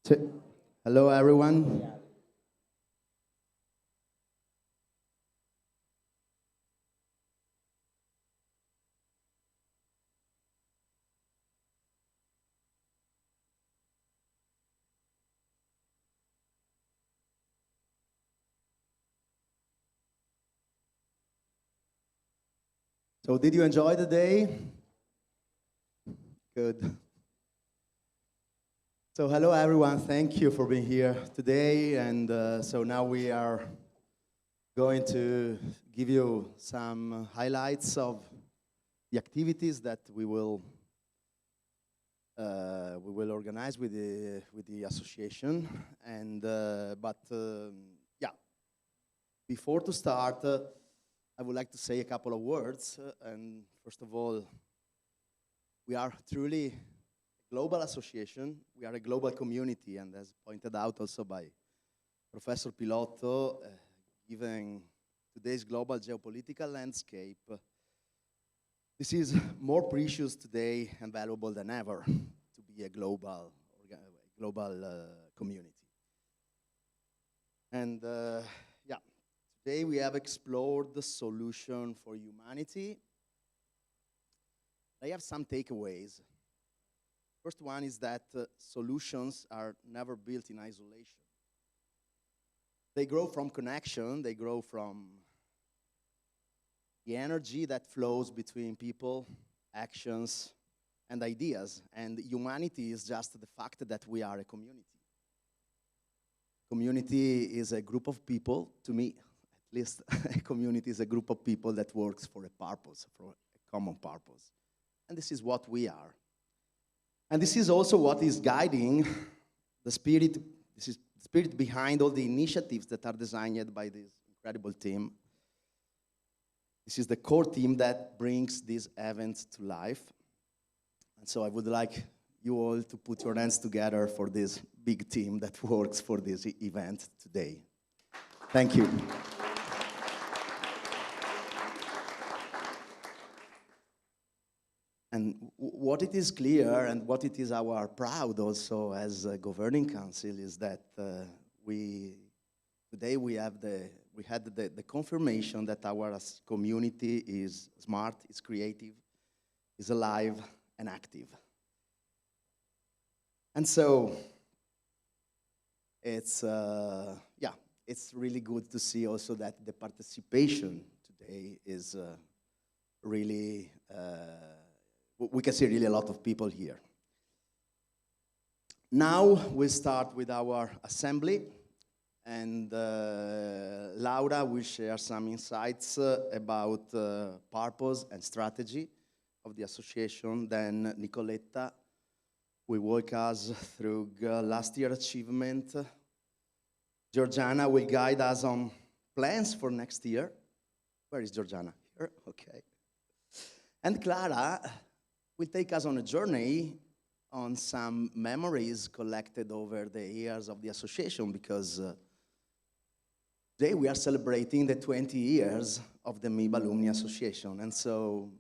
Hello, everyone. So did you enjoy the day? Good. So hello everyone, thank you for being here today. And so now we are going to give you some highlights of the activities that we will organize with the association. And yeah, before to start, I would like to say a couple of words. And first of all, we are truly a global association. We are a global community, and as pointed out also by Professor Pilotto, given today's global geopolitical landscape, this is more precious today and valuable than ever to be a global community. And yeah, today we have explored the solution for humanity. I have some takeaways. First one is that solutions are never built in isolation. They grow from connection, they grow from the energy that flows between people, actions, and ideas. And humanity is just the fact that we are a community. Community is a group of people, to me, at least a community is a group of people that works for a purpose, for a common purpose. And this is what we are. And this is also what is guiding the spirit, this is the spirit behind all the initiatives that are designed by this incredible team. This is the core team that brings these events to life. And so I would like you all to put your hands together for this big team that works for this event today. Thank you. And what it is clear and what it is our proud also as a governing council is that today we had the confirmation that our community is smart, is creative, is alive and active. And so it's it's really good to see also that the participation today is really we can see really a lot of people here. Now we start with our assembly, and Laura will share some insights about purpose and strategy of the association. Then Nicoletta will walk us through last year's achievement. Georgiana will guide us on plans for next year. Where is Georgiana? Here, okay. And Clara will take us on a journey on some memories collected over the years of the association, because today we are celebrating the 20 years of the MIB Alumni Association. And so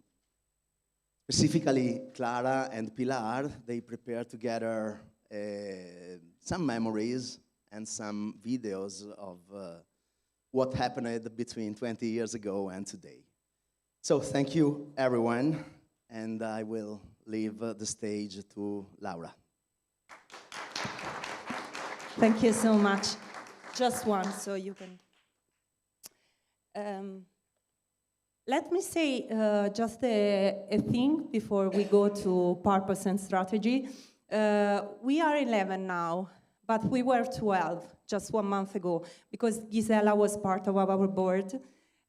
specifically Clara and Pilar, they prepared together some memories and some videos of what happened between 20 years ago and today. So thank you, everyone. And I will leave the stage to Laura. Thank you so much. Just one, so you can. Let me say just a thing before we go to purpose and strategy. We are 11 now, but we were 12 just 1 month ago, because Gisela was part of our board.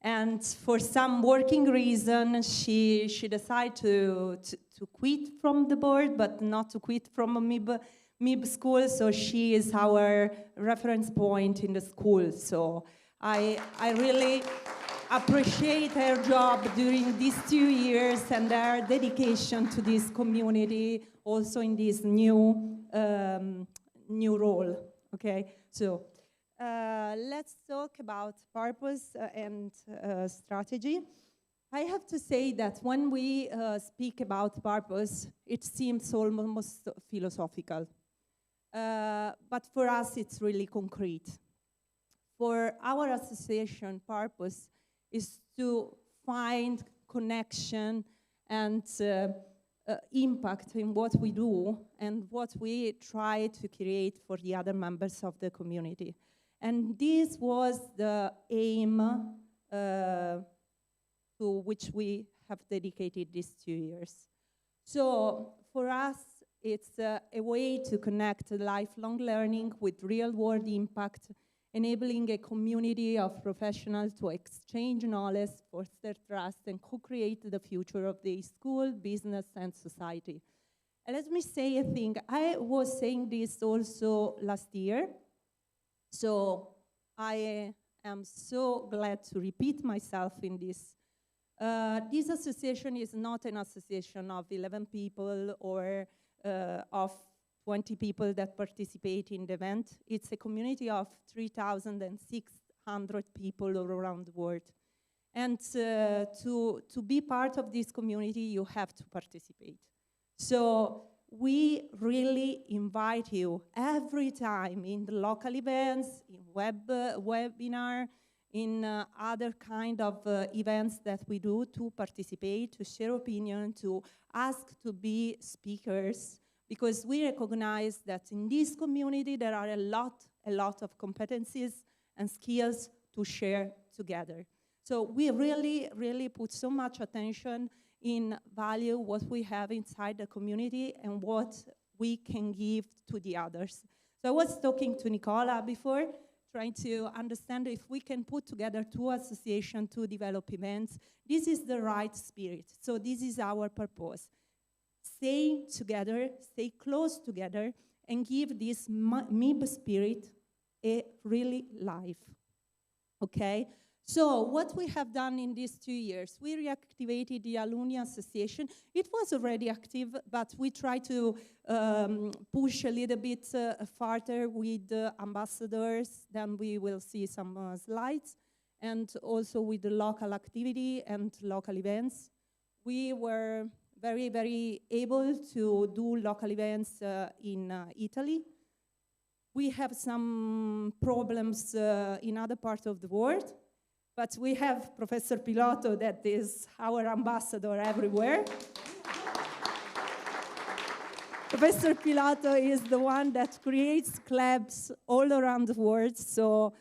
And for some working reason, she decided to quit from the board, but not to quit from a MIB school. So she is our reference point in the school. So I really appreciate her job during these 2 years and their dedication to this community, also in this new role. Okay, so. Let's talk about purpose and strategy. I have to say that when we speak about purpose, it seems almost philosophical. But but for us it's really concrete. For our association purpose is to find connection and impact in what we do and what we try to create for the other members of the community. And this was the aim to which we have dedicated these 2 years. So for us, it's a way to connect lifelong learning with real-world impact, enabling a community of professionals to exchange knowledge, foster trust, and co-create the future of the school, business, and society. And let me say a thing. I was saying this also last year, so I am so glad to repeat myself in this. This association is not an association of 11 people or of 20 people that participate in the event. It's a community of 3,600 people all around the world. And to be part of this community, you have to participate. So we really invite you every time in the local events, in webinar, in other kind of events that we do, to participate, to share opinion, to ask to be speakers, because we recognize that in this community there are a lot of competencies and skills to share together. So we really put so much attention in value what we have inside the community and what we can give to the others. So I was talking to Nicola before, trying to understand if we can put together 2 associations to develop events. This is the right spirit. So this is our purpose. Stay together, stay close together, and give this MIB spirit a really life. Okay? So what we have done in these 2 years, we reactivated the Alumni Association. It was already active, but we try to push a little bit further with ambassadors. Then we will see some slides, and also with the local activity and local events. We were very able to do local events in Italy. We have some problems in other parts of the world, but we have Professor Pilotto that is our ambassador everywhere. Professor Pilotto is the one that creates clubs all around the world, so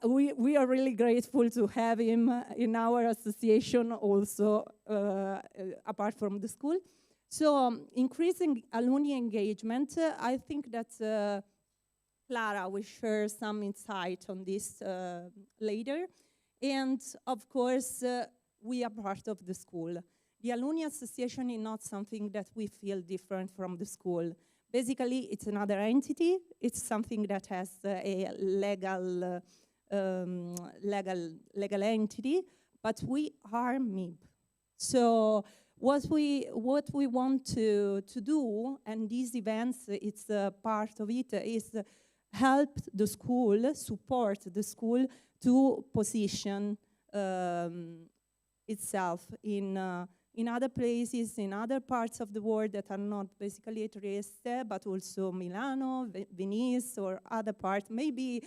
we are really grateful to have him in our association also, apart from the school. So increasing alumni engagement, I think that Clara will share some insight on this later. And of course, we are part of the school. The Alumni Association is not something that we feel different from the school. Basically, it's another entity. It's something that has a legal entity, but we are MIB. So what we want to do, and these events, it's part of it, is help the school, support the school to position itself in other places, in other parts of the world that are not basically Trieste, but also Milano, Venice, or other parts. Maybe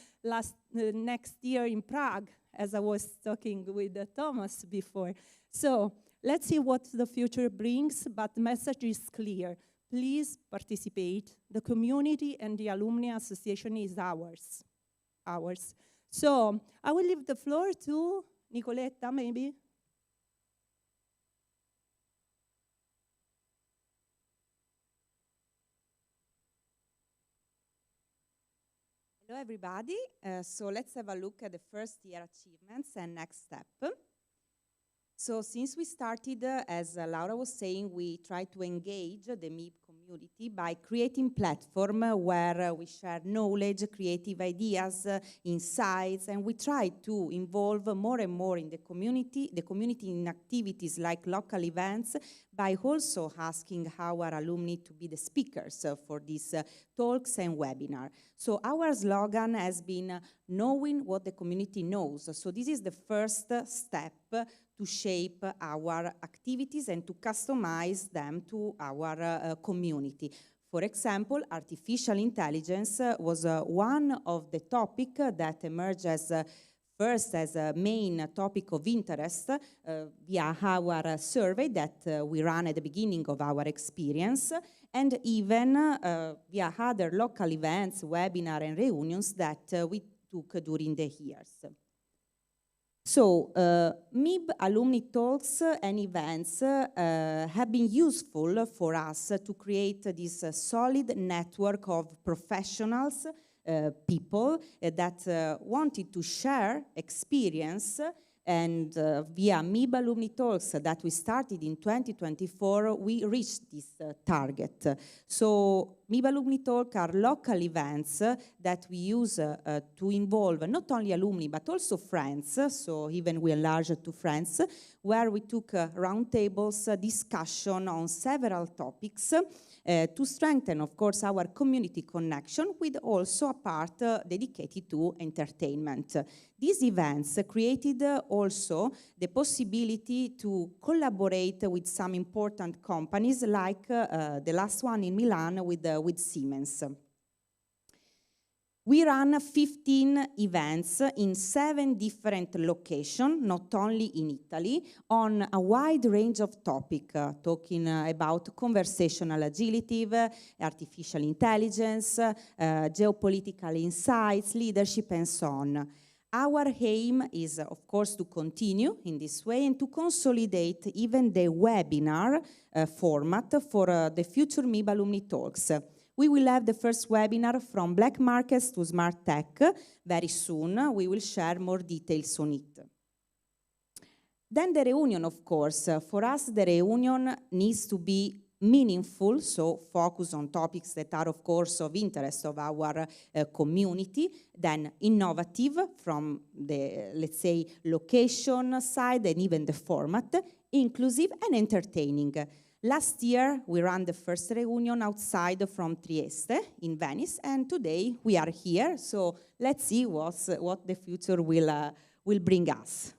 next year in Prague, as I was talking with Thomas before. So let's see what the future brings, but the message is clear. Please participate. The community and the Alumni Association is ours. So I will leave the floor to Nicoletta, maybe. Hello, everybody. So let's have a look at the first year achievements and next step. So since we started, as Laura was saying, we try to engage the MIB community by creating platform where we share knowledge, creative ideas, insights, and we try to involve more and more in the community in activities like local events, by also asking our alumni to be the speakers for these talks and webinar. So our slogan has been knowing what the community knows. So this is the first step to shape our activities and to customize them to our community. For example, artificial intelligence was one of the topics that emerged as first as a main topic of interest via our survey that we ran at the beginning of our experience, and even via other local events, webinars, and reunions that we took during the years. So, MIB Alumni Talks and events have been useful for us to create this solid network of professionals, people that wanted to share experience, and via MIB Alumni Talks that we started in 2024, we reached this target. So MIB Alumni Talks are local events that we use to involve not only alumni but also friends, so even we enlarged to friends, where we took roundtables, discussion on several topics to strengthen, of course, our community connection, with also a part dedicated to entertainment. These events created also the possibility to collaborate with some important companies, like the last one in Milan with Siemens. We ran 15 events in 7 different locations, not only in Italy, on a wide range of topics, talking about conversational agility, artificial intelligence, geopolitical insights, leadership, and so on. Our aim is, of course, to continue in this way and to consolidate even the webinar format for the future MIB Alumni Talks. We will have the first webinar from black markets to smart tech very soon. We will share more details on it. Then the reunion, of course. For us, the reunion needs to be meaningful, so focus on topics that are, of course, of interest of our community, then innovative from the, let's say, location side and even the format, inclusive and entertaining. Last year, we ran the first reunion outside from Trieste in Venice, and today we are here, so let's see what the future will bring us.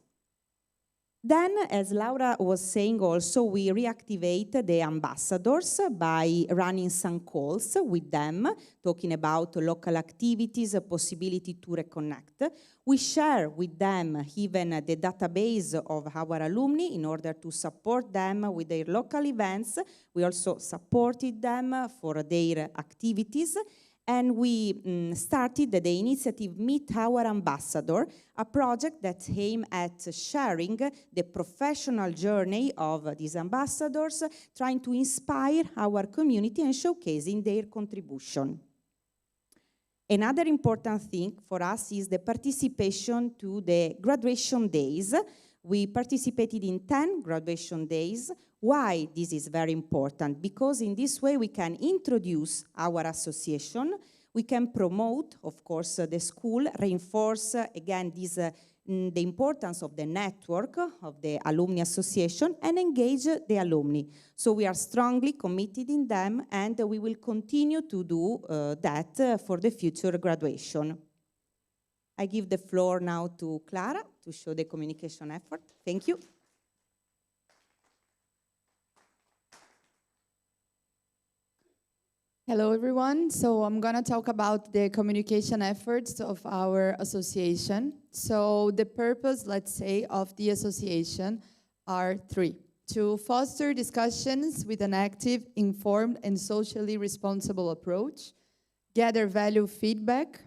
Then, as Laura was saying also, we reactivate the ambassadors by running some calls with them, talking about local activities, a possibility to reconnect. We share with them even the database of our alumni in order to support them with their local events. We also supported them for their activities. And we started the initiative Meet Our Ambassador, a project that aims at sharing the professional journey of these ambassadors, trying to inspire our community and showcasing their contribution. Another important thing for us is the participation to the graduation days. We participated in 10 graduation days. Why this is very important? Because in this way we can introduce our association, we can promote, of course, the school, reinforce again this, the importance of the network of the alumni association, and engage the alumni. So we are strongly committed in them, and we will continue to do that for the future graduation. I give the floor now to Clara to show the communication effort. Thank you. Hello, everyone. So I'm going to talk about the communication efforts of our association. So the purpose, let's say, of the association are 3. To foster discussions with an active, informed, and socially responsible approach, gather value feedback,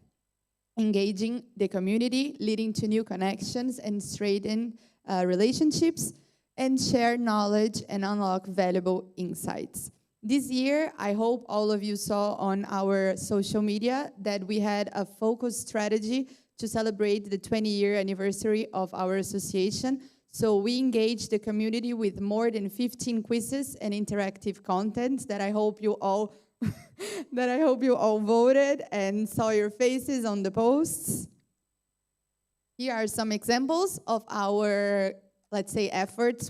engaging the community, leading to new connections and strengthen relationships, and share knowledge and unlock valuable insights. This year, I hope all of you saw on our social media that we had a focused strategy to celebrate the 20-year anniversary of our association. So we engaged the community with more than 15 quizzes and interactive content that I hope you all voted and saw your faces on the posts. Here are some examples of our, let's say, efforts.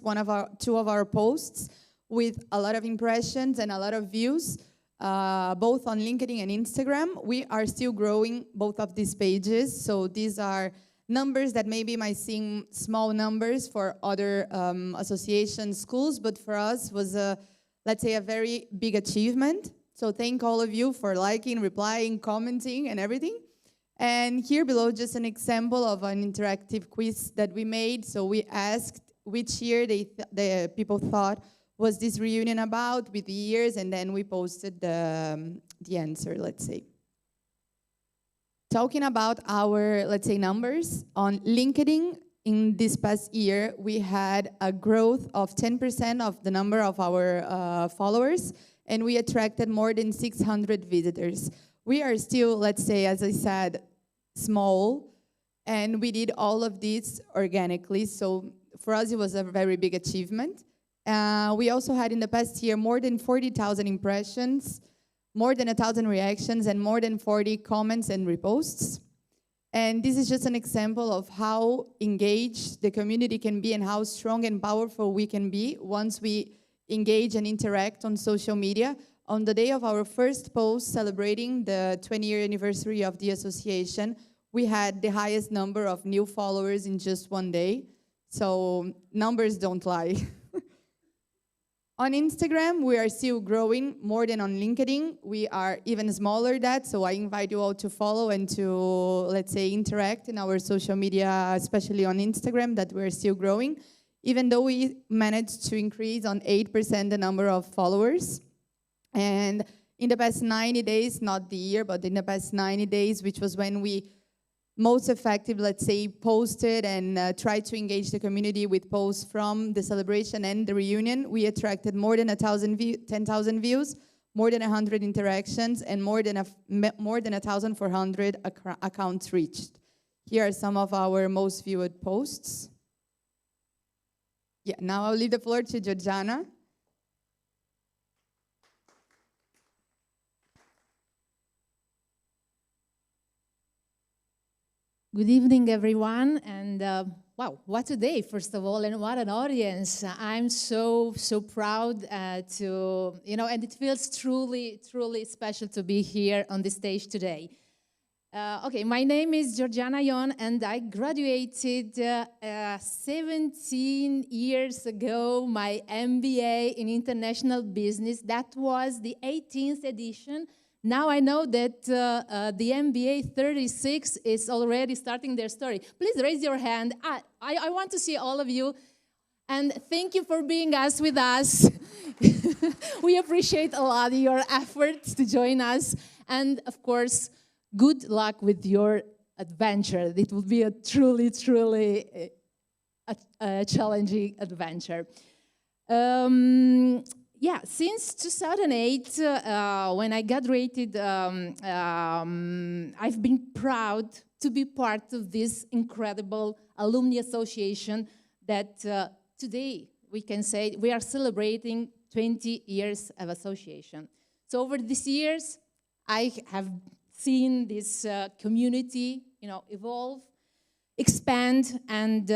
Two of our posts with a lot of impressions and a lot of views, both on LinkedIn and Instagram. We are still growing both of these pages, so these are numbers that maybe might seem small numbers for other association schools, but for us was, let's say, a very big achievement. So thank all of you for liking, replying, commenting, and everything. And here below, just an example of an interactive quiz that we made. So we asked which year the people thought was this reunion about with the years, and then we posted the answer, let's say. Talking about our, let's say, numbers, on LinkedIn in this past year, we had a growth of 10% of the number of our followers, and we attracted more than 600 visitors. We are still, let's say, as I said, small, and we did all of this organically, so for us it was a very big achievement. We also had in the past year more than 40,000 impressions, more than 1,000 reactions, and more than 40 comments and reposts. And this is just an example of how engaged the community can be and how strong and powerful we can be once we engage and interact on social media. On the day of our first post celebrating the 20-year anniversary of the association, we had the highest number of new followers in just one day. So numbers don't lie. On Instagram, we are still growing more than on LinkedIn. We are even smaller than that, so I invite you all to follow and to, let's say, interact in our social media, especially on Instagram, that we're still growing, even though we managed to increase on 8% the number of followers. And in the past 90 days, not the year, but in the past 90 days, which was when we most effective, let's say, posted and tried to engage the community with posts from the celebration and the reunion, we attracted more than 10,000 views, more than 100 interactions, and more than 1,400 accounts reached. Here are some of our most viewed posts. Yeah, now I'll leave the floor to Georgiana. Good evening, everyone, and wow, what a day, first of all, and what an audience. I'm so proud to, and it feels truly special to be here on the stage today. Okay, my name is Georgiana Ion, and I graduated 17 years ago, my MBA in International Business. That was the 18th edition. Now I know that the MBA 36 is already starting their story. Please raise your hand. I want to see all of you. And thank you for being with us. We appreciate a lot your efforts to join us. And of course, good luck with your adventure. It will be a truly challenging adventure. Yeah, since 2008, when I graduated, I've been proud to be part of this incredible alumni association that today we can say we are celebrating 20 years of association. So over these years, I have seen this community, evolve, expand, and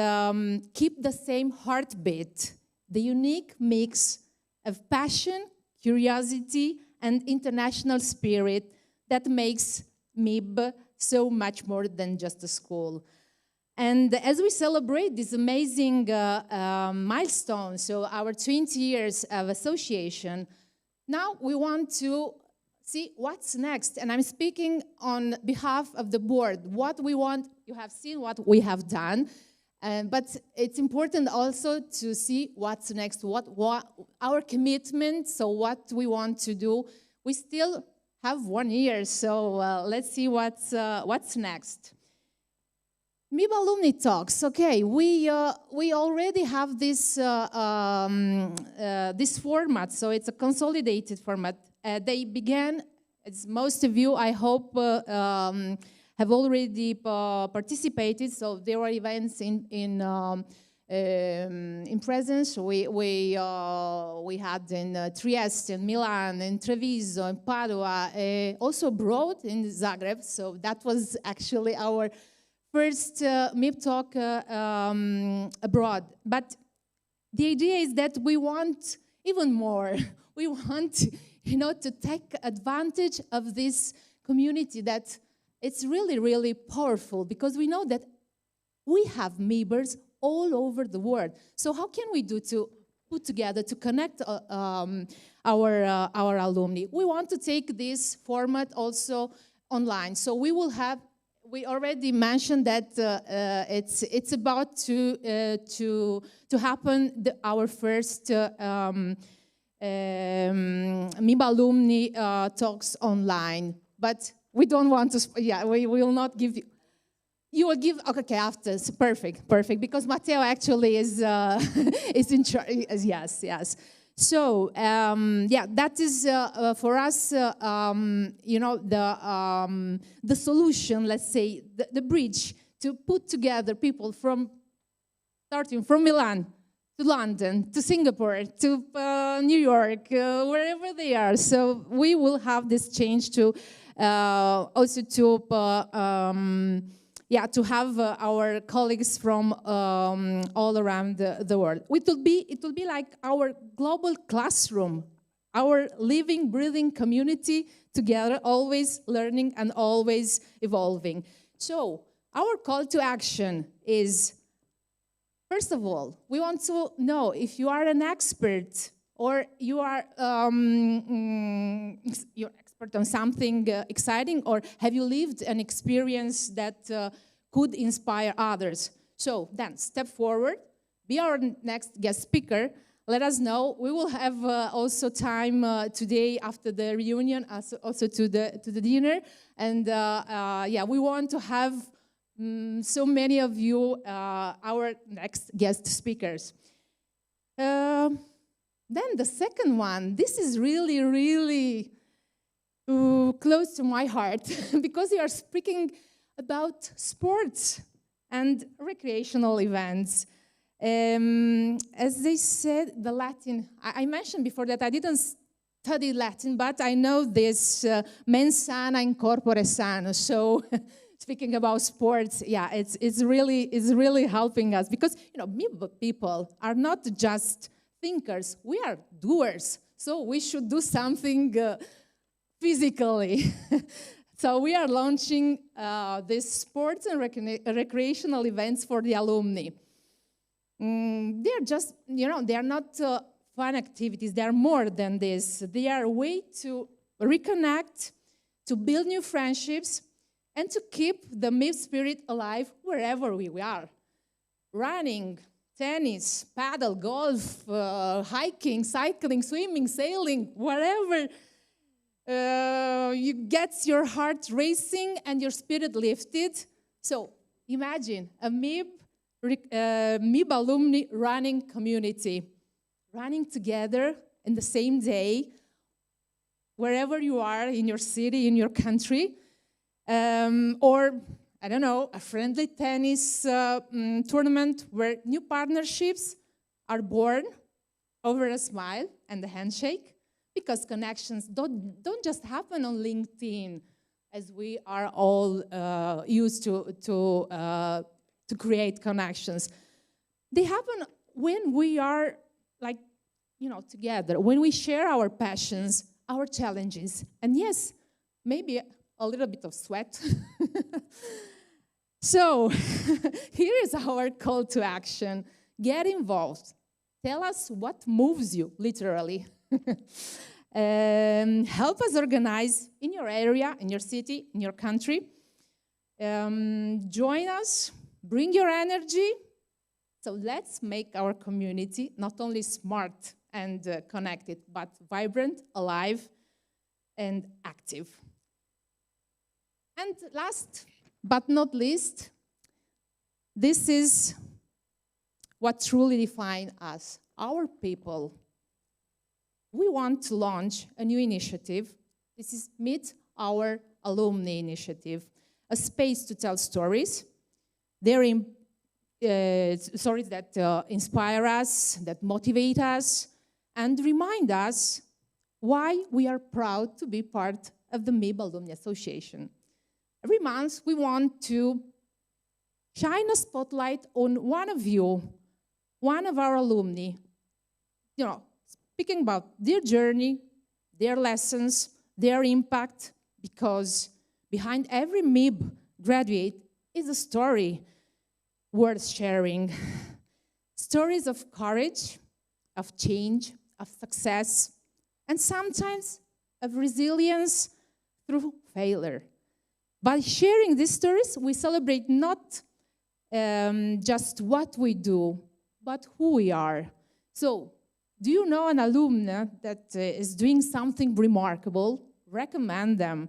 keep the same heartbeat, the unique mix of passion, curiosity, and international spirit that makes MIB so much more than just a school. And as we celebrate this amazing milestone, so our 20 years of association, now we want to see what's next. And I'm speaking on behalf of the board. What we want, you have seen what we have done. But it's important also to see what's next, what our commitment, so what we want to do. We still have 1 year, so let's see what's next. MIB Alumni Talks. Okay, we already have this this format, so it's a consolidated format. They began, as most of you, I hope, have already participated. So there were events in presence. We had in Trieste, in Milan, in Treviso, in Padua, also abroad in Zagreb. So that was actually our first MIB talk abroad. But the idea is that we want even more. We want, to take advantage of this community that it's really powerful, because we know that we have MIBers all over the world. So how can we do to put together to connect our alumni. We want to take this format also online. So we will have, we already mentioned that it's about to happen, our first MIB alumni talks online. But we don't want to, we will not give you. You will give, okay, after, so perfect, because Matteo actually is in charge, yes. So, that is for us, you know, the solution, let's say, the bridge to put together people starting from Milan to London, to Singapore, to New York, wherever they are. So we will have this change to also to have our colleagues from all around the world. It will be like our global classroom, our living, breathing community together, always learning and always evolving. So our call to action is, first of all, we want to know if you are an expert or you are you're expert on something exciting, or have you lived an experience that could inspire others. So then, step forward, be our next guest speaker. Let us know. We will have also time today after the reunion, also to the dinner, and we want to have so many of you our next guest speakers. Then the second one, this is really, really close to my heart because you are speaking about sports and recreational events. As they said, the Latin, I mentioned before that I didn't study Latin, but I know this mens sana in corpore sano. So speaking about sports, yeah, it's really helping us because, you know, MIB people are not just thinkers, we are doers. So we should do something physically. So we are launching these sports and recreational events for the alumni. They're just, you know, they are not fun activities. They are more than this. They are a way to reconnect, to build new friendships, and to keep the MIB spirit alive wherever we are. Running, tennis, paddle, golf, hiking, cycling, swimming, sailing, whatever you get your heart racing and your spirit lifted. So imagine a MIB alumni running community, running together in the same day, wherever you are in your city, in your country, or, I don't know, a friendly tennis tournament where new partnerships are born over a smile and a handshake, because connections don't just happen on LinkedIn, as we are all used to create connections. They happen when we are, like, you know, together, when we share our passions, our challenges, and yes, maybe a little bit of sweat. So here is our call to action. Get involved. Tell us what moves you, literally. Help us organize in your area, in your city, in your country. Join us. Bring your energy. So let's make our community not only smart and connected, but vibrant, alive, and active. And last but not least, this is what truly defines us, our people. We want to launch a new initiative. This is Meet Our Alumni Initiative, a space to tell stories. They're stories that inspire us, that motivate us, and remind us why we are proud to be part of the MIB Alumni Association. Every month, we want to shine a spotlight on one of you, one of our alumni, you know, speaking about their journey, their lessons, their impact, because behind every MIB graduate is a story worth sharing. Stories of courage, of change, of success, and sometimes of resilience through failure. By sharing these stories, we celebrate not just what we do, but who we are. So, do you know an alumna that is doing something remarkable? Recommend them.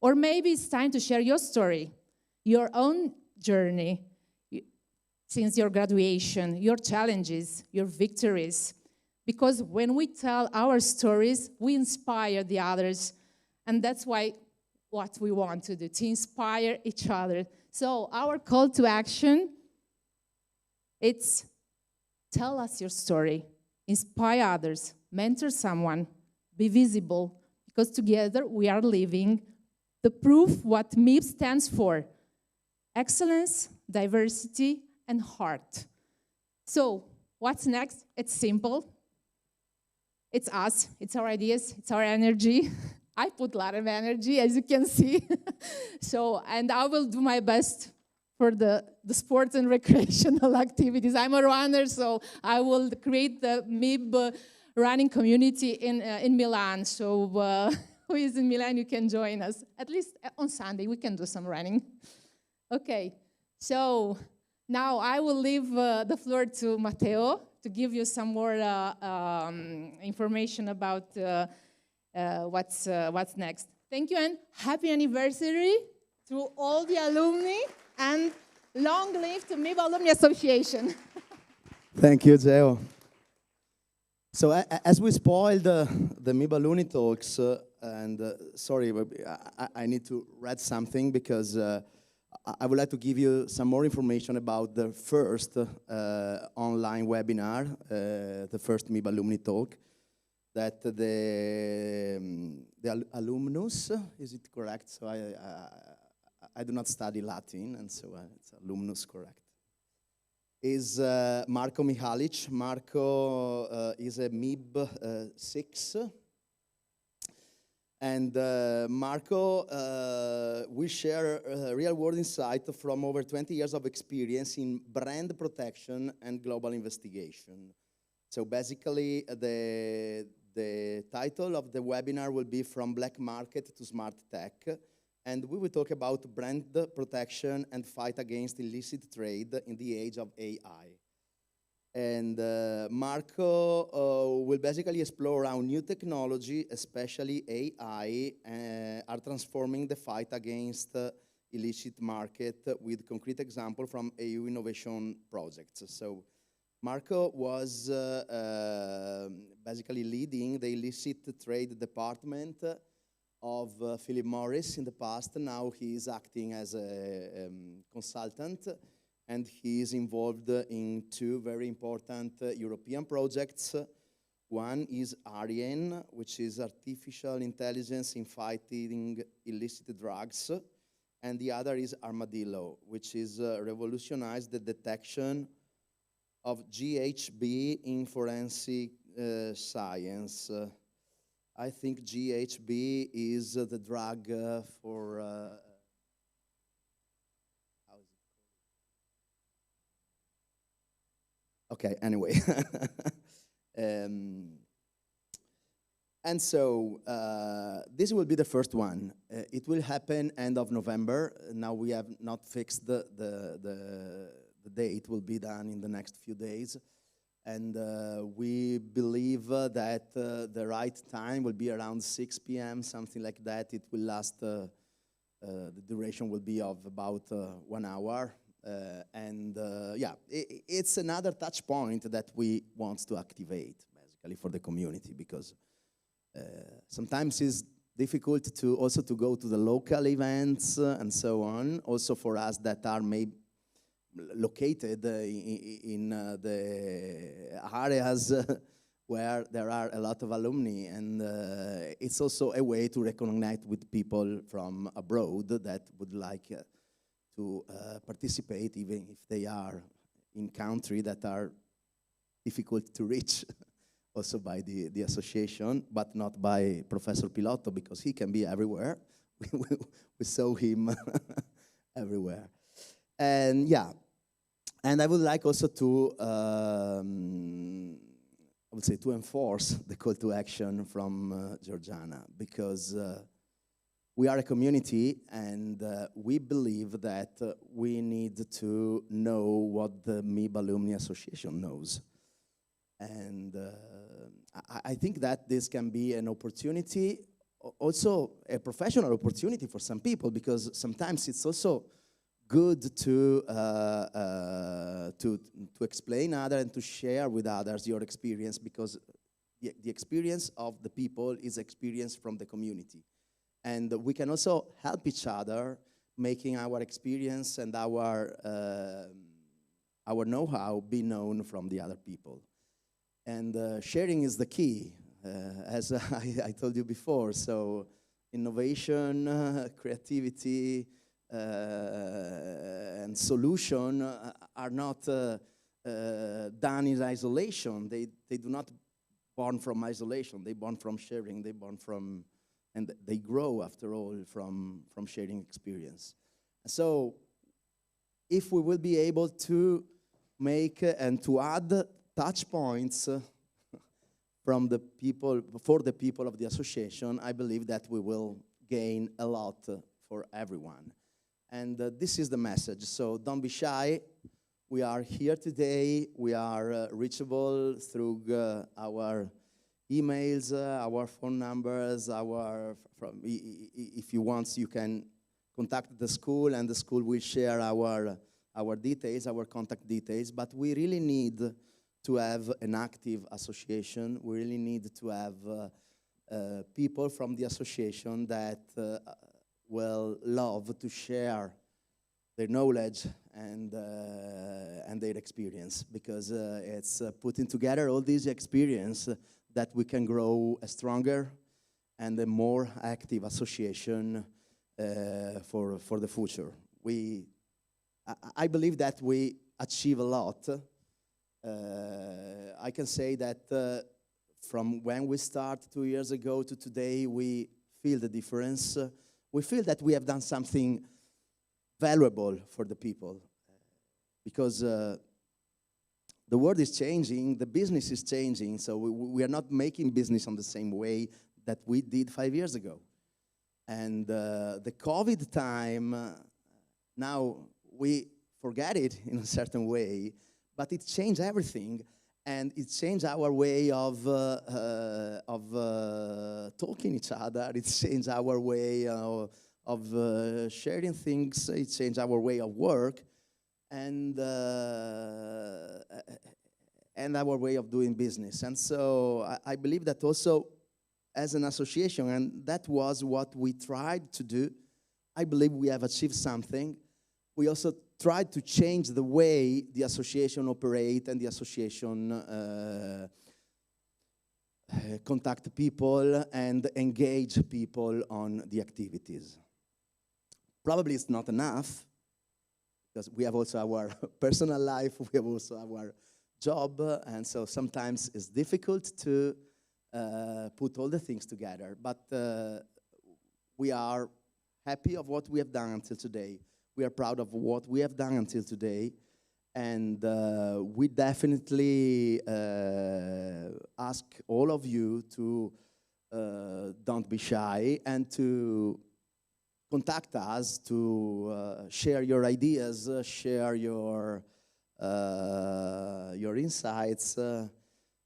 Or maybe it's time to share your story, your own journey since your graduation, your challenges, your victories. Because when we tell our stories, we inspire the others. And that's what we want to do, to inspire each other. So our call to action, it's tell us your story, inspire others, mentor someone, be visible, because together we are living the proof what MIB stands for: excellence, diversity, and heart. So what's next? It's simple. It's us, it's our ideas, it's our energy. I put a lot of energy, as you can see. And I will do my best for the sports and recreational activities. I'm a runner, so I will create the MIB running community in Milan. So who is in Milan, you can join us. At least on Sunday, we can do some running. Okay, so now I will leave the floor to Matteo to give you some more information about what's next. Thank you, and happy anniversary to all the alumni, and long live to MIB Alumni Association. Thank you, Geo. So as we spoiled the MIB Alumni talks, sorry, I need to read something because I would like to give you some more information about the first online webinar, the first MIB Alumni talk, that the alumnus, is it correct? So I do not study Latin, and so it's alumnus correct. Is Marco Mihalic. Marco is a MIB 6. And Marco will share real-world insight from over 20 years of experience in brand protection and global investigation. So basically, the title of the webinar will be From Black Market to Smart Tech. And we will talk about brand protection and fight against illicit trade in the age of AI. And Marco will basically explore how new technology, especially AI, are transforming the fight against illicit market with concrete example from EU innovation projects. So Marco was basically leading the illicit trade department of Philip Morris in the past. Now he is acting as a consultant, and he is involved in two very important European projects. One is Arien, which is artificial intelligence in fighting illicit drugs, and the other is Armadillo, which is revolutionized the detection of GHB in forensic science. I think GHB is the drug for okay, anyway. And so this will be the first one. It will happen end of November. Now we have not fixed the date. It will be done in the next few days. And we believe that the right time will be around 6 p.m., something like that. It will last, the duration will be of about 1 hour. Yeah, it's another touch point that we want to activate, basically, for the community, because sometimes it's difficult to also to go to the local events and so on, also for us that are maybe located in the areas where there are a lot of alumni, and it's also a way to reconnect with people from abroad that would like to participate, even if they are in countries that are difficult to reach, also by the association, but not by Professor Pilotto, because he can be everywhere. We saw him everywhere. And yeah, and I would like also to, I would say, to enforce the call to action from Georgiana, because we are a community, and we believe that we need to know what the MIB Alumni Association knows. And I think that this can be an opportunity, also a professional opportunity for some people, because sometimes it's also good to explain others and to share with others your experience, because the experience of the people is experience from the community. And we can also help each other, making our experience and our know-how be known from the other people. And sharing is the key, as I told you before. So innovation, creativity, and solution are not done in isolation. They do not born from isolation. They born from sharing. They born from, and they grow, after all, from sharing experience. So if we will be able to make and to add touch points from the people, for the people of the association, I believe that we will gain a lot for everyone. And this is the message. So don't be shy. We are here today. We are reachable through our emails, our phone numbers, if you want, you can contact the school, and the school will share our details, our contact details. But we really need to have an active association. We really need to have people from the association that will love to share their knowledge and their experience, because it's putting together all these experience that we can grow a stronger and a more active association for the future. I believe that we achieve a lot. I can say that from when we start 2 years ago to today, we feel the difference. We feel that we have done something valuable for the people, because the world is changing, the business is changing, so we are not making business on the same way that we did 5 years ago. And the COVID time, now we forget it in a certain way, but it changed everything, and it changed our way of talking each other. It changed our way of sharing things. It changed our way of work, and our way of doing business. And so I believe that also as an association, and that was what we tried to do, I believe we have achieved something. We also tried to change the way the association operates and the association contact people and engage people on the activities. Probably it's not enough, because we have also our personal life, we have also our job, and so sometimes it's difficult to put all the things together. But we are happy of what we have done until today. We are proud of what we have done until today, and we definitely ask all of you to don't be shy and to contact us, to share your ideas, share your insights,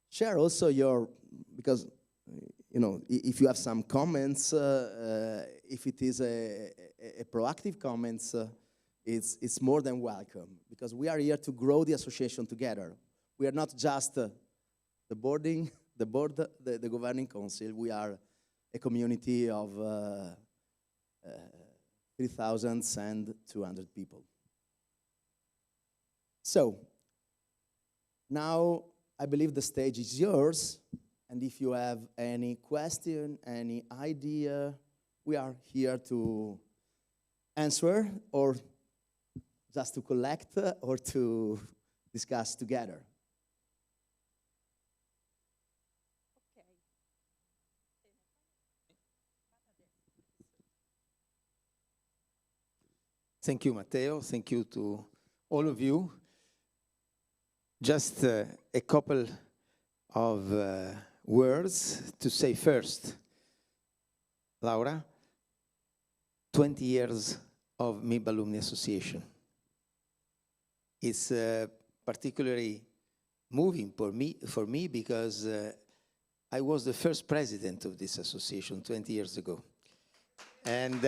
share also your, because if you have some comments, if it is a proactive comments, it's more than welcome, because we are here to grow the association together. We are not just the board, the governing council. We are a community of 3,200 people. So now I believe the stage is yours, and if you have any question, any idea, we are here to answer, or just to collect, or to discuss together. Thank you, Matteo. Thank you to all of you. Just a couple of words to say first. Laura, 20 years of MIB Alumni Association. It's particularly moving for me because I was the first president of this association 20 years ago. And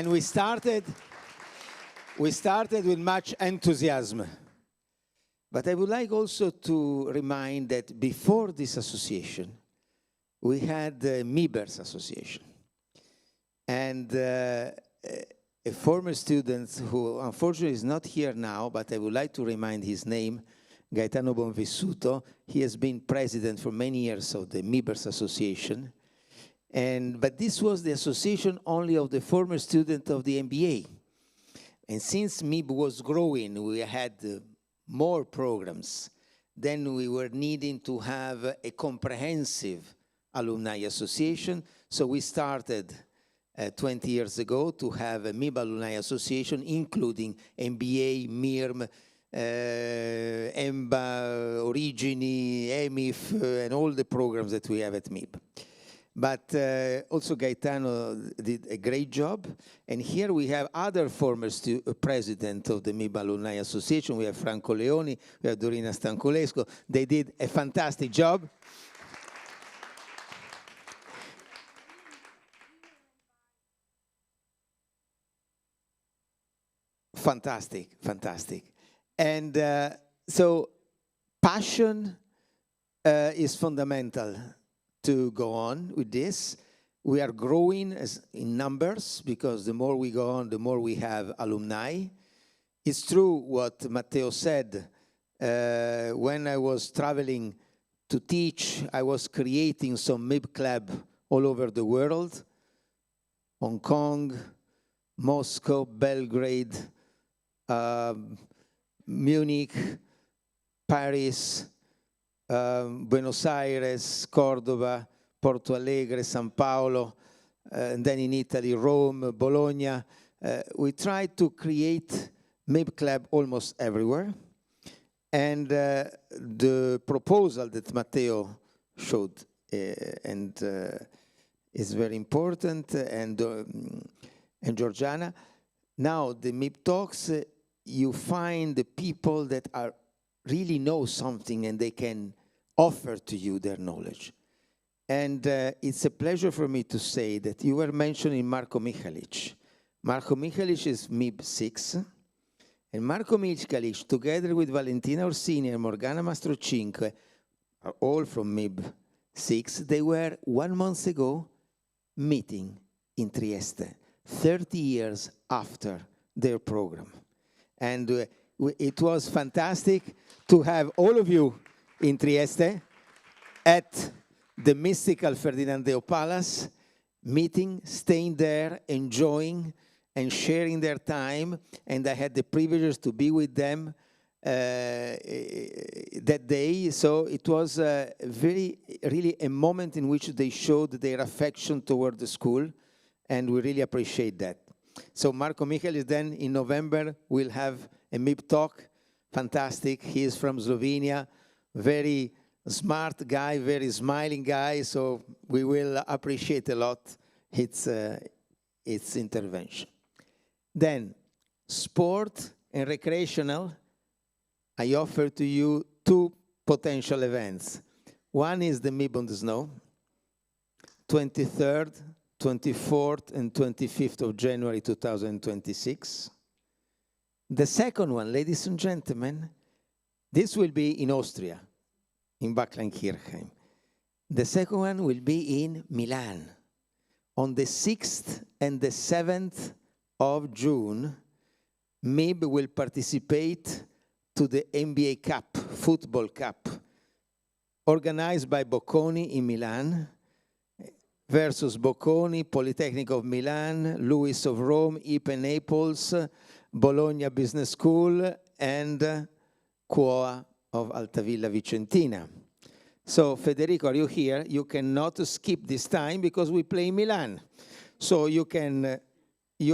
we started with much enthusiasm. But I would like also to remind that before this association, we had the MIBers Association. And a former student who unfortunately is not here now, but I would like to remind his name, Gaetano Bonvissuto. He has been president for many years of the MIBers Association. But this was the association only of the former student of the MBA. And since MIB was growing, we had more programs. Then we were needing to have a comprehensive alumni association. So we started 20 years ago to have a MIB Alumni Association, including MBA, MIRM, EMBA, Origini, EMIF, and all the programs that we have at MIB. But also Gaetano did a great job. And here we have other former presidents of the MIB Alumni Association. We have Franco Leoni, we have Dorina Stanculesco. They did a fantastic job. Fantastic, fantastic. And so passion is fundamental to go on with this. We are growing in numbers because the more we go on, the more we have alumni. It's true what Matteo said. When I was traveling to teach, I was creating some MIB club all over the world. Hong Kong, Moscow, Belgrade, Munich, Paris, Buenos Aires, Cordova, Porto Alegre, San Paolo, and then in Italy, Rome, Bologna. We tried to create MIB club almost everywhere. And the proposal that Matteo showed is very important, and Georgiana. Now, the MIB talks, you find the people that are really know something and they can offer to you their knowledge. And it's a pleasure for me to say that you were mentioning Marko Mihalic. Marko Mihalic is MIB 6. And Marko Mihalic, together with Valentina Orsini and Morgana Mastrocinque, are all from MIB 6. They were 1 month ago meeting in Trieste, 30 years after their program. And it was fantastic to have all of you in Trieste at the mystical Ferdinandeo Palace, meeting, staying there, enjoying and sharing their time. And I had the privilege to be with them that day. So it was really a moment in which they showed their affection toward the school, and we really appreciate that. So Marko Mihalic then in November will have a MIB talk. Fantastic. He is from Slovenia. Very smart guy, very smiling guy. So we will appreciate a lot its intervention. Then sport and recreational. I offer to you 2 potential events. One is the MIB on the Snow, 23rd, 24th, and 25th of January 2026. The second one, ladies and gentlemen, this will be in Austria, in Backlankirchheim. The second one will be in Milan. On the 6th and the 7th of June, MIB will participate to the NBA Cup, Football Cup, organized by Bocconi in Milan, versus Bocconi, Polytechnic of Milan, Lewis of Rome, IPE Naples, Bologna Business School, and QOA of Altavilla Vicentina. So, Federico, are you here? You cannot skip this time because we play in Milan. So you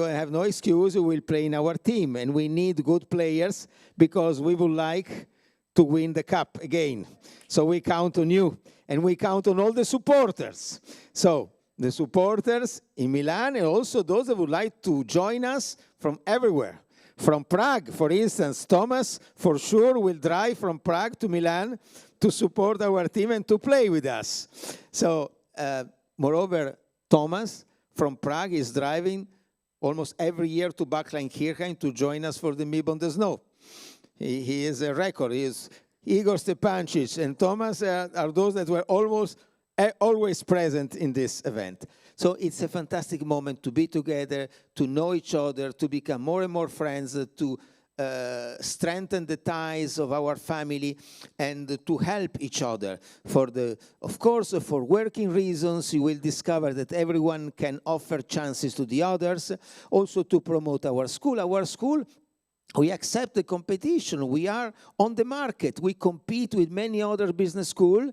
have no excuse, you will play in our team. And we need good players because we would like to win the cup again. So we count on you, and we count on all the supporters. So the supporters in Milan, and also those that would like to join us from everywhere. From Prague, for instance, Thomas for sure will drive from Prague to Milan to support our team and to play with us. So, moreover, Thomas from Prague is driving almost every year to Backline-Kirchheim to join us for the MIB on the snow. He is a record. He is Igor Stepancic and Thomas are those that were always present in this event. So it's a fantastic moment to be together, to know each other, to become more and more friends, to strengthen the ties of our family, and to help each other. Of course, for working reasons, you will discover that everyone can offer chances to the others. Also to promote our school. Our school, we accept the competition. We are on the market. We compete with many other business schools.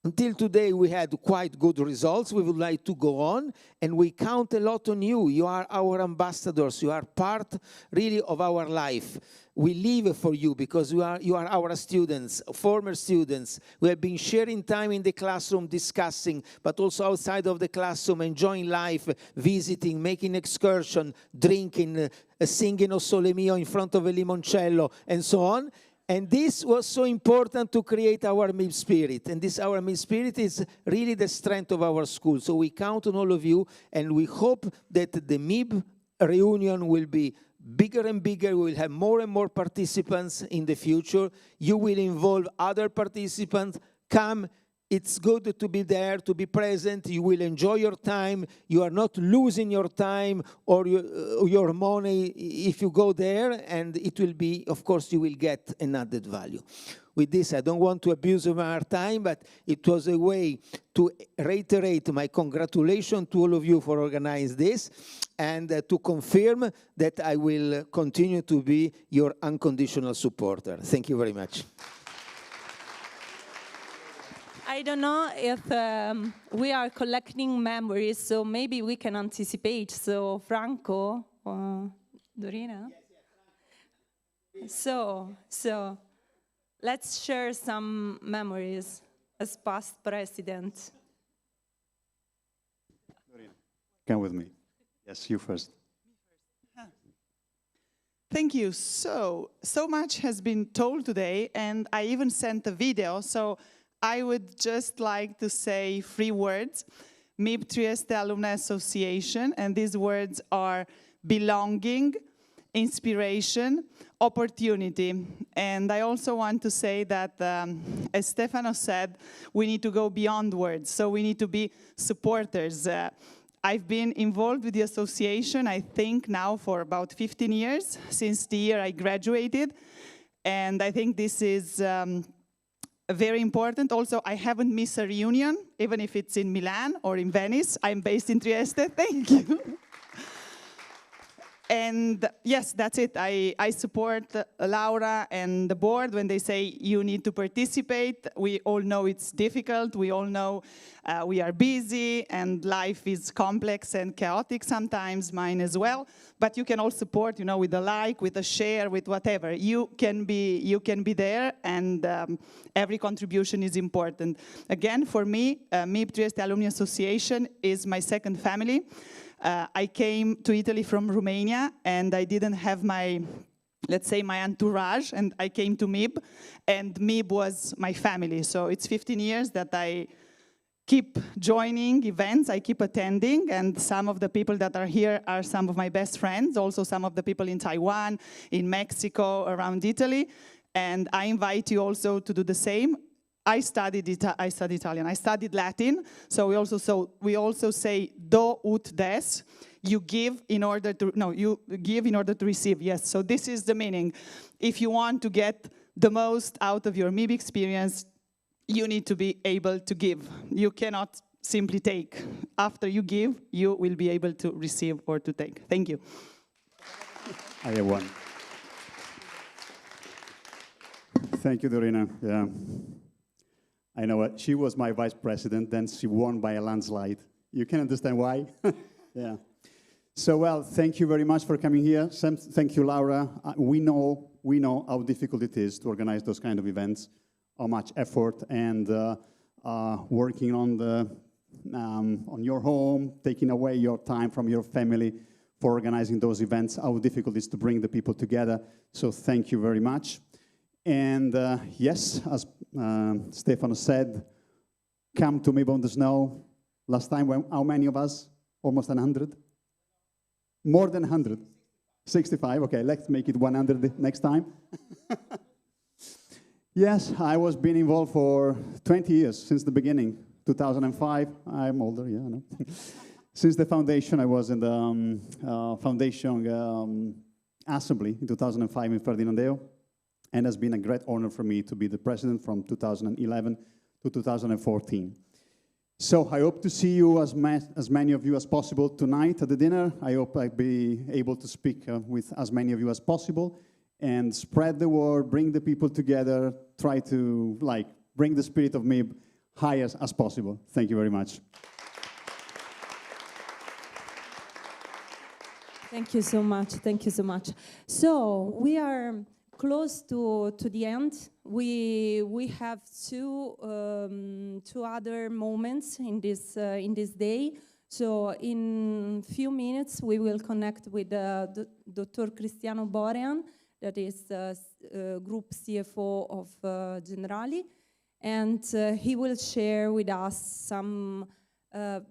Until today, we had quite good results. We would like to go on, and we count a lot on you. You are our ambassadors. You are part, really, of our life. We live for you because you are our students, former students. We have been sharing time in the classroom, discussing, but also outside of the classroom, enjoying life, visiting, making excursion, drinking, singing O Sole Mio in front of a limoncello, and so on. And this was so important to create our MIB spirit. And our MIB spirit is really the strength of our school. So we count on all of you, and we hope that the MIB reunion will be bigger and bigger. We will have more and more participants in the future. You will involve other participants. Come. It's good to be there, to be present. You will enjoy your time. You are not losing your time or your money if you go there, and it will be, of course, you will get an added value. With this, I don't want to abuse of our time, but it was a way to reiterate my congratulations to all of you for organizing this, and to confirm that I will continue to be your unconditional supporter. Thank you very much. I don't know if we are collecting memories, so maybe we can anticipate. So Franco or Dorina? So let's share some memories as past president. Dorina, come with me. Yes, you first. Thank you. So much has been told today, and I even sent a video, so I would just like to say 3 words. MIB Trieste Alumni Association, and these words are belonging, inspiration, opportunity. And I also want to say that, as Stefano said, we need to go beyond words, so we need to be supporters. I've been involved with the association, I think now for about 15 years, since the year I graduated, and I think this is very important. Also, I haven't missed a reunion, even if it's in Milan or in Venice. I'm based in Trieste. Thank you. And yes, that's it. I support Laura and the board when they say you need to participate. We all know it's difficult. We all know we are busy and life is complex and chaotic sometimes, mine as well. But you can all support, you know, with a like, with a share, with whatever. You can be there, and every contribution is important. Again, for me, MIB Trieste Alumni Association is my second family. I came to Italy from Romania, and I didn't have my, let's say, my entourage, and I came to MIB, and MIB was my family. So it's 15 years that I keep joining events, I keep attending, and some of the people that are here are some of my best friends, also some of the people in Taiwan, in Mexico, around Italy, and I invite you also to do the same. I studied Italian. I studied Latin, so we also say do ut des. You give in order to receive. Yes. So this is the meaning. If you want to get the most out of your MIB experience, you need to be able to give. You cannot simply take. After you give, you will be able to receive or to take. Thank you. I have one. Thank you, Dorina. Yeah. I know it. She was my vice president, then she won by a landslide. You can understand why? Yeah. So, well, thank you very much for coming here. Thank you, Laura. We know how difficult it is to organize those kind of events, how much effort and working on your home, taking away your time from your family for organizing those events, how difficult it is to bring the people together. So thank you very much. And yes, as Stefano said, come to MIB on the Snow. Last time, how many of us? Almost 100? More than 100? 65, okay, let's make it 100 next time. Yes, I was been involved for 20 years, since the beginning, 2005. I'm older, yeah, I know. Since the foundation, I was in the foundation assembly in 2005 in Ferdinandeo, and it's been a great honor for me to be the president from 2011 to 2014. So I hope to see you, as many of you as possible tonight at the dinner. I hope I'll be able to speak with as many of you as possible and spread the word, bring the people together, try to bring the spirit of MIB high as possible. Thank you very much. Thank you so much. Thank you so much. So we are close to the end. We have two other moments in this day. So in few minutes we will connect with Dr. Cristiano Borean, that is Group CFO of Generali, and he will share with us some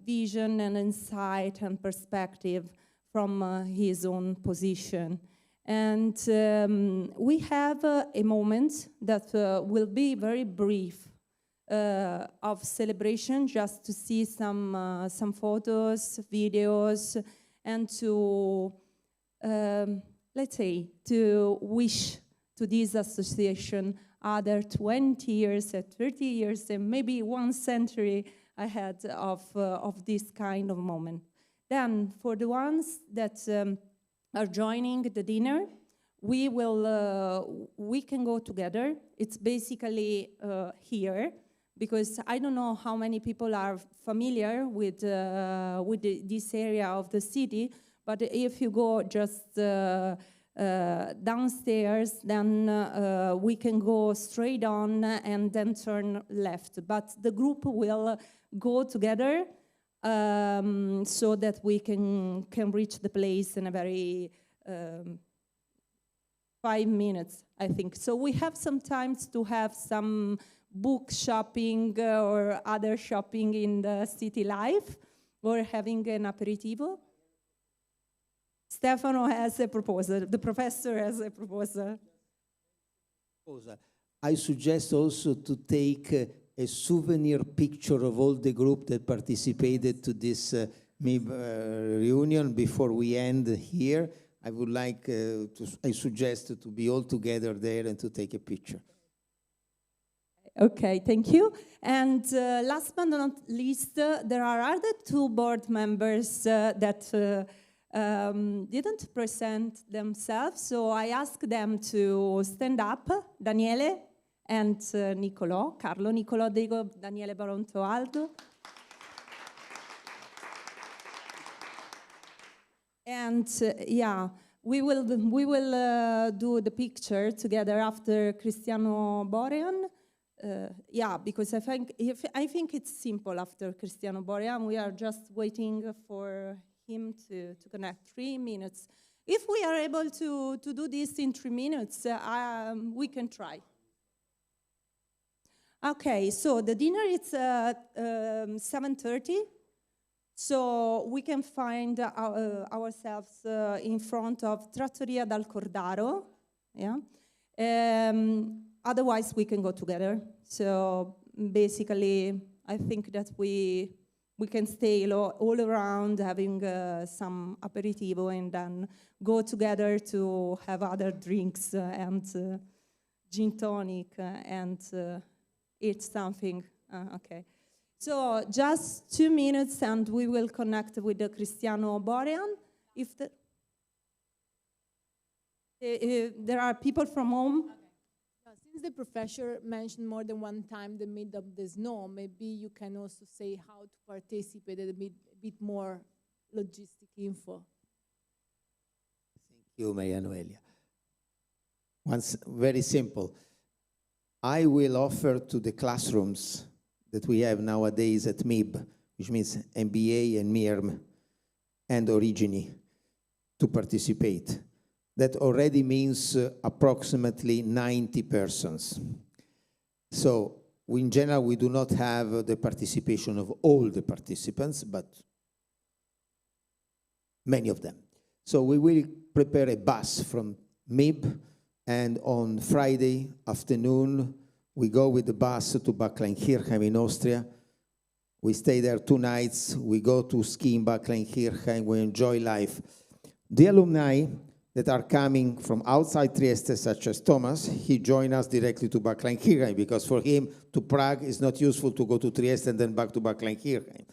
vision and insight and perspective from his own position. And we have a moment that will be very brief of celebration, just to see some photos, videos, and to, let's say, to wish to this association other 20 years, 30 years, and maybe 1 century ahead of this kind of moment. Then, for the ones that are joining the dinner, we can go together. It's basically here, because I don't know how many people are familiar with this area of the city, but if you go just downstairs, then we can go straight on and then turn left. But the group will go together so that we can reach the place in a very 5 minutes, I think. So we have some time to have some book shopping or other shopping in the CityLife, or having an aperitivo. Stefano has a proposal. The professor has a proposal. I suggest also to take a souvenir picture of all the group that participated to this MIB reunion before we end here. I would like I suggest to be all together there and to take a picture. Okay, thank you. And last but not least, there are other 2 board members that didn't present themselves, so I asked them to stand up, Daniele and Nicolò, Carlo, Nicolò, Diego, Daniele Baronto Aldo. And yeah, we will do the picture together after Cristiano Borean. Yeah, because I think it's simple after Cristiano Borean. We are just waiting for him to connect. 3 minutes. If we are able to do this in 3 minutes, we can try. Okay, so the dinner is 7:30. So we can find ourselves in front of Trattoria dal Cordaro. Yeah. Otherwise, we can go together. So basically, I think that we can stay all around having some aperitivo and then go together to have other drinks and gin tonic and eat something. Okay. So just 2 minutes and we will connect with the Cristiano Borean. If there are people from home. Since the professor mentioned more than one time the MIB of the Snow, maybe you can also say how to participate and a bit more logistic info. you, Maria Noelia. Once, very simple. I will offer to the classrooms that we have nowadays at MIB, which means MBA and MIRM and Origini, to participate. That already means approximately 90 persons. So in general, we do not have the participation of all the participants, but many of them. So we will prepare a bus from MIB, and on Friday afternoon, we go with the bus to Bad-Kleinkirchheim in Austria. We stay there 2 nights. We go to ski in Bad-Kleinkirchheim. We enjoy life. The alumni that are coming from outside Trieste, such as Thomas, he joined us directly to Bad-Kleinkirchheim because for him, to Prague, it's not useful to go to Trieste and then back to Bad-Kleinkirchheim.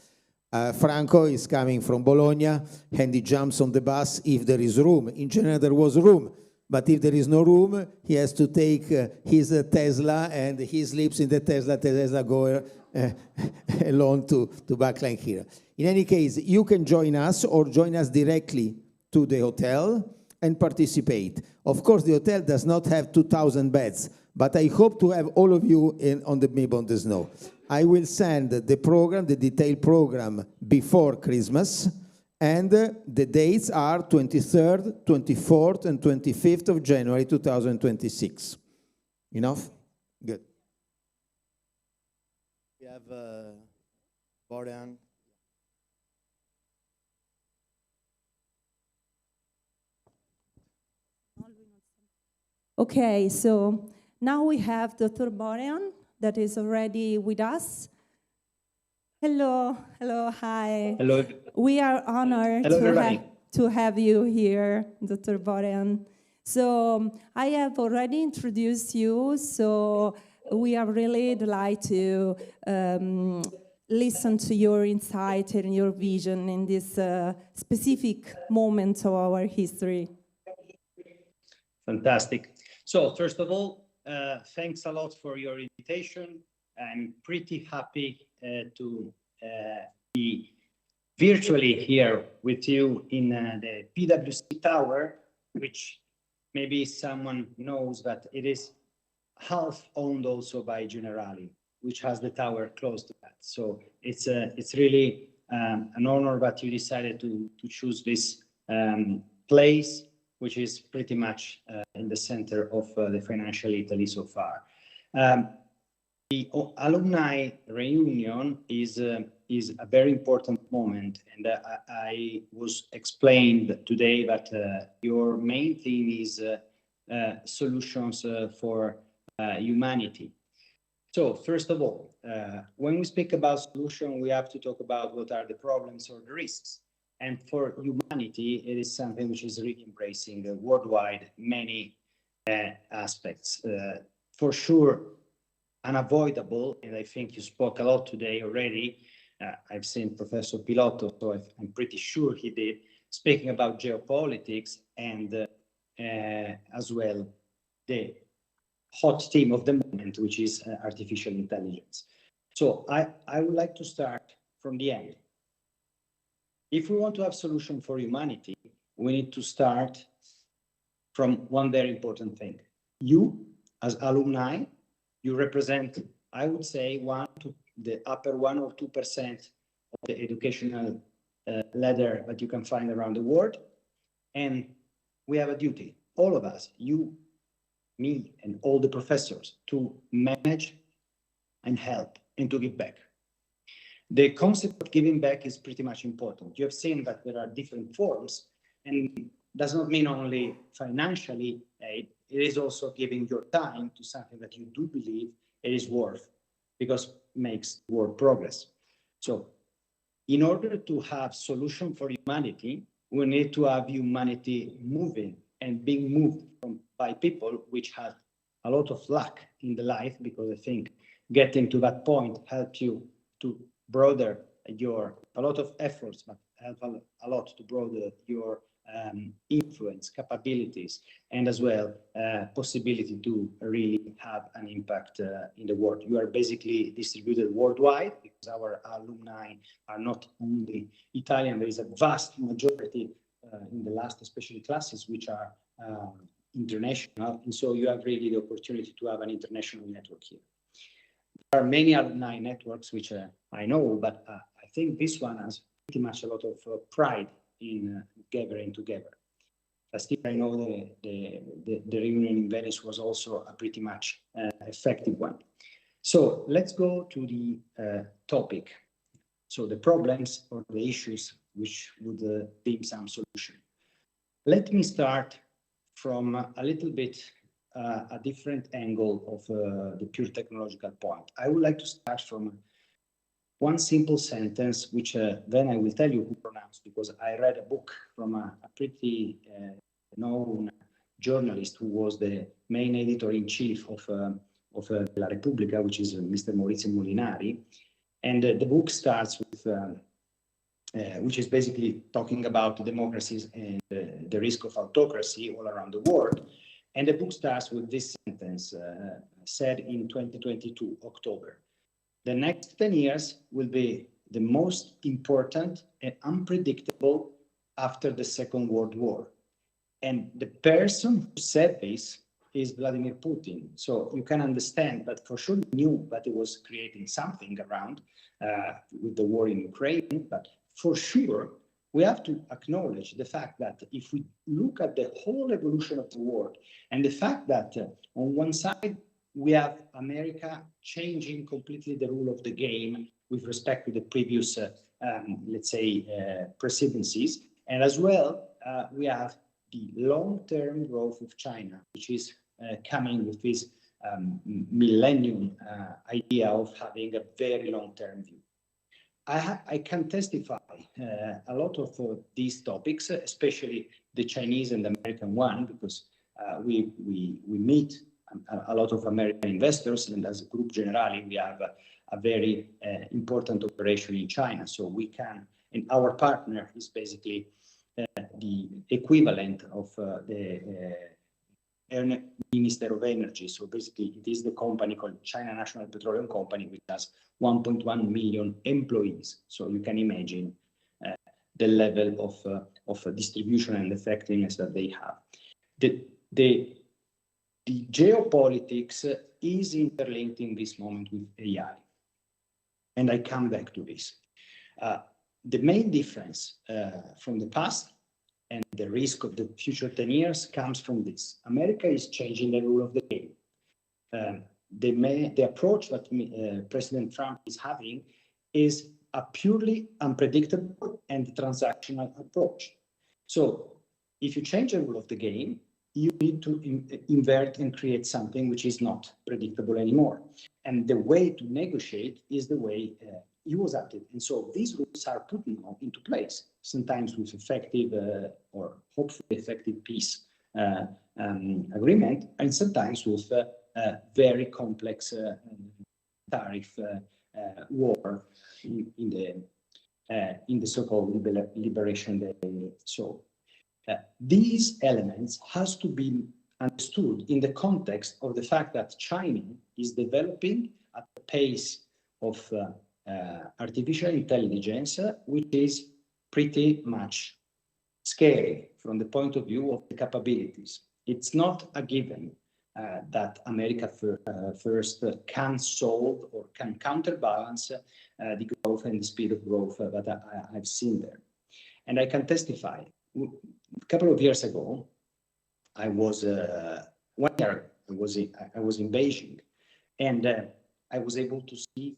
Franco is coming from Bologna, and he jumps on the bus if there is room. In general, there was room. But if there is no room, he has to take his Tesla, and he sleeps in the Tesla goer alone to Bad-Kleinkirchheim. In any case, you can join us or join us directly to the hotel and participate. Of course, the hotel does not have 2,000 beds, but I hope to have all of you on the MIB on the Snow. I will send the program, the detailed program, before Christmas, and the dates are 23rd, 24th, and 25th of January 2026. Enough? Good. We have Borean. Okay, so now we have Dr. Borean that is already with us. Hello, hello, hi. Hello. We are honored to have you here, Dr. Borean. So I have already introduced you, so we are really delighted to listen to your insight and your vision in this specific moment of our history. Fantastic. So first of all, thanks a lot for your invitation. I'm pretty happy to be virtually here with you in the PwC Tower, which maybe someone knows that it is half owned also by Generali, which has the tower close to that. So it's really an honor that you decided to choose this place, which is pretty much in the center of the financial Italy so far. The Alumni Reunion is a very important moment, and I was explained today that your main theme is solutions for humanity. So first of all, when we speak about solution, we have to talk about what are the problems or the risks. And for humanity, it is something which is really embracing worldwide many aspects. For sure, unavoidable, and I think you spoke a lot today already. I've seen Professor Pilotto, so I'm pretty sure he did, speaking about geopolitics and as well the hot theme of the moment, which is artificial intelligence. So I would like to start from the end. If we want to have solution for humanity, we need to start from one very important thing. You, as alumni, you represent, I would say, the upper 1 or 2% of the educational ladder that you can find around the world. And we have a duty, all of us, you, me, and all the professors, to manage and help and to give back. The concept of giving back is pretty much important. You have seen that there are different forms, and does not mean only financially aid. It is also giving your time to something that you do believe it is worth, because it makes world progress. So in order to have solution for humanity, we need to have humanity moving and being moved by people which have a lot of luck in the life, because I think getting to that point helps you to broaden a lot of efforts, but help a lot to broaden your influence, capabilities, and as well possibility to really have an impact in the world. You are basically distributed worldwide, because our alumni are not only Italian. There is a vast majority in the last, especially classes, which are international, and so you have really the opportunity to have an international network here. There are many alumni networks which I know, but I think this one has pretty much a lot of pride in gathering together. Last year, I know the reunion in Venice was also a pretty much effective one. So let's go to the topic. So the problems or the issues which would be some solution. Let me start from a little bit a different angle of the pure technological point. I would like to start from one simple sentence, which then I will tell you who pronounced, because I read a book from a pretty known journalist who was the main editor-in-chief of La Repubblica, which is Mr. Maurizio Molinari. And the book starts with, which is basically talking about democracies and the risk of autocracy all around the world. And the book starts with this sentence said in 2022, October. The next 10 years will be the most important and unpredictable after the Second World War. And the person who said this is Vladimir Putin. So you can understand that for sure he knew that he was creating something around with the war in Ukraine, but for sure we have to acknowledge the fact that if we look at the whole evolution of the world and the fact that on one side we have America changing completely the rule of the game with respect to the previous, let's say, presidencies, and as well we have the long-term growth of China, which is coming with this millennium idea of having a very long-term view. I can testify a lot of these topics, especially the Chinese and American one, because we meet a lot of American investors, and as a group generally, we have a very important operation in China. So we can, and our partner is basically the equivalent of the Minister of Energy. So basically, it is the company called China National Petroleum Company, which has 1.1 million employees. So you can imagine the level of distribution and effectiveness that they have. The geopolitics is interlinked in this moment with AI. And I come back to this. The main difference from the past and the risk of the future 10 years comes from this. America is changing the rule of the game. The approach that President Trump is having is a purely unpredictable and transactional approach. So if you change the rule of the game, you need to invert and create something which is not predictable anymore. And the way to negotiate is the way he was acted. And so these rules are put now into place, sometimes with effective or hopefully effective peace agreement, and sometimes with very complex tariff war in the so-called Liberation Day. So these elements has to be understood in the context of the fact that China is developing at the pace of artificial intelligence, which is pretty much scary from the point of view of the capabilities. It's not a given that America first can solve or can counterbalance the growth and the speed of growth that I've seen there. And I can testify. A couple of years ago, I was one year I was in Beijing, and I was able to see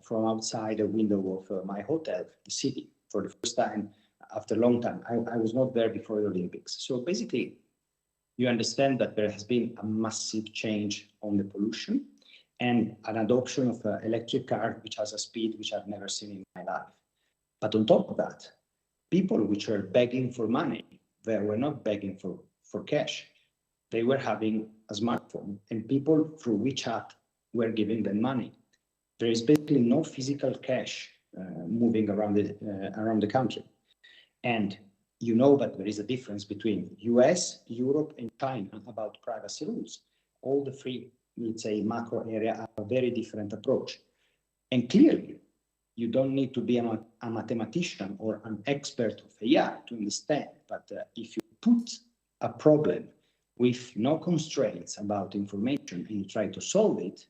from outside the window of my hotel the city for the first time after a long time. I was not there before the Olympics. So basically, you understand that there has been a massive change on the pollution and an adoption of an electric car, which has a speed which I've never seen in my life. But on top of that, people which were begging for money, they were not begging for cash. They were having a smartphone, and people through WeChat were giving them money. There is basically no physical cash moving around the country. And you know that there is a difference between US, Europe, and China about privacy rules. All the three, let's say, macro area have a very different approach. And clearly, you don't need to be a mathematician or an expert of AI to understand, but if you put a problem with no constraints about information and you try to solve it,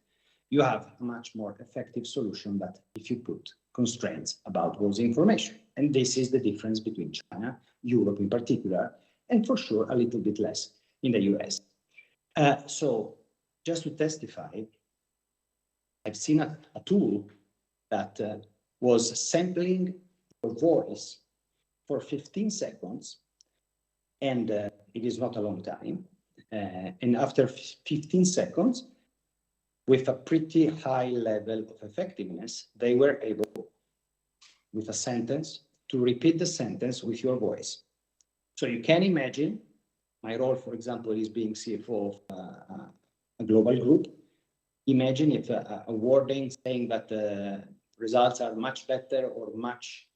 you have a much more effective solution than if you put constraints about those information. And this is the difference between China, Europe in particular, and for sure a little bit less in the US. So just to testify, I've seen a tool that was sampling your voice for 15 seconds, and it is not a long time. And after 15 seconds, with a pretty high level of effectiveness, they were able, with a sentence, to repeat the sentence with your voice. So you can imagine, my role, for example, is being CFO of a global group. Imagine if a wording saying that the results are much better or much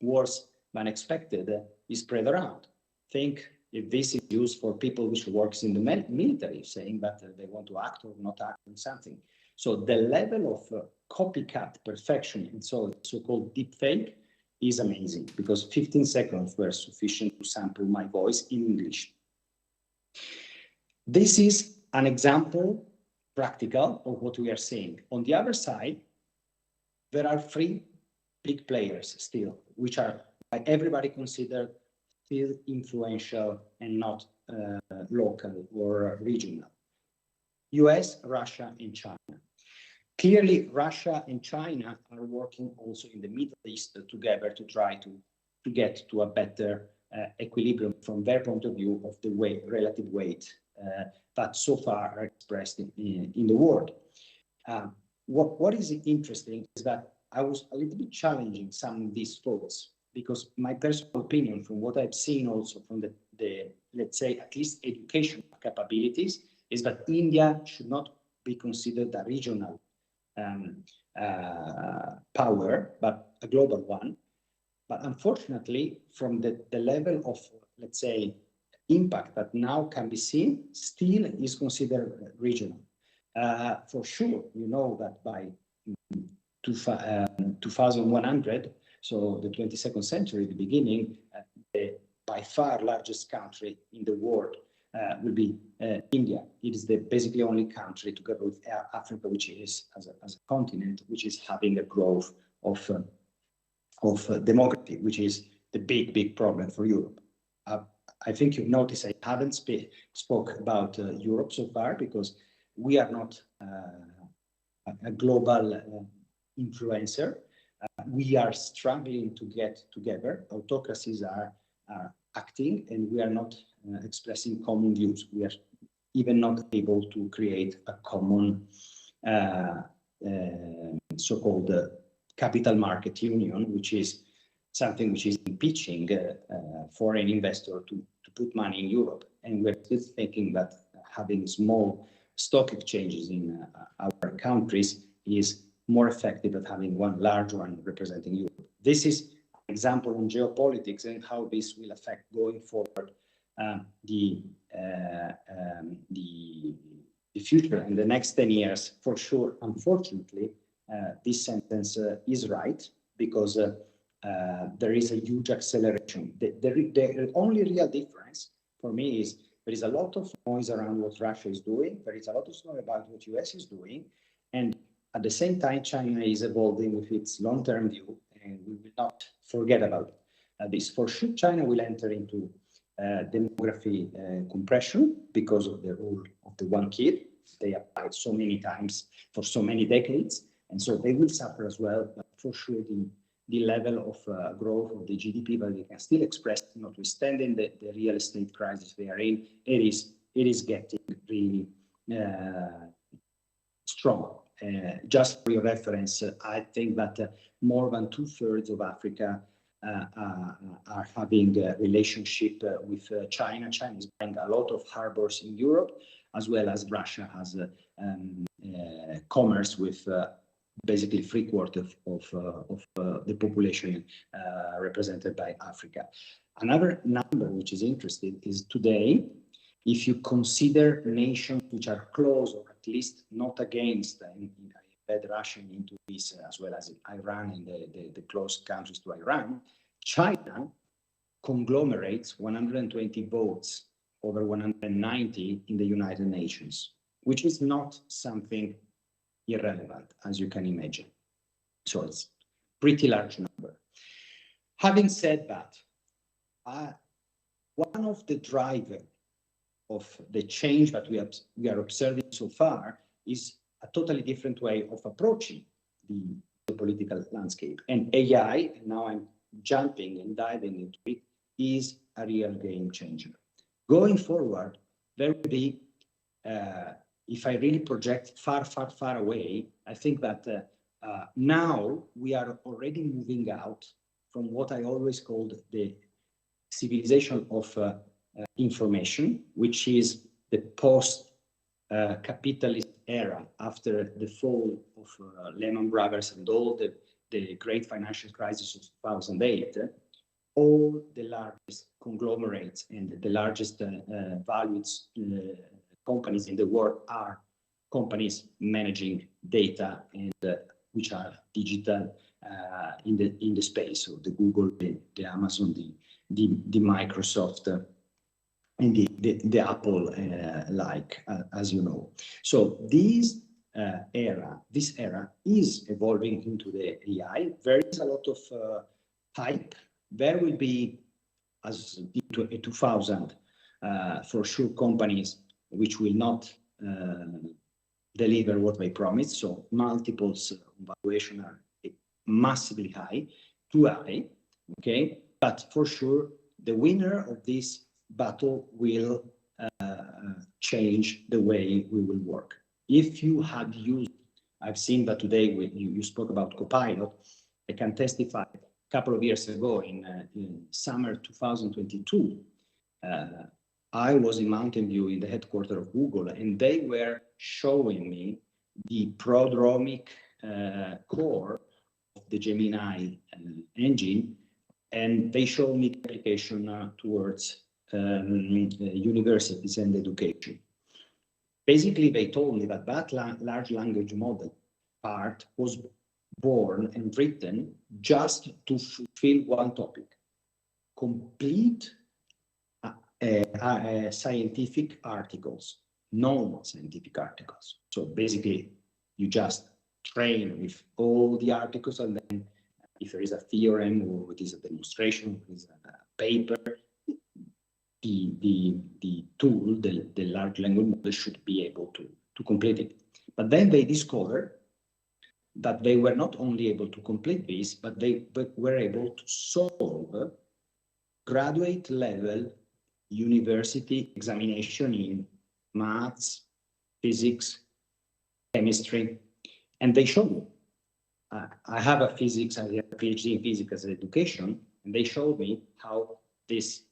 worse than expected is spread around. Think if this is used for people which works in the military, saying that they want to act or not act on something. So the level of copycat perfection and so-called deepfake is amazing, because 15 seconds were sufficient to sample my voice in English. This is an example, practical, of what we are saying. On the other side, there are 3 big players still, which are by everybody considered still influential and not local or regional. US, Russia, and China. Clearly, Russia and China are working also in the Middle East together to try to get to a better equilibrium from their point of view of the relative weight that so far are expressed in the world. What is interesting is that I was a little bit challenging some of these thoughts, because my personal opinion, from what I've seen also from the let's say, at least educational capabilities, is that India should not be considered a regional power, but a global one. But unfortunately, from the level of, let's say, impact that now can be seen, still is considered regional. For sure, you know that by 2100, so the 22nd century, the beginning, the by far largest country in the world will be India. It is the basically only country, together with Africa, which is as a continent, which is having a growth of demography, which is the big problem for Europe. I think you've noticed I haven't spoke about Europe so far, because we are not a global influencer. We are struggling to get together. Autocracies are acting, and we are not expressing common views. We are even not able to create a common so-called capital market union, which is something which is impeaching foreign investor to put money in Europe. And we're still thinking that having small stock exchanges in our countries is more effective than having one large one representing Europe. This is an example on geopolitics and how this will affect going forward the future in the next 10 years. For sure, unfortunately, this sentence is right, because there is a huge acceleration. The only real difference for me is there is a lot of noise around what Russia is doing. There is a lot of noise about what US is doing. And at the same time, China is evolving with its long-term view, and we will not forget about this. For sure, China will enter into demography compression because of the rule of the one kid. They applied so many times for so many decades, and so they will suffer as well. But for sure, the level of growth of the GDP that they can still express, notwithstanding the real estate crisis they are in, it is getting really strong. Just for your reference, I think that more than 2/3 of Africa are having a relationship with China. China is buying a lot of harbors in Europe, as well as Russia has commerce with basically 3/4 of the population represented by Africa. Another number which is interesting is today, if you consider nations which are close or at least not against, embed Russia into this, as well as Iran and the close countries to Iran, China conglomerates 120 votes over 190 in the United Nations, which is not something irrelevant, as you can imagine. So it's pretty large number. Having said that, one of the drivers of the change that we are observing so far is a totally different way of approaching the political landscape. And AI, and now I'm jumping and diving into it, is a real game changer. Going forward, there will be, if I really project far, far, far away, I think that now we are already moving out from what I always called the civilization of information, which is the post-capitalist era after the fall of Lehman Brothers and all the great financial crisis of 2008. All the largest conglomerates and the largest valued companies in the world are companies managing data and which are digital in the space. So the Google, the Amazon, the Microsoft, and the Apple, as you know. So this era is evolving into the AI. There is a lot of hype. There will be, as in 2000, for sure, companies which will not deliver what they promised. So multiples valuation are massively high, too high, okay? But for sure, the winner of this battle will change the way we will work. If you had used, I've seen that today when you spoke about Copilot, I can testify a couple of years ago in summer 2022, I was in Mountain View in the headquarters of Google, and they were showing me the prodromic core of the Gemini engine, and they showed me the application towards universities and education. Basically, they told me that large language model part was born and written just to fulfill one topic, complete scientific articles, non-scientific articles. So basically, you just train with all the articles, and then if there is a theorem or it is a demonstration, it is a paper, the tool, the large language model should be able to complete it. But then they discovered that they were not only able to complete this, but they were able to solve graduate level university examination in maths, physics, chemistry, and they showed me. I have a physics, I have a PhD in physics as an education, and they showed me how this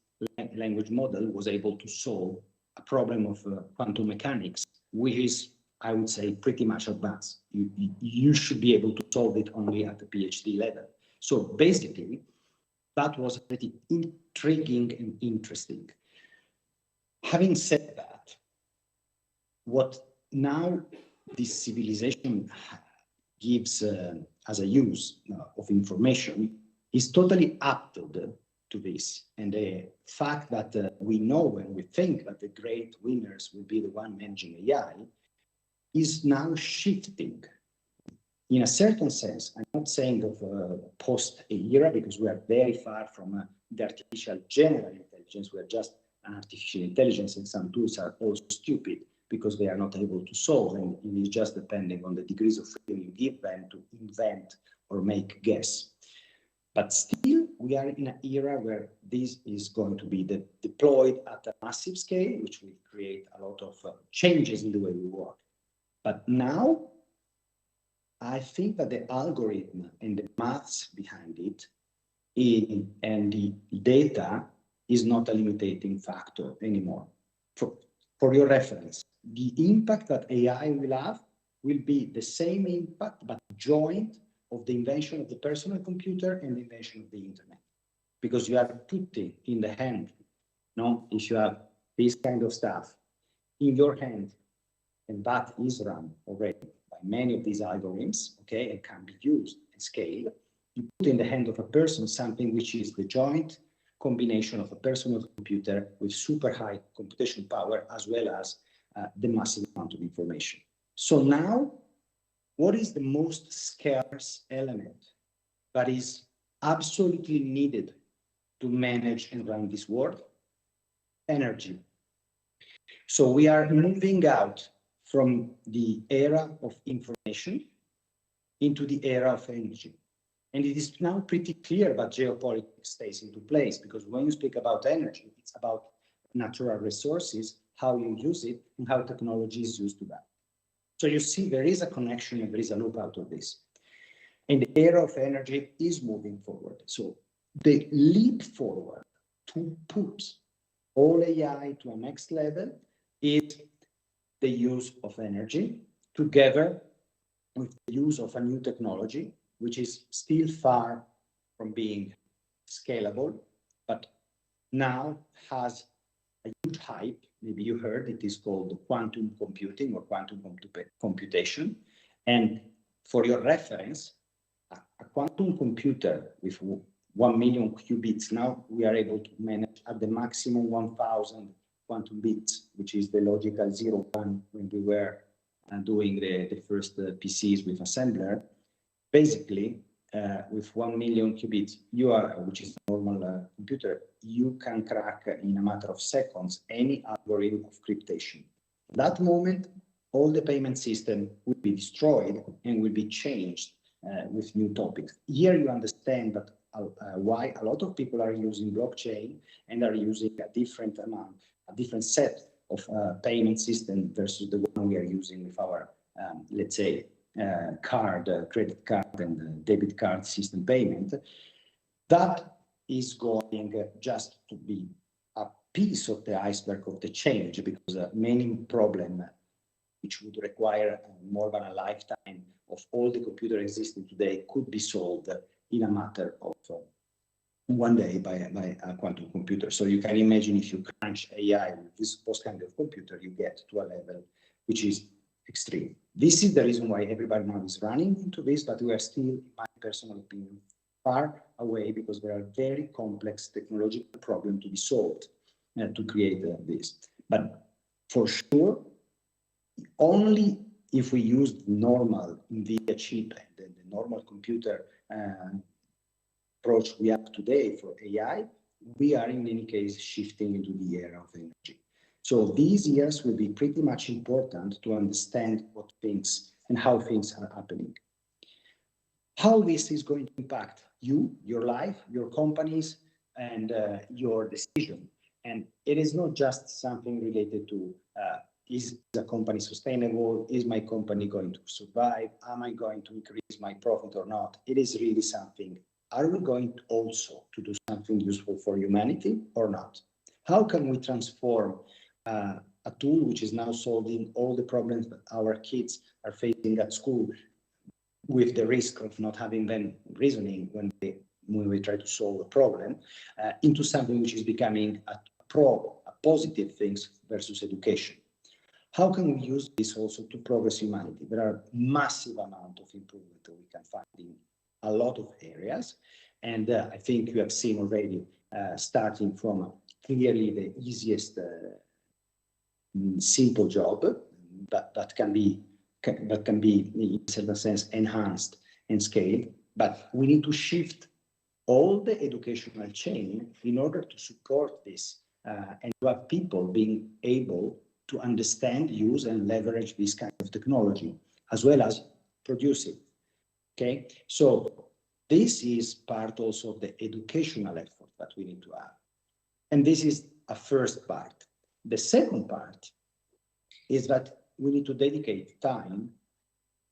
language model was able to solve a problem of quantum mechanics, which is, I would say, pretty much advanced. You should be able to solve it only at the PhD level. So basically, that was pretty intriguing and interesting. Having said that, what now this civilization gives as a use of information is totally apted to this. And the fact that we know and we think that the great winners will be the one managing AI is now shifting. In a certain sense, I'm not saying of post-era, because we are very far from the artificial general intelligence. We are just an artificial intelligence, and some tools are also stupid because they are not able to solve, and it is just depending on the degrees of freedom you give them to invent or make guess. But still, we are in an era where this is going to be deployed at a massive scale, which will create a lot of changes in the way we work. But now, I think that the algorithm and the maths behind it and the data is not a limiting factor anymore. For your reference, the impact that AI will have will be the same impact, but joint of the invention of the personal computer and the invention of the internet. Because you are putting in the hand, if you have this kind of stuff in your hand, and that is run already by many of these algorithms, okay, and can be used and scaled. You put in the hand of a person something which is the joint combination of a personal computer with super high computational power as well as the massive amount of information. So now, what is the most scarce element that is absolutely needed to manage and run this world? Energy. So we are moving out from the era of information into the era of energy. And it is now pretty clear that geopolitics stays into place, because when you speak about energy, it's about natural resources, how you use it, and how technology is used to that. So you see there is a connection and there is a loop out of this. And the era of energy is moving forward. So the leap forward to put all AI to a next level is the use of energy together with the use of a new technology, which is still far from being scalable, but now has a huge hype. Maybe you heard it is called quantum computing or quantum computation. And for your reference, a quantum computer with 1 million qubits, now we are able to manage at the maximum 1,000 quantum bits, which is the logical 0-1 when we were doing the first PCs with assembler. Basically, with 1 million qubits, which is a normal computer, you can crack in a matter of seconds any algorithm of cryptation. At that moment, all the payment system will be destroyed and will be changed with new topics. Here you understand that why a lot of people are using blockchain and are using a different amount, a different set of payment system versus the one we are using with our, let's say, credit card and debit card system payment. That is going just to be a piece of the iceberg of the change, because many problems which would require more than a lifetime of all the computers existing today could be solved in a matter of one day by a quantum computer. So you can imagine if you crunch AI with this kind of computer, you get to a level which is extreme. This is the reason why everybody now is running into this, but we are still, in my personal opinion, far away, because there are very complex technological problems to be solved to create this. But for sure, only if we use the normal NVIDIA chip and the normal computer approach we have today for AI, we are in any case shifting into the era of energy. So these years will be pretty much important to understand what things and how things are happening. How this is going to impact you, your life, your companies, and your decision. And it is not just something related to is the company sustainable? Is my company going to survive? Am I going to increase my profit or not? It is really something. Are we going to also to do something useful for humanity or not? How can we transform a tool which is now solving all the problems that our kids are facing at school, with the risk of not having them reasoning when we try to solve a problem, into something which is becoming a positive things versus education? How can we use this also to progress humanity? There are massive amount of improvement that we can find in a lot of areas. And I think you have seen already, starting from clearly the easiest simple job that can be in a certain sense enhanced and scaled. But we need to shift all the educational chain in order to support this and to have people being able to understand, use, and leverage this kind of technology, as well as produce it. Okay, so this is part also of the educational effort that we need to have. And this is a first part. The second part is that we need to dedicate time,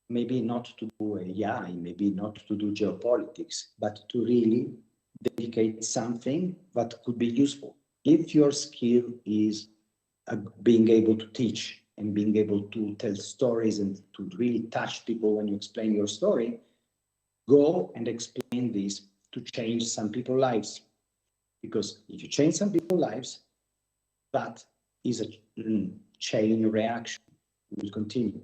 maybe not to do AI, maybe not to do geopolitics, but to really dedicate something that could be useful. If your skill is being able to teach and being able to tell stories and to really touch people when you explain your story, go and explain this to change some people's lives. Because if you change some people's lives, that is a chain reaction. It will continue.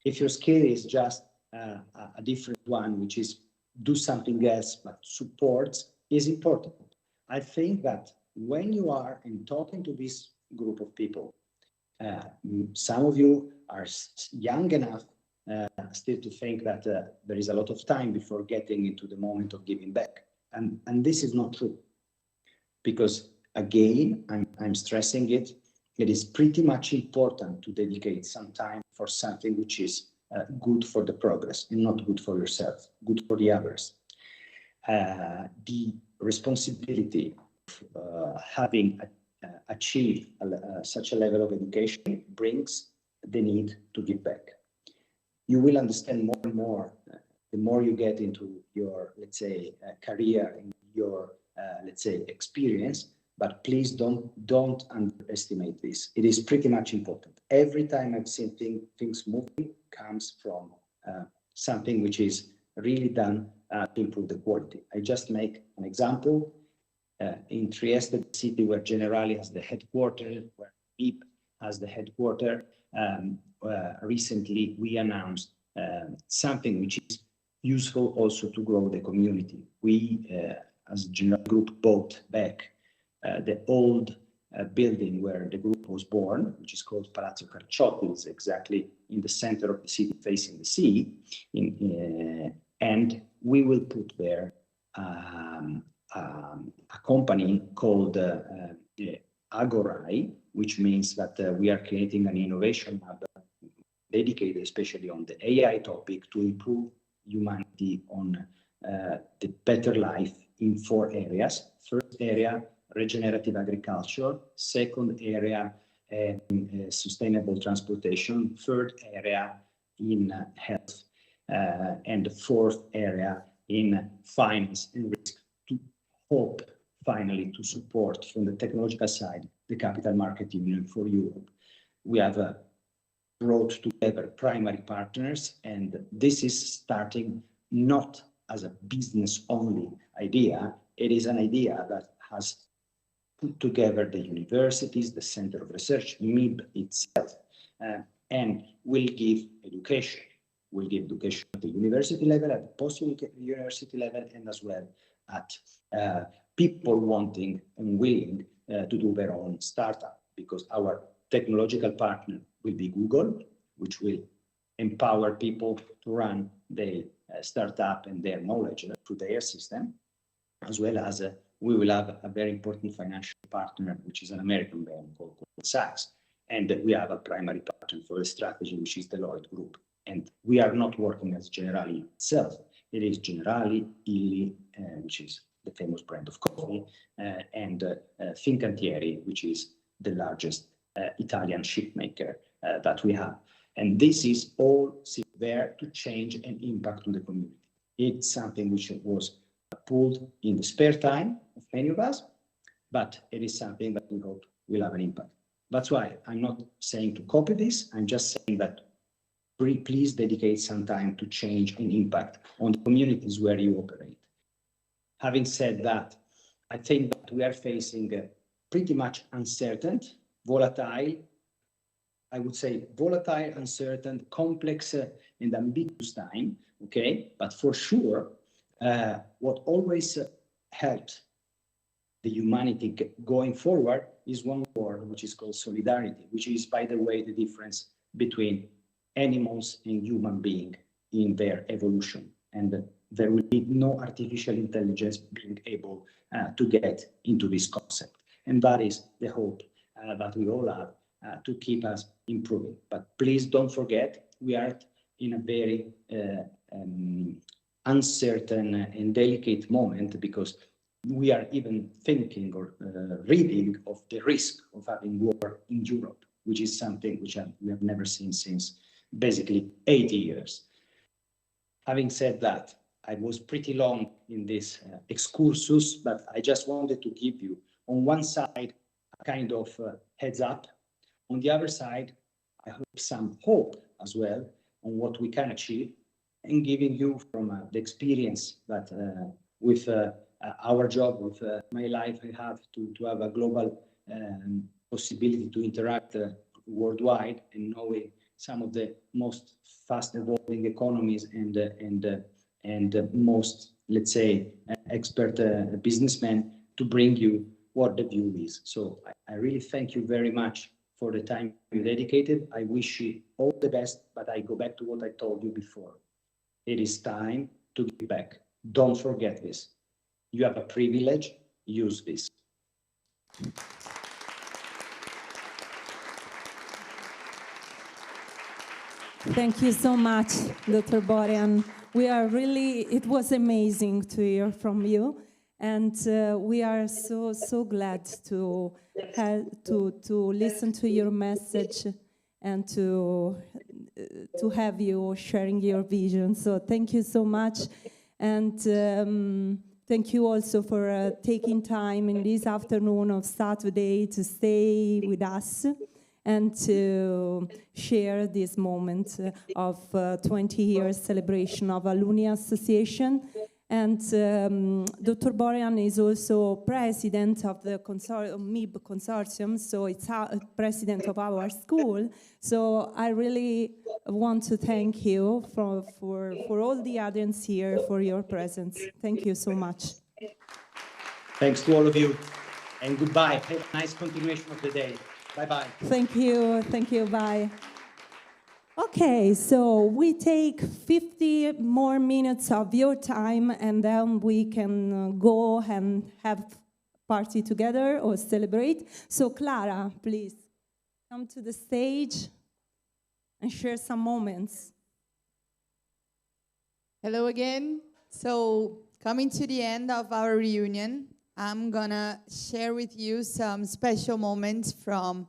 If your skill is just a different one, which is do something else but supports, is important. I think that when you are in talking to this group of people, some of you are young enough still to think that there is a lot of time before getting into the moment of giving back. And this is not true. Because again, I'm stressing it, it is pretty much important to dedicate some time for something which is good for the progress and not good for yourself, good for the others. The responsibility of having achieved such a level of education brings the need to give back. You will understand more and more the more you get into your, let's say, career, in your, let's say, experience, but please don't underestimate this. It is pretty much important. Every time I've seen things moving comes from something which is really done to improve the quality. I just make an example. In Trieste, the city where Generali has the headquarters, where MIB has the headquarters, recently we announced something which is useful also to grow the community. We, as a general group, bought back the old building where the group was born, which is called Palazzo Carciotti. It's exactly in the center of the city, facing the sea. And we will put there a company called Agorai, which means that we are creating an innovation hub dedicated especially on the AI topic to improve humanity on the better life in 4 areas. First area, regenerative agriculture. Second area, sustainable transportation. Third area, in health. And the fourth area, in finance and risk, to hope finally to support from the technological side the capital market union for Europe. We have brought together primary partners, and this is starting not as a business only idea. It is an idea that has put together the universities, the center of research, MIB itself, and will give education. We'll give education at the university level, at the post-university level, and as well at people wanting and willing to do their own startup, because our technological partner will be Google, which will empower people to run their startup and their knowledge through their system, as well as we will have a very important financial partner, which is an American bank called Goldman Sachs. And we have a primary partner for the strategy, which is Deloitte Group. And we are not working as Generali itself. It is Generali, Illy, which is the famous brand of coffee, and Fincantieri, which is the largest Italian shipmaker that we have. And this is all there to change and impact on the community. It's something which was pulled in the spare time of many of us, but it is something that we hope will have an impact. That's why I'm not saying to copy this. I'm just saying that please dedicate some time to change and impact on the communities where you operate. Having said that, I think that we are facing a pretty much uncertain, volatile, I would say volatile, uncertain, complex, and ambiguous time, okay? But for sure, what always helped the humanity going forward is one word, which is called solidarity, which is, by the way, the difference between animals and human beings in their evolution. And there will be no artificial intelligence being able to get into this concept. And that is the hope that we all have to keep us improving. But please don't forget, we are in a very uncertain and delicate moment, because we are even thinking or reading of the risk of having war in Europe, which is something which we have never seen since basically 80 years. Having said that, I was pretty long in this excursus, but I just wanted to give you, on one side, a kind of heads up. On the other side, I hope some hope as well on what we can achieve, and giving you from the experience that with our job, with my life, I have to have a global possibility to interact worldwide, and knowing some of the most fast evolving economies and most, let's say, expert businessmen to bring you what the view is. So I really thank you very much for the time you dedicated. I wish you all the best, but I go back to what I told you before. It is time to give back. Don't forget this. You have a privilege, use this. Thank you so much, Dr. Borian. It was amazing to hear from you. And we are so glad to listen to your message and to have you sharing your vision. So thank you so much. And thank you also for taking time in this afternoon of Saturday to stay with us and to share this moment of 20 years celebration of Alumni Association. And Dr. Borian is also president of the MIB Consortium, so it's president of our school. So I really want to thank you for all the audience here for your presence. Thank you so much. Thanks to all of you, and goodbye. Have a nice continuation of the day. Bye-bye. Thank you, bye. Okay, so we take 50 more minutes of your time and then we can go and have party together or celebrate. So Clara, please come to the stage and share some moments. Hello again. So coming to the end of our reunion, I'm gonna share with you some special moments from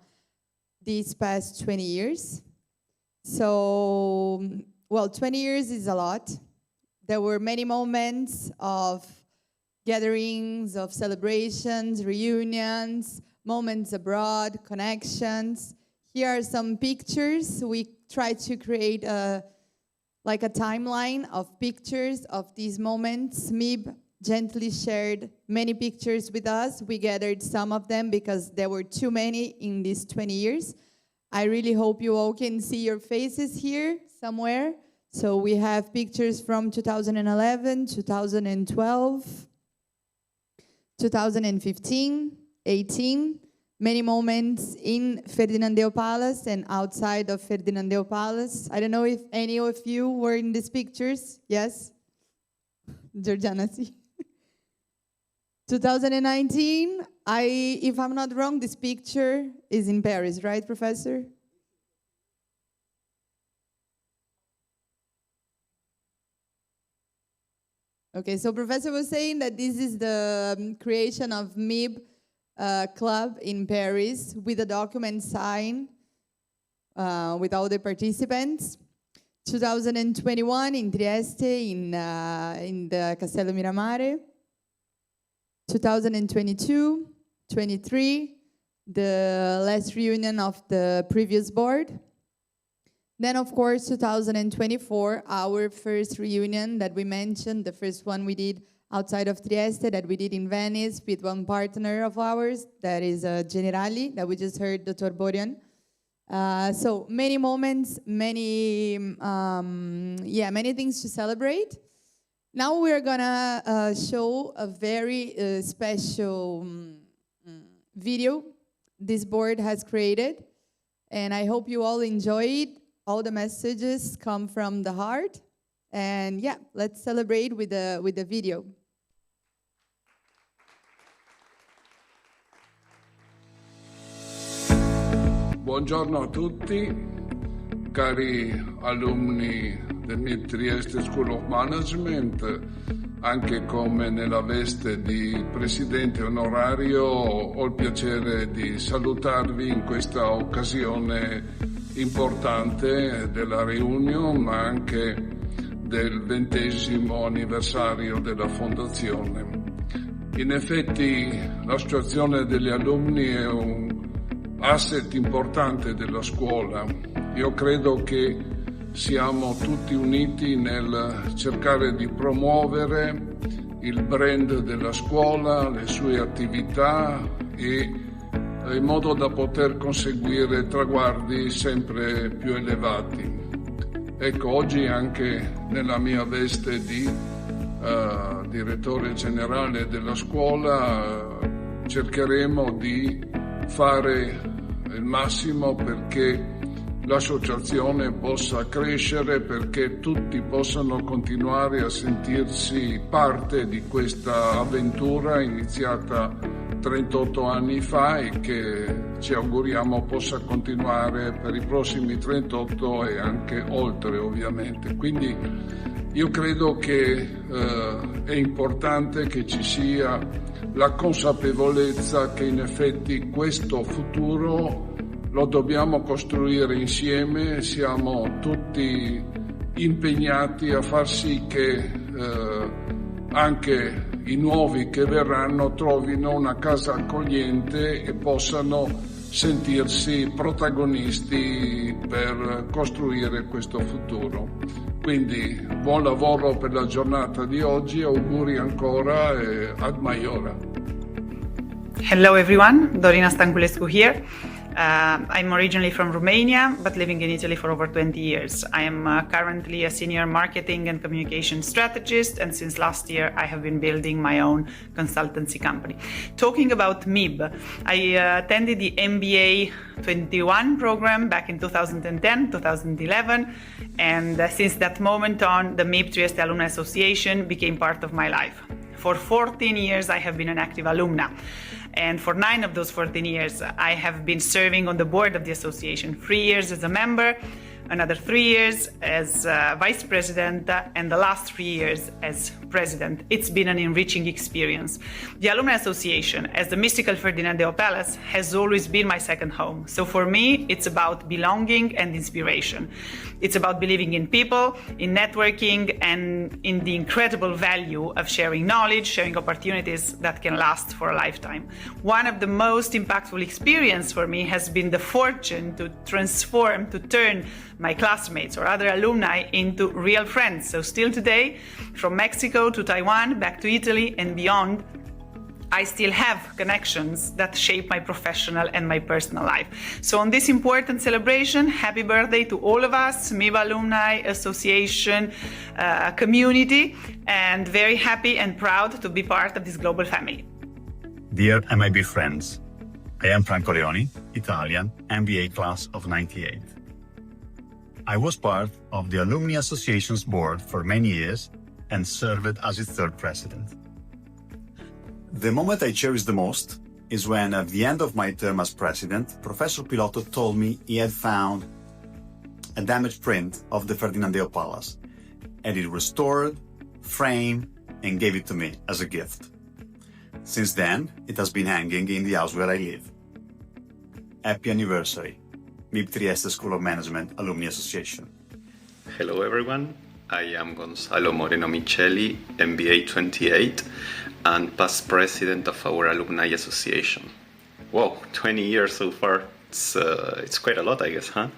these past 20 years. So, well, 20 years is a lot. There were many moments of gatherings, of celebrations, reunions, moments abroad, connections. Here are some pictures. We tried to create a timeline of pictures of these moments. MIB gently shared many pictures with us. We gathered some of them because there were too many in these 20 years. I really hope you all can see your faces here somewhere. So we have pictures from 2011, 2012, 2015, 18, many moments in Ferdinandeo Palace and outside of Ferdinandeo Palace. I don't know if any of you were in these pictures. Yes? Georgiana, see. 2019, if I'm not wrong, this picture is in Paris, right, Professor? Okay, so Professor was saying that this is the creation of MIB Club in Paris with a document signed with all the participants. 2021 in Trieste, in the Castello Miramare. 2022, 23, the last reunion of the previous board. Then, of course, 2024, our first reunion that we mentioned, the first one we did outside of Trieste, that we did in Venice with one partner of ours, that is Generali, that we just heard Dr. Borian. So many moments, many things to celebrate. Now we're gonna show a very special video this board has created, and I hope you all enjoy it. All the messages come from the heart, and yeah, let's celebrate with the video. Buongiorno a tutti, cari alunni del MIB Trieste School of Management. Anche come nella veste di presidente onorario ho il piacere di salutarvi in questa occasione importante della reunion, ma anche del 20° anniversario della fondazione. In effetti l'associazione degli alunni è un asset importante della scuola. Io credo che siamo tutti uniti nel cercare di promuovere il brand della scuola, le sue attività e in modo da poter conseguire traguardi sempre più elevati. Ecco, oggi anche nella mia veste di direttore generale della scuola cercheremo di fare il massimo perché l'associazione possa crescere, perché tutti possano continuare a sentirsi parte di questa avventura iniziata 38 anni fa e che ci auguriamo possa continuare per i prossimi 38 e anche oltre, ovviamente. Quindi io credo che è importante che ci sia la consapevolezza che in effetti questo futuro lo dobbiamo costruire insieme, siamo tutti impegnati a far sì che anche i nuovi che verranno trovino una casa accogliente e possano sentirsi protagonisti per costruire questo futuro. Quindi buon lavoro per la giornata di oggi, auguri ancora e ad maiora. Hello everyone, Dorina Stanculescu here. I'm originally from Romania, but living in Italy for over 20 years. I am currently a senior marketing and communication strategist, and since last year I have been building my own consultancy company. Talking about MIB, I attended the MBA 21 program back in 2010, 2011, and since that moment on, the MIB Trieste Alumni Association became part of my life. For 14 years I have been an active alumna. And for 9 of those 14 years, I have been serving on the board of the association. 3 years as a member, another 3 years as vice president, and the last 3 years as president. It's been an enriching experience. The Alumni Association, as the mystical Ferdinandeo Palace, has always been my second home. So for me, it's about belonging and inspiration. It's about believing in people, in networking, and in the incredible value of sharing knowledge, sharing opportunities that can last for a lifetime. One of the most impactful experiences for me has been the fortune to transform, to turn my classmates or other alumni into real friends. So still today, from Mexico to Taiwan, back to Italy and beyond, I still have connections that shape my professional and my personal life. So on this important celebration, happy birthday to all of us, MIB Alumni Association community, and very happy and proud to be part of this global family. Dear MIB friends, I am Franco Leoni, Italian, MBA class of 98. I was part of the Alumni Association's board for many years and served as its third president. The moment I cherish the most is when, at the end of my term as president, Professor Pilotto told me he had found a damaged print of the Ferdinandeo Palace, and he restored, framed, and gave it to me as a gift. Since then, it has been hanging in the house where I live. Happy anniversary, MIB Trieste School of Management Alumni Association. Hello everyone, I am Gonzalo Moreno Micheli, MBA 28, and past president of our Alumni Association. Wow, 20 years so far, it's quite a lot, I guess, huh?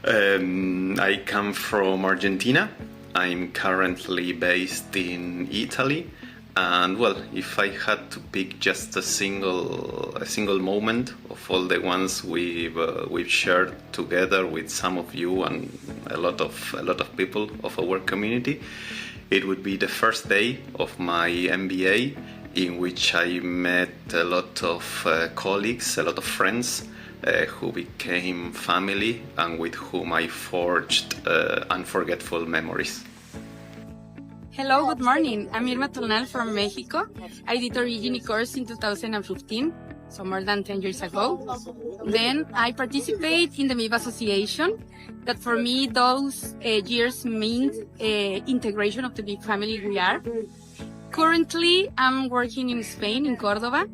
I come from Argentina. I'm currently based in Italy. And well, if I had to pick just a single moment of all the ones we've shared together with some of you and a lot of people of our community, it would be the first day of my MBA, in which I met a lot of colleagues, a lot of friends who became family and with whom I forged unforgettable memories. Hello, good morning. I'm Irma Tonal from Mexico. I did Origini course in 2015, so more than 10 years ago. Then I participate in the MIB Association, that for me those years mean integration of the big family we are. Currently, I'm working in Spain, in Córdoba,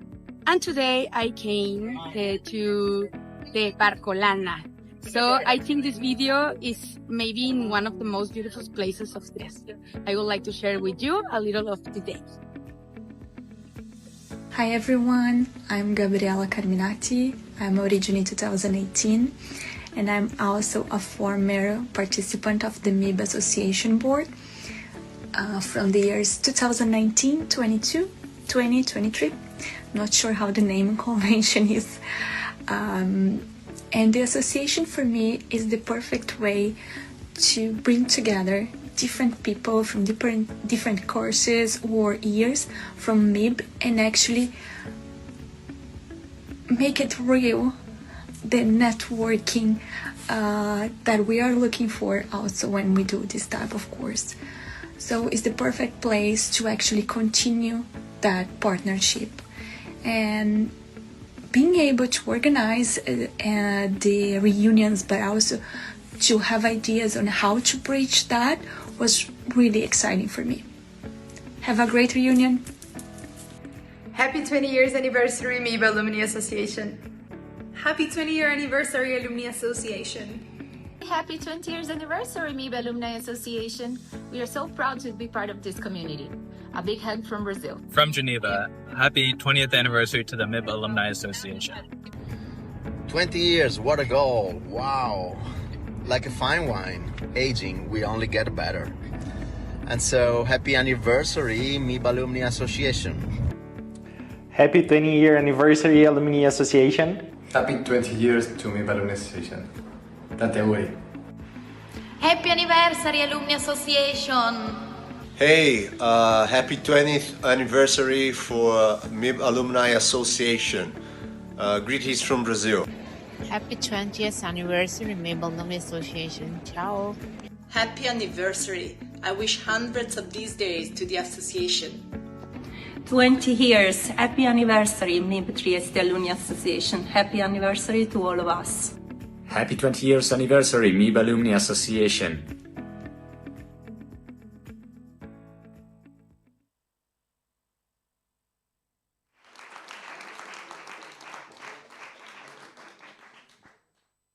and today I came to the Barcolana. So I think this video is maybe in one of the most beautiful places of Trieste. I would like to share with you a little of the day. Hi everyone, I'm Gabriela Carminati. I'm originally 2018, and I'm also a former participant of the MIB Association board from the years 2019, 22, 20, 23. not sure how the name convention is. And the association for me is the perfect way to bring together different people from different courses or years from MIB and actually make it real, the networking that we are looking for also when we do this type of course. So it's the perfect place to actually continue that partnership. And being able to organize the reunions, but also to have ideas on how to bridge that was really exciting for me. Have a great reunion. Happy 20 years anniversary, MIB Alumni Association. Happy 20-year anniversary, Alumni Association. Happy 20 years anniversary, MIB Alumni Association. We are so proud to be part of this community. A big hug from Brazil. From Geneva, happy 20th anniversary to the MIB Alumni Association. 20 years, what a goal. Wow. Like a fine wine, aging, we only get better. And so, happy anniversary, MIB Alumni Association. Happy 20-year anniversary, Alumni Association. Happy 20 years to MIB Alumni Association. Tante auguri. Happy anniversary, Alumni Association. Hey, happy 20th anniversary for MIB Alumni Association. Greetings from Brazil. Happy 20th anniversary, MIB Alumni Association. Ciao. Happy anniversary. I wish hundreds of these days to the association. 20 years. Happy anniversary, MIB Trieste Alumni Association. Happy anniversary to all of us. Happy 20 years anniversary, MIB Alumni Association.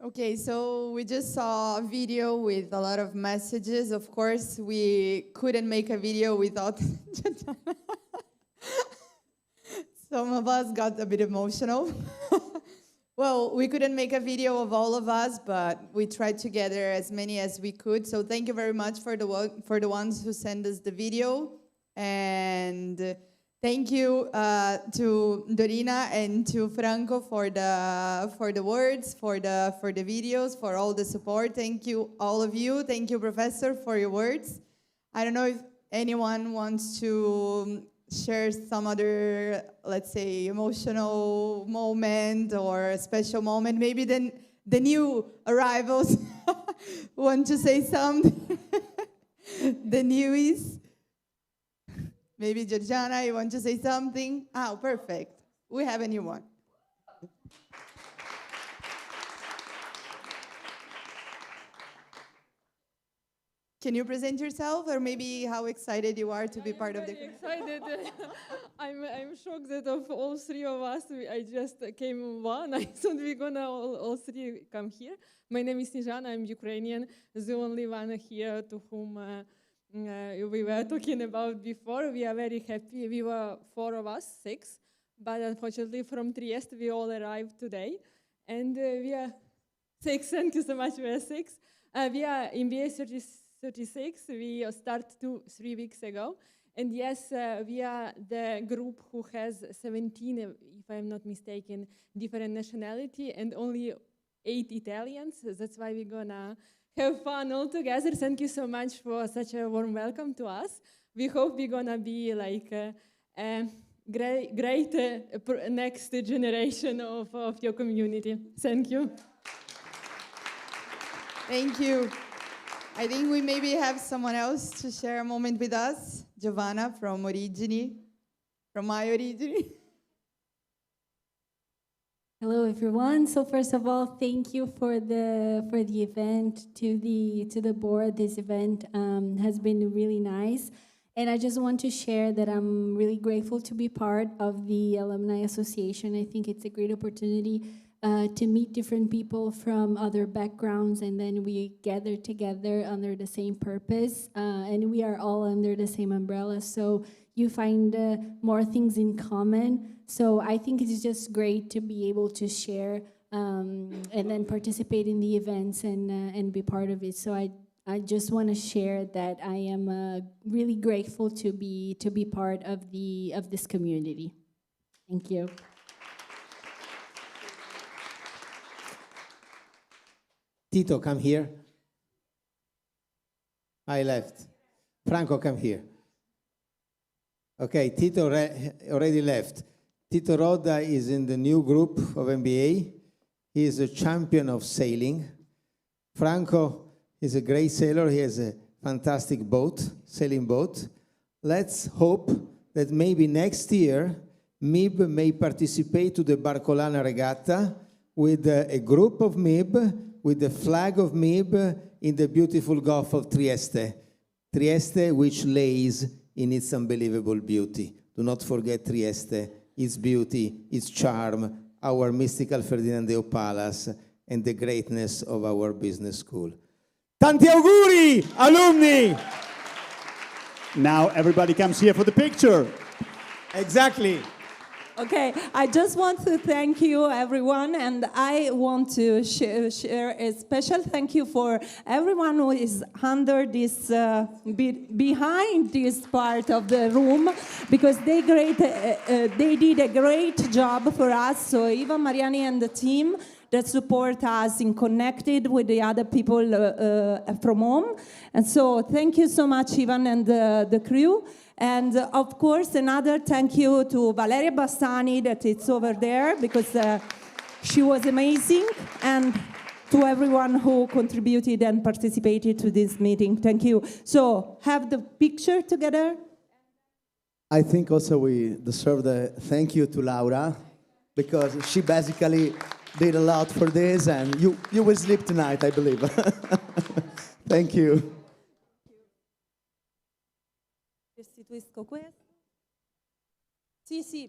Okay, so we just saw a video with a lot of messages. Of course, we couldn't make a video without some of us got a bit emotional. Well, we couldn't make a video of all of us, but we tried to gather as many as we could. So thank you very much for the ones who sent us the video. And thank you to Dorina and to Franco for the words, for the videos, for all the support. Thank you, all of you. Thank you, Professor, for your words. I don't know if anyone wants to share some other, let's say, emotional moment or a special moment. Maybe then the new arrivals want to say something. The newies. Maybe Georgiana, you want to say something? Oh, perfect. We have a new one. Can you present yourself, or maybe how excited you are to be part of the... I'm very excited. I'm shocked that of all three of us, I just came one. I thought we're gonna all three come here. My name is Snezhana, I'm Ukrainian, the only one here to whom we were talking about before. We are very happy. We were 4 of us, 6, but unfortunately from Trieste we all arrived today. And we are 6, thank you so much, we are 6. We are in BA 36, we started 3 weeks ago. And yes, we are the group who has 17, if I'm not mistaken, different nationality and only 8 Italians. That's why we're gonna have fun all together. Thank you so much for such a warm welcome to us. We hope we're gonna be like a great next generation of your community. Thank you. Thank you. I think we maybe have someone else to share a moment with us. Giovanna from Origini, from my Origini. Hello, everyone. So first of all, thank you for the event, to the board. This event has been really nice, and I just want to share that I'm really grateful to be part of the Alumni Association. I think it's a great opportunity to meet different people from other backgrounds, and then we gather together under the same purpose, and we are all under the same umbrella, so you find more things in common. So I think it's just great to be able to share and then participate in the events and be part of it. So I just want to share that I am really grateful to be part of this community. Thank you. Tito, come here. I left. Franco, come here. Okay, Tito already left. Tito Roda is in the new group of MBA. He is a champion of sailing. Franco is a great sailor. He has a fantastic boat, sailing boat. Let's hope that maybe next year, MIB may participate to the Barcolana Regatta with a group of MIB, with the flag of MIB in the beautiful Gulf of Trieste. Trieste, which lays in its unbelievable beauty. Do not forget Trieste, its beauty, its charm, our mystical Ferdinandeo Palace, and the greatness of our business school. Tanti auguri, alumni! Now everybody comes here for the picture. Exactly. Okay, I just want to thank you, everyone, and I want to share a special thank you for everyone who is under this, behind this part of the room, because they did a great job for us. So Ivan, Mariani, and the team that support us in connected with the other people from home. And so thank you so much, Ivan and the crew. And of course, another thank you to Valeria Bassani that is over there, because she was amazing, and to everyone who contributed and participated to this meeting. Thank you. So have the picture together. I think also we deserve the thank you to Laura, because she basically did a lot for this, and you will sleep tonight, I believe. Thank you. Restituisco questo. Sì, sì.